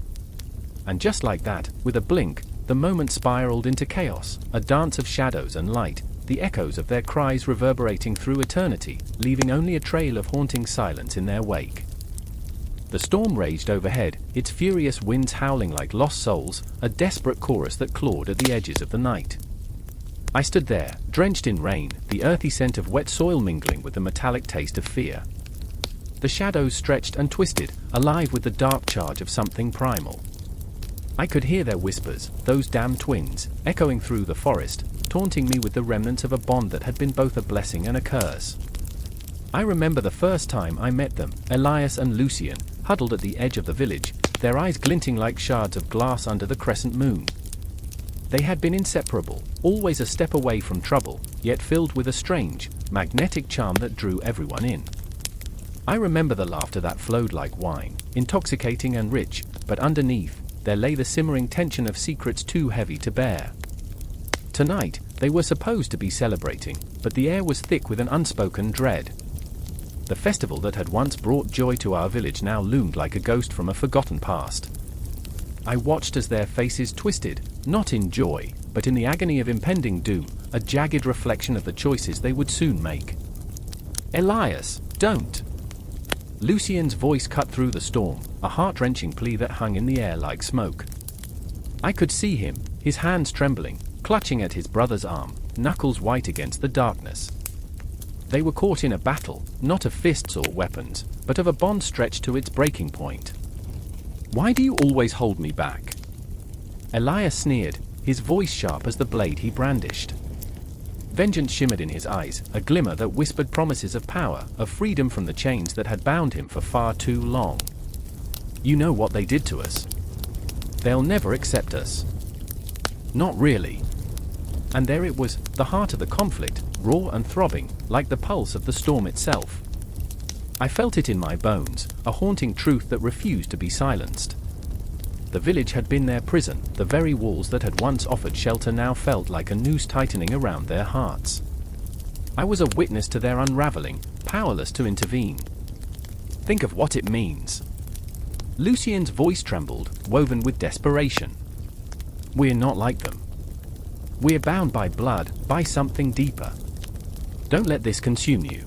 And just like that, with a blink, the moment spiraled into chaos, a dance of shadows and light, the echoes of their cries reverberating through eternity, leaving only a trail of haunting silence in their wake. The storm raged overhead, its furious winds howling like lost souls, a desperate chorus that clawed at the edges of the night. I stood there, drenched in rain, the earthy scent of wet soil mingling with the metallic taste of fear. The shadows stretched and twisted, alive with the dark charge of something primal. I could hear their whispers, those damned twins, echoing through the forest, taunting me with the remnants of a bond that had been both a blessing and a curse. I remember the first time I met them, Elias and Lucian, huddled at the edge of the village, their eyes glinting like shards of glass under the crescent moon. They had been inseparable, always a step away from trouble, yet filled with a strange, magnetic charm that drew everyone in. I remember the laughter that flowed like wine, intoxicating and rich, but underneath, there lay the simmering tension of secrets too heavy to bear. Tonight, they were supposed to be celebrating, but the air was thick with an unspoken dread. The festival that had once brought joy to our village now loomed like a ghost from a forgotten past. I watched as their faces twisted, not in joy, but in the agony of impending doom, a jagged reflection of the choices they would soon make. Elias, don't! Lucian's voice cut through the storm, a heart-wrenching plea that hung in the air like smoke. I could see him, his hands trembling, clutching at his brother's arm, knuckles white against the darkness. They were caught in a battle, not of fists or weapons, but of a bond stretched to its breaking point. Why do you always hold me back? Elias sneered, his voice sharp as the blade he brandished. Vengeance shimmered in his eyes, a glimmer that whispered promises of power, of freedom from the chains that had bound him for far too long. You know what they did to us. They'll never accept us. Not really. And there it was, the heart of the conflict, raw and throbbing, like the pulse of the storm itself. I felt it in my bones, a haunting truth that refused to be silenced. The village had been their prison, the very walls that had once offered shelter now felt like a noose tightening around their hearts. I was a witness to their unraveling, powerless to intervene. Think of what it means. Lucien's voice trembled, woven with desperation. We're not like them. We're bound by blood, by something deeper. Don't let this consume you.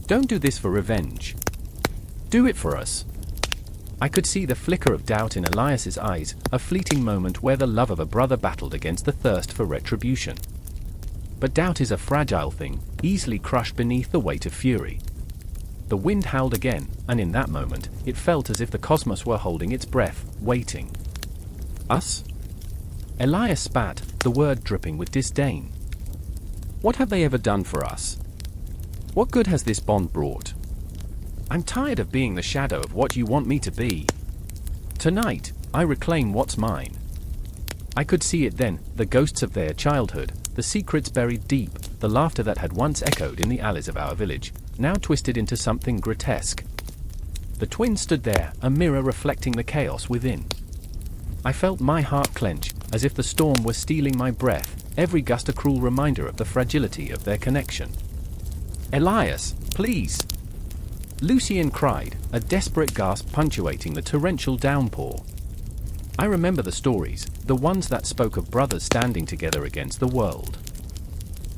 Don't do this for revenge. Do it for us. I could see the flicker of doubt in Elias's eyes, a fleeting moment where the love of a brother battled against the thirst for retribution. But doubt is a fragile thing, easily crushed beneath the weight of fury. The wind howled again, and in that moment, it felt as if the cosmos were holding its breath, waiting. Us? Elias spat, the word dripping with disdain. What have they ever done for us? What good has this bond brought? I'm tired of being the shadow of what you want me to be. Tonight, I reclaim what's mine. I could see it then, the ghosts of their childhood, the secrets buried deep, the laughter that had once echoed in the alleys of our village, now twisted into something grotesque. The twins stood there, a mirror reflecting the chaos within. I felt my heart clench, as if the storm were stealing my breath, every gust a cruel reminder of the fragility of their connection. Elias, please! Lucien cried, a desperate gasp punctuating the torrential downpour. I remember the stories, the ones that spoke of brothers standing together against the world.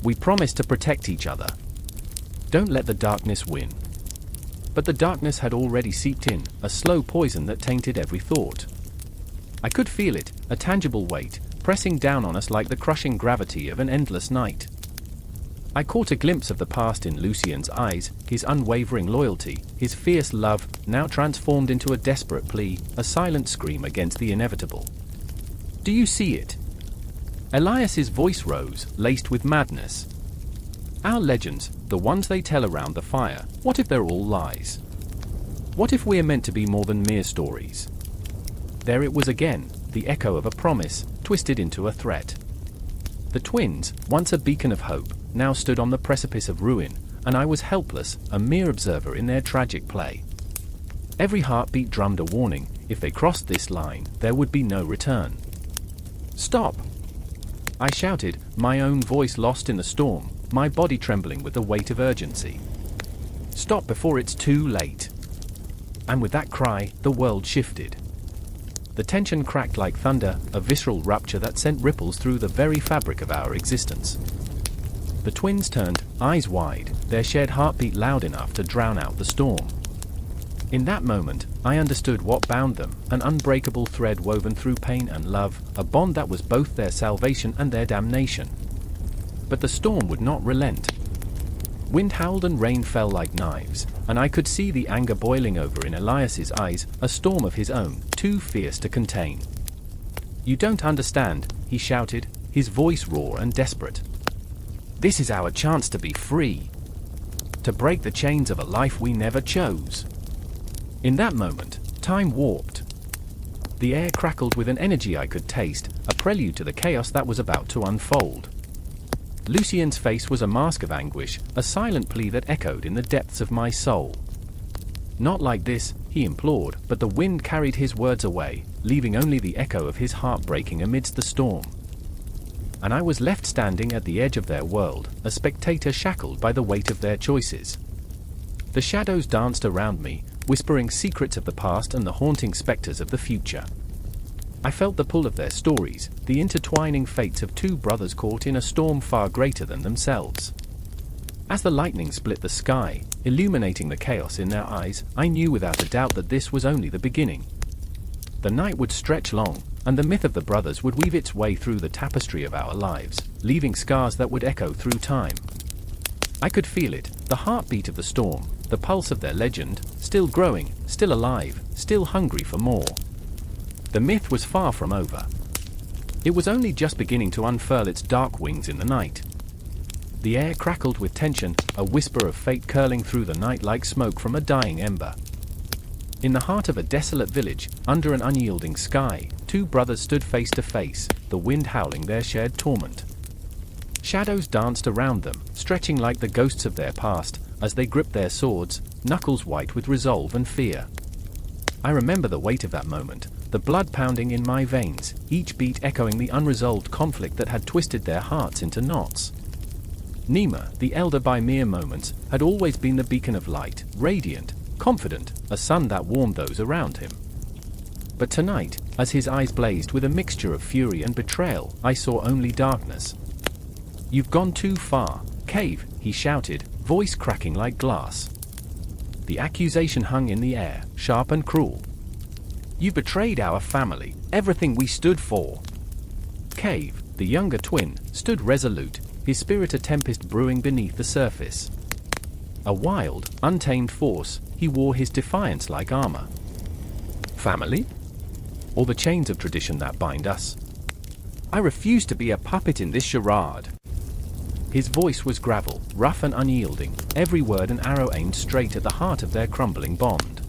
We promised to protect each other. Don't let the darkness win. But the darkness had already seeped in, a slow poison that tainted every thought. I could feel it, a tangible weight, pressing down on us like the crushing gravity of an endless night. I caught a glimpse of the past in Lucien's eyes, his unwavering loyalty, his fierce love, now transformed into a desperate plea, a silent scream against the inevitable. Do you see it? Elias's voice rose, laced with madness. Our legends, the ones they tell around the fire, what if they're all lies? What if we're meant to be more than mere stories? There it was again, the echo of a promise, twisted into a threat. The twins, once a beacon of hope, now stood on the precipice of ruin, and I was helpless, a mere observer in their tragic play. Every heartbeat drummed a warning, if they crossed this line, there would be no return. Stop! I shouted, my own voice lost in the storm, my body trembling with the weight of urgency. Stop before it's too late. And with that cry, the world shifted. The tension cracked like thunder, a visceral rupture that sent ripples through the very fabric of our existence. The twins turned, eyes wide, their shared heartbeat loud enough to drown out the storm. In that moment, I understood what bound them, an unbreakable thread woven through pain and love, a bond that was both their salvation and their damnation. But the storm would not relent. Wind howled and rain fell like knives, and I could see the anger boiling over in Elias's eyes, a storm of his own, too fierce to contain. You don't understand, he shouted, his voice raw and desperate. This is our chance to be free. To break the chains of a life we never chose. In that moment, time warped. The air crackled with an energy I could taste, a prelude to the chaos that was about to unfold. Lucien's face was a mask of anguish, a silent plea that echoed in the depths of my soul. Not like this, he implored, but the wind carried his words away, leaving only the echo of his heart breaking amidst the storm. And I was left standing at the edge of their world, a spectator shackled by the weight of their choices. The shadows danced around me, whispering secrets of the past and the haunting specters of the future. I felt the pull of their stories, the intertwining fates of two brothers caught in a storm far greater than themselves. As the lightning split the sky, illuminating the chaos in their eyes, I knew without a doubt that this was only the beginning. The night would stretch long, and the myth of the brothers would weave its way through the tapestry of our lives, leaving scars that would echo through time. I could feel it, the heartbeat of the storm, the pulse of their legend, still growing, still alive, still hungry for more. The myth was far from over. It was only just beginning to unfurl its dark wings in the night. The air crackled with tension, a whisper of fate curling through the night like smoke from a dying ember. In the heart of a desolate village, under an unyielding sky, two brothers stood face to face, the wind howling their shared torment. Shadows danced around them, stretching like the ghosts of their past, as they gripped their swords, knuckles white with resolve and fear. I remember the weight of that moment, the blood pounding in my veins, each beat echoing the unresolved conflict that had twisted their hearts into knots. Nima, the elder by mere moments, had always been the beacon of light, radiant, confident, a sun that warmed those around him. But tonight, as his eyes blazed with a mixture of fury and betrayal, I saw only darkness. "You've gone too far, Cave," he shouted, voice cracking like glass. The accusation hung in the air, sharp and cruel. "You betrayed our family, everything we stood for." Cave, the younger twin, stood resolute, his spirit a tempest brewing beneath the surface. A wild, untamed force, he wore his defiance like armor. "Family? Or the chains of tradition that bind us? I refuse to be a puppet in this charade." His voice was gravel, rough and unyielding, every word an arrow aimed straight at the heart of their crumbling bond.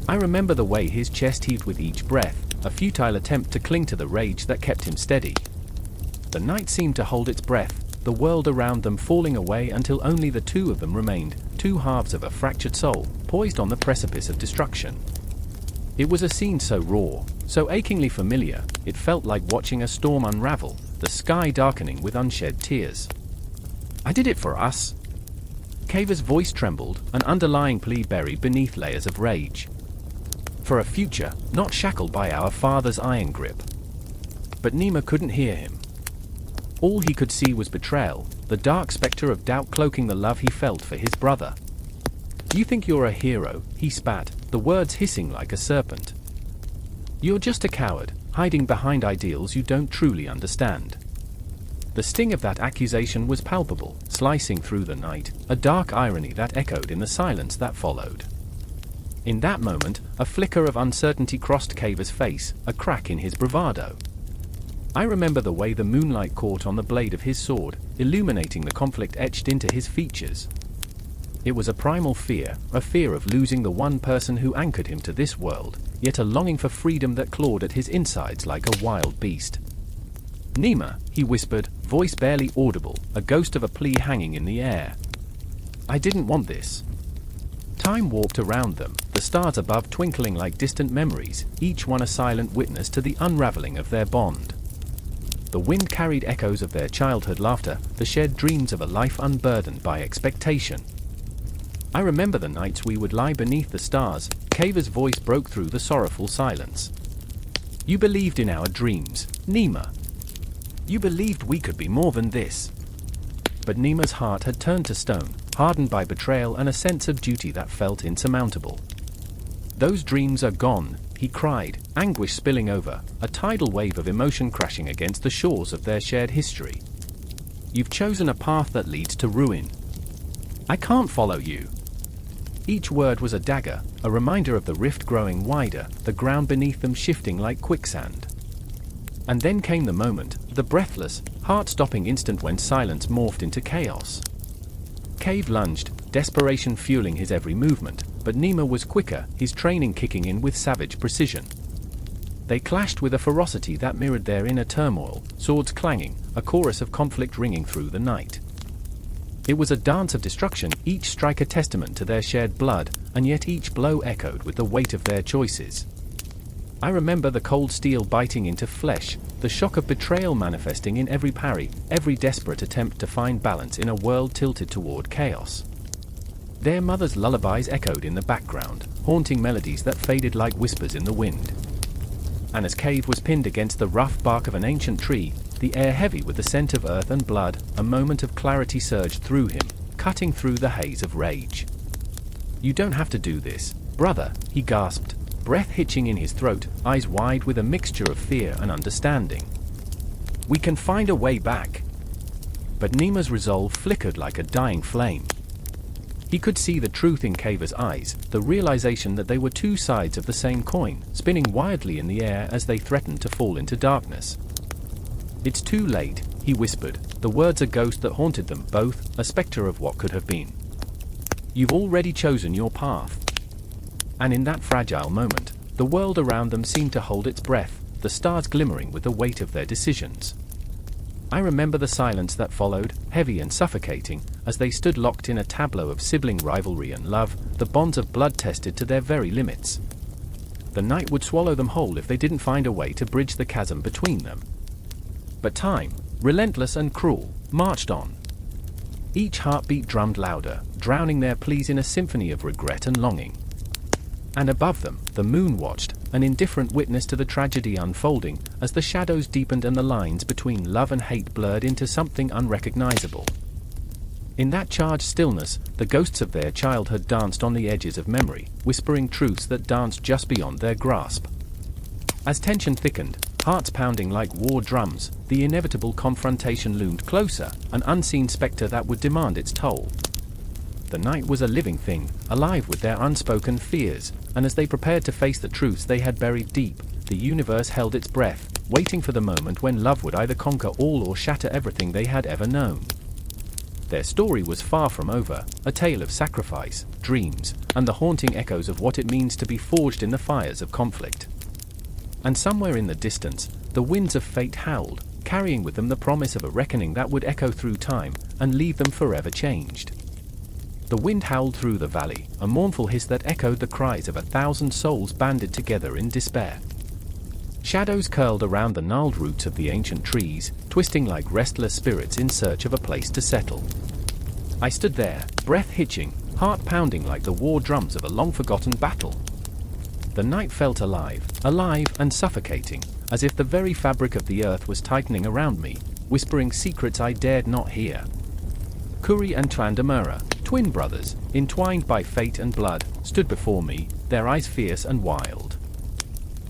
I remember the way his chest heaved with each breath, a futile attempt to cling to the rage that kept him steady. The night seemed to hold its breath, the world around them falling away until only the two of them remained, two halves of a fractured soul, poised on the precipice of destruction. It was a scene so raw, so achingly familiar, it felt like watching a storm unravel, the sky darkening with unshed tears. "I did it for us." Cave's voice trembled, an underlying plea buried beneath layers of rage. "For a future, not shackled by our father's iron grip." But Nima couldn't hear him. All he could see was betrayal, the dark specter of doubt cloaking the love he felt for his brother. "You think you're a hero," he spat, the words hissing like a serpent. "You're just a coward, hiding behind ideals you don't truly understand." The sting of that accusation was palpable, slicing through the night, a dark irony that echoed in the silence that followed. In that moment, a flicker of uncertainty crossed Cave's face, a crack in his bravado. I remember the way the moonlight caught on the blade of his sword, illuminating the conflict etched into his features. It was a primal fear, a fear of losing the one person who anchored him to this world, yet a longing for freedom that clawed at his insides like a wild beast. "Nima," he whispered, voice barely audible, a ghost of a plea hanging in the air. "I didn't want this." Time warped around them, the stars above twinkling like distant memories, each one a silent witness to the unraveling of their bond. The wind carried echoes of their childhood laughter, the shared dreams of a life unburdened by expectation. I remember the nights we would lie beneath the stars. Cave's voice broke through the sorrowful silence. "You believed in our dreams, Nima. You believed we could be more than this." But Nima's heart had turned to stone, hardened by betrayal and a sense of duty that felt insurmountable. "Those dreams are gone," he cried, anguish spilling over, a tidal wave of emotion crashing against the shores of their shared history. "You've chosen a path that leads to ruin. I can't follow you." Each word was a dagger, a reminder of the rift growing wider, the ground beneath them shifting like quicksand. And then came the moment, the breathless, heart-stopping instant when silence morphed into chaos. Cave lunged, desperation fueling his every movement, but Nima was quicker, his training kicking in with savage precision. They clashed with a ferocity that mirrored their inner turmoil, swords clanging, a chorus of conflict ringing through the night. It was a dance of destruction, each strike a testament to their shared blood, and yet each blow echoed with the weight of their choices. I remember the cold steel biting into flesh, the shock of betrayal manifesting in every parry, every desperate attempt to find balance in a world tilted toward chaos. Their mother's lullabies echoed in the background, haunting melodies that faded like whispers in the wind. And as Cave was pinned against the rough bark of an ancient tree, the air heavy with the scent of earth and blood, a moment of clarity surged through him, cutting through the haze of rage. "You don't have to do this, brother," he gasped, breath hitching in his throat, eyes wide with a mixture of fear and understanding. "We can find a way back." But Nima's resolve flickered like a dying flame. He could see the truth in Cave's eyes, the realization that they were two sides of the same coin, spinning wildly in the air as they threatened to fall into darkness. "It's too late," he whispered, the words a ghost that haunted them both, a specter of what could have been. "You've already chosen your path." And in that fragile moment, the world around them seemed to hold its breath, the stars glimmering with the weight of their decisions. I remember the silence that followed, heavy and suffocating, as they stood locked in a tableau of sibling rivalry and love, the bonds of blood tested to their very limits. The night would swallow them whole if they didn't find a way to bridge the chasm between them. But time, relentless and cruel, marched on. Each heartbeat drummed louder, drowning their pleas in a symphony of regret and longing. And above them, the moon watched, an indifferent witness to the tragedy unfolding, as the shadows deepened and the lines between love and hate blurred into something unrecognizable. In that charged stillness, the ghosts of their childhood danced on the edges of memory, whispering truths that danced just beyond their grasp. As tension thickened, hearts pounding like war drums, the inevitable confrontation loomed closer, an unseen specter that would demand its toll. The night was a living thing, alive with their unspoken fears, and as they prepared to face the truths they had buried deep, the universe held its breath, waiting for the moment when love would either conquer all or shatter everything they had ever known. Their story was far from over, a tale of sacrifice, dreams, and the haunting echoes of what it means to be forged in the fires of conflict. And somewhere in the distance, the winds of fate howled, carrying with them the promise of a reckoning that would echo through time and leave them forever changed. The wind howled through the valley, a mournful hiss that echoed the cries of 1,000 souls banded together in despair. Shadows curled around the gnarled roots of the ancient trees, twisting like restless spirits in search of a place to settle. I stood there, breath hitching, heart pounding like the war drums of a long-forgotten battle. The night felt alive and suffocating, as if the very fabric of the earth was tightening around me, whispering secrets I dared not hear. Kuri and Tlandamura, twin brothers, entwined by fate and blood, stood before me, their eyes fierce and wild.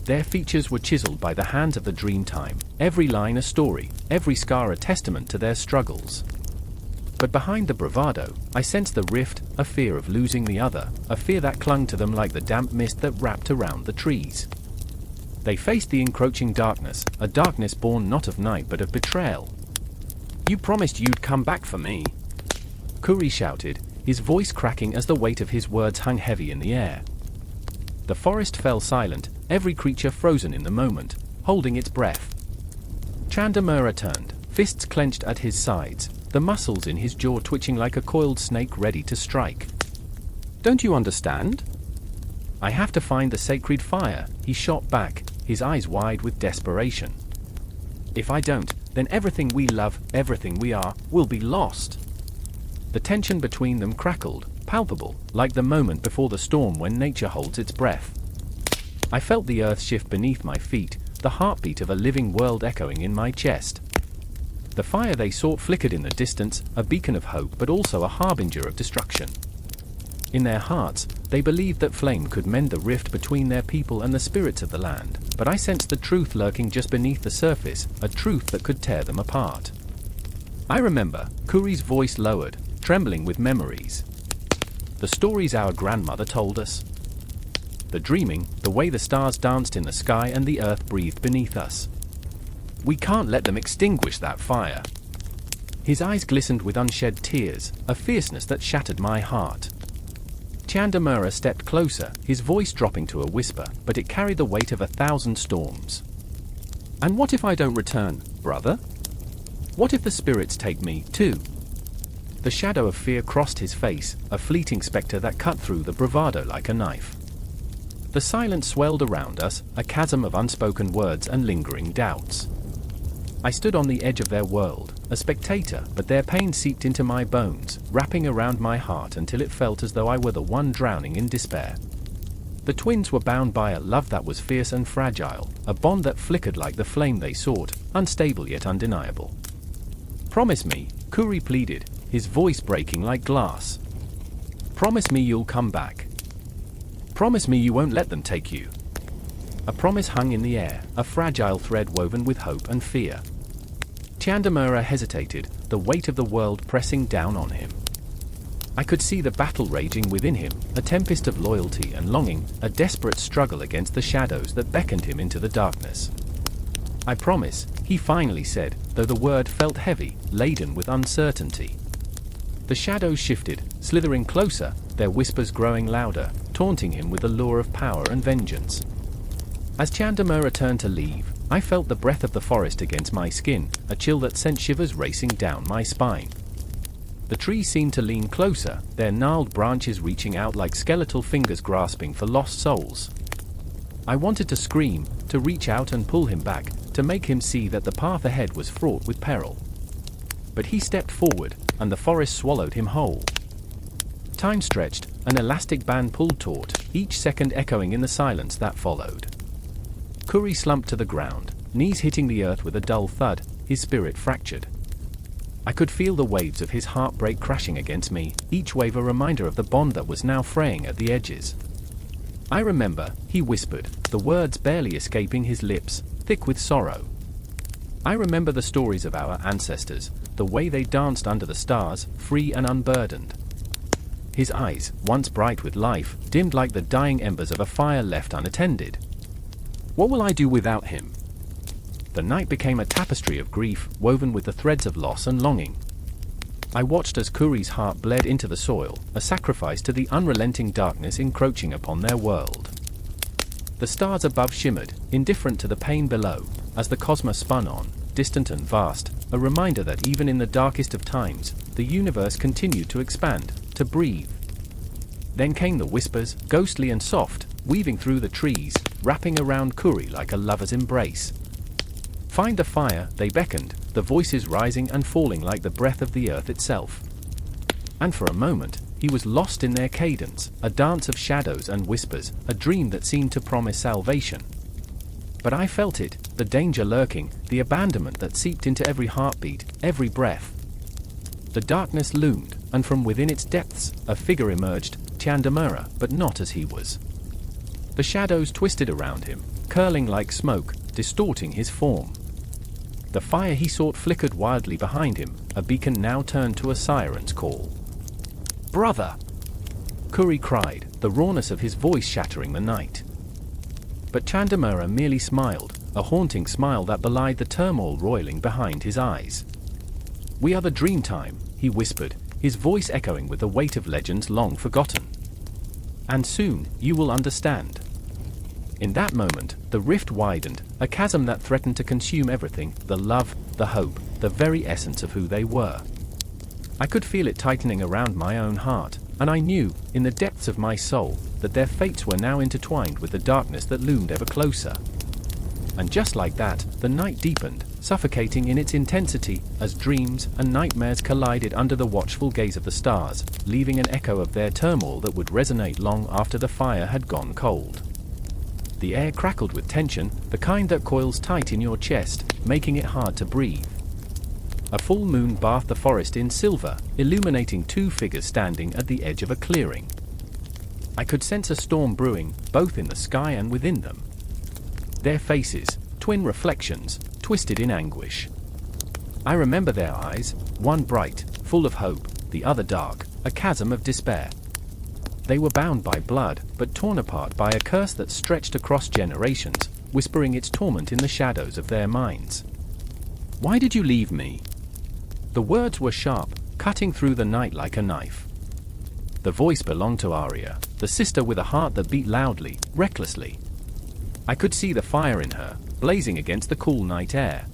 Their features were chiseled by the hands of the Dreamtime, every line a story, every scar a testament to their struggles. But behind the bravado, I sensed the rift, a fear of losing the other, a fear that clung to them like the damp mist that wrapped around the trees. They faced the encroaching darkness, a darkness born not of night but of betrayal. "You promised you'd come back for me," Kuri shouted, his voice cracking as the weight of his words hung heavy in the air. The forest fell silent, every creature frozen in the moment, holding its breath. Tlandamura turned, fists clenched at his sides, the muscles in his jaw twitching like a coiled snake ready to strike. "Don't you understand? I have to find the sacred fire," he shot back, his eyes wide with desperation. "If I don't, then everything we love, everything we are, will be lost." The tension between them crackled, palpable, like the moment before the storm when nature holds its breath. I felt the earth shift beneath my feet, the heartbeat of a living world echoing in my chest. The fire they sought flickered in the distance, a beacon of hope but also a harbinger of destruction. In their hearts, they believed that flame could mend the rift between their people and the spirits of the land, but I sensed the truth lurking just beneath the surface, a truth that could tear them apart. I remember, Kuri's voice lowered, trembling with memories. The stories our grandmother told us. The dreaming, the way the stars danced in the sky and the earth breathed beneath us. "We can't let them extinguish that fire." His eyes glistened with unshed tears, a fierceness that shattered my heart. Tlandamura stepped closer, his voice dropping to a whisper, but it carried the weight of 1,000 storms. "And what if I don't return, brother? What if the spirits take me, too?" The shadow of fear crossed his face, a fleeting specter that cut through the bravado like a knife. The silence swelled around us, a chasm of unspoken words and lingering doubts. I stood on the edge of their world, a spectator, but their pain seeped into my bones, wrapping around my heart until it felt as though I were the one drowning in despair. The twins were bound by a love that was fierce and fragile, a bond that flickered like the flame they sought, unstable yet undeniable. "Promise me," Kuri pleaded, his voice breaking like glass. "Promise me you'll come back. Promise me you won't let them take you." A promise hung in the air, a fragile thread woven with hope and fear. Tlandamura hesitated, the weight of the world pressing down on him. I could see the battle raging within him, a tempest of loyalty and longing, a desperate struggle against the shadows that beckoned him into the darkness. "I promise," he finally said, though the word felt heavy, laden with uncertainty. The shadows shifted, slithering closer, their whispers growing louder, taunting him with the lure of power and vengeance. As Tlandamura turned to leave, I felt the breath of the forest against my skin, a chill that sent shivers racing down my spine. The trees seemed to lean closer, their gnarled branches reaching out like skeletal fingers grasping for lost souls. I wanted to scream, to reach out and pull him back, to make him see that the path ahead was fraught with peril. But he stepped forward, and the forest swallowed him whole. Time stretched, an elastic band pulled taut, each second echoing in the silence that followed. Kuri slumped to the ground, knees hitting the earth with a dull thud, his spirit fractured. I could feel the waves of his heartbreak crashing against me, each wave a reminder of the bond that was now fraying at the edges. I remember, he whispered, the words barely escaping his lips, thick with sorrow. I remember the stories of our ancestors, the way they danced under the stars, free and unburdened. His eyes, once bright with life, dimmed like the dying embers of a fire left unattended. What will I do without him? The night became a tapestry of grief, woven with the threads of loss and longing. I watched as Kuri's heart bled into the soil, a sacrifice to the unrelenting darkness encroaching upon their world. The stars above shimmered, indifferent to the pain below, as the cosmos spun on, distant and vast, a reminder that even in the darkest of times, the universe continued to expand, to breathe. Then came the whispers, ghostly and soft, weaving through the trees, wrapping around Kuri like a lover's embrace. Find the fire, they beckoned, the voices rising and falling like the breath of the earth itself. And for a moment, he was lost in their cadence, a dance of shadows and whispers, a dream that seemed to promise salvation. But I felt it, the danger lurking, the abandonment that seeped into every heartbeat, every breath. The darkness loomed, and from within its depths, a figure emerged, Tjandamura, but not as he was. The shadows twisted around him, curling like smoke, distorting his form. The fire he sought flickered wildly behind him, a beacon now turned to a siren's call. "Brother!" Kuri cried, the rawness of his voice shattering the night. But Tjandamura merely smiled, a haunting smile that belied the turmoil roiling behind his eyes. "We are the Dreamtime," he whispered, his voice echoing with the weight of legends long forgotten. "And soon, you will understand." In that moment, the rift widened, a chasm that threatened to consume everything, the love, the hope, the very essence of who they were. I could feel it tightening around my own heart, and I knew, in the depths of my soul, that their fates were now intertwined with the darkness that loomed ever closer. And just like that, the night deepened, suffocating in its intensity, as dreams and nightmares collided under the watchful gaze of the stars, leaving an echo of their turmoil that would resonate long after the fire had gone cold. The air crackled with tension, the kind that coils tight in your chest, making it hard to breathe. A full moon bathed the forest in silver, illuminating two figures standing at the edge of a clearing. I could sense a storm brewing, both in the sky and within them. Their faces, twin reflections, twisted in anguish. I remember their eyes, one bright, full of hope, the other dark, a chasm of despair. They were bound by blood, but torn apart by a curse that stretched across generations, whispering its torment in the shadows of their minds. "Why did you leave me?" The words were sharp, cutting through the night like a knife. The voice belonged to Arya, the sister with a heart that beat loudly, recklessly. I could see the fire in her, blazing against the cool night air.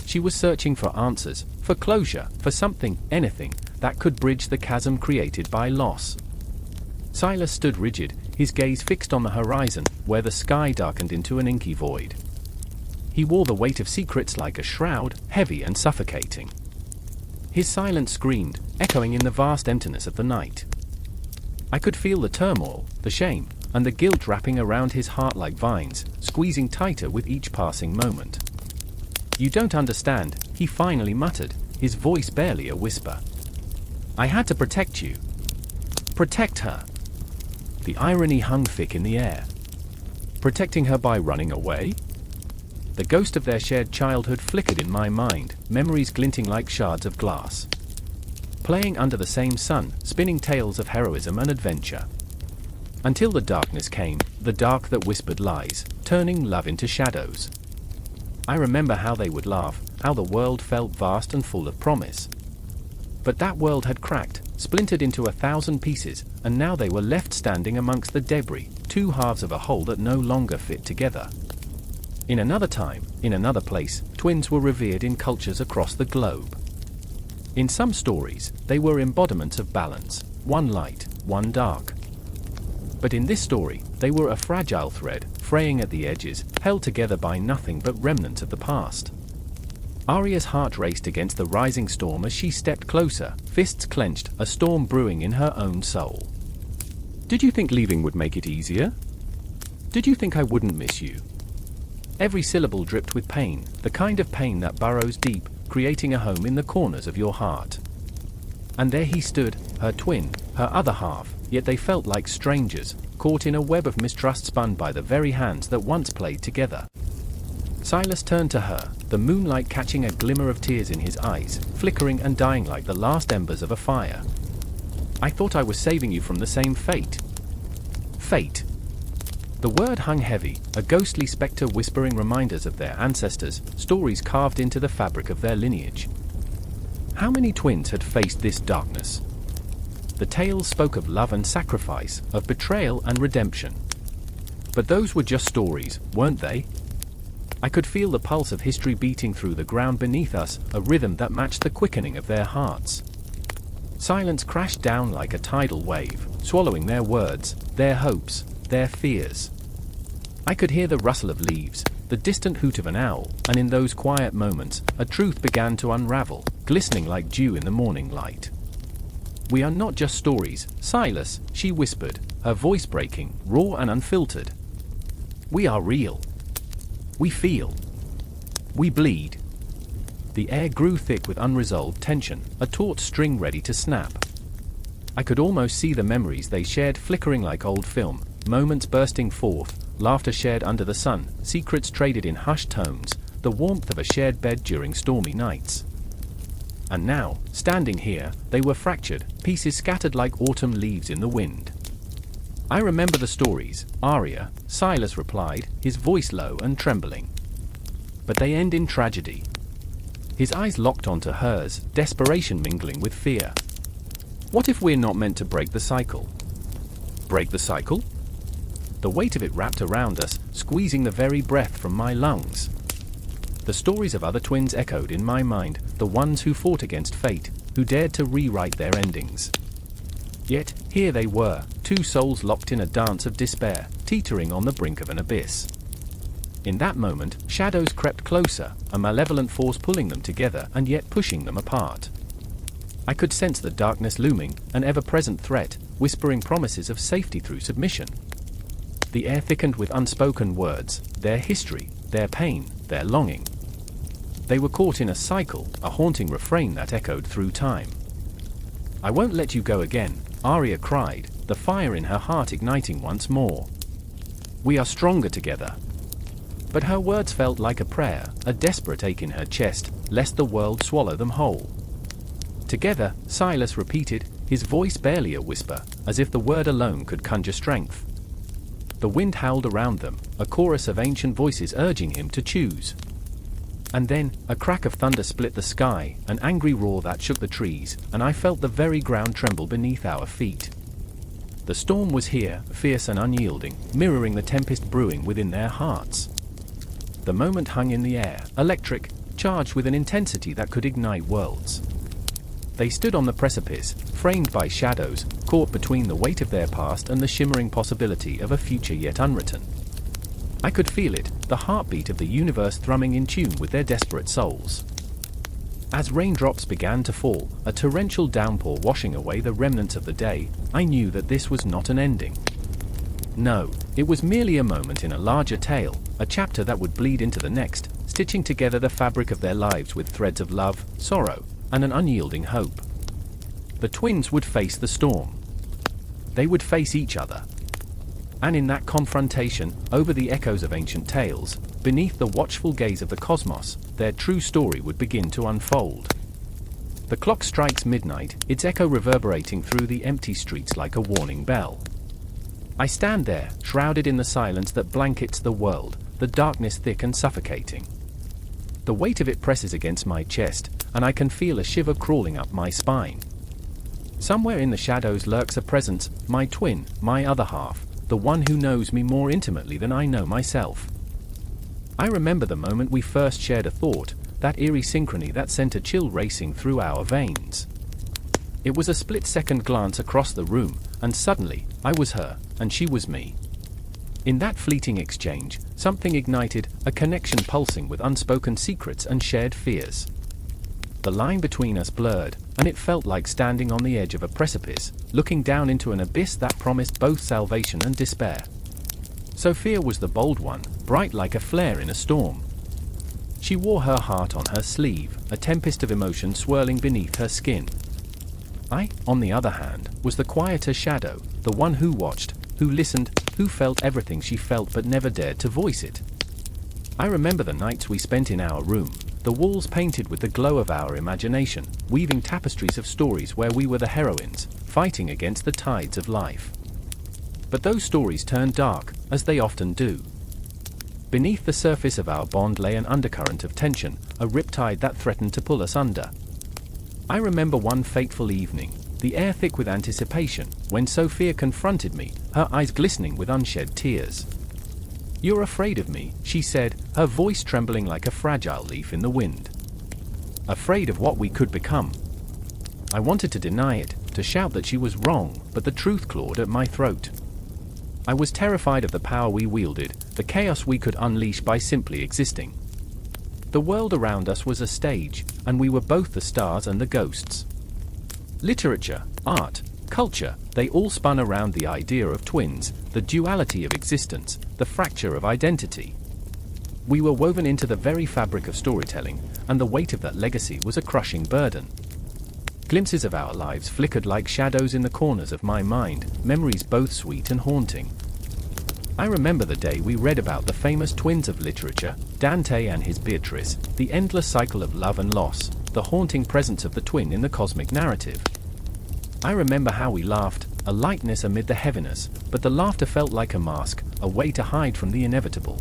She was searching for answers, for closure, for something, anything, that could bridge the chasm created by loss. Silas stood rigid, his gaze fixed on the horizon, where the sky darkened into an inky void. He wore the weight of secrets like a shroud, heavy and suffocating. His silence screamed, echoing in the vast emptiness of the night. I could feel the turmoil, the shame, and the guilt wrapping around his heart like vines, squeezing tighter with each passing moment. "You don't understand," he finally muttered, his voice barely a whisper. "I had to protect you. Protect her." The irony hung thick in the air. Protecting her by running away? The ghost of their shared childhood flickered in my mind, memories glinting like shards of glass. Playing under the same sun, spinning tales of heroism and adventure. Until the darkness came, the dark that whispered lies, turning love into shadows. I remember how they would laugh, how the world felt vast and full of promise. But that world had cracked, splintered into 1,000 pieces, and now they were left standing amongst the debris, two halves of a whole that no longer fit together. In another time, in another place, twins were revered in cultures across the globe. In some stories, they were embodiments of balance, one light, one dark. But in this story, they were a fragile thread, fraying at the edges, held together by nothing but remnants of the past. Arya's heart raced against the rising storm as she stepped closer, fists clenched, a storm brewing in her own soul. Did you think leaving would make it easier? Did you think I wouldn't miss you? Every syllable dripped with pain, the kind of pain that burrows deep, creating a home in the corners of your heart. And there he stood, her twin, her other half, yet they felt like strangers, caught in a web of mistrust spun by the very hands that once played together. Silas turned to her, the moonlight catching a glimmer of tears in his eyes, flickering and dying like the last embers of a fire. I thought I was saving you from the same fate. Fate. The word hung heavy, a ghostly spectre whispering reminders of their ancestors, stories carved into the fabric of their lineage. How many twins had faced this darkness? The tales spoke of love and sacrifice, of betrayal and redemption. But those were just stories, weren't they? I could feel the pulse of history beating through the ground beneath us, a rhythm that matched the quickening of their hearts. Silence crashed down like a tidal wave, swallowing their words, their hopes, their fears. I could hear the rustle of leaves, the distant hoot of an owl, and in those quiet moments, a truth began to unravel, glistening like dew in the morning light. We are not just stories, Silas, she whispered, her voice breaking, raw and unfiltered. We are real. We feel. We bleed. The air grew thick with unresolved tension, a taut string ready to snap. I could almost see the memories they shared flickering like old film, moments bursting forth, laughter shared under the sun, secrets traded in hushed tones, the warmth of a shared bed during stormy nights. And now, standing here, they were fractured, pieces scattered like autumn leaves in the wind. I remember the stories, Arya, Silas replied, his voice low and trembling. But they end in tragedy. His eyes locked onto hers, desperation mingling with fear. What if we're not meant to break the cycle? Break the cycle? The weight of it wrapped around us, squeezing the very breath from my lungs. The stories of other twins echoed in my mind, the ones who fought against fate, who dared to rewrite their endings. Yet, here they were, two souls locked in a dance of despair, teetering on the brink of an abyss. In that moment, shadows crept closer, a malevolent force pulling them together and yet pushing them apart. I could sense the darkness looming, an ever-present threat, whispering promises of safety through submission. The air thickened with unspoken words, their history, their pain, their longing. They were caught in a cycle, a haunting refrain that echoed through time. I won't let you go again, Arya cried, the fire in her heart igniting once more. We are stronger together. But her words felt like a prayer, a desperate ache in her chest, lest the world swallow them whole. Together, Silas repeated, his voice barely a whisper, as if the word alone could conjure strength. The wind howled around them, a chorus of ancient voices urging him to choose. And then, a crack of thunder split the sky, an angry roar that shook the trees, and I felt the very ground tremble beneath our feet. The storm was here, fierce and unyielding, mirroring the tempest brewing within their hearts. The moment hung in the air, electric, charged with an intensity that could ignite worlds. They stood on the precipice, framed by shadows, caught between the weight of their past and the shimmering possibility of a future yet unwritten. I could feel it, the heartbeat of the universe thrumming in tune with their desperate souls. As raindrops began to fall, a torrential downpour washing away the remnants of the day, I knew that this was not an ending. No, it was merely a moment in a larger tale, a chapter that would bleed into the next, stitching together the fabric of their lives with threads of love, sorrow, and an unyielding hope. The twins would face the storm. They would face each other. And in that confrontation, over the echoes of ancient tales, beneath the watchful gaze of the cosmos, their true story would begin to unfold. The clock strikes midnight, its echo reverberating through the empty streets like a warning bell. I stand there, shrouded in the silence that blankets the world, the darkness thick and suffocating. The weight of it presses against my chest, and I can feel a shiver crawling up my spine. Somewhere in the shadows lurks a presence, my twin, my other half, the one who knows me more intimately than I know myself. I remember the moment we first shared a thought, that eerie synchrony that sent a chill racing through our veins. It was a split-second glance across the room, and suddenly, I was her, and she was me. In that fleeting exchange, something ignited, a connection pulsing with unspoken secrets and shared fears. The line between us blurred, and it felt like standing on the edge of a precipice, looking down into an abyss that promised both salvation and despair. Sophia was the bold one, bright like a flare in a storm. She wore her heart on her sleeve, a tempest of emotion swirling beneath her skin. I, on the other hand, was the quieter shadow, the one who watched, who listened, who felt everything she felt but never dared to voice it. I remember the nights we spent in our room, the walls painted with the glow of our imagination, weaving tapestries of stories where we were the heroines, fighting against the tides of life. But those stories turned dark, as they often do. Beneath the surface of our bond lay an undercurrent of tension, a riptide that threatened to pull us under. I remember one fateful evening, the air thick with anticipation, when Sophia confronted me, her eyes glistening with unshed tears. "You're afraid of me," she said, her voice trembling like a fragile leaf in the wind. Afraid of what we could become. I wanted to deny it, to shout that she was wrong, but the truth clawed at my throat. I was terrified of the power we wielded, the chaos we could unleash by simply existing. The world around us was a stage, and we were both the stars and the ghosts. Literature, art, culture, they all spun around the idea of twins, the duality of existence, the fracture of identity. We were woven into the very fabric of storytelling, and the weight of that legacy was a crushing burden. Glimpses of our lives flickered like shadows in the corners of my mind, memories both sweet and haunting. I remember the day we read about the famous twins of literature, Dante and his Beatrice, the endless cycle of love and loss, the haunting presence of the twin in the cosmic narrative. I remember how we laughed, a lightness amid the heaviness, but the laughter felt like a mask, a way to hide from the inevitable.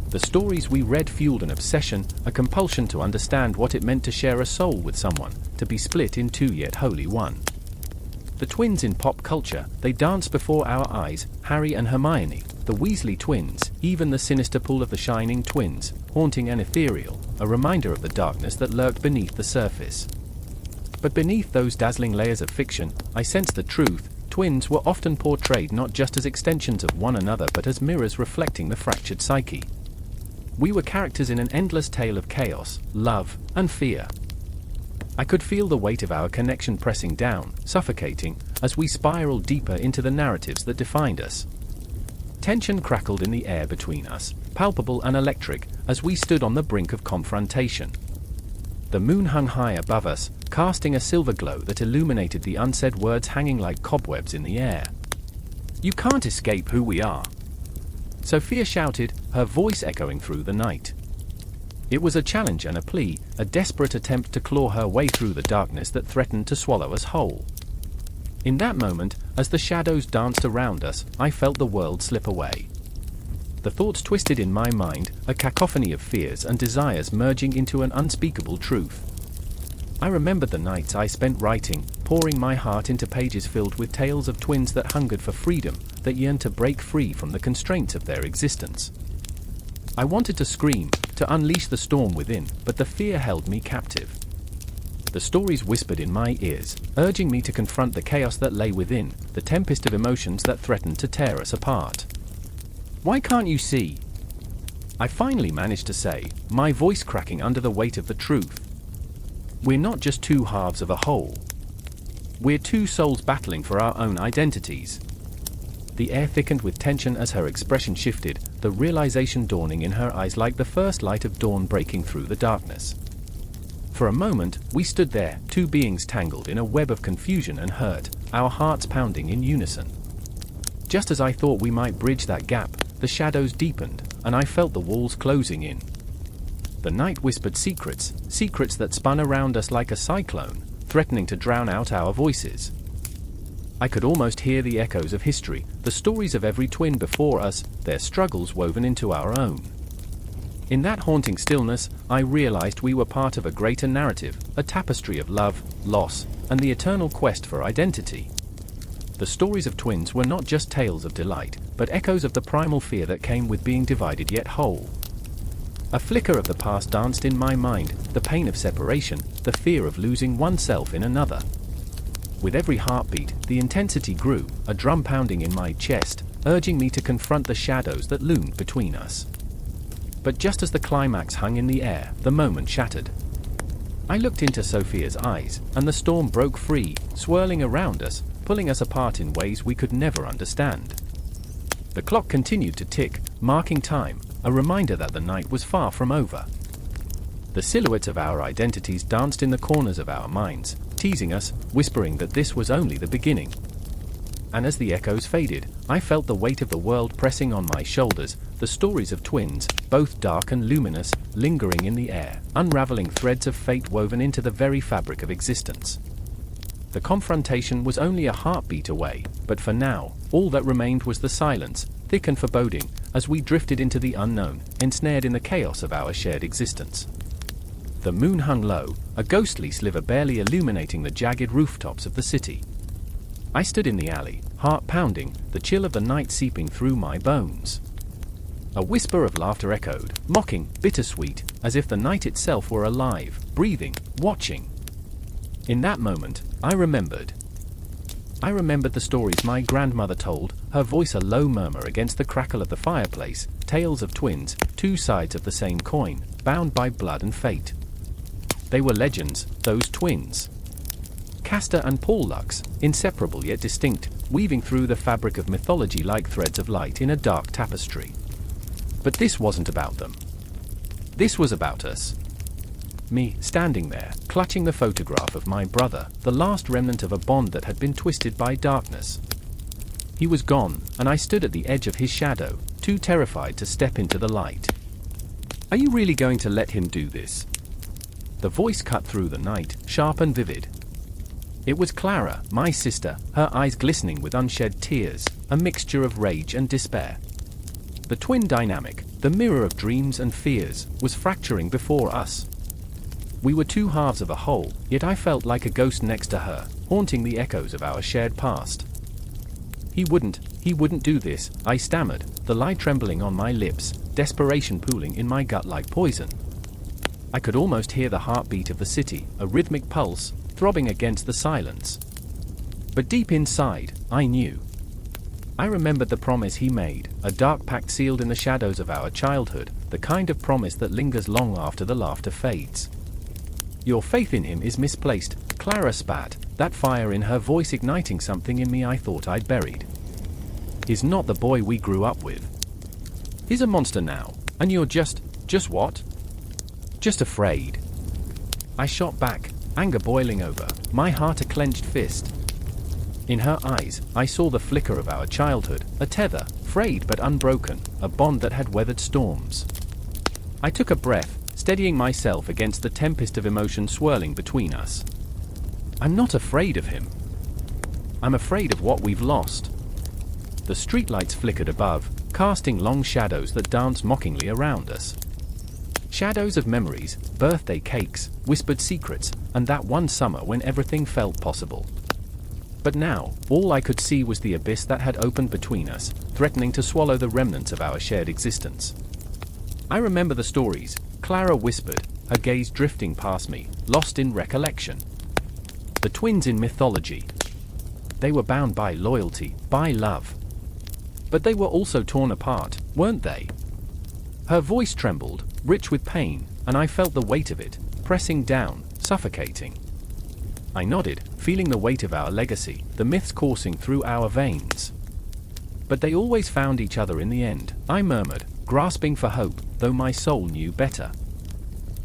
The stories we read fueled an obsession, a compulsion to understand what it meant to share a soul with someone, to be split in two yet wholly one. The twins in pop culture, they danced before our eyes, Harry and Hermione, the Weasley twins, even the sinister pull of the Shining twins, haunting and ethereal, a reminder of the darkness that lurked beneath the surface. But beneath those dazzling layers of fiction, I sensed the truth. Twins were often portrayed not just as extensions of one another but as mirrors reflecting the fractured psyche. We were characters in an endless tale of chaos, love, and fear. I could feel the weight of our connection pressing down, suffocating, as we spiraled deeper into the narratives that defined us. Tension crackled in the air between us, palpable and electric, as we stood on the brink of confrontation. The moon hung high above us, casting a silver glow that illuminated the unsaid words hanging like cobwebs in the air. "You can't escape who we are," Sophia shouted, her voice echoing through the night. It was a challenge and a plea, a desperate attempt to claw her way through the darkness that threatened to swallow us whole. In that moment, as the shadows danced around us, I felt the world slip away. The thoughts twisted in my mind, a cacophony of fears and desires merging into an unspeakable truth. I remembered the nights I spent writing, pouring my heart into pages filled with tales of twins that hungered for freedom, that yearned to break free from the constraints of their existence. I wanted to scream, to unleash the storm within, but the fear held me captive. The stories whispered in my ears, urging me to confront the chaos that lay within, the tempest of emotions that threatened to tear us apart. "Why can't you see?" I finally managed to say, my voice cracking under the weight of the truth. "We're not just two halves of a whole. We're two souls battling for our own identities." The air thickened with tension as her expression shifted, the realization dawning in her eyes like the first light of dawn breaking through the darkness. For a moment, we stood there, two beings tangled in a web of confusion and hurt, our hearts pounding in unison. Just as I thought we might bridge that gap, the shadows deepened, and I felt the walls closing in. The night whispered secrets, secrets that spun around us like a cyclone, threatening to drown out our voices. I could almost hear the echoes of history, the stories of every twin before us, their struggles woven into our own. In that haunting stillness, I realized we were part of a greater narrative, a tapestry of love, loss, and the eternal quest for identity. The stories of twins were not just tales of delight, but echoes of the primal fear that came with being divided yet whole. A flicker of the past danced in my mind, the pain of separation, the fear of losing oneself in another. With every heartbeat, the intensity grew, a drum pounding in my chest, urging me to confront the shadows that loomed between us. But just as the climax hung in the air, the moment shattered. I looked into Sophia's eyes, and the storm broke free, swirling around us, pulling us apart in ways we could never understand. The clock continued to tick, marking time, a reminder that the night was far from over. The silhouettes of our identities danced in the corners of our minds, teasing us, whispering that this was only the beginning. And as the echoes faded, I felt the weight of the world pressing on my shoulders, the stories of twins, both dark and luminous, lingering in the air, unraveling threads of fate woven into the very fabric of existence. The confrontation was only a heartbeat away, but for now, all that remained was the silence, thick and foreboding, as we drifted into the unknown, ensnared in the chaos of our shared existence. The moon hung low, a ghostly sliver barely illuminating the jagged rooftops of the city. I stood in the alley, heart pounding, the chill of the night seeping through my bones. A whisper of laughter echoed, mocking, bittersweet, as if the night itself were alive, breathing, watching. In that moment, I remembered the stories my grandmother told, her voice a low murmur against the crackle of the fireplace, tales of twins, two sides of the same coin, bound by blood and fate. They were legends, those twins. Castor and Pollux, inseparable yet distinct, weaving through the fabric of mythology like threads of light in a dark tapestry. But this wasn't about them. This was about us. Me, standing there, clutching the photograph of my brother, the last remnant of a bond that had been twisted by darkness. He was gone, and I stood at the edge of his shadow, too terrified to step into the light. "Are you really going to let him do this?" The voice cut through the night, sharp and vivid. It was Clara, my sister, her eyes glistening with unshed tears, a mixture of rage and despair. The twin dynamic, the mirror of dreams and fears, was fracturing before us. We were two halves of a whole, yet I felt like a ghost next to her, haunting the echoes of our shared past. He wouldn't do this," I stammered, the lie trembling on my lips, desperation pooling in my gut like poison. I could almost hear the heartbeat of the city, a rhythmic pulse, throbbing against the silence. But deep inside, I knew. I remembered the promise he made, a dark pact sealed in the shadows of our childhood, the kind of promise that lingers long after the laughter fades. "Your faith in him is misplaced," Clara spat, that fire in her voice igniting something in me I thought I'd buried. "He's not the boy we grew up with. He's a monster now, and you're just what? Just afraid." I shot back, anger boiling over, my heart a clenched fist. In her eyes, I saw the flicker of our childhood, a tether, frayed but unbroken, a bond that had weathered storms. I took a breath, steadying myself against the tempest of emotion swirling between us. "I'm not afraid of him. I'm afraid of what we've lost." The streetlights flickered above, casting long shadows that danced mockingly around us. Shadows of memories, birthday cakes, whispered secrets, and that one summer when everything felt possible. But now, all I could see was the abyss that had opened between us, threatening to swallow the remnants of our shared existence. I remember the stories, Clara whispered, her gaze drifting past me, lost in recollection. The twins in mythology. They were bound by loyalty, by love. But they were also torn apart, weren't they? Her voice trembled, rich with pain, and I felt the weight of it, pressing down, suffocating. I nodded, feeling the weight of our legacy, the myths coursing through our veins. "But they always found each other in the end," I murmured, grasping for hope, though my soul knew better.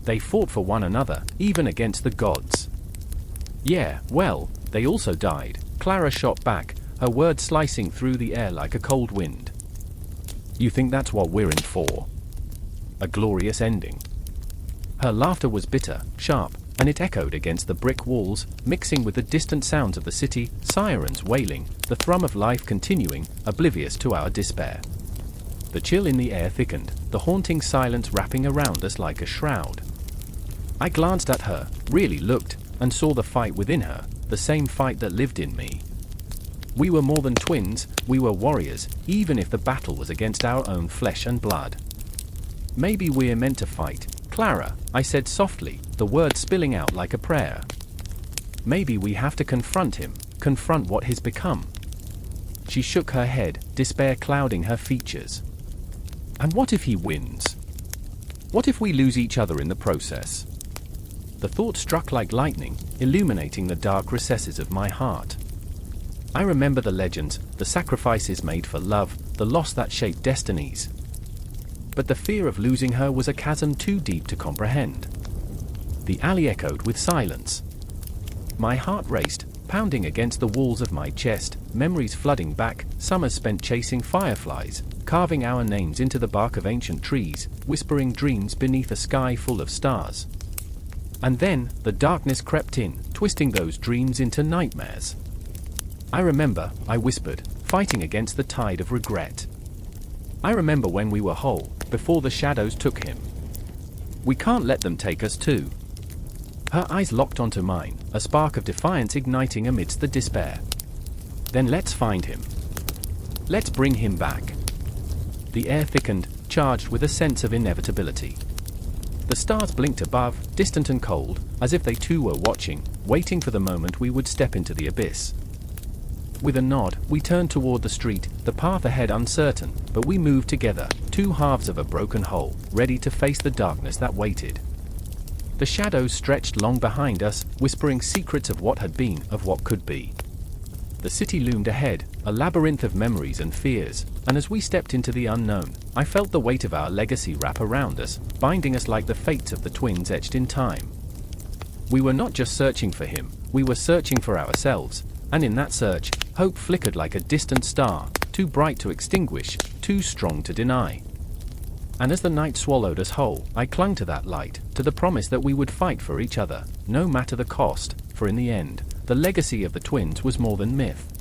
"They fought for one another, even against the gods." "Yeah, well, they also died," Clara shot back, her words slicing through the air like a cold wind. "You think that's what we're in for? A glorious ending?" Her laughter was bitter, sharp, and it echoed against the brick walls, mixing with the distant sounds of the city, sirens wailing, the thrum of life continuing, oblivious to our despair. The chill in the air thickened, the haunting silence wrapping around us like a shroud. I glanced at her, really looked, and saw the fight within her, the same fight that lived in me. We were more than twins, we were warriors, even if the battle was against our own flesh and blood. Maybe we're meant to fight, Clara, I said softly, the words spilling out like a prayer. Maybe we have to confront him, confront what he's become. She shook her head, despair clouding her features. And what if he wins? What if we lose each other in the process? The thought struck like lightning, illuminating the dark recesses of my heart. I remember the legends, the sacrifices made for love, the loss that shaped destinies. But the fear of losing her was a chasm too deep to comprehend. The alley echoed with silence. My heart raced, pounding against the walls of my chest, memories flooding back, summers spent chasing fireflies, carving our names into the bark of ancient trees, whispering dreams beneath a sky full of stars. And then, the darkness crept in, twisting those dreams into nightmares. I remember, I whispered, fighting against the tide of regret. I remember when we were whole, before the shadows took him. We can't let them take us too. Her eyes locked onto mine, a spark of defiance igniting amidst the despair. Then let's find him. Let's bring him back. The air thickened, charged with a sense of inevitability. The stars blinked above, distant and cold, as if they too were watching, waiting for the moment we would step into the abyss. With a nod, we turned toward the street, the path ahead uncertain, but we moved together, two halves of a broken whole, ready to face the darkness that waited. The shadows stretched long behind us, whispering secrets of what had been, of what could be. The city loomed ahead, a labyrinth of memories and fears, and as we stepped into the unknown, I felt the weight of our legacy wrap around us, binding us like the fates of the twins etched in time. We were not just searching for him, we were searching for ourselves, and in that search, hope flickered like a distant star, too bright to extinguish, too strong to deny. And as the night swallowed us whole, I clung to that light, to the promise that we would fight for each other, no matter the cost, for in the end, the legacy of the twins was more than myth.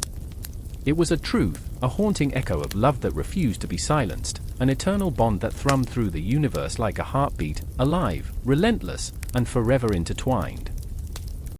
It was a truth, a haunting echo of love that refused to be silenced, an eternal bond that thrummed through the universe like a heartbeat, alive, relentless, and forever intertwined.